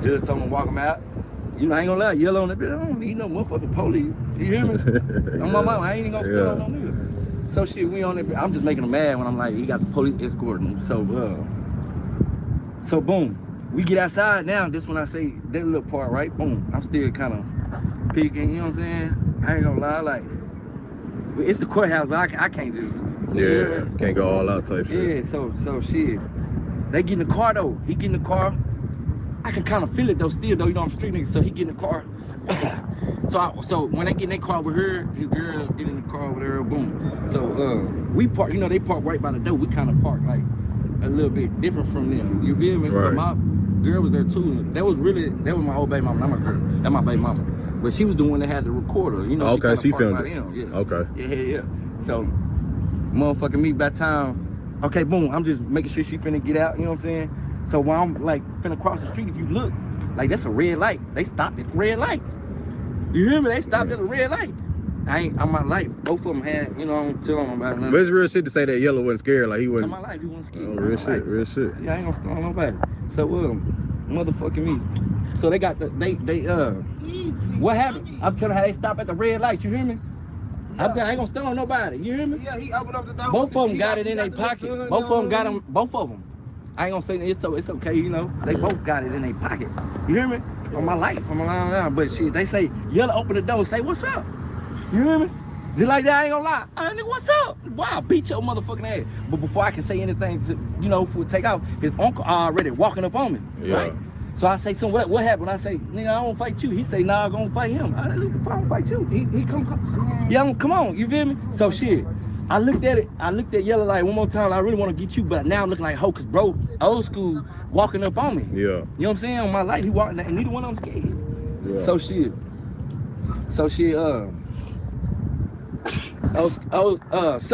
judge told him to walk him out. You know, I ain't gonna lie, Yellow on that bitch, I don't need no motherfucking police. You hear me? On my mama, I ain't even gonna spend on no nigga. So shit, we on that. I'm just making him mad when I'm like, he got the police escorting him. So boom, we get outside now. This when I say that little part, right? Boom, I'm still kind of peeking. You know what I'm saying? I ain't gonna lie, like it's the courthouse, but I can't just. Yeah, can't go all out type shit. Yeah, so shit. They get in the car though. He get in the car. I can kind of feel it though, still though. You know I'm a street nigga, so he get in the car. So when they get in that car with her, his girl get in the car with her, boom. So we park, you know, they park right by the door. We kind of park like a little bit different from them. You feel me? Right. But my girl was there too. That was my old baby mama, not my girl. That's my baby mama. But she was the one that had the recorder. You know. Okay, she filmed it. Yeah. Okay. Yeah. So motherfucking me by time. Okay, boom. I'm just making sure she finna get out. You know what I'm saying? So while I'm like finna cross the street, if you look, like that's a red light. They stopped at the red light. You hear me? They stopped at a red light. I ain't on my life. Both of them had, you know, I don't tell them about nothing. But it's real shit to say that Yellow wasn't scared. Like he wasn't. On my life, he wasn't scared. Oh, real shit, real shit. Yeah, I ain't gonna stone nobody. So motherfucking me. So they got what happened? I'm telling how they stop at the red light. You hear me? I'm telling I ain't gonna stone nobody. You hear me? Yeah, he opened up the door. Both of them got it in their pocket. Both of them got them. Both of them. I ain't gonna say it's okay. You know, they both got it in their pocket. You hear me? On my life, I'm lying down. But shit, they say Yellow open the door, say what's up. You hear me? Just like that, I ain't gonna lie. Nigga, what's up? Wow, I'll beat your motherfucking ass. But before I can say anything, you know, for take off, his uncle already walking up on me. Yeah. Right? So I say, so what happened? I say, nigga, I don't fight you. He say, nah, I'm gonna fight him. I don't fight you. He come. Yeah, come on, you feel me? So shit, I looked at Yellow like one more time. I really want to get you, but now I'm looking like Hocus bro, old school, walking up on me. Yeah. You know what I'm saying? On my life, he walking, and neither one of them scared. Yeah. So shit, so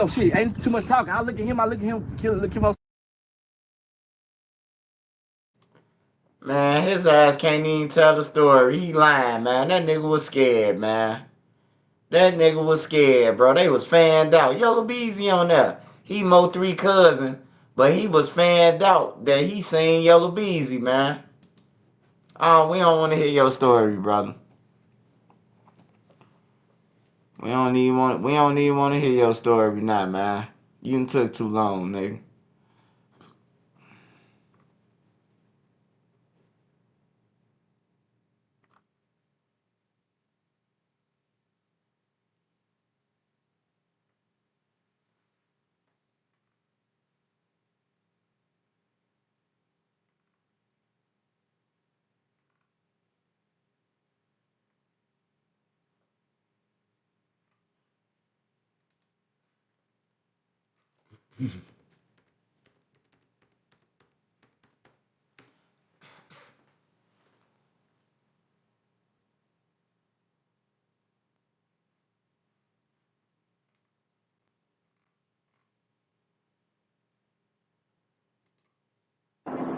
shit, ain't too much talking. I look at him, look at him. Man, his ass can't even tell the story. He lying, man. That nigga was scared, man. That nigga was scared, bro. They was fanned out. Yellow Beezy on there. He Mo 3 cousin, but he was fanned out that he seen Yellow Beezy, man. Oh, we don't want to hear your story, brother. We don't even want to hear your story now, man. You done took too long, nigga.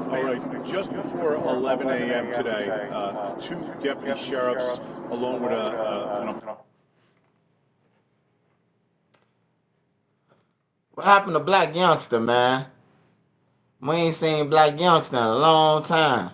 All right, just before 11 a.m. today, two deputy sheriffs, along with What happened to Black Youngster, man? We ain't seen Black Youngster in a long time.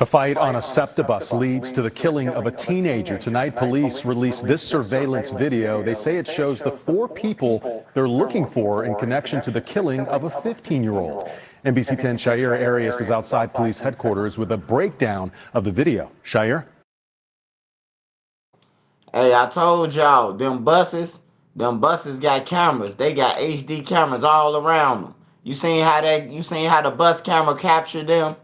A fight on a SEPTA bus leads to the killing of a teenager. Tonight, police released this surveillance video. They say it shows the 4 people they're looking for in connection to the killing of a 15-year-old. NBC 10 Shair Arias is outside police headquarters with a breakdown of the video. Shair? Hey, I told y'all, them buses got cameras. They got HD cameras all around them. You seen how the bus camera captured them?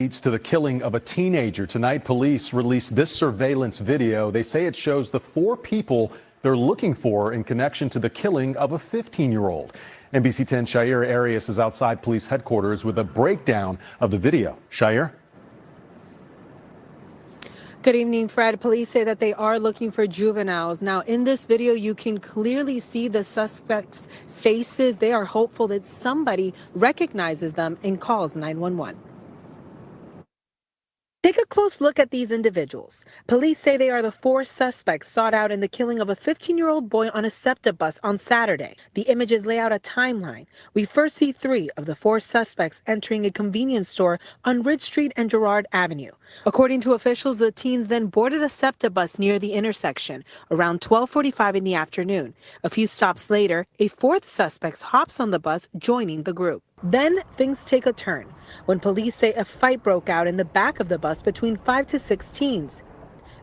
Leads to the killing of a teenager. Tonight, police released this surveillance video. They say it shows the 4 people they're looking for in connection to the killing of a 15-year-old. NBC 10 Shair Arias is outside police headquarters with a breakdown of the video. Shair? Good evening, Fred. Police say that they are looking for juveniles. Now, in this video, you can clearly see the suspects' faces. They are hopeful that somebody recognizes them and calls 911. Take a close look at these individuals. Police say they are the 4 suspects sought out in the killing of a 15-year-old boy on a SEPTA bus on Saturday. The images lay out a timeline. We first see 3 of the 4 suspects entering a convenience store on Ridge Street and Girard Avenue. According to officials, the teens then boarded a SEPTA bus near the intersection around 12:45 in the afternoon. A few stops later, a 4th suspect hops on the bus, joining the group. Then things take a turn when police say a fight broke out in the back of the bus between 5 to 6 teens.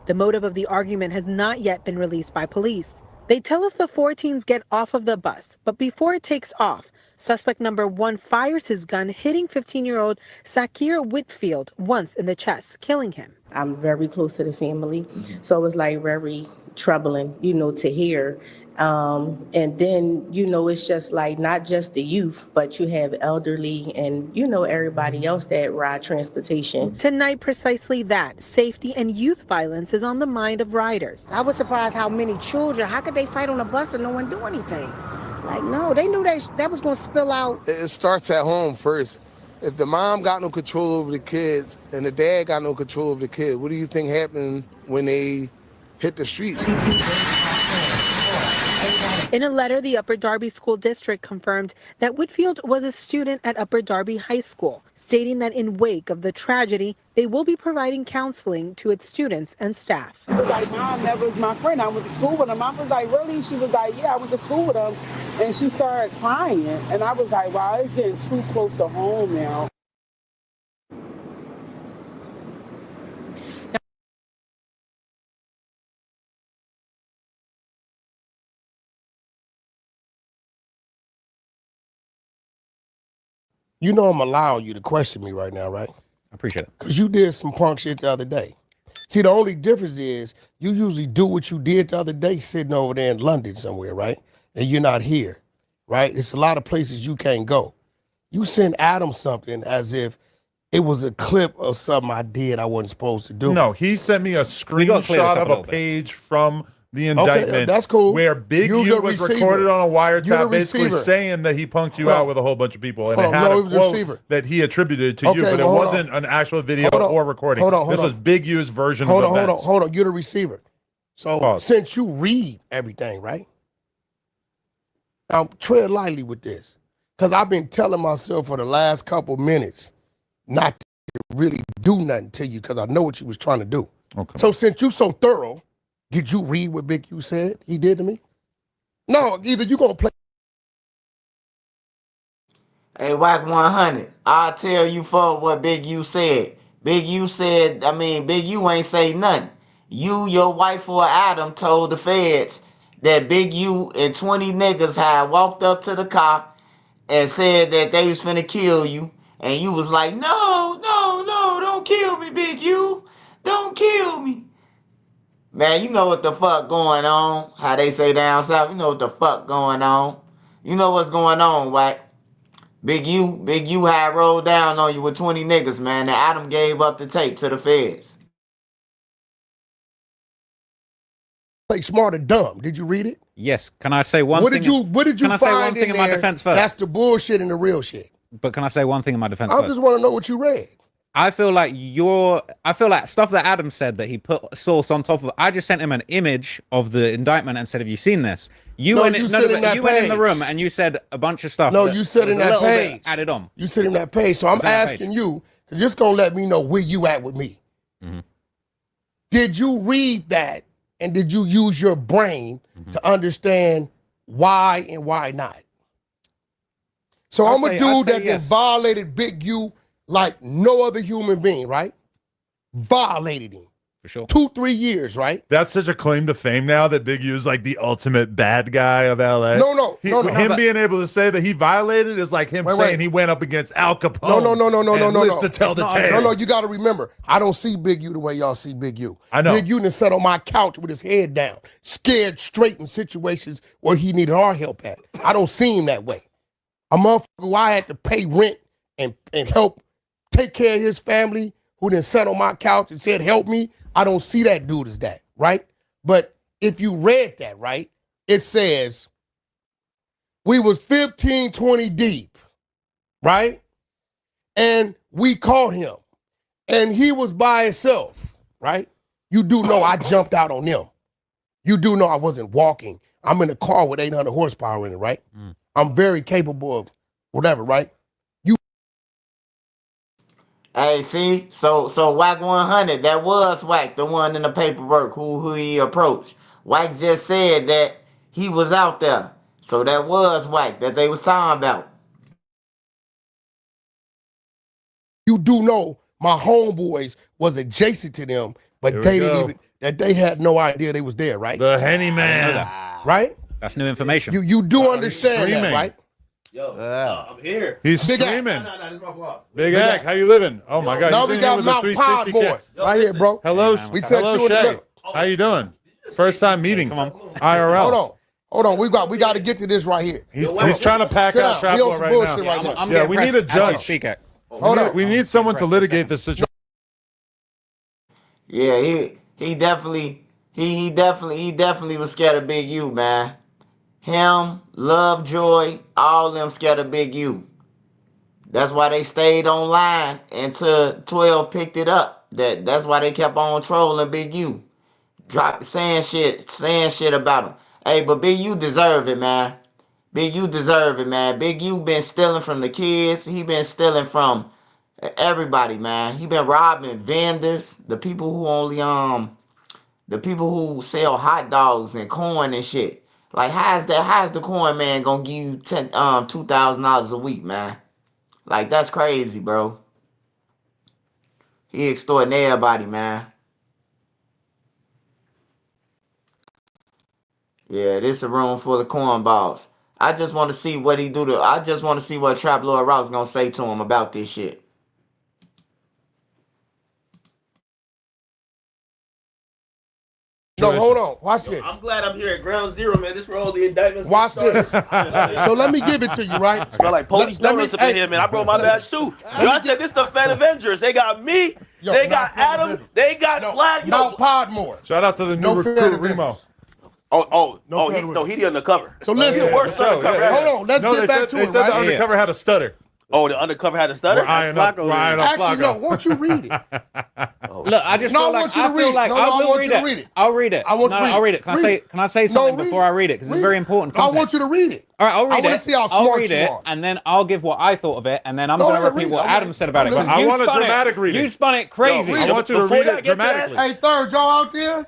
The motive of the argument has not yet been released by police. They tell us the 4 teens get off of the bus, but before it takes off, suspect number 1 fires his gun, hitting 15-year-old Sakir Whitfield once in the chest, killing him. I'm very close to the family, so it was like very troubling, to hear. And then, it's just like not just the youth, but you have elderly and, everybody else that ride transportation. Tonight, precisely that. Safety and youth violence is on the mind of riders. I was surprised how many children, how could they fight on a bus and no one do anything? Like, no, they knew that was going to spill out. It starts at home first. If the mom got no control over the kids and the dad got no control over the kids, what do you think happened when they hit the streets? In a letter, the Upper Darby School District confirmed that Whitfield was a student at Upper Darby High School, stating that in wake of the tragedy, they will be providing counseling to its students and staff. She was like, Mom, that was my friend. I went to school with him. I was like, really? She was like, yeah, I went to school with him. And she started crying. And I was like, wow, it's getting too close to home now. You know I'm allowing you to question me right now, right? I appreciate it. Because you did some punk shit the other day. See, the only difference is you usually do what you did the other day sitting over there in London somewhere, right? And you're not here, right? It's a lot of places you can't go. You send Adam something as if it was a clip of something I did I wasn't supposed to do. No, he sent me a screenshot of a page from the indictment. Okay, that's cool. Where Big You U the was receiver. recorded on a You wiretap, the basically receiver. saying that he punked you Hold out on. with a whole bunch of people, and Hold it on, had no, a he was a quote receiver. that he attributed to you, Okay, but it but hold wasn't an actual video Hold on. or recording. Hold on, this hold was on. Big U's version Hold of on, events. hold on. You're the receiver. So since you read everything, right? Now tread lightly with this. Because I've been telling myself for the last couple minutes not to really do nothing to you because I know what you was trying to do. Okay. So since you so thorough, did you read what Big U said he did to me? No, either you gonna play. Hey, Whack 100, I'll tell you for what Big U said. Big U ain't say nothing. You, your wife, or Adam told the feds that Big U and 20 niggas had walked up to the car and said that they was finna kill you. And you was like, no, don't kill me, Big U. Don't kill me. Man, you know what the fuck going on. How they say down south, you know what the fuck going on. You know what's going on, Whack. Big U had rolled down on you with 20 niggas, man. And Adam gave up the tape to the feds. Play smart or dumb. Did you read it? Yes. Can I say one What thing? did you Can I say one find thing in in my there defense first? That's the bullshit and the real shit. But can I say one thing in my defense I first? just want to know what you read. I feel like stuff that Adam said that he put source on top of. I just sent him an image of the indictment and said, "Have you seen this?" You went in the room and you said a bunch of stuff. No, that you said was in a that little bit page. added on. You said in that page. So I'm It's on that asking you, just gonna let me know where you at with me. Mm-hmm. Did you read that and did you use your brain to understand why and why not? So I'm a dude that been violated Big U like no other human being, right? Violated him. For sure. 2-3 years, right? That's such a claim to fame now that Big U is like the ultimate bad guy of LA. No. Him being able to say that he violated is like him saying he went up against Al Capone. No. To tell the tale. No, you got to remember, I don't see Big U the way y'all see Big U. I know. Big U done sat on my couch with his head down, scared straight in situations where he needed our help at. I don't see him that way. A motherfucker who I had to pay rent and help take care of his family, who then sat on my couch and said, help me. I don't see that dude as that, right? But if you read that, right, it says we was 15, 20 deep, right? And we caught him. And he was by himself, right? You do know I jumped out on them. You do know I wasn't walking. I'm in a car with 800 horsepower in it, right? I'm very capable of whatever, right? Hey, see? So Whack 100, that was Whack, the one in the paperwork who he approached. Whack just said that he was out there. So that was Whack that they was talking about. You do know my homeboys was adjacent to them, but they had no idea they was there, right? The Henny Man. Right? That's new information. You do understand that, right? I'm here. He's Big screaming. Big Ack, how you living? Oh my God! Now he's we in got here with a Mount 360 Podmore right here, bro. Hello, We set hello, you in the Shay. middle. How you doing? First time meeting. Come on. IRL. Hold on. We got to get to this right here. He's trying to pack Sit out down. We on Traplo some right bullshit now. right now. I'm Yeah, we need a judge. Hold on. We need someone to litigate this situation. Yeah, he definitely was scared of Big U, man. Him, Lovejoy, all them scared of Big U. That's why they stayed online until 12 picked it up. That's why they kept on trolling Big U. Saying shit about him. Hey, but Big U deserve it, man. Big U deserve it, man. Big U been stealing from the kids. He been stealing from everybody, man. He been robbing vendors, the people who sell hot dogs and corn and shit. Like, how's the corn man gonna give you $2,000 a week, man? Like, that's crazy, bro. He extorting everybody, man. Yeah, this a room full of cornballs. I just want to see what he do to. I just want to see what Trap Lord Ross gonna say to him about this shit. No, hold on. Watch this. I'm glad I'm here at Ground Zero, man. This is where all the indictments. Watch this. So let me give it to you, right? Smell like police donuts up in here, man. I brought my badge too. I said this is the Fed Avengers. They got me. They got Adam. They got Vlad. Mount Podmore. Shout out to the new recruit, Remo. He the undercover. So listen. He the worst undercover ever. Hold on. Let's get back to it. They said the undercover had a stutter. Oh, the undercover had a stutter? Actually, no. Won't you read it? Look, I just feel like I feel like I will read it. I'll read it. I'll read it. Can I say something before I read it? Because it's very important. I want you to read it. All right, I'll read it. I want to see how I'll smart read you it, are. and then I'll give what I thought of it, and then I'm going to repeat what Adam said about it. I want a dramatic reading. You spun it crazy. I want you to read it dramatically. Hey, Third, y'all out there?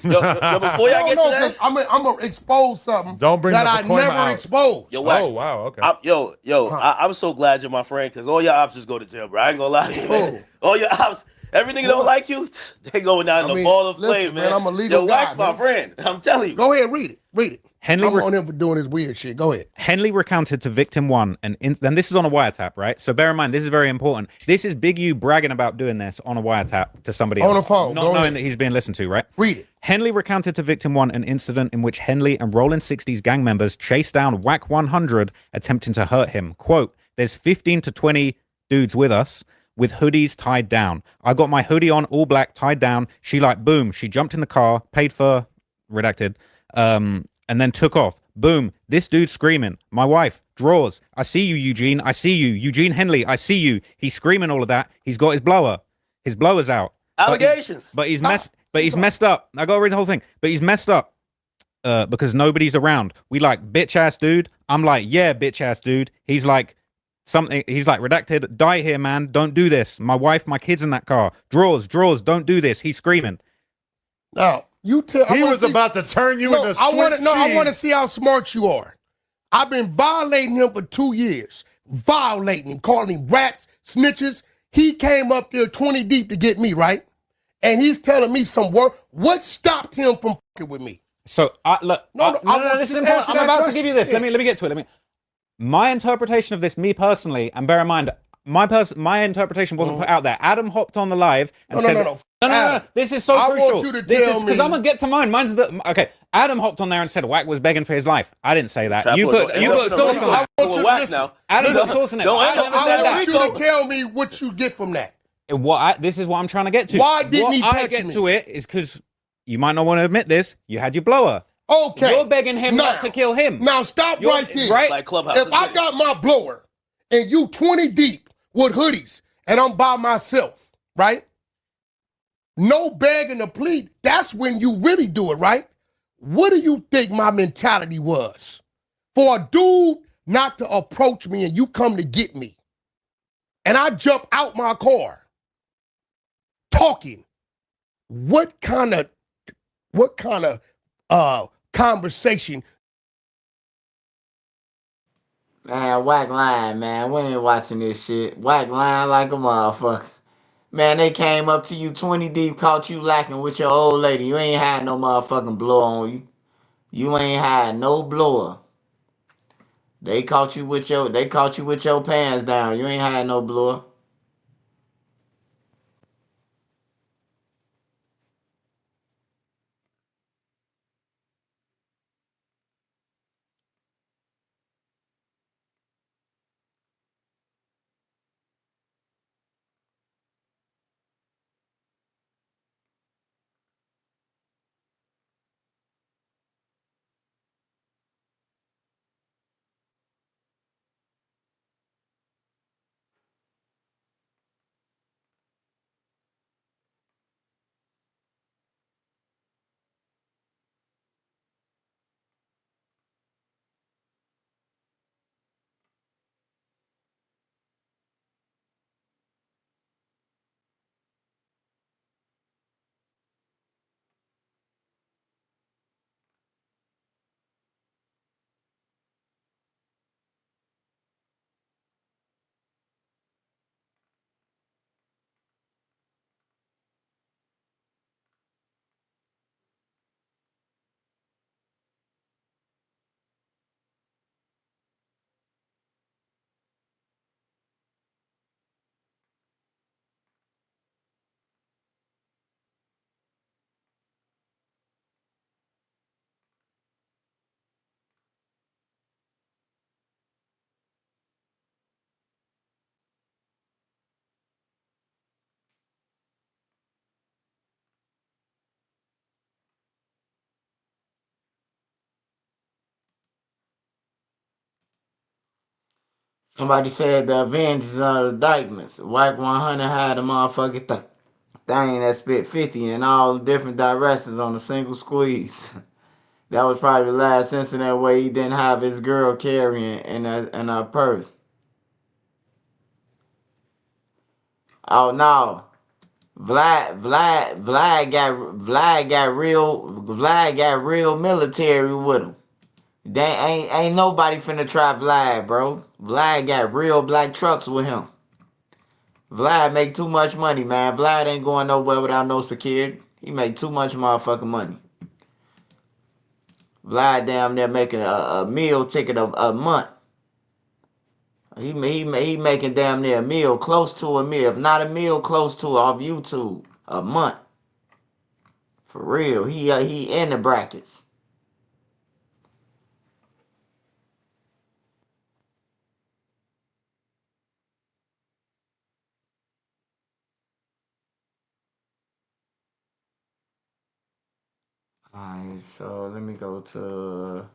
Before y'all get to that, I'm gonna expose something that I never exposed. Yo, oh wow, okay. I'm so glad you're my friend because all your ops just go to jail, bro. I ain't gonna lie to you, man. All your ops, every nigga don't like you, they going down in the ball of flame, man. I'm a legal guy. Wax my friend. I'm telling you. Go ahead, read it. Read it. I'm on him for doing his weird shit. Go ahead. Henley recounted to victim one, and then this is on a wiretap, right? So bear in mind, this is very important. This is Big U bragging about doing this on a wiretap to somebody else. On the phone. Not knowing that he's being listened to, right? Read it. Henley recounted to victim one an incident in which Henley and Rolling 60s gang members chased down Whack 100, attempting to hurt him. Quote, there's 15 to 20 dudes with us with hoodies tied down. I got my hoodie on, all black, tied down. She boom. She jumped in the car, paid for, redacted, and then took off. Boom. This dude screaming. My wife. Draws. I see you, Eugene. I see you. Eugene Henley. I see you. He's screaming all of that. He's got his blower. His blower's out. Allegations. But he's messed up. I gotta read the whole thing. But he's messed up because nobody's around. We like, bitch ass dude. I'm like, yeah, bitch ass dude. He's like, something. He's like, redacted. Die here, man. Don't do this. My wife, my kids in that car. Draws. Don't do this. He's screaming. Now, you tell. He was about to turn you into I want to see how smart you are. I've been violating him for 2 years. Violating him, calling him rats, snitches. He came up there 20 deep to get me, right? And he's telling me some word. What stopped him from fucking with me? So, look. No, this is important. I'm about to give you this. Let me get to it. My interpretation of this, me personally, and bear in mind, my interpretation wasn't put out there. Adam hopped on the live and said, No. This is so crucial. I want you to tell me. Because I'm going to get to mine. Okay. Adam hopped on there and said Wack was begging for his life. I didn't say that. You put source on it. I want you to listen. Adam put source on it. I want you to tell me what you get from that. This is what I'm trying to get to. Why didn't he touch me? I get to it is because you might not want to admit this. You had your blower. Okay. You're begging him not to kill him. Now stop right there. Right? Like Clubhouse. If I got my blower and you 20 deep with hoodies and I'm by myself, right? No begging to plead. That's when you really do it, right? What do you think my mentality was? For a dude not to approach me and you come to get me, and I jump out my car talking, what kind of conversation? Man, Wack lying, man. We ain't watching this shit. Wack lying like a motherfucker. Man, they came up to you 20 deep, caught you lacking with your old lady. You ain't had no motherfucking blower on you. You ain't had no blower. They caught you with your pants down. You ain't had no blower. Somebody said the Avengers are indictments. Whack 100 had a motherfucking thing that spit 50 in all different directions on a single squeeze. That was probably the last incident where he didn't have his girl carrying in a purse. Oh no. Vlad got real military with him. They ain't nobody finna try Vlad, bro. Vlad got real black trucks with him. Vlad make too much money, man. Vlad ain't going nowhere without no security. He make too much motherfucking money. Vlad damn near making a meal ticket a month. He making damn near a meal, close to a meal. If not a meal, close to it off YouTube. A month. For real. He in the brackets. Alright, so let me go to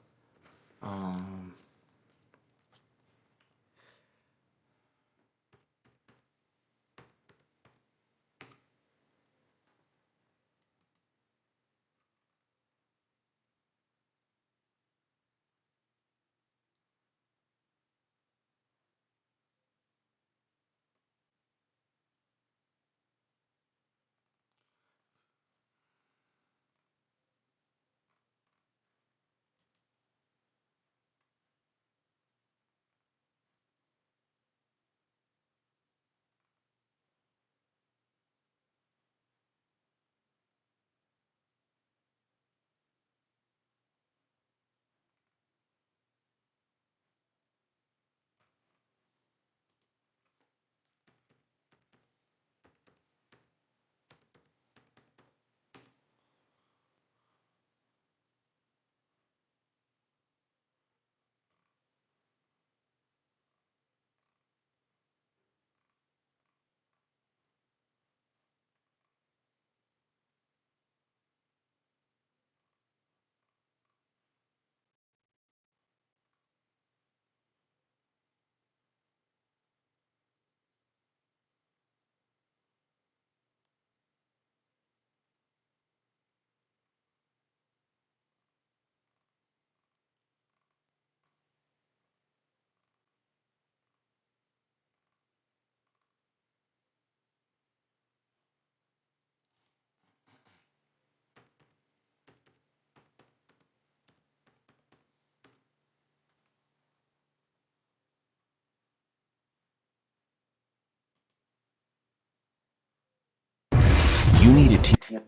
You need a team.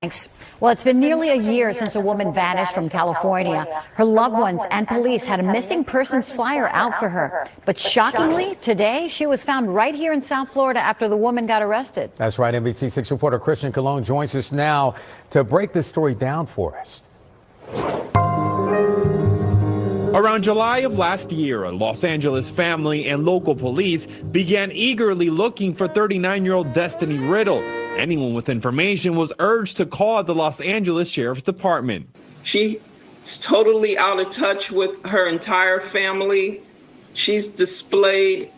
Thanks. Well, it's been nearly a year since a woman vanished from California. Her loved ones and police had a missing persons flyer out for her. But shockingly, today she was found right here in South Florida after the woman got arrested. That's right. NBC6 reporter Christian Colon joins us now to break this story down for us. Around July of last year, a Los Angeles family and local police began eagerly looking for 39-year-old Destiny Riddle. Anyone with information was urged to call the Los Angeles Sheriff's Department. She's totally out of touch with her entire family. She's displayed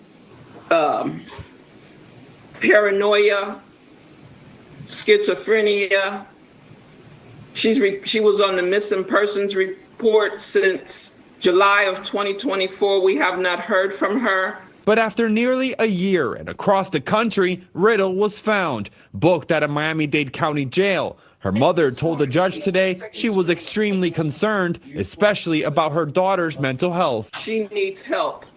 paranoia, schizophrenia. She was on the missing persons report since July of 2024. We have not heard from her. But after nearly a year and across the country, Riddle was found, booked at a Miami-Dade County jail. Her mother told the judge today she was extremely concerned, especially about her daughter's mental health. She needs help.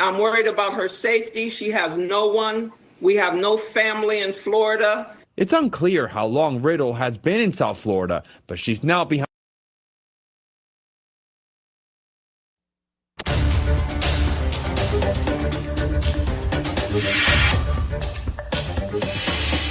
I'm worried about her safety. She has no one. We have no family in Florida. It's unclear how long Riddle has been in South Florida, but she's now behind.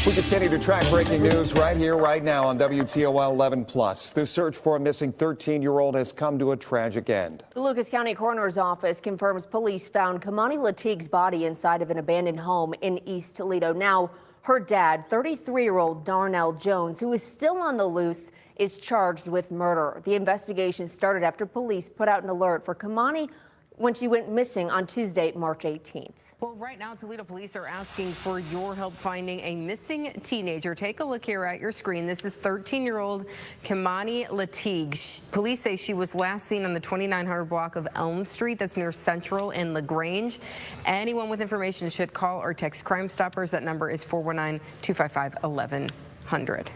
We continue to track breaking news right here, right now on WTOL 11+. The search for a missing 13-year-old has come to a tragic end. The Lucas County Coroner's Office confirms police found Kimani Latigue's body inside of an abandoned home in East Toledo. Now, her dad, 33-year-old Darnell Jones, who is still on the loose, is charged with murder. The investigation started after police put out an alert for Kimani when she went missing on Tuesday, March 18th. Well, right now, Toledo police are asking for your help finding a missing teenager. Take a look here at your screen. This is 13-year-old Kimani Latigue. Police say she was last seen on the 2900 block of Elm Street. That's near Central in LaGrange. Anyone with information should call or text Crime Stoppers. That number is 419-255-1100.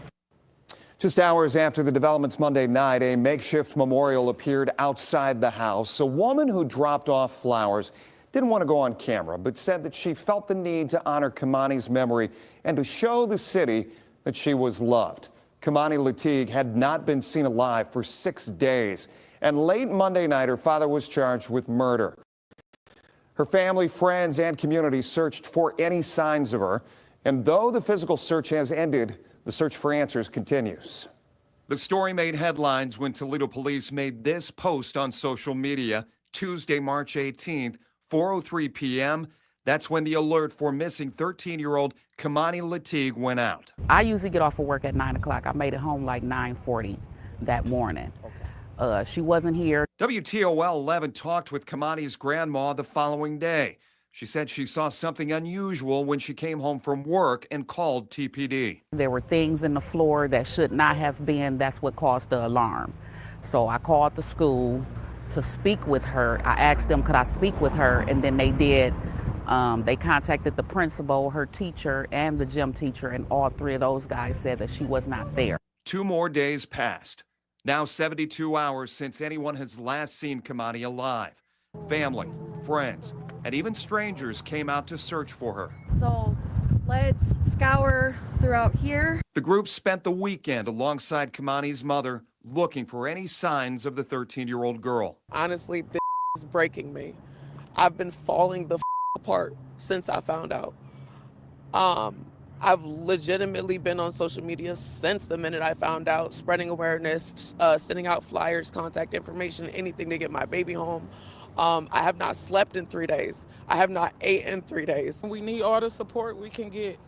Just hours after the developments Monday night, a makeshift memorial appeared outside the house. A woman who dropped off flowers didn't want to go on camera, but said that she felt the need to honor Kimani's memory and to show the city that she was loved. Kimani Latigue had not been seen alive for 6 days, and late Monday night, her father was charged with murder. Her family, friends, and community searched for any signs of her, and though the physical search has ended, the search for answers continues. The story made headlines when Toledo police made this post on social media Tuesday, March 18th, 4:03 p.m. That's when the alert for missing 13-year-old Kimani Latigue went out. I usually get off of work at 9 o'clock. I made it home like 9:40 that morning. She wasn't here. WTOL 11 talked with Kimani's grandma the following day. She said she saw something unusual when she came home from work and called TPD. There were things in the floor that should not have been. That's what caused the alarm. So I called the school to speak with her. I asked them, could I speak with her? And then they did. They contacted the principal, her teacher, and the gym teacher, and all three of those guys said that she was not there. 2 more days passed. Now 72 hours since anyone has last seen Kimani alive. Family, friends, and even strangers came out to search for her. So let's scour throughout here. The group spent the weekend alongside Kimani's mother looking for any signs of the 13-year-old girl. Honestly, this is breaking me. I've been falling the apart since I found out. I've legitimately been on social media since the minute I found out, spreading awareness, sending out flyers, contact information, anything to get my baby home. I have not slept in 3 days. I have not ate in 3 days. We need all the support we can get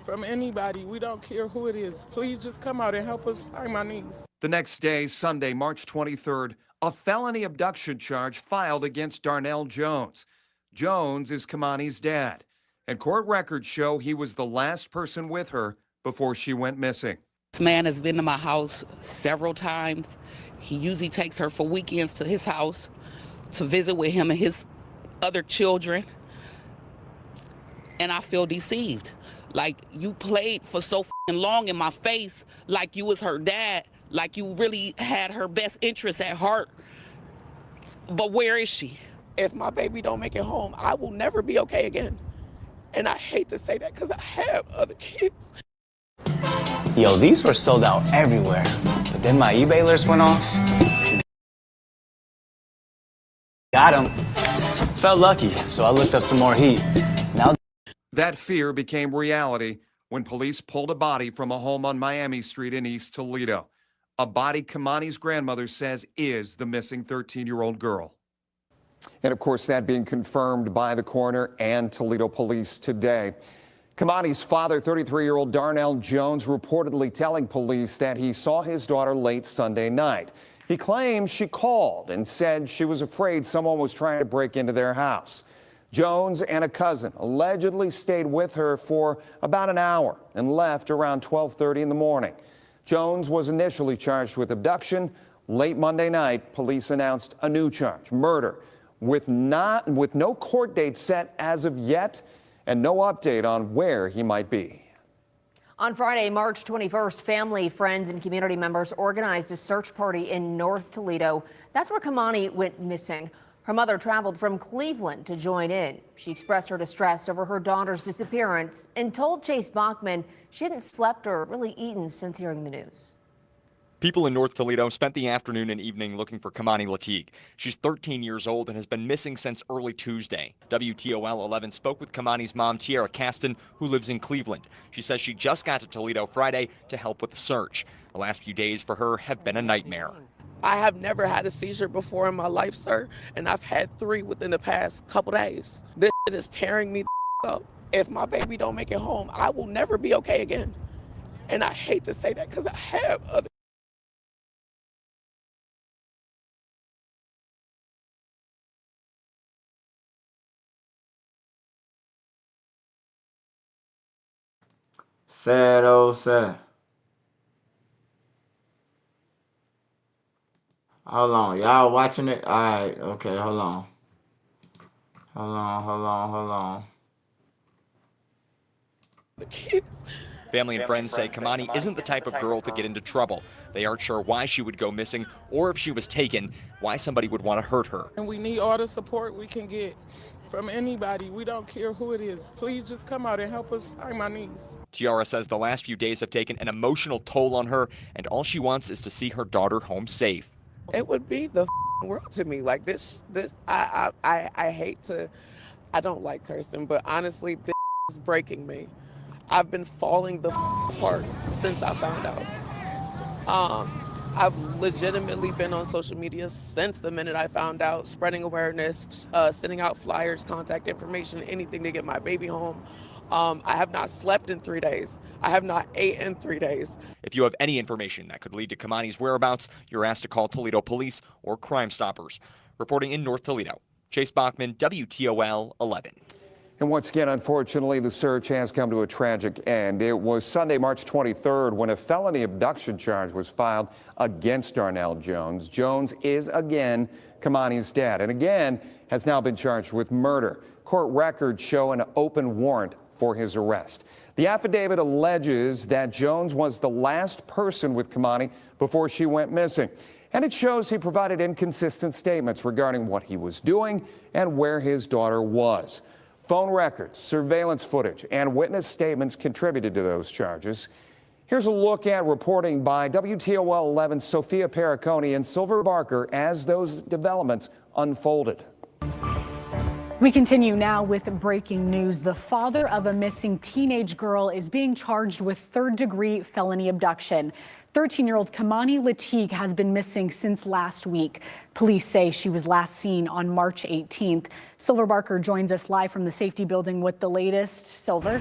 from anybody. We don't care who it is. Please just come out and help us find my niece. The next day, Sunday, March 23rd, a felony abduction charge filed against Darnell Jones. Jones is Kimani's dad, and court records show he was the last person with her before she went missing. This man has been to my house several times. He usually takes her for weekends to his house to visit with him and his other children. And I feel deceived. Like, you played for so long in my face, like you was her dad, like you really had her best interests at heart. But where is she? If my baby don't make it home, I will never be okay again. And I hate to say that because I have other kids. Yo, these were sold out everywhere. But then my eBay alerts went off. Got him. Felt lucky, so I looked up some more heat. Now that fear became reality when police pulled a body from a home on Miami Street in East Toledo. A body Kimani's grandmother says is the missing 13-year-old girl. And of course, that being confirmed by the coroner and Toledo police today. Kimani's father, 33-year-old Darnell Jones, reportedly telling police that he saw his daughter late Sunday night. He claims she called and said she was afraid someone was trying to break into their house. Jones and a cousin allegedly stayed with her for about an hour and left around 12:30 in the morning. Jones was initially charged with abduction. Late Monday night, police announced a new charge, murder, with no court date set as of yet and no update on where he might be. On Friday, March 21st, family, friends, and community members organized a search party in North Toledo. That's where Kimani went missing. Her mother traveled from Cleveland to join in. She expressed her distress over her daughter's disappearance and told Chase Bachman she hadn't slept or really eaten since hearing the news. People in North Toledo spent the afternoon and evening looking for Kamani Lateeg. She's 13 years old and has been missing since early Tuesday. WTOL 11 spoke with Kamani's mom, Tiara Caston, who lives in Cleveland. She says she just got to Toledo Friday to help with the search. The last few days for her have been a nightmare. I have never had a seizure before in my life, sir, and I've had 3 within the past couple days. This shit is tearing me up. If my baby don't make it home, I will never be okay again. And I hate to say that because I have other. Sad, oh sad. Hold on, y'all watching it? All right, okay, hold on. Hold on. The kids. Family and friends say Kamani isn't the type of girl to get into trouble. They aren't sure why she would go missing or if she was taken, why somebody would want to hurt her. And we need all the support we can get from anybody. We don't care who it is. Please just come out and help us find my niece. Tiara says the last few days have taken an emotional toll on her, and all she wants is to see her daughter home safe. It would be the world to me. Like this, I hate to, I don't like cursing, but honestly, this is breaking me. I've been falling the apart since I found out. I've legitimately been on social media since the minute I found out, spreading awareness, sending out flyers, contact information, anything to get my baby home. I have not slept in 3 days. I have not ate in 3 days. If you have any information that could lead to Kamani's whereabouts, you're asked to call Toledo Police or Crime Stoppers. Reporting in North Toledo, Chase Bachman, WTOL 11. And once again, unfortunately, the search has come to a tragic end. It was Sunday, March 23rd, when a felony abduction charge was filed against Darnell Jones. Jones is again Kamani's dad, and again has now been charged with murder. Court records show an open warrant for his arrest. The affidavit alleges that Jones was the last person with Kamani before she went missing. And it shows he provided inconsistent statements regarding what he was doing and where his daughter was. Phone records, surveillance footage, and witness statements contributed to those charges. Here's a look at reporting by WTOL 11's Sophia Pericone and Silver Barker as those developments unfolded. We continue now with breaking news. The father of a missing teenage girl is being charged with third-degree felony abduction. 13-year-old Kamani Lateeg has been missing since last week. Police say she was last seen on March 18th. Silver Barker joins us live from the safety building with the latest. Silver.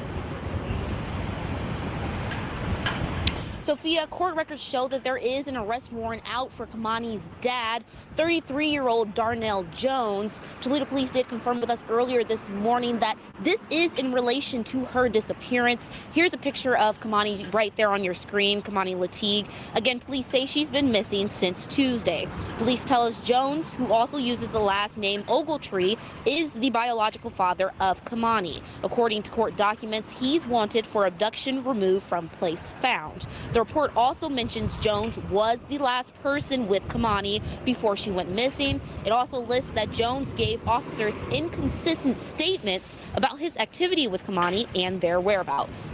Sophia, court records show that there is an arrest warrant out for Kamani's dad, 33-year-old Darnell Jones. Toledo Police did confirm with us earlier this morning that this is in relation to her disappearance. Here's a picture of Kamani right there on your screen, Kamani Lateeg. Again, police say she's been missing since Tuesday. Police tell us Jones, who also uses the last name Ogletree, is the biological father of Kamani. According to court documents, he's wanted for abduction removed from place found. The report also mentions Jones was the last person with Kamani before she went missing. It also lists that Jones gave officers inconsistent statements about his activity with Kamani and their whereabouts.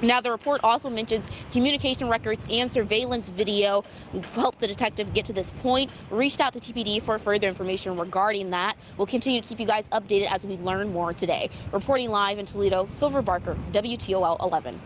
Now, the report also mentions communication records and surveillance video who helped the detective get to this point. Reached out to TPD for further information regarding that. We'll continue to keep you guys updated as we learn more today. Reporting live in Toledo, Silver Barker, WTOL 11.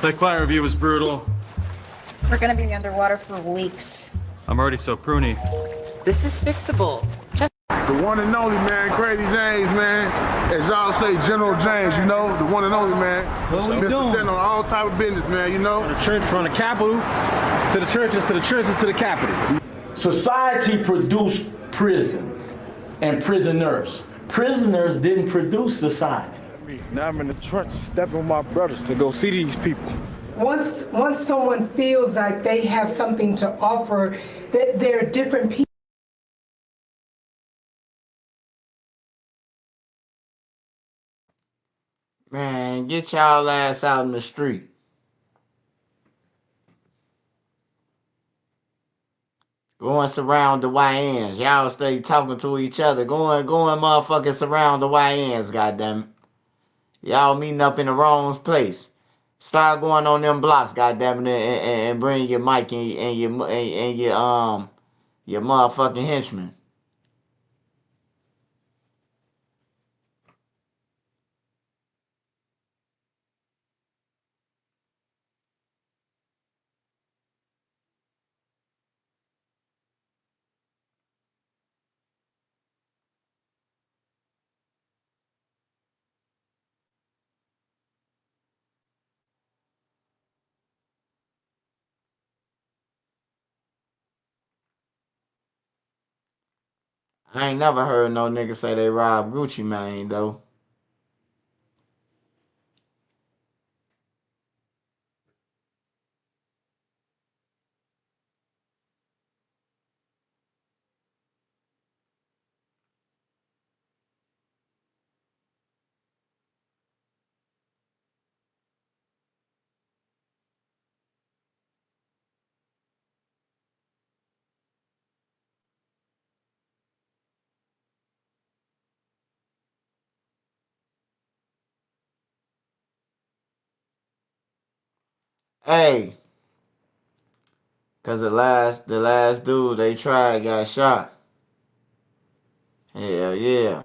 That client review was brutal. We're gonna be underwater for weeks. I'm already so pruny. This is fixable. Just The one and only, man, Crazy James, man. As y'all say, General James, you know, the one and only, man. What we Mr. doing? Stand on all type of business, man, you know. From the church, from the Capitol to the churches, to the churches, to the Capitol. Society produced prisons and prisoners. Prisoners didn't produce society. Now I'm in the trench, stepping with my brothers to go see these people. Once someone feels like they have something to offer, that there are different people. Man, get y'all ass out in the street. Go and surround the YNs. Y'all stay talking to each other. Go and motherfucking surround the YNs, goddammit. Y'all meeting up in the wrong place. Start going on them blocks, goddammit, and bring your mic and your motherfucking henchmen. I ain't never heard no nigga say they robbed Gucci Mane, though. Hey, cause the last dude they tried got shot. Hell yeah.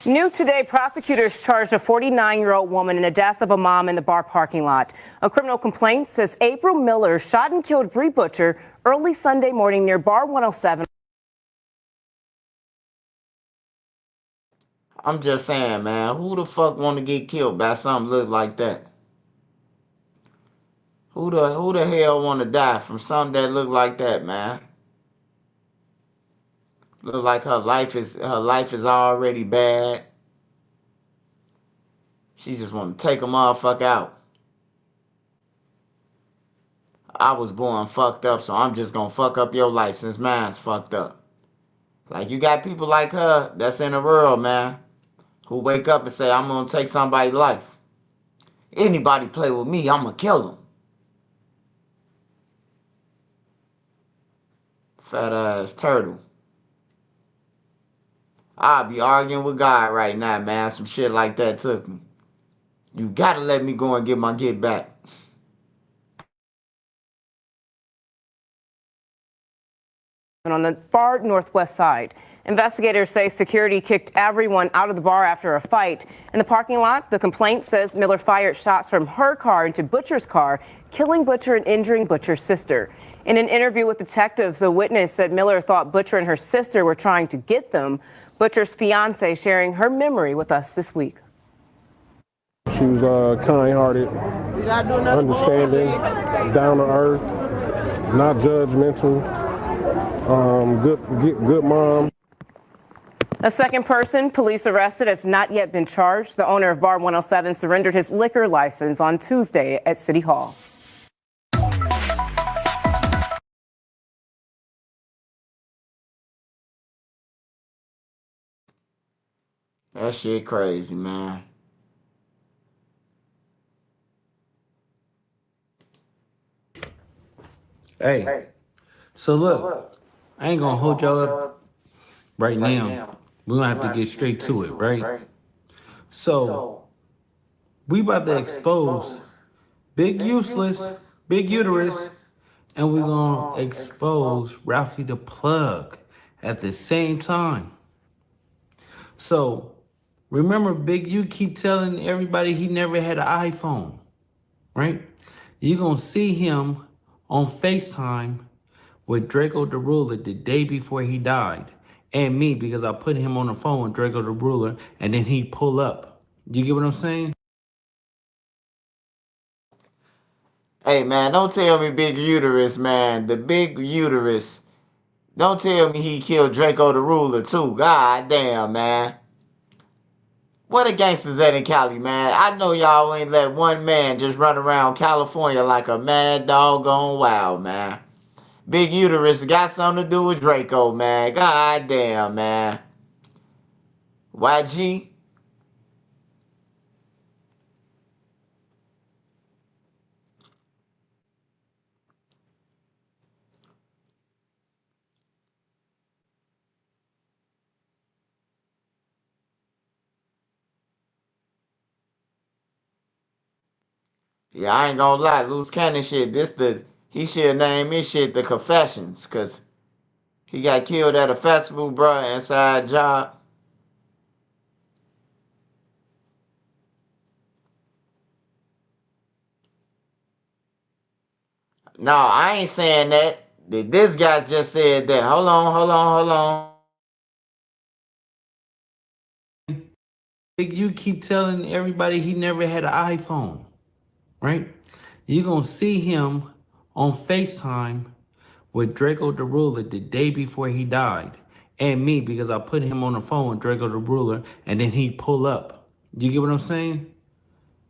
New today, prosecutors charged a 49-year-old woman in the death of a mom in the bar parking lot. A criminal complaint says April Miller shot and killed Bree Butcher early Sunday morning near Bar 107. I'm just saying, man, who the fuck want to get killed by something look like that? Who the hell want to die from something that look like that, man? Look like her life is already bad. She just want to take a motherfucker out. I was born fucked up, so I'm just gonna fuck up your life since mine's fucked up. Like, you got people like her that's in the world, man, who wake up and say, I'm gonna take somebody's life. Anybody play with me, I'm gonna kill them. Fat ass turtle. I'll be arguing with God right now, man. Some shit like that took me. You gotta let me go and get my get back. On the far northwest side, investigators say security kicked everyone out of the bar after a fight. In the parking lot, the complaint says Miller fired shots from her car into Butcher's car, killing Butcher and injuring Butcher's sister. In an interview with detectives, a witness said Miller thought Butcher and her sister were trying to get them. Butcher's fiance sharing her memory with us this week. She was kind-hearted, understanding, down to earth, not judgmental, good mom. A second person police arrested has not yet been charged. The owner of Bar 107 surrendered his liquor license on Tuesday at City Hall. That shit crazy, man. Hey, so look, I ain't gonna hold y'all up right now. We're gonna have to get straight to it, right? So, we about to expose Big Useless, Big Uterus, and we're gonna expose Ralphie the Plug at the same time. So, remember Big U keep telling everybody he never had an iPhone, right? You're gonna see him on FaceTime with Draco the Ruler the day before he died. And me, because I put him on the phone with Draco the Ruler, and then he pull up. You get what I'm saying? Hey, man, don't tell me Big Uterus, man. The Big Uterus. Don't tell me he killed Draco the Ruler, too. God damn, man. Where the gangsters at in Cali, man? I know y'all ain't let one man just run around California like a mad dog gone wild, man. Big Uterus got something to do with Draco, man. God damn, man. YG? Yeah, I ain't gonna lie, loose cannon shit. He should name his shit The Confessions, cause he got killed at a festival, bruh, inside job. No, I ain't saying that. This guy just said that. Hold on. You keep telling everybody he never had an iPhone, right? You're gonna see him on FaceTime with Draco the Ruler the day before he died. And me, because I put him on the phone with Draco the Ruler, and then he pull up. You get what I'm saying?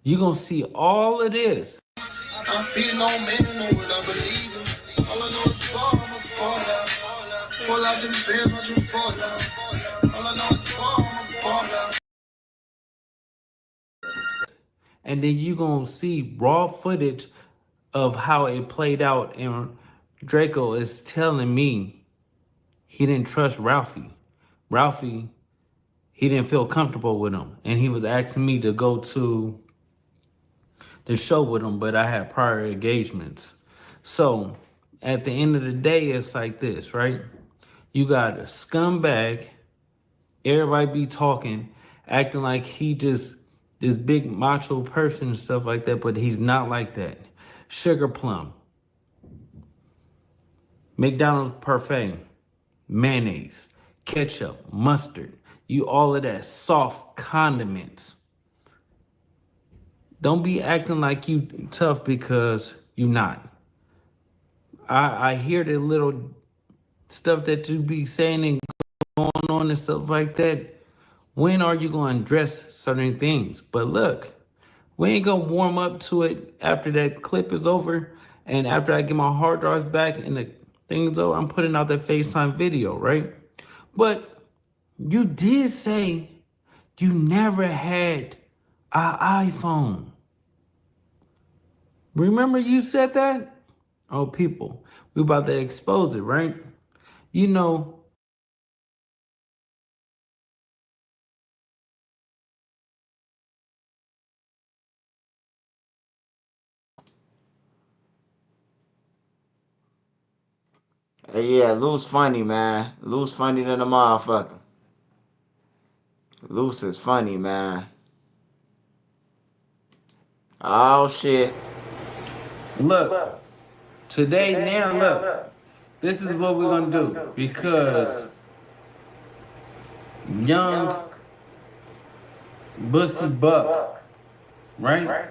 You're gonna see all of this. I feel no man, no will I believe him. All I know is fall, I'ma fall out. Fall out them bands, watch you fall out. All I know is fall, I'ma fall out. And then you're gonna see raw footage of how it played out, and Draco is telling me he didn't trust Ralphie. Ralphie, he didn't feel comfortable with him, and he was asking me to go to the show with him, but I had prior engagements. So at the end of the day, it's like this, right? You got a scumbag, everybody be talking acting like he just this big macho person and stuff like that, but he's not like that. Sugar Plum, McDonald's parfait, mayonnaise, ketchup, mustard, all of that soft condiments. Don't be acting like you tough because you not. I hear the little stuff that you be saying and going on and stuff like that. When are you going to address certain things? But look, we ain't going to warm up to it after that clip is over. And after I get my hard drives back and the thing's over, I'm putting out that FaceTime video, right? But you did say you never had an iPhone. Remember you said that? Oh, people, we about to expose it, right? You know, Hey, yeah, Luce funny, man. Luce funny than a motherfucker. Luce is funny, man. Oh, shit. look, today, now, look, this is what we're going to do. Because young Bussy Buck, right?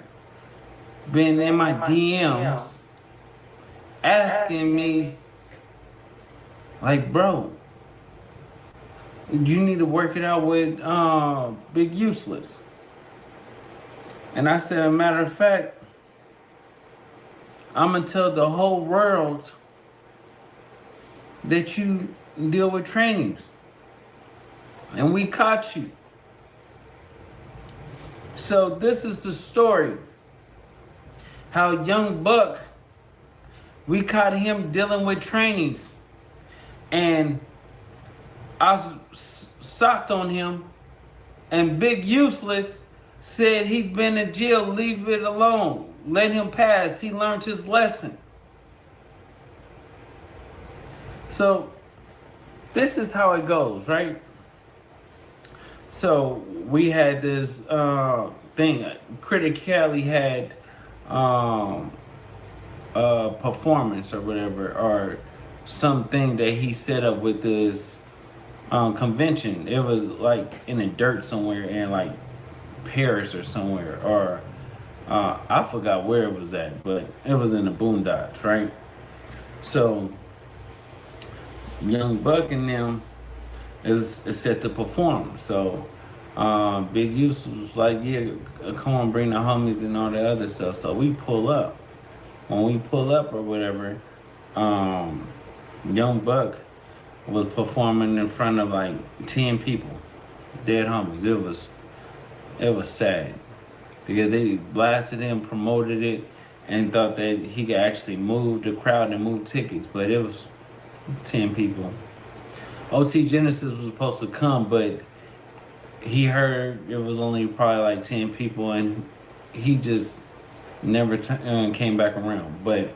Been in my DMs asking me, like, bro, you need to work it out with Big Useless. And I said, a matter of fact, I'm going to tell the whole world that you deal with trainings. And we caught you. So this is the story. How young Buck, we caught him dealing with trainings. And I socked on him. And Big Useless said he's been in jail, leave it alone. Let him pass. He learned his lesson. So this is how it goes, right? So we had this thing. Critic Cali had a performance or whatever, or something that he set up with this convention. It was like in the dirt somewhere in like Paris or somewhere, or I forgot where it was at, but it was in the boondocks, right? So Young Buck and them is set to perform. So Big Use was like, yeah, come on, bring the homies and all the other stuff. So we pull up. When we pull up or whatever, Young Buck was performing in front of like 10 people, dead homies. It was sad because they blasted him, promoted it, and thought that he could actually move the crowd and move tickets, but it was 10 people. OT Genesis was supposed to come, but he heard it was only probably like 10 people, and he just never came back around. But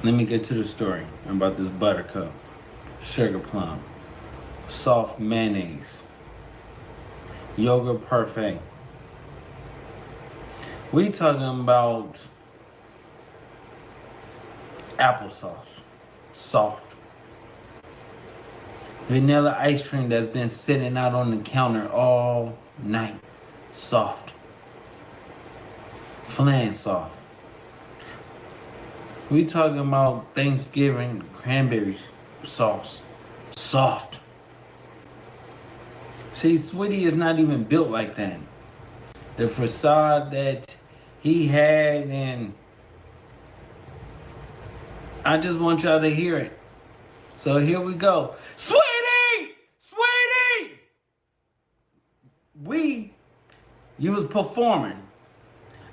let me get to the story about this buttercup, sugar plum, soft mayonnaise, yogurt parfait. We talking about applesauce, soft. Vanilla ice cream that's been sitting out on the counter all night, soft. Flan soft. We talking about Thanksgiving cranberry sauce, soft. See, Sweetie is not even built like that. The facade that he had, and I just want y'all to hear it. So here we go. Sweetie! Sweetie! You was performing,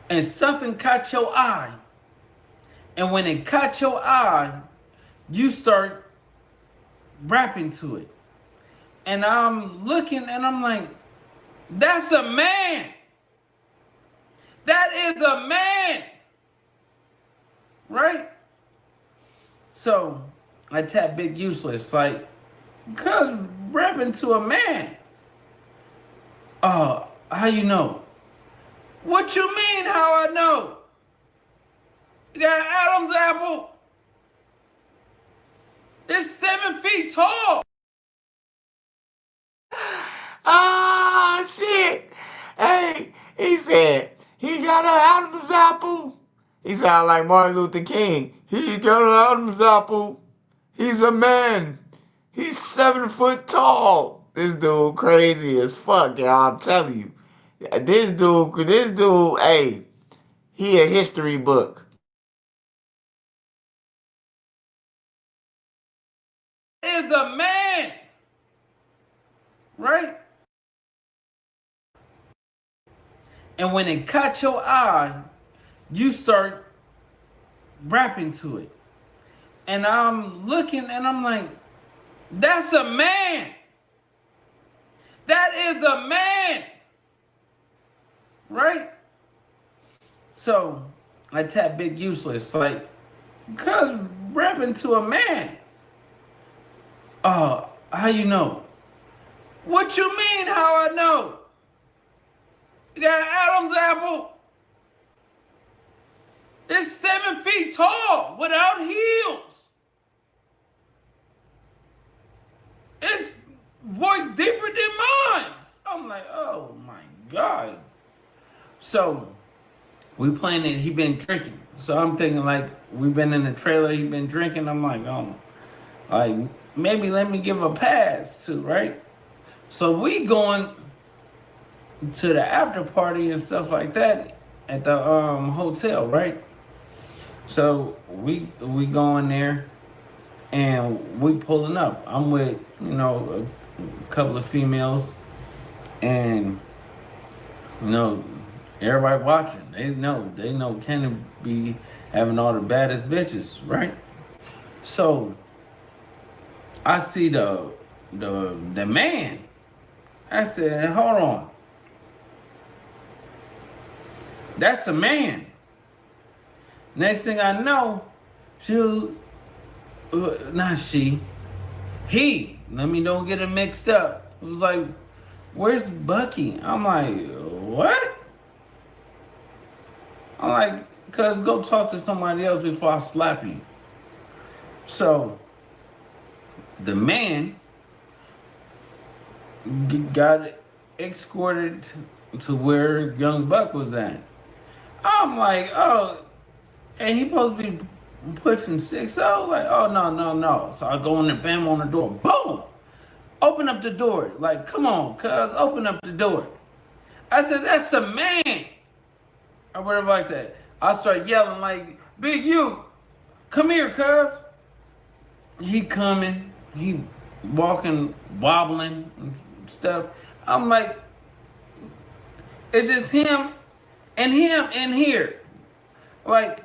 and something caught your eye. And when it caught your eye, you start rapping to it. And I'm looking and I'm like, that's a man. That is a man. Right? So I tapped Big Useless, like, cuz rapping to a man. How you know? What you mean, how I know? You got an Adam's apple? It's 7 feet tall. Ah, shit. Hey, he said, he got an Adam's apple. He sound like Martin Luther King. He got an Adam's apple. He's a man. He's 7 foot tall. This dude crazy as fuck, y'all. I'm telling you. This dude, hey, he a history book. Is a man. Right? And when it caught your eye, you start rapping to it. And I'm looking and I'm like, that's a man. That is a man. Right? So I tap Big Useless, like, cuz rapping to a man. How you know? What you mean, how I know? You got an Adam's apple? It's 7 feet tall without heels. Its voice deeper than mine. I'm like, oh my God. So we playing it, he been drinking. So I'm thinking like, we've been in the trailer, he been drinking. I'm like, oh, like maybe let me give a pass too, right? So we going to the after party and stuff like that at the hotel, right? So we going there and we pulling up. I'm with, you know, a couple of females and, you know, everybody watching. They know Kenny be having all the baddest bitches, right? So I see the man. I said, hold on. That's a man. Next thing I know, he, let me don't get it mixed up. It was like, where's Bucky? I'm like, what? I'm like, cuz go talk to somebody else before I slap you. So the man got escorted to where Young Buck was at. I'm like, oh, and he supposed to be pushing 6-0? Like, oh, no. So I go in there, bam on the door, boom! Open up the door. Like, come on, cuz, open up the door. I said, that's a man. Or whatever like that. I start yelling like, Big U, come here, cuz. He coming, he walking, wobbling and stuff. I'm like, it's just him and here. Like,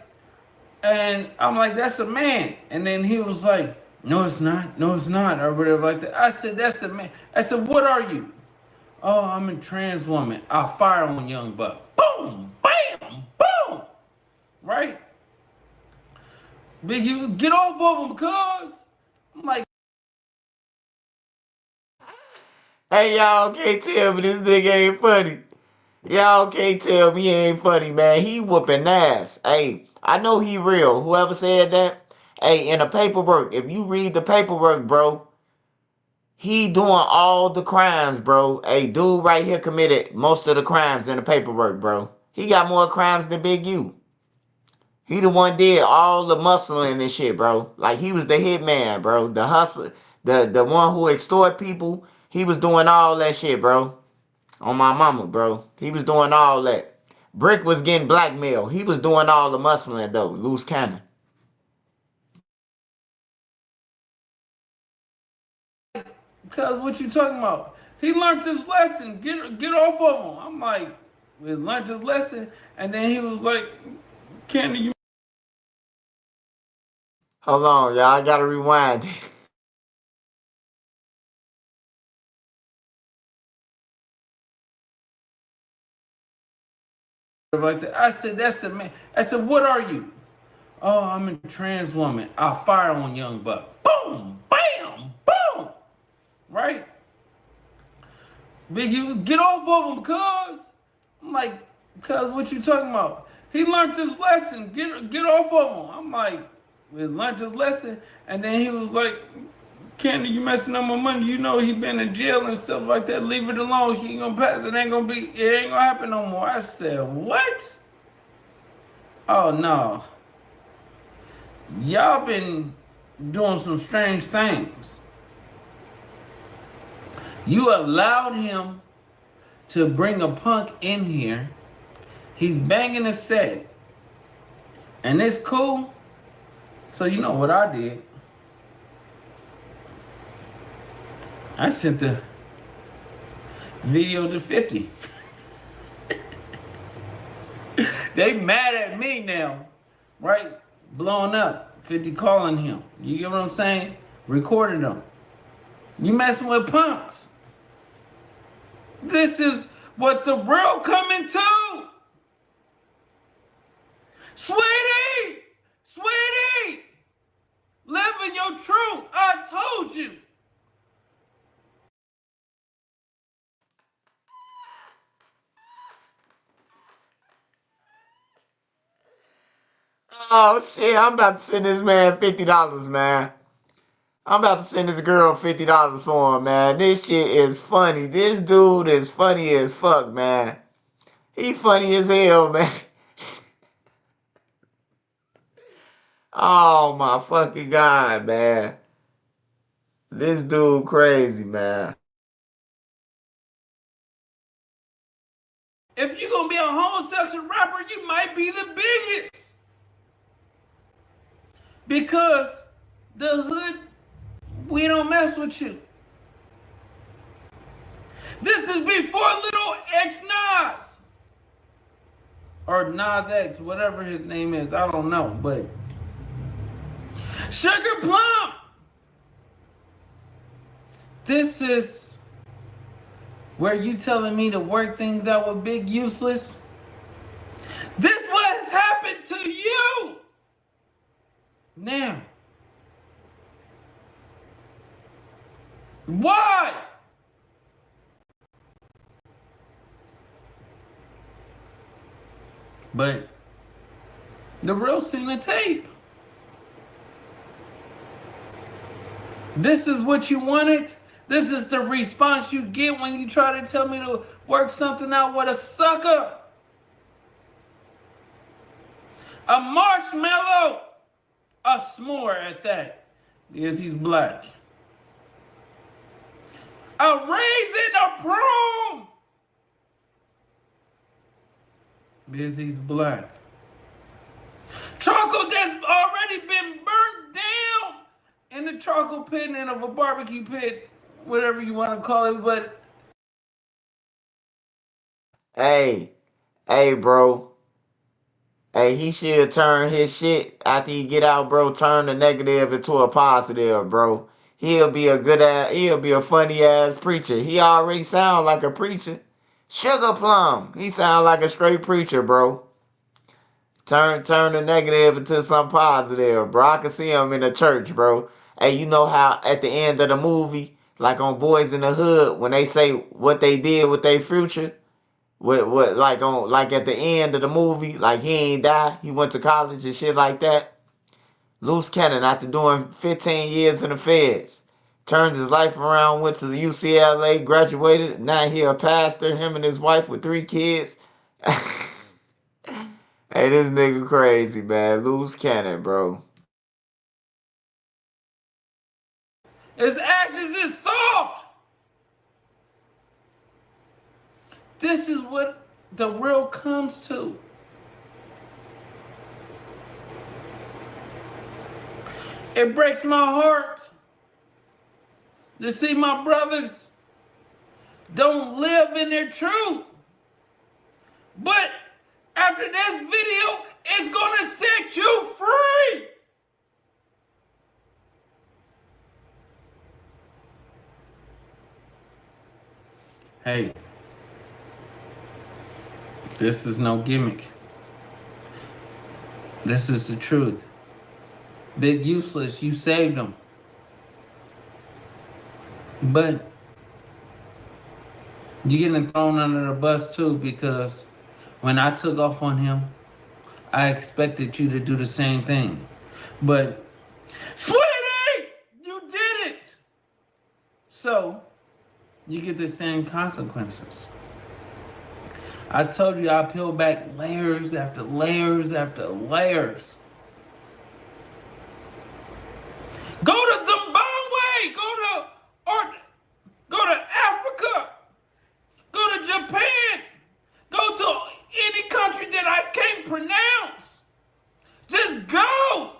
and I'm like, that's a man. And then he was like, no, it's not, or whatever like that. I said, that's a man. I said, what are you? Oh, I'm a trans woman. I'll fire on Young Buck. Boom, bam, boom. Right? Big U, get off of him, cuz. I'm like, Hey, y'all can't tell me this nigga ain't funny. Y'all can't tell me he ain't funny, man. He whooping ass. Hey, I know he real. Whoever said that. Hey, in the paperwork, if you read the paperwork, bro, he doing all the crimes, bro. Hey, dude right here committed most of the crimes in the paperwork, bro. He got more crimes than Big U. He the one did all the muscling and shit, bro. Like, he was the hitman, bro. The hustler, the one who extort people. He was doing all that shit, bro. On my mama, bro. He was doing all that. Brick was getting blackmailed. He was doing all the muscling, though. Loose cannon. Cuz, what you talking about? He learned his lesson. Get off of him. I'm like, he learned his lesson. And then he was like, Kenny, you... Hold on, y'all. I gotta rewind. Like that. I said, that's a man. I said, what are you? Oh, I'm a trans woman. I'll fire on Young Buck. Boom, bam, boom. Right? Big, you get off of him, cuz. I'm like, cuz, what you talking about? He learned his lesson. Get off of him. I'm like, we learned his lesson. And then he was like, Candy, you messing up my money. You know he been in jail and stuff like that. Leave it alone. He ain't gonna pass. It ain't gonna happen no more. I said, what? Oh no. Y'all been doing some strange things. You allowed him to bring a punk in here. He's banging a set. And it's cool. So you know what I did? I sent the video to 50. They mad at me now, right? Blowing up. 50 calling him. You get what I'm saying? Recorded them. You messing with punks. This is what the world coming to. Sweetie! Sweetie! Living your truth. I told you. Oh shit, I'm about to send this man $50, man. I'm about to send this girl $50 for him, man. This shit is funny. This dude is funny as fuck, man. He funny as hell, man. Oh my fucking God, man. This dude crazy, man. If you're gonna be a homosexual rapper, you might be the biggest. Because the hood, we don't mess with you. This is before Little X Nas. Or Nas X, whatever his name is, I don't know, but Sugar Plum. This is where you telling me to work things out with Big Useless? This what has happened to you. Now, why? But the real seen the tape. This is what you wanted. This is the response you get when you try to tell me to work something out with a sucker. A marshmallow. A s'more at that. Because he's black. A raisin, a prune. Because he's black. Charcoal that's already been burnt down in the charcoal pit and of a barbecue pit, whatever you want to call it, but Hey, bro. Hey, he should turn his shit after he get out, bro. Turn the negative into a positive, bro. He'll be a funny ass preacher. He already sound like a preacher. Sugar Plum. He sound like a straight preacher, bro. Turn the negative into something positive, bro. I can see him in the church, bro. Hey, you know how at the end of the movie, like on Boys in the Hood, when they say what they did with their future, like at the end of the movie, like he ain't die, he went to college and shit like that. Loose Cannon, after doing 15 years in the feds, turned his life around, went to the UCLA, graduated. Now he a pastor, him and his wife with 3 kids. Hey, this nigga crazy, man. Loose Cannon, bro. his actions is soft. This is what the real comes to. It breaks my heart to see my brothers don't live in their truth. But after this video, it's gonna set you free. Hey, this is no gimmick. This is the truth. Big Useless, you saved him. You're getting thrown under the bus too, because when I took off on him, I expected you to do the same thing. But, sweetie, you did it! So, you get the same consequences. I told you I peel back layers after layers after layers. Go to Zimbabwe! Go to Africa! Go to Japan! Go to any country that I can't pronounce! Just go!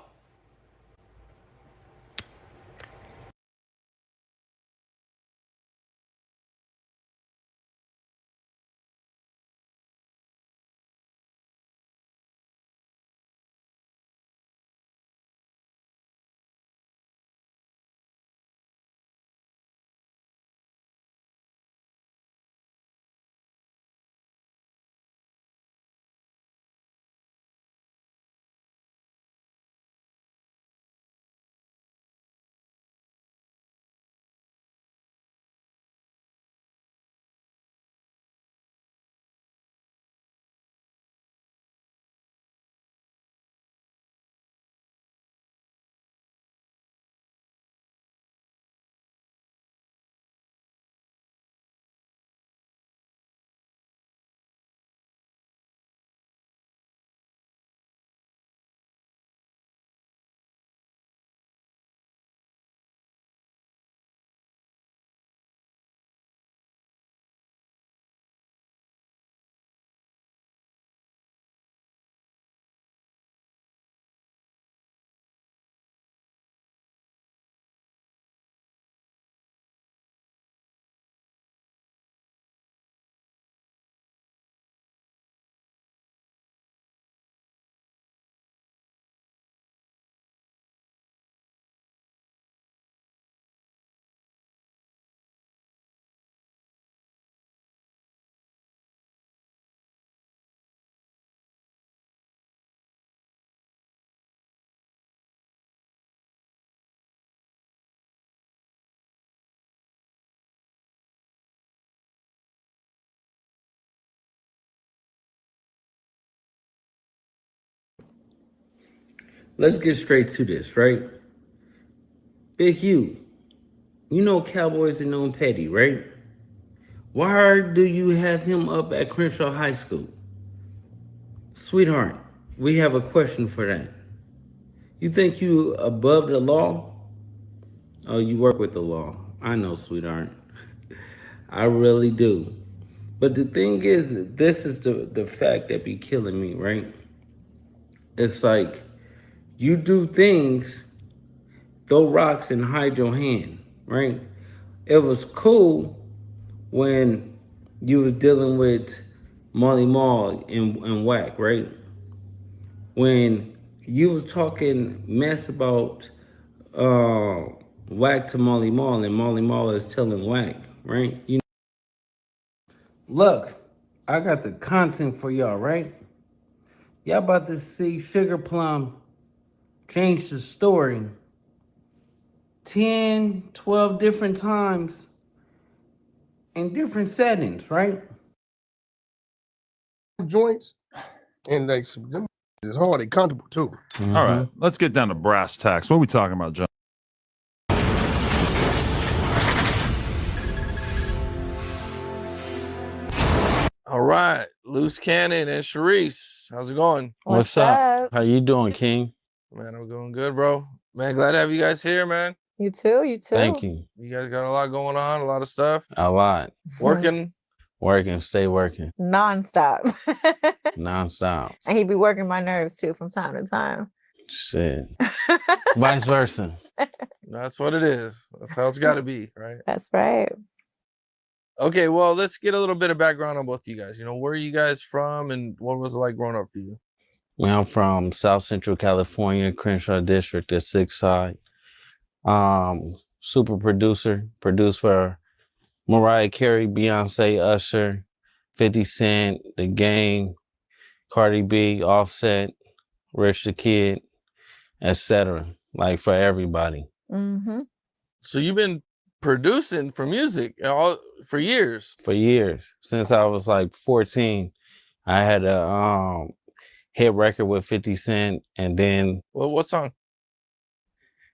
Let's get straight to this, right? Big U, you know Cowboys are known petty, right? Why do you have him up at Crenshaw High School? Sweetheart, we have a question for that. You think you above the law? Oh, you work with the law. I know, sweetheart. I really do. But the thing is, this is the fact that be killing me, right? It's like, you do things, throw rocks and hide your hand, right? It was cool when you was dealing with Molly Mall and Whack, right? When you was talking mess about Whack to Molly Mall, and Molly Mall is telling Whack, right? You know, look, I got the content for y'all, right? Y'all about to see Sugar Plum change the story 10, 12 different times in different settings, right? Joints, and like them is hard and comfortable too. All right, let's get down to brass tacks. What are we talking about, John? All right, Loose Cannon and Sharice, how's it going? What's up? How you doing, King? Man, I'm going good, bro. Man, glad to have you guys here, man. You too, you too. Thank you. You guys got a lot going on, a lot of stuff. A lot. Working. Working, stay working. Non-stop. Non-stop. And he be working my nerves too from time to time. Shit. Vice versa. That's what it is. That's how it's got to be, right? That's right. Okay, well, let's get a little bit of background on both of you guys. You know, where are you guys from and what was it like growing up for you? Well, I'm from South Central California, Crenshaw District, the 6th side. Super producer, produced for Mariah Carey, Beyonce, Usher, 50 Cent, The Game, Cardi B, Offset, Rich the Kid, etc. Like for everybody. Mm-hmm. So you've been producing for music for years. For years, since I was like 14, I had a hit record with 50 Cent, and then what song?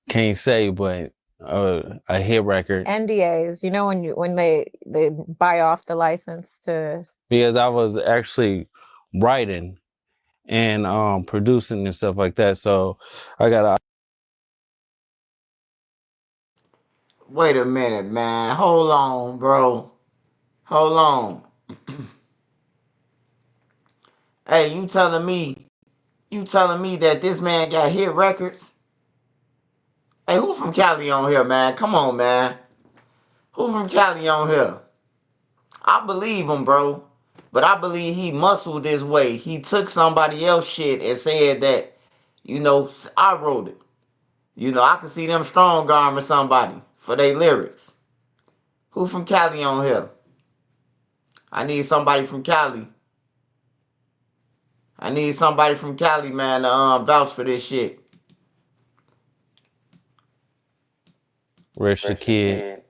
Can't say, but a hit record. NDAs, you know, when they buy off the license to. Because I was actually writing and producing and stuff like that, so I got a. Wait a minute, man. Hold on, bro. Hold on. Hey, you telling me that this man got hit records? Hey, who from Cali on here, man? Come on, man. Who from Cali on here? I believe him, bro. But I believe he muscled his way. He took somebody else's shit and said that, you know, I wrote it. You know, I can see them strong arming somebody for their lyrics. Who from Cali on here? I need somebody from Cali. I need somebody from Cali, man, to vouch for this shit. Rich the Kid.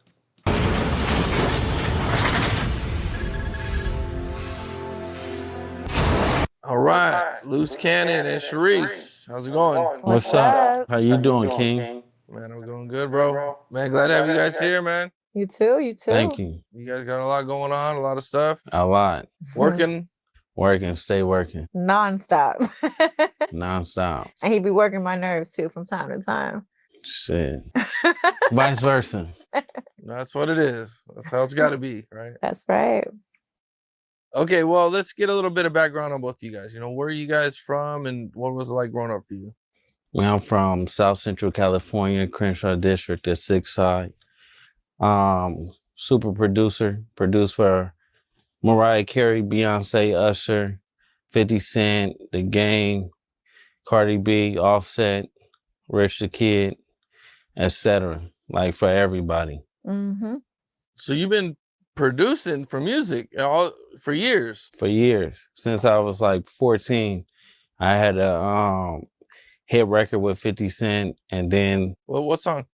All right, Loose Cannon and Sharice. How's it going? What's up? How you doing, King? Man, I'm doing good, bro. Man, glad to have you guys here, man. You too. You too. Thank you. You guys got a lot going on, a lot of stuff. A lot. Working. Stay working. Nonstop. Nonstop. And he be working my nerves too from time to time. Shit. Vice versa. That's what it is. That's how it's got to be, right? That's right. Okay, well, let's get a little bit of background on both of you guys. You know, where are you guys from and what was it like growing up for you? Well, I'm from South Central California, Crenshaw District, the 6th side. Super producer, produced for Mariah Carey, Beyonce, Usher, 50 Cent, The Game, Cardi B, Offset, Rich the Kid, etc. Like for everybody. Mm-hmm. So you've been producing for music for years? For years. Since I was like 14, I had a hit record with 50 Cent, and then. What song?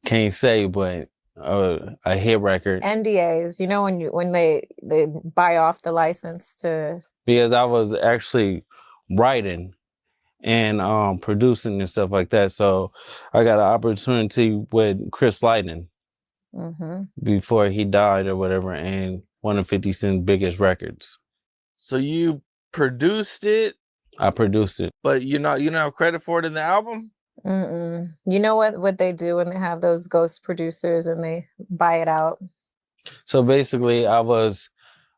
Can't say, but a hit record. NDAs, you know, when they buy off the license to. Because I was actually writing and producing and stuff like that, so I got an opportunity with Chris Lighten before he died or whatever, and one of 50 Cent's biggest records. So you produced it? I produced it, but you don't have credit for it in the album. Mm-mm. You know what they do when they have those ghost producers and they buy it out? So basically, I was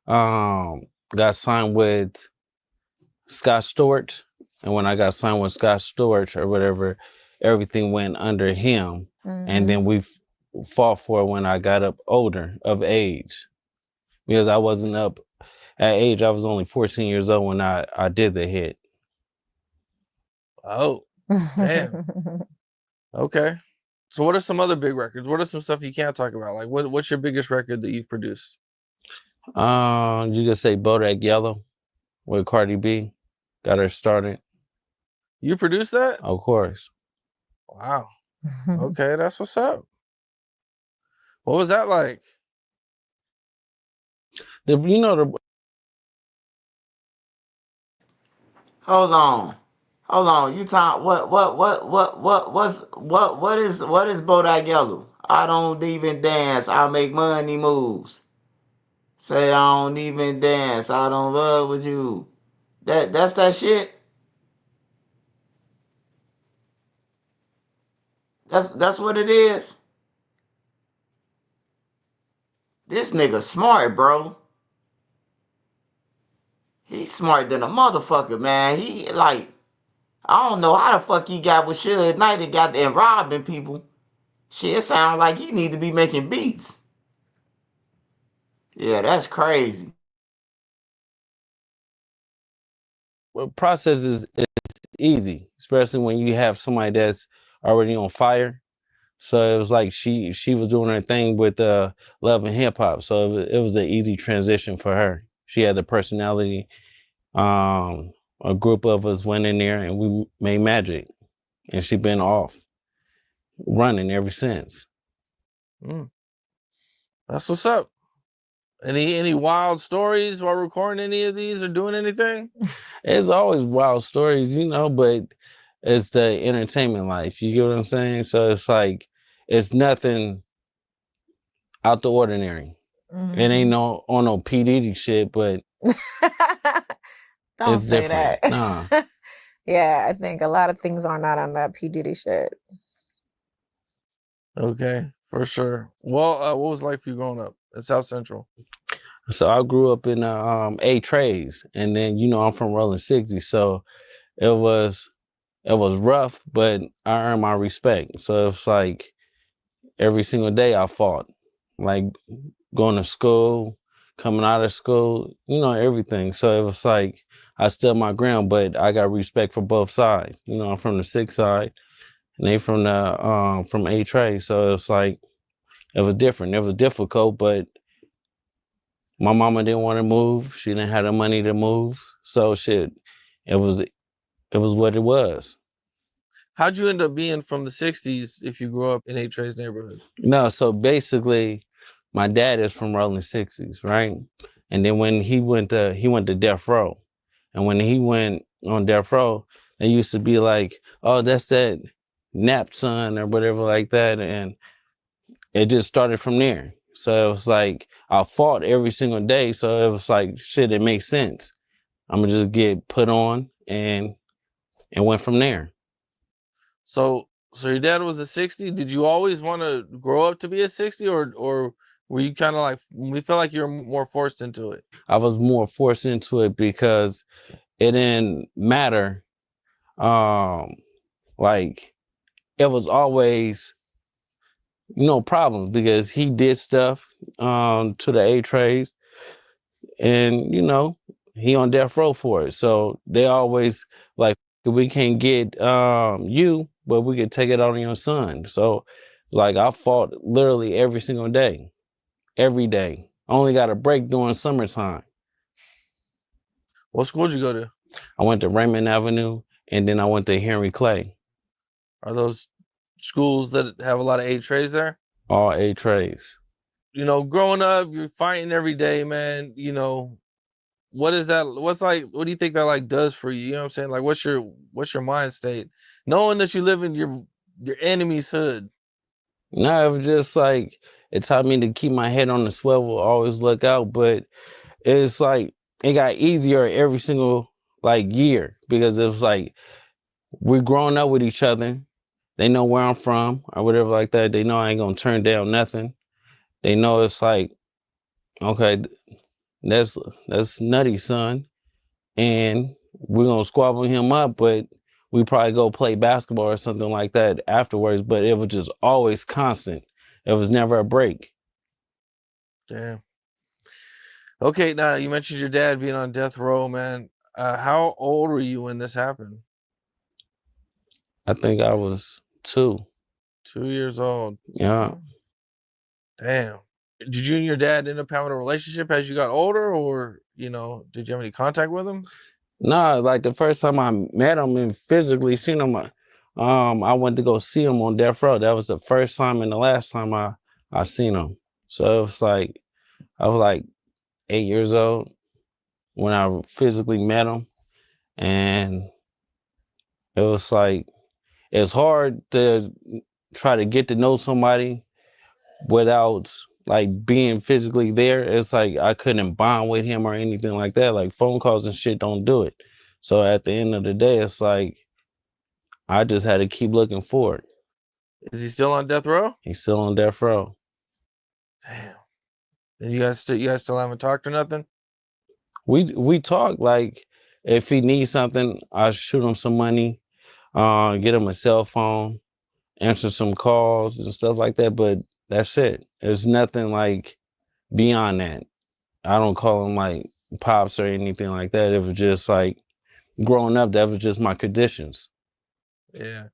got signed with Scott Storch, and when I got signed with Scott Storch or whatever, everything went under him, and then we fought for it when I got up older of age, because I wasn't up at age. I was only 14 years old when I did the hit. Oh. Damn. Okay. So what are some other big records? What are some stuff you can't talk about? Like what's your biggest record that you've produced? You could say Bodak Yellow with Cardi B. Got her started. You produced that? Of course. Wow. Okay, that's what's up. What was that like? Hold on. You talk what is Bodak Yellow? I don't even dance. I make money moves. Say I don't even dance. I don't love with you. That's that shit. That's what it is. This nigga smart, bro. He's smarter than a motherfucker, man. He like, I don't know how the fuck he got with Suge Knight and robbing people. Shit, it sound like he need to be making beats. Yeah, that's crazy. Well, process is easy, especially when you have somebody that's already on fire. So it was like she was doing her thing with love and hip hop. So it was an easy transition for her. She had the personality. A group of us went in there and we made magic, and she been off running ever since. That's what's up. Any wild stories while recording any of these or doing anything? It's always wild stories, you know, but it's the entertainment life. You get what I'm saying? So it's like, it's nothing out the ordinary. It ain't no on no P. Diddy shit, but Don't it's say different. that. Nah. Yeah, I think a lot of things are not on that P. Diddy shit. Okay, for sure. Well, what was life for you growing up in South Central? So I grew up in A Trays, and then you know I'm from Rolling 60, so it was rough, but I earned my respect. So it's like every single day I fought, like going to school, coming out of school, you know, everything. So it was like I stood my ground, but I got respect for both sides. You know, I'm from the 6 side, and they from the from A Tray, so it's like it was different. It was difficult, but my mama didn't want to move. She didn't have the money to move. So shit, it was what it was. How'd you end up being from the 60s if you grew up in A Trey's neighborhood? No, so basically my dad is from Rolling 60s, right? And then when he went to Death Row. And when he went on Death Row, they used to be like, oh, that's that Nap son or whatever like that. And it just started from there. So it was like I fought every single day. So it was like, shit, it makes sense. I'm gonna just get put on and went from there. So your dad was a 60. Did you always want to grow up to be a 60, or were you kind of like, we felt like you were more forced into it? I was more forced into it because it didn't matter. Like it was always, you know, problems because he did stuff to the A Trays, and you know, he on death row for it. So they always like, we can't get you, but we could take it on your son. So like I fought literally every single day, every day. I only got a break during summertime. What school did you go to? I went to Raymond Avenue, and then I went to Henry Clay. Are those schools that have a lot of A Trays there? All A Trays. You know, growing up, you're fighting every day, man. You know, what is that? What do you think that like does for you? You know what I'm saying? Like, what's your mind state? Knowing that you live in your enemy's hood. No, it was just like, it taught me to keep my head on the swivel, always look out. But it's like, it got easier every single like year because it was like, we're growing up with each other. They know where I'm from or whatever like that. They know I ain't gonna turn down nothing. They know it's like, okay, that's Nutty son, and we're gonna squabble him up, but we probably go play basketball or something like that afterwards. But it was just always constant. It was never a break. Damn. Okay, now you mentioned your dad being on death row, man. How old were you when this happened? I think I was 2. 2 years old. Yeah. Damn. Did you and your dad end up having a relationship as you got older, or, you know, did you have any contact with him? No, like the first time I met him and physically seen him, I went to go see him on death row. That was the first time and the last time I seen him. So it was like, I was like 8 years old when I physically met him. And it was like, it's hard to try to get to know somebody without like being physically there. It's like I couldn't bond with him or anything like that. Like phone calls and shit don't do it. So at the end of the day, it's like I just had to keep looking forward. Is he still on death row? He's still on death row. Damn. And you guys still haven't talked or nothing? We talk, like if he needs something, I shoot him some money, get him a cell phone, answer some calls and stuff like that. But that's it. There's nothing like beyond that. I don't call him like pops or anything like that. It was just like growing up, that was just my conditions. Yeah.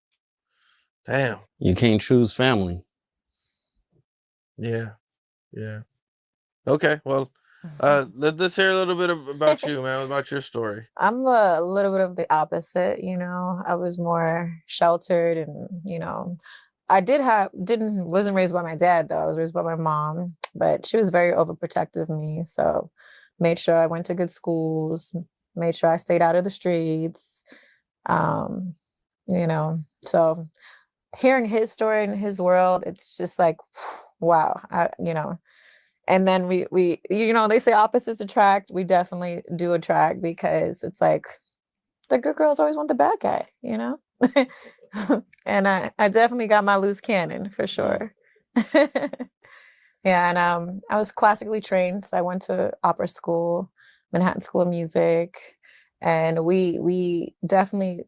Damn. You can't choose family. Yeah. Yeah. Okay. Well, let's hear a little bit about you, man, about your story. I'm a little bit of the opposite, you know. I was more sheltered and, you know, wasn't raised by my dad though. I was raised by my mom, but she was very overprotective of me. So made sure I went to good schools, made sure I stayed out of the streets. You know, so hearing his story and his world, it's just like, wow, you know. And then we, you know, they say opposites attract. We definitely do attract because it's like the good girls always want the bad guy, you know? And I definitely got my loose cannon for sure. Yeah, and I was classically trained. So I went to opera school, Manhattan School of Music, and we definitely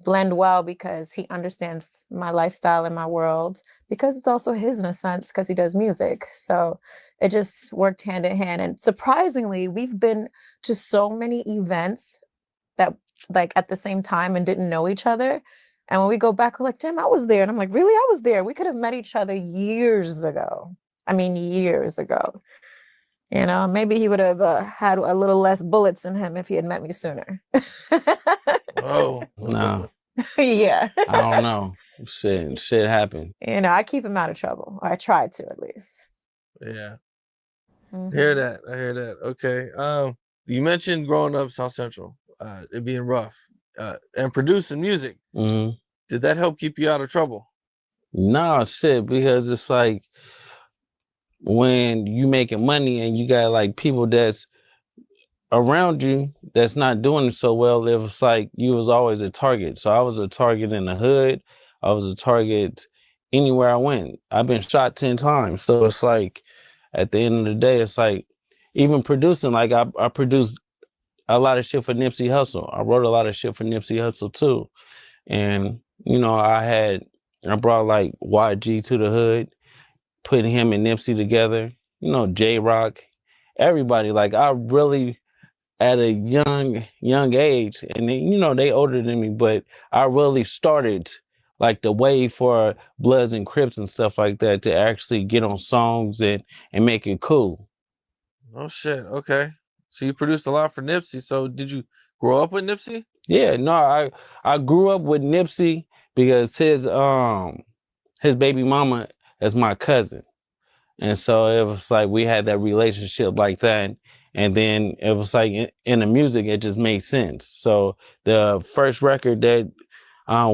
blend well because he understands my lifestyle and my world, because it's also his in a sense because he does music. So it just worked hand in hand. And surprisingly, we've been to so many events that like at the same time and didn't know each other. And when we go back, we're like, damn, I was there. And I'm like, really? I was there. We could have met each other years ago. I mean, years ago. You know, maybe he would have had a little less bullets in him if he had met me sooner. Oh, No, Yeah. I don't know. Shit happened. You know, I keep him out of trouble. Or I try to at least. yeah. Mhm. Hear that. I hear that. Okay. You mentioned growing up South Central, it being rough, and producing music. hmm Did that help keep you out of trouble? No, shit, because it's like when you making money and you got like people that's around you that's not doing it so well, it was like you was always a target. So I was a target in the hood. I was a target anywhere I went. I've been shot 10 times. So it's like at the end of the day, it's like even producing, like I produced a lot of shit for Nipsey Hussle. I wrote a lot of shit for Nipsey Hussle too. And, you know, I brought like YG to the hood, putting him and Nipsey together, you know, J-Rock, everybody. Like I really, at a young age, and they, you know, they older than me, but I really started like the wave for Bloods and Crips and stuff like that to actually get on songs and make it cool. Oh shit. Okay. So you produced a lot for Nipsey. So did you grow up with Nipsey? Yeah, no, I grew up with Nipsey because his baby mama is my cousin. And so it was like we had that relationship like that. And then it was like in the music, it just made sense. So the first record that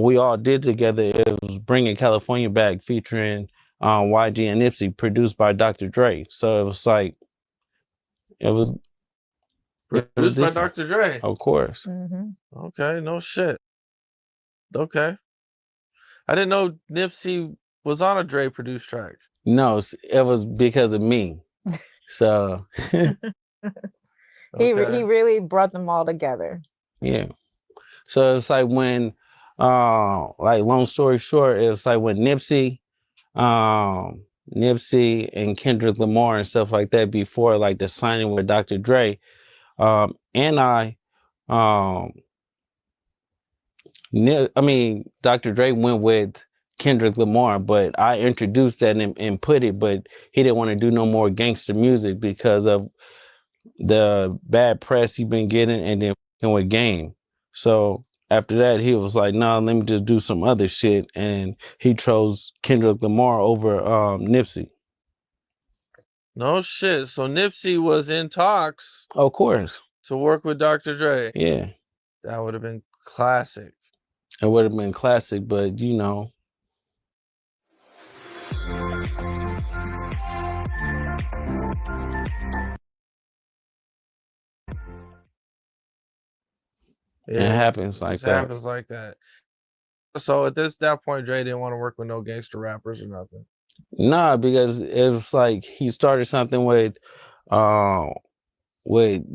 we all did together, it was Bringing California Back, featuring YG and Nipsey, produced by Dr. Dre. So it was like, it was Produced by decent. Dr. Dre. Of course. Okay, no shit. Okay. I didn't know Nipsey was on a Dre produced track. No, it was because of me. So He really brought them all together. yeah. So it's like when, like long story short, it's like when Nipsey and Kendrick Lamar and stuff like that before like the signing with Dr. Dre, and Dr. Dre went with Kendrick Lamar, but I introduced that and put it, but he didn't want to do no more gangster music because of the bad press he been getting and then with Game. So after that, he was like, nah, let me just do some other shit. And he chose Kendrick Lamar over Nipsey. No shit. So Nipsey was in talks. Of course. To work with Dr. Dre. Yeah. That would have been classic. It would have been classic, but you know. Yeah, it happens like just that. happens like that. So at that point, Dre didn't want to work with no gangster rappers or nothing. Nah, because it was like he started something with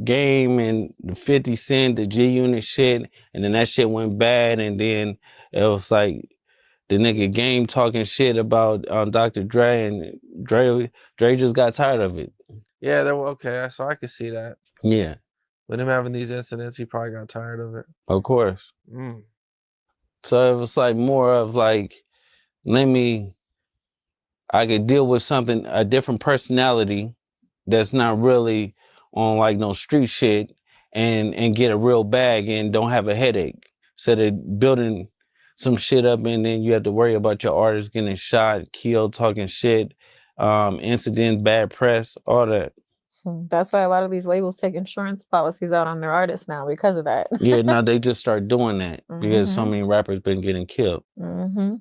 Game and the 50 Cent, the G-Unit shit, and then that shit went bad, and then it was like the nigga Game talking shit about Dr. Dre, and Dre just got tired of it. Yeah, okay, so I could see that. Yeah. With him having these incidents, he probably got tired of it. Of course. So it was like more of like, I could deal with something, a different personality that's not really on like no street shit and get a real bag and don't have a headache. Instead of building some shit up, and then you have to worry about your artist getting shot, killed, talking shit, incidents, bad press, all that. That's why a lot of these labels take insurance policies out on their artists now because of that. Yeah, now they just start doing that because so Mhm. many rappers been getting killed. Mm-hmm.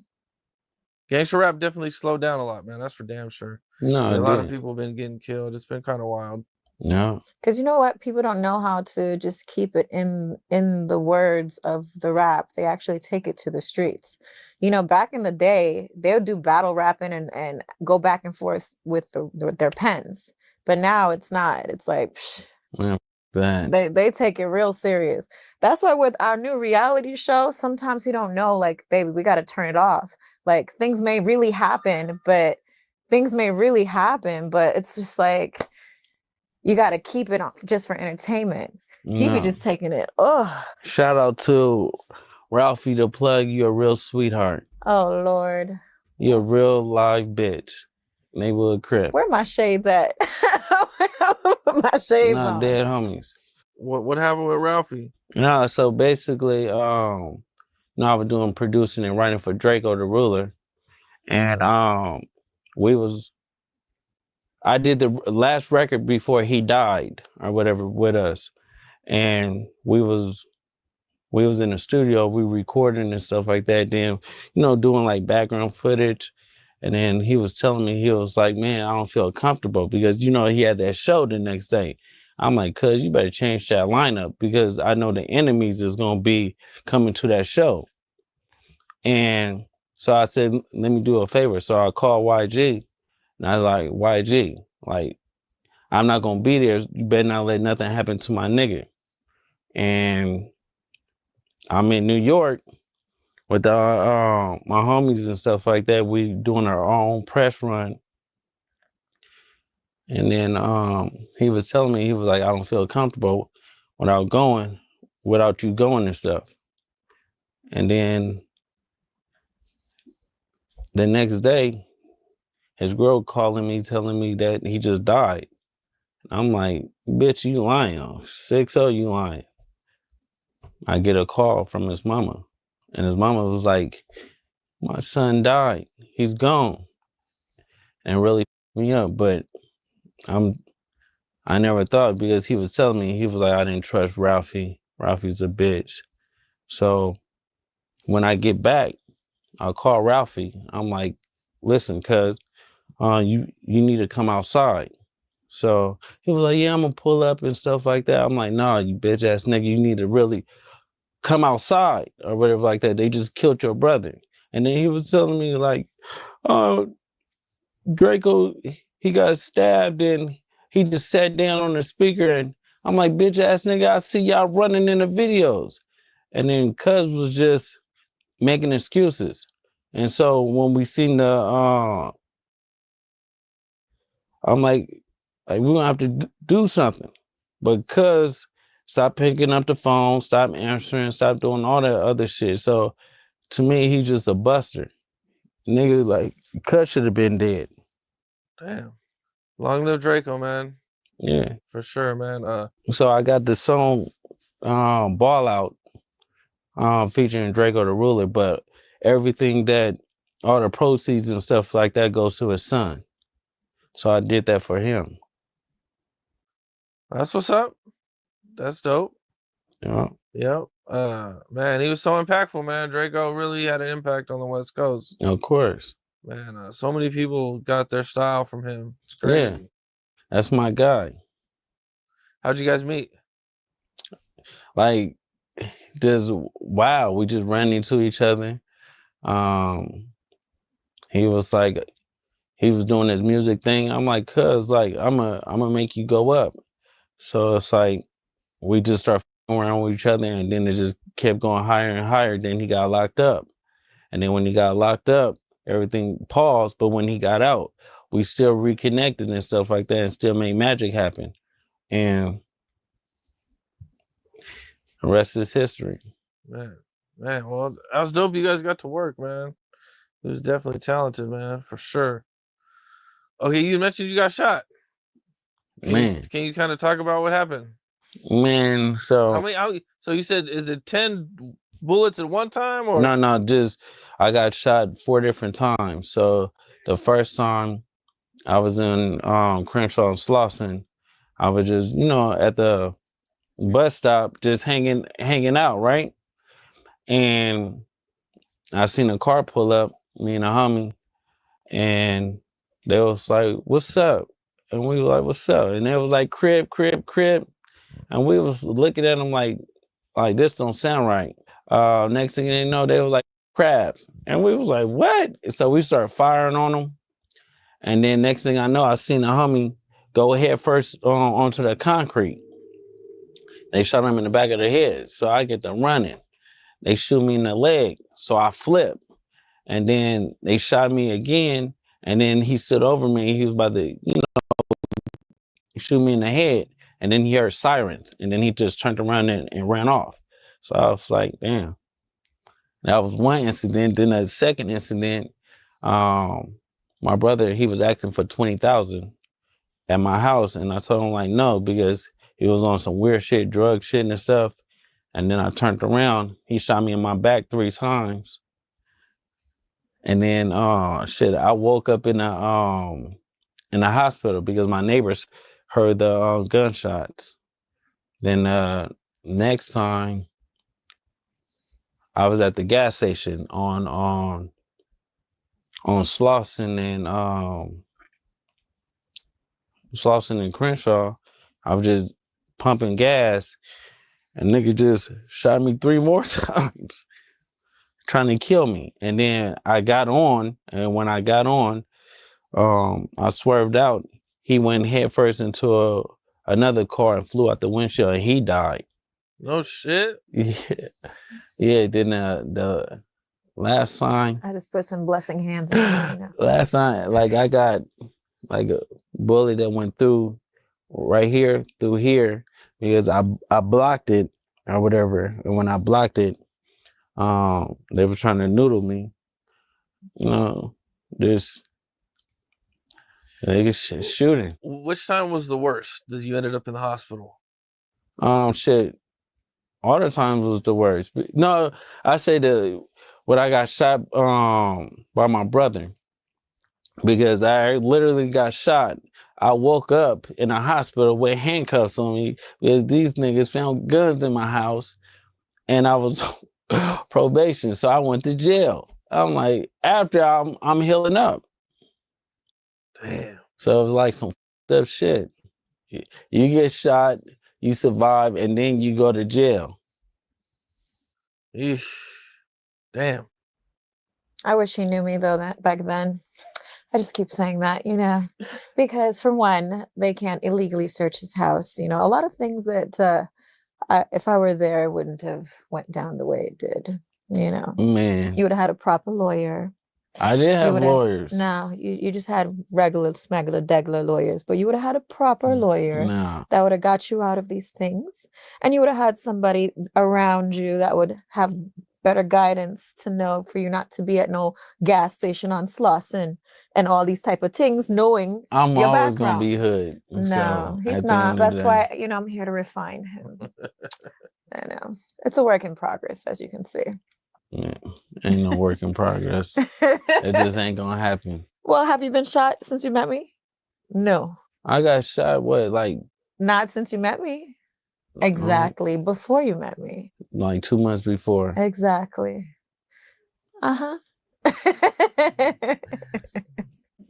Gangster rap definitely slowed down a lot, man. That's for damn sure. No, Yeah, a it lot of didn't. people have been getting killed. It's been kind of wild. No. Because you know what? People don't know how to just keep it in the words of the rap. They actually take it to the streets. You know, back in the day, they would do battle rapping and go back and forth with their pens. But now it's not. It's like psh, Yeah, that. they take it real serious. That's why with our new reality show, sometimes you don't know, like, baby, we got to turn it off. Like things may really happen, but it's just like you got to keep it on just for entertainment. He be No. just taking it. Oh, Shout out to Ralphie the Plug. You're a real sweetheart. oh Lord. You're a real live bitch. Neighborhood crib. Where my shades at? My shades Not on. dead homies. What happened with Ralphie? No, so basically, I was doing producing and writing for Draco the Ruler. And I did the last record before he died or whatever with us. And we was in the studio, we recording and stuff like that, then, doing like background footage. And then he was telling me, he was like, man, I don't feel comfortable because, he had that show the next day. I'm like, cuz you better change that lineup because I know the enemies is going to be coming to that show. And so I said, let me do a favor. So I called YG and I was like, YG, like, I'm not going to be there. You better not let nothing happen to my nigga. And I'm in New York with my homies and stuff like that. We doing our own press run. And then he was telling me, he was like, I don't feel comfortable without you going and stuff. And then the next day, his girl calling me, telling me that he just died. I'm like, bitch, you lying. 6-0, you lying. I get a call from his mama. And his mama was like, my son died. He's gone. And really f***ed me up. But I never thought, because he was telling me, he was like, I didn't trust Ralphie. Ralphie's a bitch. So when I get back, I'll call Ralphie. I'm like, listen, cuz you need to come outside. So he was like, yeah, I'm gonna pull up and stuff like that. I'm like, nah, you bitch ass nigga, you need to really come outside or whatever like that. They just killed your brother. And then he was telling me like, Draco, he got stabbed and he just sat down on the speaker. And I'm like, bitch ass nigga, I see y'all running in the videos. And then cuz was just making excuses. And so when we seen the, I'm like, we're gonna have to do something. But cuz stop picking up the phone, stop answering, stop doing all that other shit. So to me, he's just a buster. Nigga, like, cuz should have been dead. Damn. Long live Draco, man. Yeah. For sure, man. So I got the song Ball Out featuring Draco the Ruler, but everything that, all the proceeds and stuff like that goes to his son. So I did that for him. That's what's up. That's dope. Yeah. Yep. Man, he was so impactful, man. Draco really had an impact on the West Coast. Of course. Man, so many people got their style from him. It's crazy. Yeah. That's my guy. How'd you guys meet? Like, just wow, we just ran into each other. He was like, he was doing his music thing. I'm like, cuz, like, I'm gonna make you go up. So it's like, we just start around with each other, and then it just kept going higher and higher. Then he got locked up. And then when he got locked up, everything paused. But when he got out, we still reconnected and stuff like that and still made magic happen. And the rest is history. Man, well, that was dope. You guys got to work, man. He was definitely talented, man, for sure. Okay, you mentioned you got shot. Can you kind of talk about what happened? Man, so So you said, is it 10 bullets at one time, or No, just I got shot 4 different times. So the first time I was in Crenshaw and Slauson, I was just, at the bus stop, just hanging out, right? And I seen a car pull up, me and a homie, and they was like, "What's up?" And we were like, "What's up?" And they was like, "Crib, crib, crib." And we was looking at them like this don't sound right. Next thing they know, they was like, "Crabs." And we was like, "What?" And so we started firing on them. And then next thing I know, I seen a homie go head first onto the concrete. They shot him in the back of the head. So I get them running. They shoot me in the leg. So I flip. And then they shot me again. And then he stood over me and he was about to, shoot me in the head. And then he heard sirens. And then he just turned around and ran off. So I was like, damn. That was one incident. Then the second incident, my brother, he was asking for $20,000 at my house. And I told him like, no, because he was on some weird shit, drug shit and stuff. And then I turned around, he shot me in my back 3 times. And then, I woke up in the hospital because my neighbors heard the gunshots. Then next time, I was at the gas station on Slauson and Crenshaw. I was just pumping gas, and nigga just shot me 3 more times, trying to kill me. And then I got on, and when I got on, I swerved out. He went head first into another car and flew out the windshield, and he died. no shit. Yeah. Then the last time, I just put some blessing hands on it. last time, like I got like a bullet that went through right here, through here, because I blocked it or whatever. And when I blocked it, they were trying to noodle me. They just shooting. Which time was the worst that you ended up in the hospital? All the times was the worst. No, I say when I got shot by my brother, because I literally got shot. I woke up in a hospital with handcuffs on me because these niggas found guns in my house, and I was probation, so I went to jail. I'm like, after I'm healing up. Damn. So it was like some up shit. You get shot, you survive, and then you go to jail. Eesh. Damn. I wish he knew me though that back then. I just keep saying that, because for one, they can't illegally search his house. A lot of things that if I were there, it wouldn't have went down the way it did. Man, You would have had a proper lawyer. I did have would've- lawyers. No, you just had regular, smuggler, degular lawyers, but you would have had a proper lawyer No. that would have got you out of these things. And you would have had somebody around you that would have better guidance to know for you not to be at no gas station on Slauson and all these type of things, knowing I'm your always background. gonna be hood. No, so he's at the not. end of the That's day- why, I'm here to refine him. I know. It's a work in progress, as you can see. Yeah, ain't no work in progress. It just ain't gonna happen. Well, have you been shot since you met me? No. I got shot, Not since you met me. Exactly. Before you met me. like 2 months before. Exactly. Uh-huh.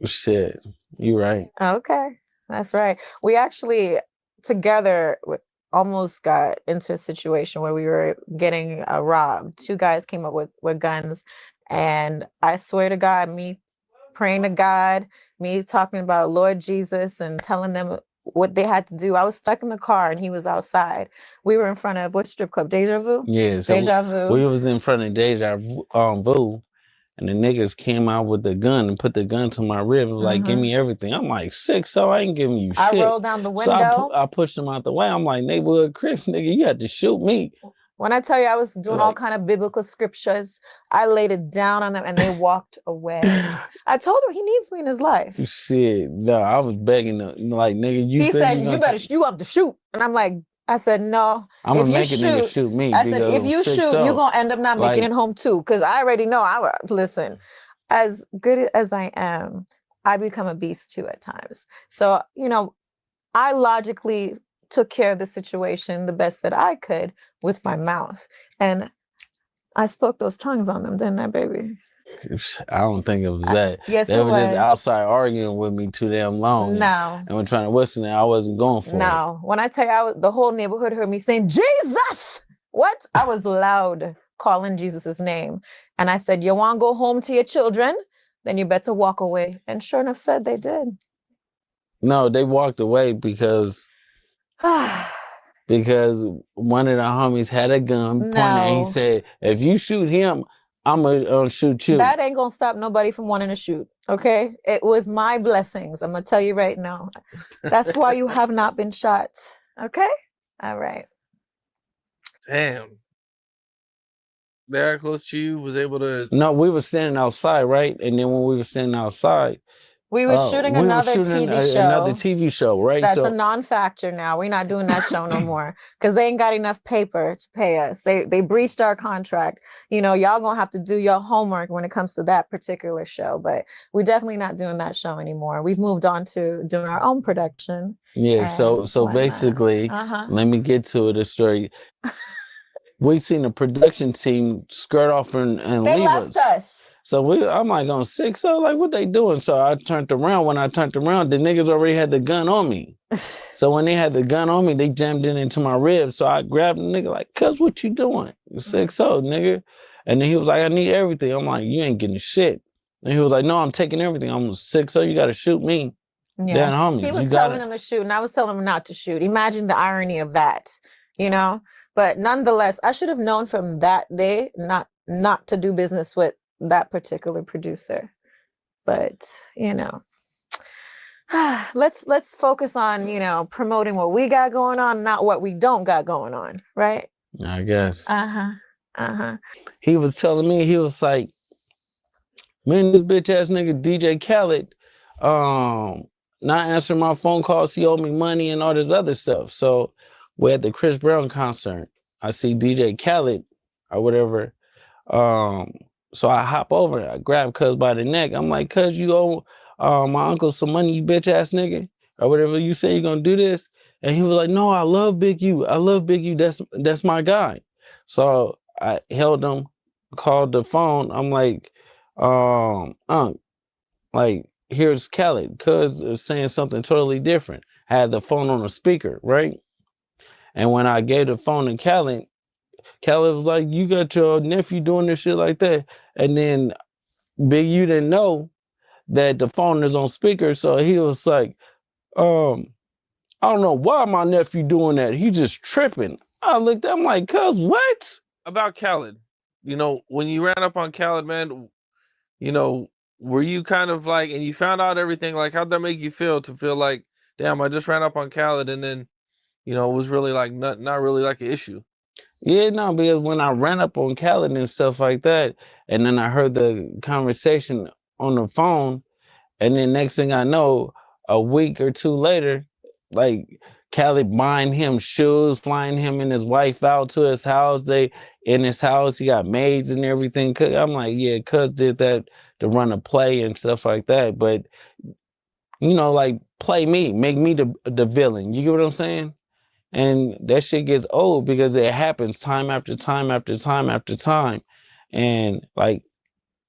Shit, you right. Okay. That's right. We actually together almost got into a situation where we were getting robbed. 2 guys came up with guns, and I swear to God, me praying to God, me talking about Lord Jesus and telling them what they had to do. I was stuck in the car and he was outside. We were in front of what strip club? Deja Vu? Yeah, so Deja Vu. we was in front of Deja Vu, and the niggas came out with the gun and put the gun to my rib and was like, give me everything. I'm like, sick, so I ain't giving you shit. I rolled down the So window. I pushed him out the way. I'm like, neighborhood Crip, nigga, you had to shoot me. When I tell you I was doing all kind of biblical scriptures, I laid it down on them and they walked away. I told him he needs me in his life. Shit, no, I was begging them, like, nigga, you He think said, you you gonna you have to shoot. And I'm like, I said, no. I'm If gonna you make a nigga shoot me. I said, because if you shoot, you're going to end up not making Like- it home too. Because I already know. Listen, as good as I am, I become a beast too at times. So, you know, I logically took care of the situation the best that I could with my mouth. And I spoke those tongues on them, didn't I, baby? I don't think it was that. yes, They it were just was. outside arguing with me too damn long. No. And we're trying to whistle, and I wasn't going for it. No. When I tell you, the whole neighborhood heard me saying, Jesus! What? I was loud calling Jesus' name. And I said, you want to go home to your children? Then you better walk away. And sure enough said they did. No, they walked away because one of the homies had a gun pointed and he No. said, if you shoot him, I'm gonna shoot you. That ain't gonna stop nobody from wanting to shoot. Okay. It was my blessings. I'm gonna tell you right now. That's why you have not been shot. Okay. All right. Damn. That close to you was able to. No, we were standing outside, right? And then when we were standing outside, We were shooting another TV show. Another TV show, right? That's So- a non-factor now. We're not doing that show no more because they ain't got enough paper to pay us. They breached our contract. You know, y'all gonna have to do your homework when it comes to that particular show. But we're definitely not doing that show anymore. We've moved on to doing our own production. Yeah, so whatnot. basically, Uh-huh. let me get to the story. We seen the production team skirt off and They leave left us. So I'm like on 6-0, like what they doing? So I turned around. When I turned around, the niggas already had the gun on me. So when they had the gun on me, they jammed it into my ribs. So I grabbed the nigga like, cuz what you doing? 6-0, nigga. And then he was like, I need everything. I'm like, you ain't getting shit. And he was like, no, I'm taking everything. I'm 6-0, you gotta shoot me. Damn homies, He was you telling gotta. him to shoot, and I was telling him not to shoot. Imagine the irony of that, you know? But nonetheless, I should have known from that day not to do business with that particular producer. But, you know, let's focus on, you know, promoting what we got going on, not what we don't got going on, right? I guess. Uh-huh. Uh-huh. He was telling me, he was like, man, this bitch ass nigga DJ Khaled, not answering my phone calls, he owed me money and all this other stuff. So we're at the Chris Brown concert. I see DJ Khaled or whatever. So I hop over, I grab Cuz by the neck. I'm like, Cuz, you owe my uncle some money, you bitch ass nigga, or whatever. You say you're gonna do this. And he was like, no, I love Big U. I love Big U. That's my guy. So I held him, called the phone. I'm like, Unc, like, here's Khaled. Cuz is saying something totally different. I had the phone on a speaker, right? And when I gave the phone to Khaled was like, you got your nephew doing this shit like that. And then Big U didn't know that the phone is on speaker. So he was like, I don't know why my nephew doing that. He just tripping. I looked, I'm like, cuz what? About Khaled, you know, when you ran up on Khaled, man, you know, were you kind of like, and you found out everything, like, how'd that make you feel to feel like, damn, I just ran up on Khaled and then, you know, it was really like not really like an issue? Yeah, no, because when I ran up on Khaled and stuff like that, and then I heard the conversation on the phone, and then next thing I know, a week or two later, like Khaled buying him shoes, flying him and his wife out to his house. They in his house, he got maids and everything. I'm like, yeah, Cuz did that to run a play and stuff like that. But you know, like play me, make me the villain. You get what I'm saying? And that shit gets old because it happens time after time after time after time. And like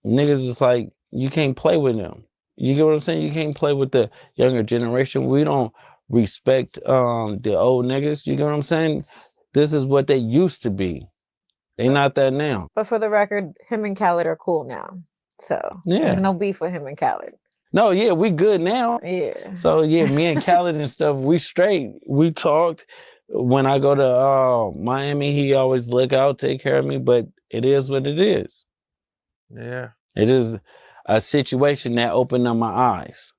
niggas is like, you can't play with them. You get what I'm saying? You can't play with the younger generation. We don't respect the old niggas. You get what I'm saying? This is what they used to be. They not that now. But for the record, him and Khaled are cool now. So Yeah. there's no beef with him and Khaled. No, yeah, we good now. Yeah. So yeah, me and Khaled and stuff, we straight. We talked. When I go to Miami, he always look out, take care of me, but it is what it is. Yeah. It is a situation that opened up my eyes.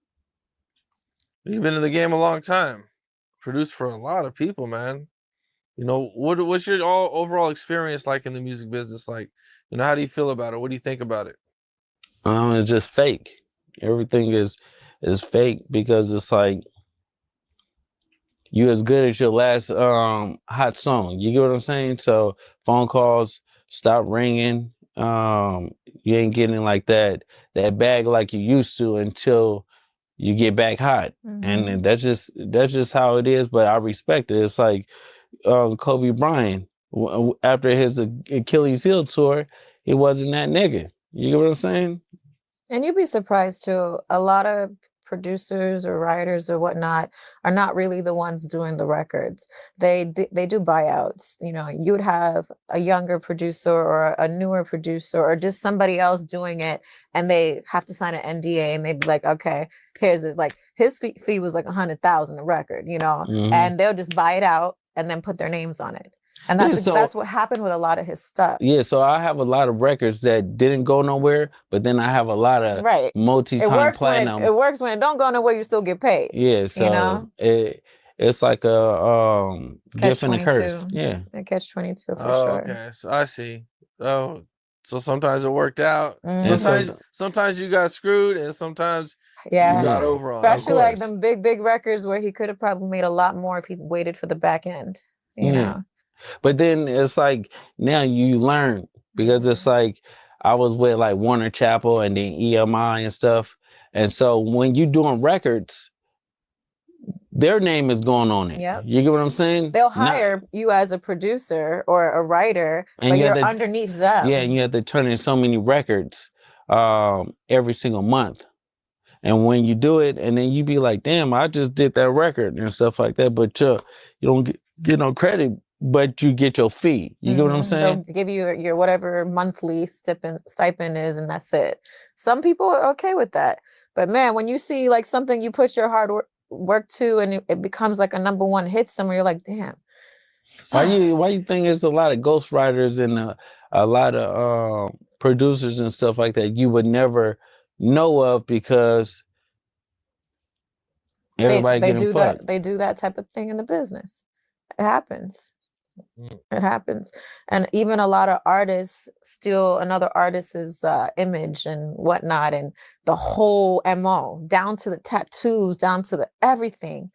You've been in the game a long time, produced for a lot of people, man. You know, what's your overall experience like in the music business? Like, you know, how do you feel about it? What do you think about it? It's just fake. Everything is fake because it's like you as good as your last hot song. You get what I'm saying? So phone calls stop ringing. You ain't getting like that bag like you used to until you get back hot. And that's just how it is. But I respect it. It's like Kobe Bryant after his Achilles heel tour, he wasn't that nigga. You get what I'm saying? And you'd be surprised too. A lot of producers or writers or whatnot are not really the ones doing the records. They do buyouts. You know, you would have a younger producer or a newer producer or just somebody else doing it, and they have to sign an NDA, and they'd be like, okay, here's it. Like his fee was like 100,000 a record, you know, and they'll just buy it out and then put their names on it. And that's what happened with a lot of his stuff. Yeah, so I have a lot of records that didn't go nowhere, but then I have a lot of multi-time platinum. It works when it don't go nowhere, you still get paid. Yeah, so you know? it's like a gift and a curse. 22. Yeah. A catch-22 for sure. Okay, so I see. Oh, so sometimes it worked out. Mhm. Sometimes you got screwed, and sometimes Yeah. you got over on. Especially like them big records where he could have probably made a lot more if he waited for the back end. You know? But then it's like now you learn because it's like I was with like Warner Chappell and then EMI and stuff. And so when you doing records, their name is going on it. Yep. You get what I'm saying? They'll hire you as a producer or a writer, And but you have you're to- underneath them. Yeah, and you have to turn in so many records every single month. And when you do it, and then you be like, damn, I just did that record and stuff like that, but you don't get no credit, but you get your fee. You get what I'm saying? They'll give you your whatever monthly stipend is, and that's it. Some people are okay with that. But man, when you see like something you put your hard work to and it becomes like a #1 hit somewhere, you're like, damn. Why you think there's a lot of ghostwriters and a lot of producers and stuff like that you would never know of because everybody they getting do fucked? that. They do that type of thing in the business. It happens. It happens. And even a lot of artists steal another artist's image and whatnot, and the whole MO, down to the tattoos, down to the everything.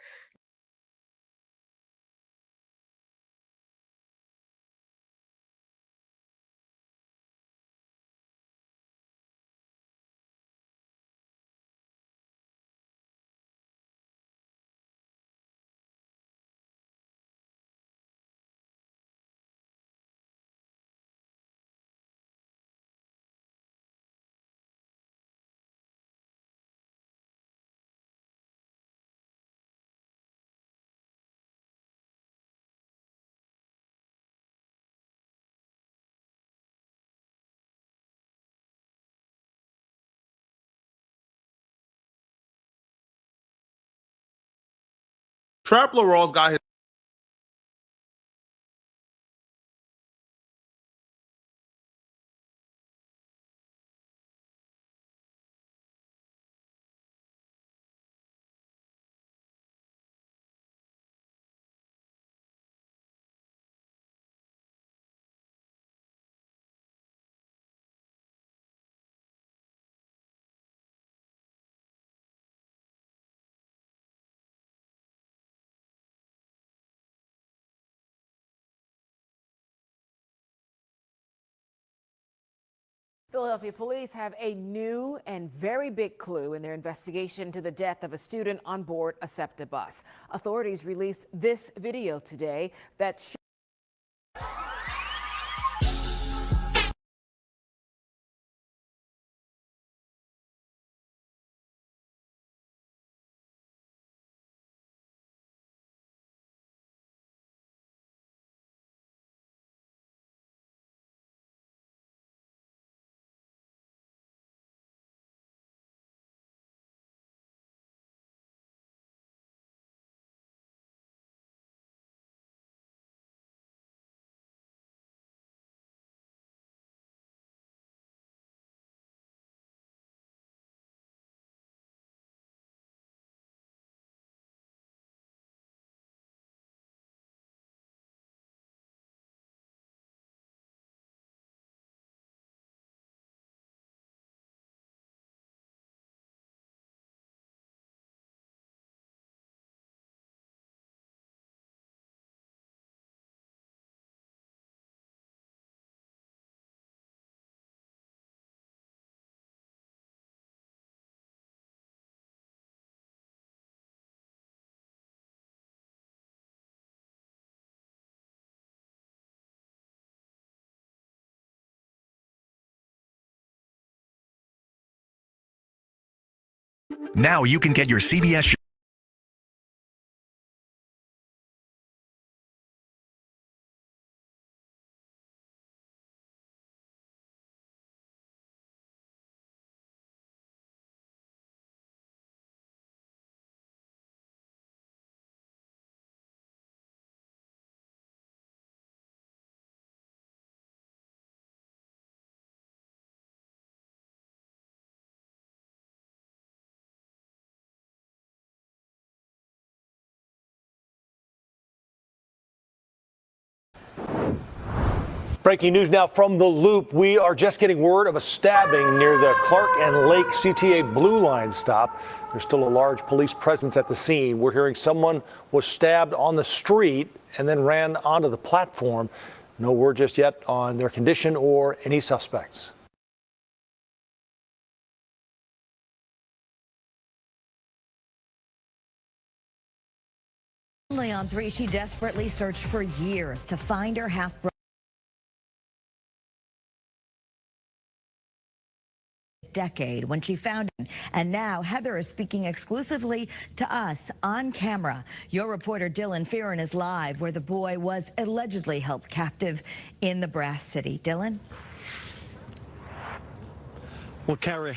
Trap Raw's got his Philadelphia police have a new and very big clue in their investigation into the death of a student on board a SEPTA bus. Authorities released this video today that Now you can get your CBS Breaking news now from The Loop. We are just getting word of a stabbing near the Clark and Lake CTA Blue Line stop. There's still a large police presence at the scene. We're hearing someone was stabbed on the street and then ran onto the platform. No word just yet on their condition or any suspects. Only on 3, she desperately searched for years to find her half-brother. Decade when she found him. And now Heather is speaking exclusively to us on camera. Your reporter Dylan Fearon is live where the boy was allegedly held captive in the Brass City. Dylan? Well, Kara,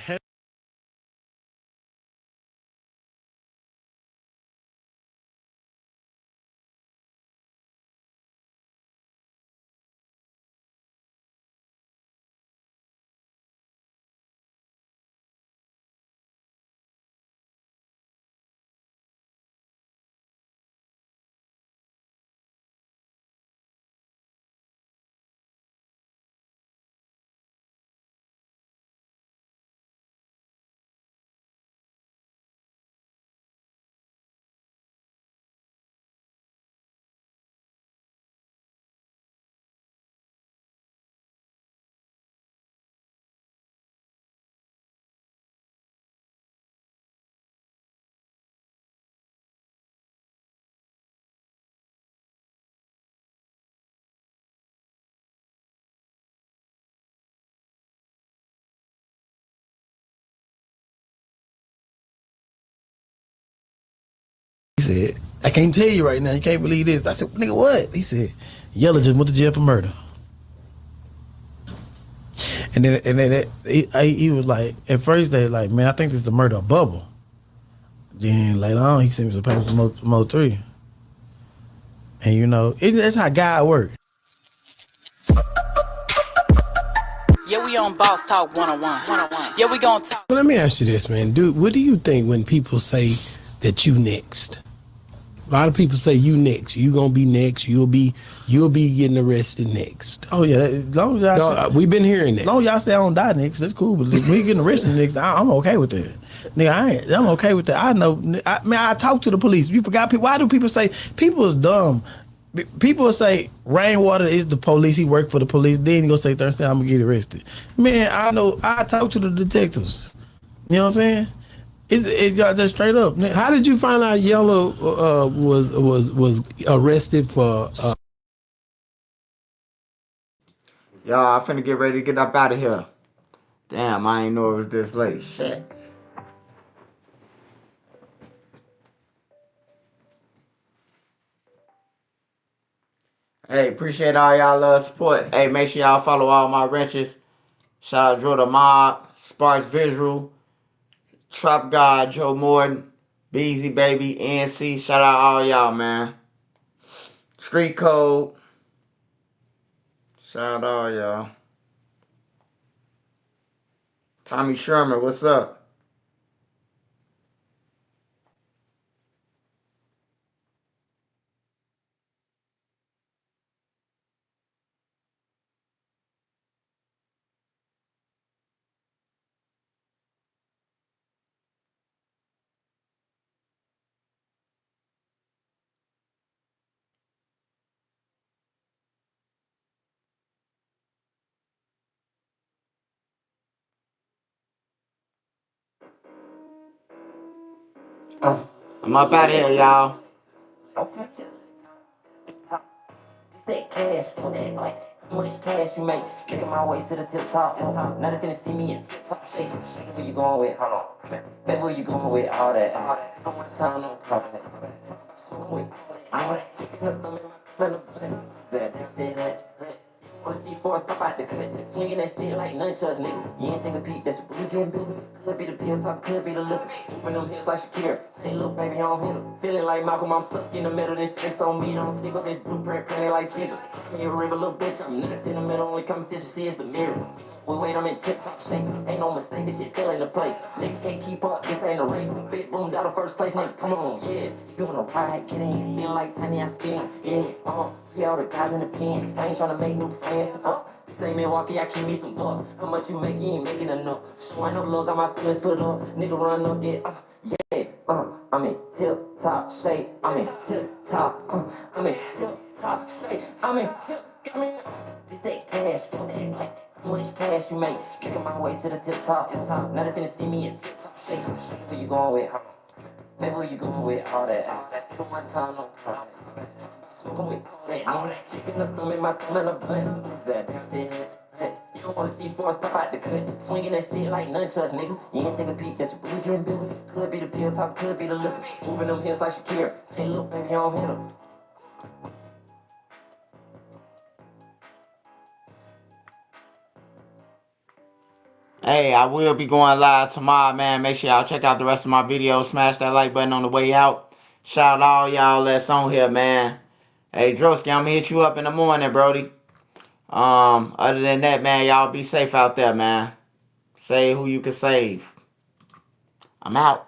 He said, I can't tell you right now. You can't believe this. I said, nigga, what? He said, Yella just went to jail for murder. And then he was like, at first they like, man, I think this is the murder of Bubble. Then later on, he sent me some papers from Mo 3. And you know, that's how God works. Yeah, we on Boss Talk 101. Yeah, we gonna talk. Well, let me ask you this, man. Dude, what do you think when people say that you next? A lot of people say you next. You gonna be next. You'll be getting arrested next. Oh yeah, as long as y'all we've been hearing that. As long as y'all say I don't die next, that's cool. But if we getting arrested next, I'm okay with that. Nigga, I'm okay with that. I know. I talk to the police. You forgot people. Why do people say people is dumb? People will say Rainwater is the police. He worked for the police. Then he gonna say Thursday I'm gonna get arrested. Man, I know. I talk to the detectives. You know what I'm saying? It got that straight up. How did you find out Yellow was arrested for? Y'all, I'm finna get ready to get up out of here. Damn, I ain't know it was this late. Shit. Hey, appreciate all y'all support. Hey, make sure y'all follow all my wrenches. Shout out Drew the Mob, Sparks Visual, Trap God, Joe Morton, Beezy Baby, NC. Shout out all y'all, man. Street Code. Shout out all y'all. Tommy Sherman, what's up? I'm up out of here, y'all. Thick cash for that night. How much cash you make? Making my way to the tip top. Now they finna see me in tip top shape. Where you going with? Hold on. Baby, where you going with all that? One time, no problem. Smoke with all that. Wanna see forth pop out the cut. Swinging that stick like nunchucks, nigga. You ain't think a peep that you really getting bigger. Could be the pill top, could be the liquor. Moving them hips like Shakira. Hey, little baby, I don't hit her. Feeling like Malcolm, I'm stuck in the middle. This sense on me, don't see this blueprint printed like Jigga. You a river, little bitch. I'm nuts in the middle. Only competition, see is the mirror. Well, wait, I'm in tip-top shape. Ain't no mistake, this shit fell into place. Nigga can't keep up, this ain't a race. Big boomed out of first place, nigga, come on, yeah. You wanna ride, get in, feel like Tiny, I spin, yeah. Yeah, all the guys in the pen, I ain't tryna make new friends, this ain't Milwaukee, I keep me some bucks. How much you make, you ain't making enough. Showing up, look, got my feelings put up. Nigga run up, I'm in tip-top shape, I'm in tip-top, I'm in tip-top shape, I'm in this that cash, for that like how much cash you make? Kicking my way to the tip-top. Now they finna see me in tip-top shape. Where you going with? Baby, where you going with all that? One time, no problem. Smoking with all that. Picking up some in my thumb and a blunt. What's that? That's it. You don't wanna see forth pop out the cut. Swinging that stick like nunchucks, nigga. You ain't think a peep that you really getting bigger. Could be the pill top, could be the liquor. Moving them hips like Shakira. Hey, look, baby, I don't hit her. Hey, I will be going live tomorrow, man. Make sure y'all check out the rest of my videos. Smash that like button on the way out. Shout out all y'all that's on here, man. Hey, Droski, I'm gonna hit you up in the morning, Brody. Other than that, man, y'all be safe out there, man. Save who you can save. I'm out.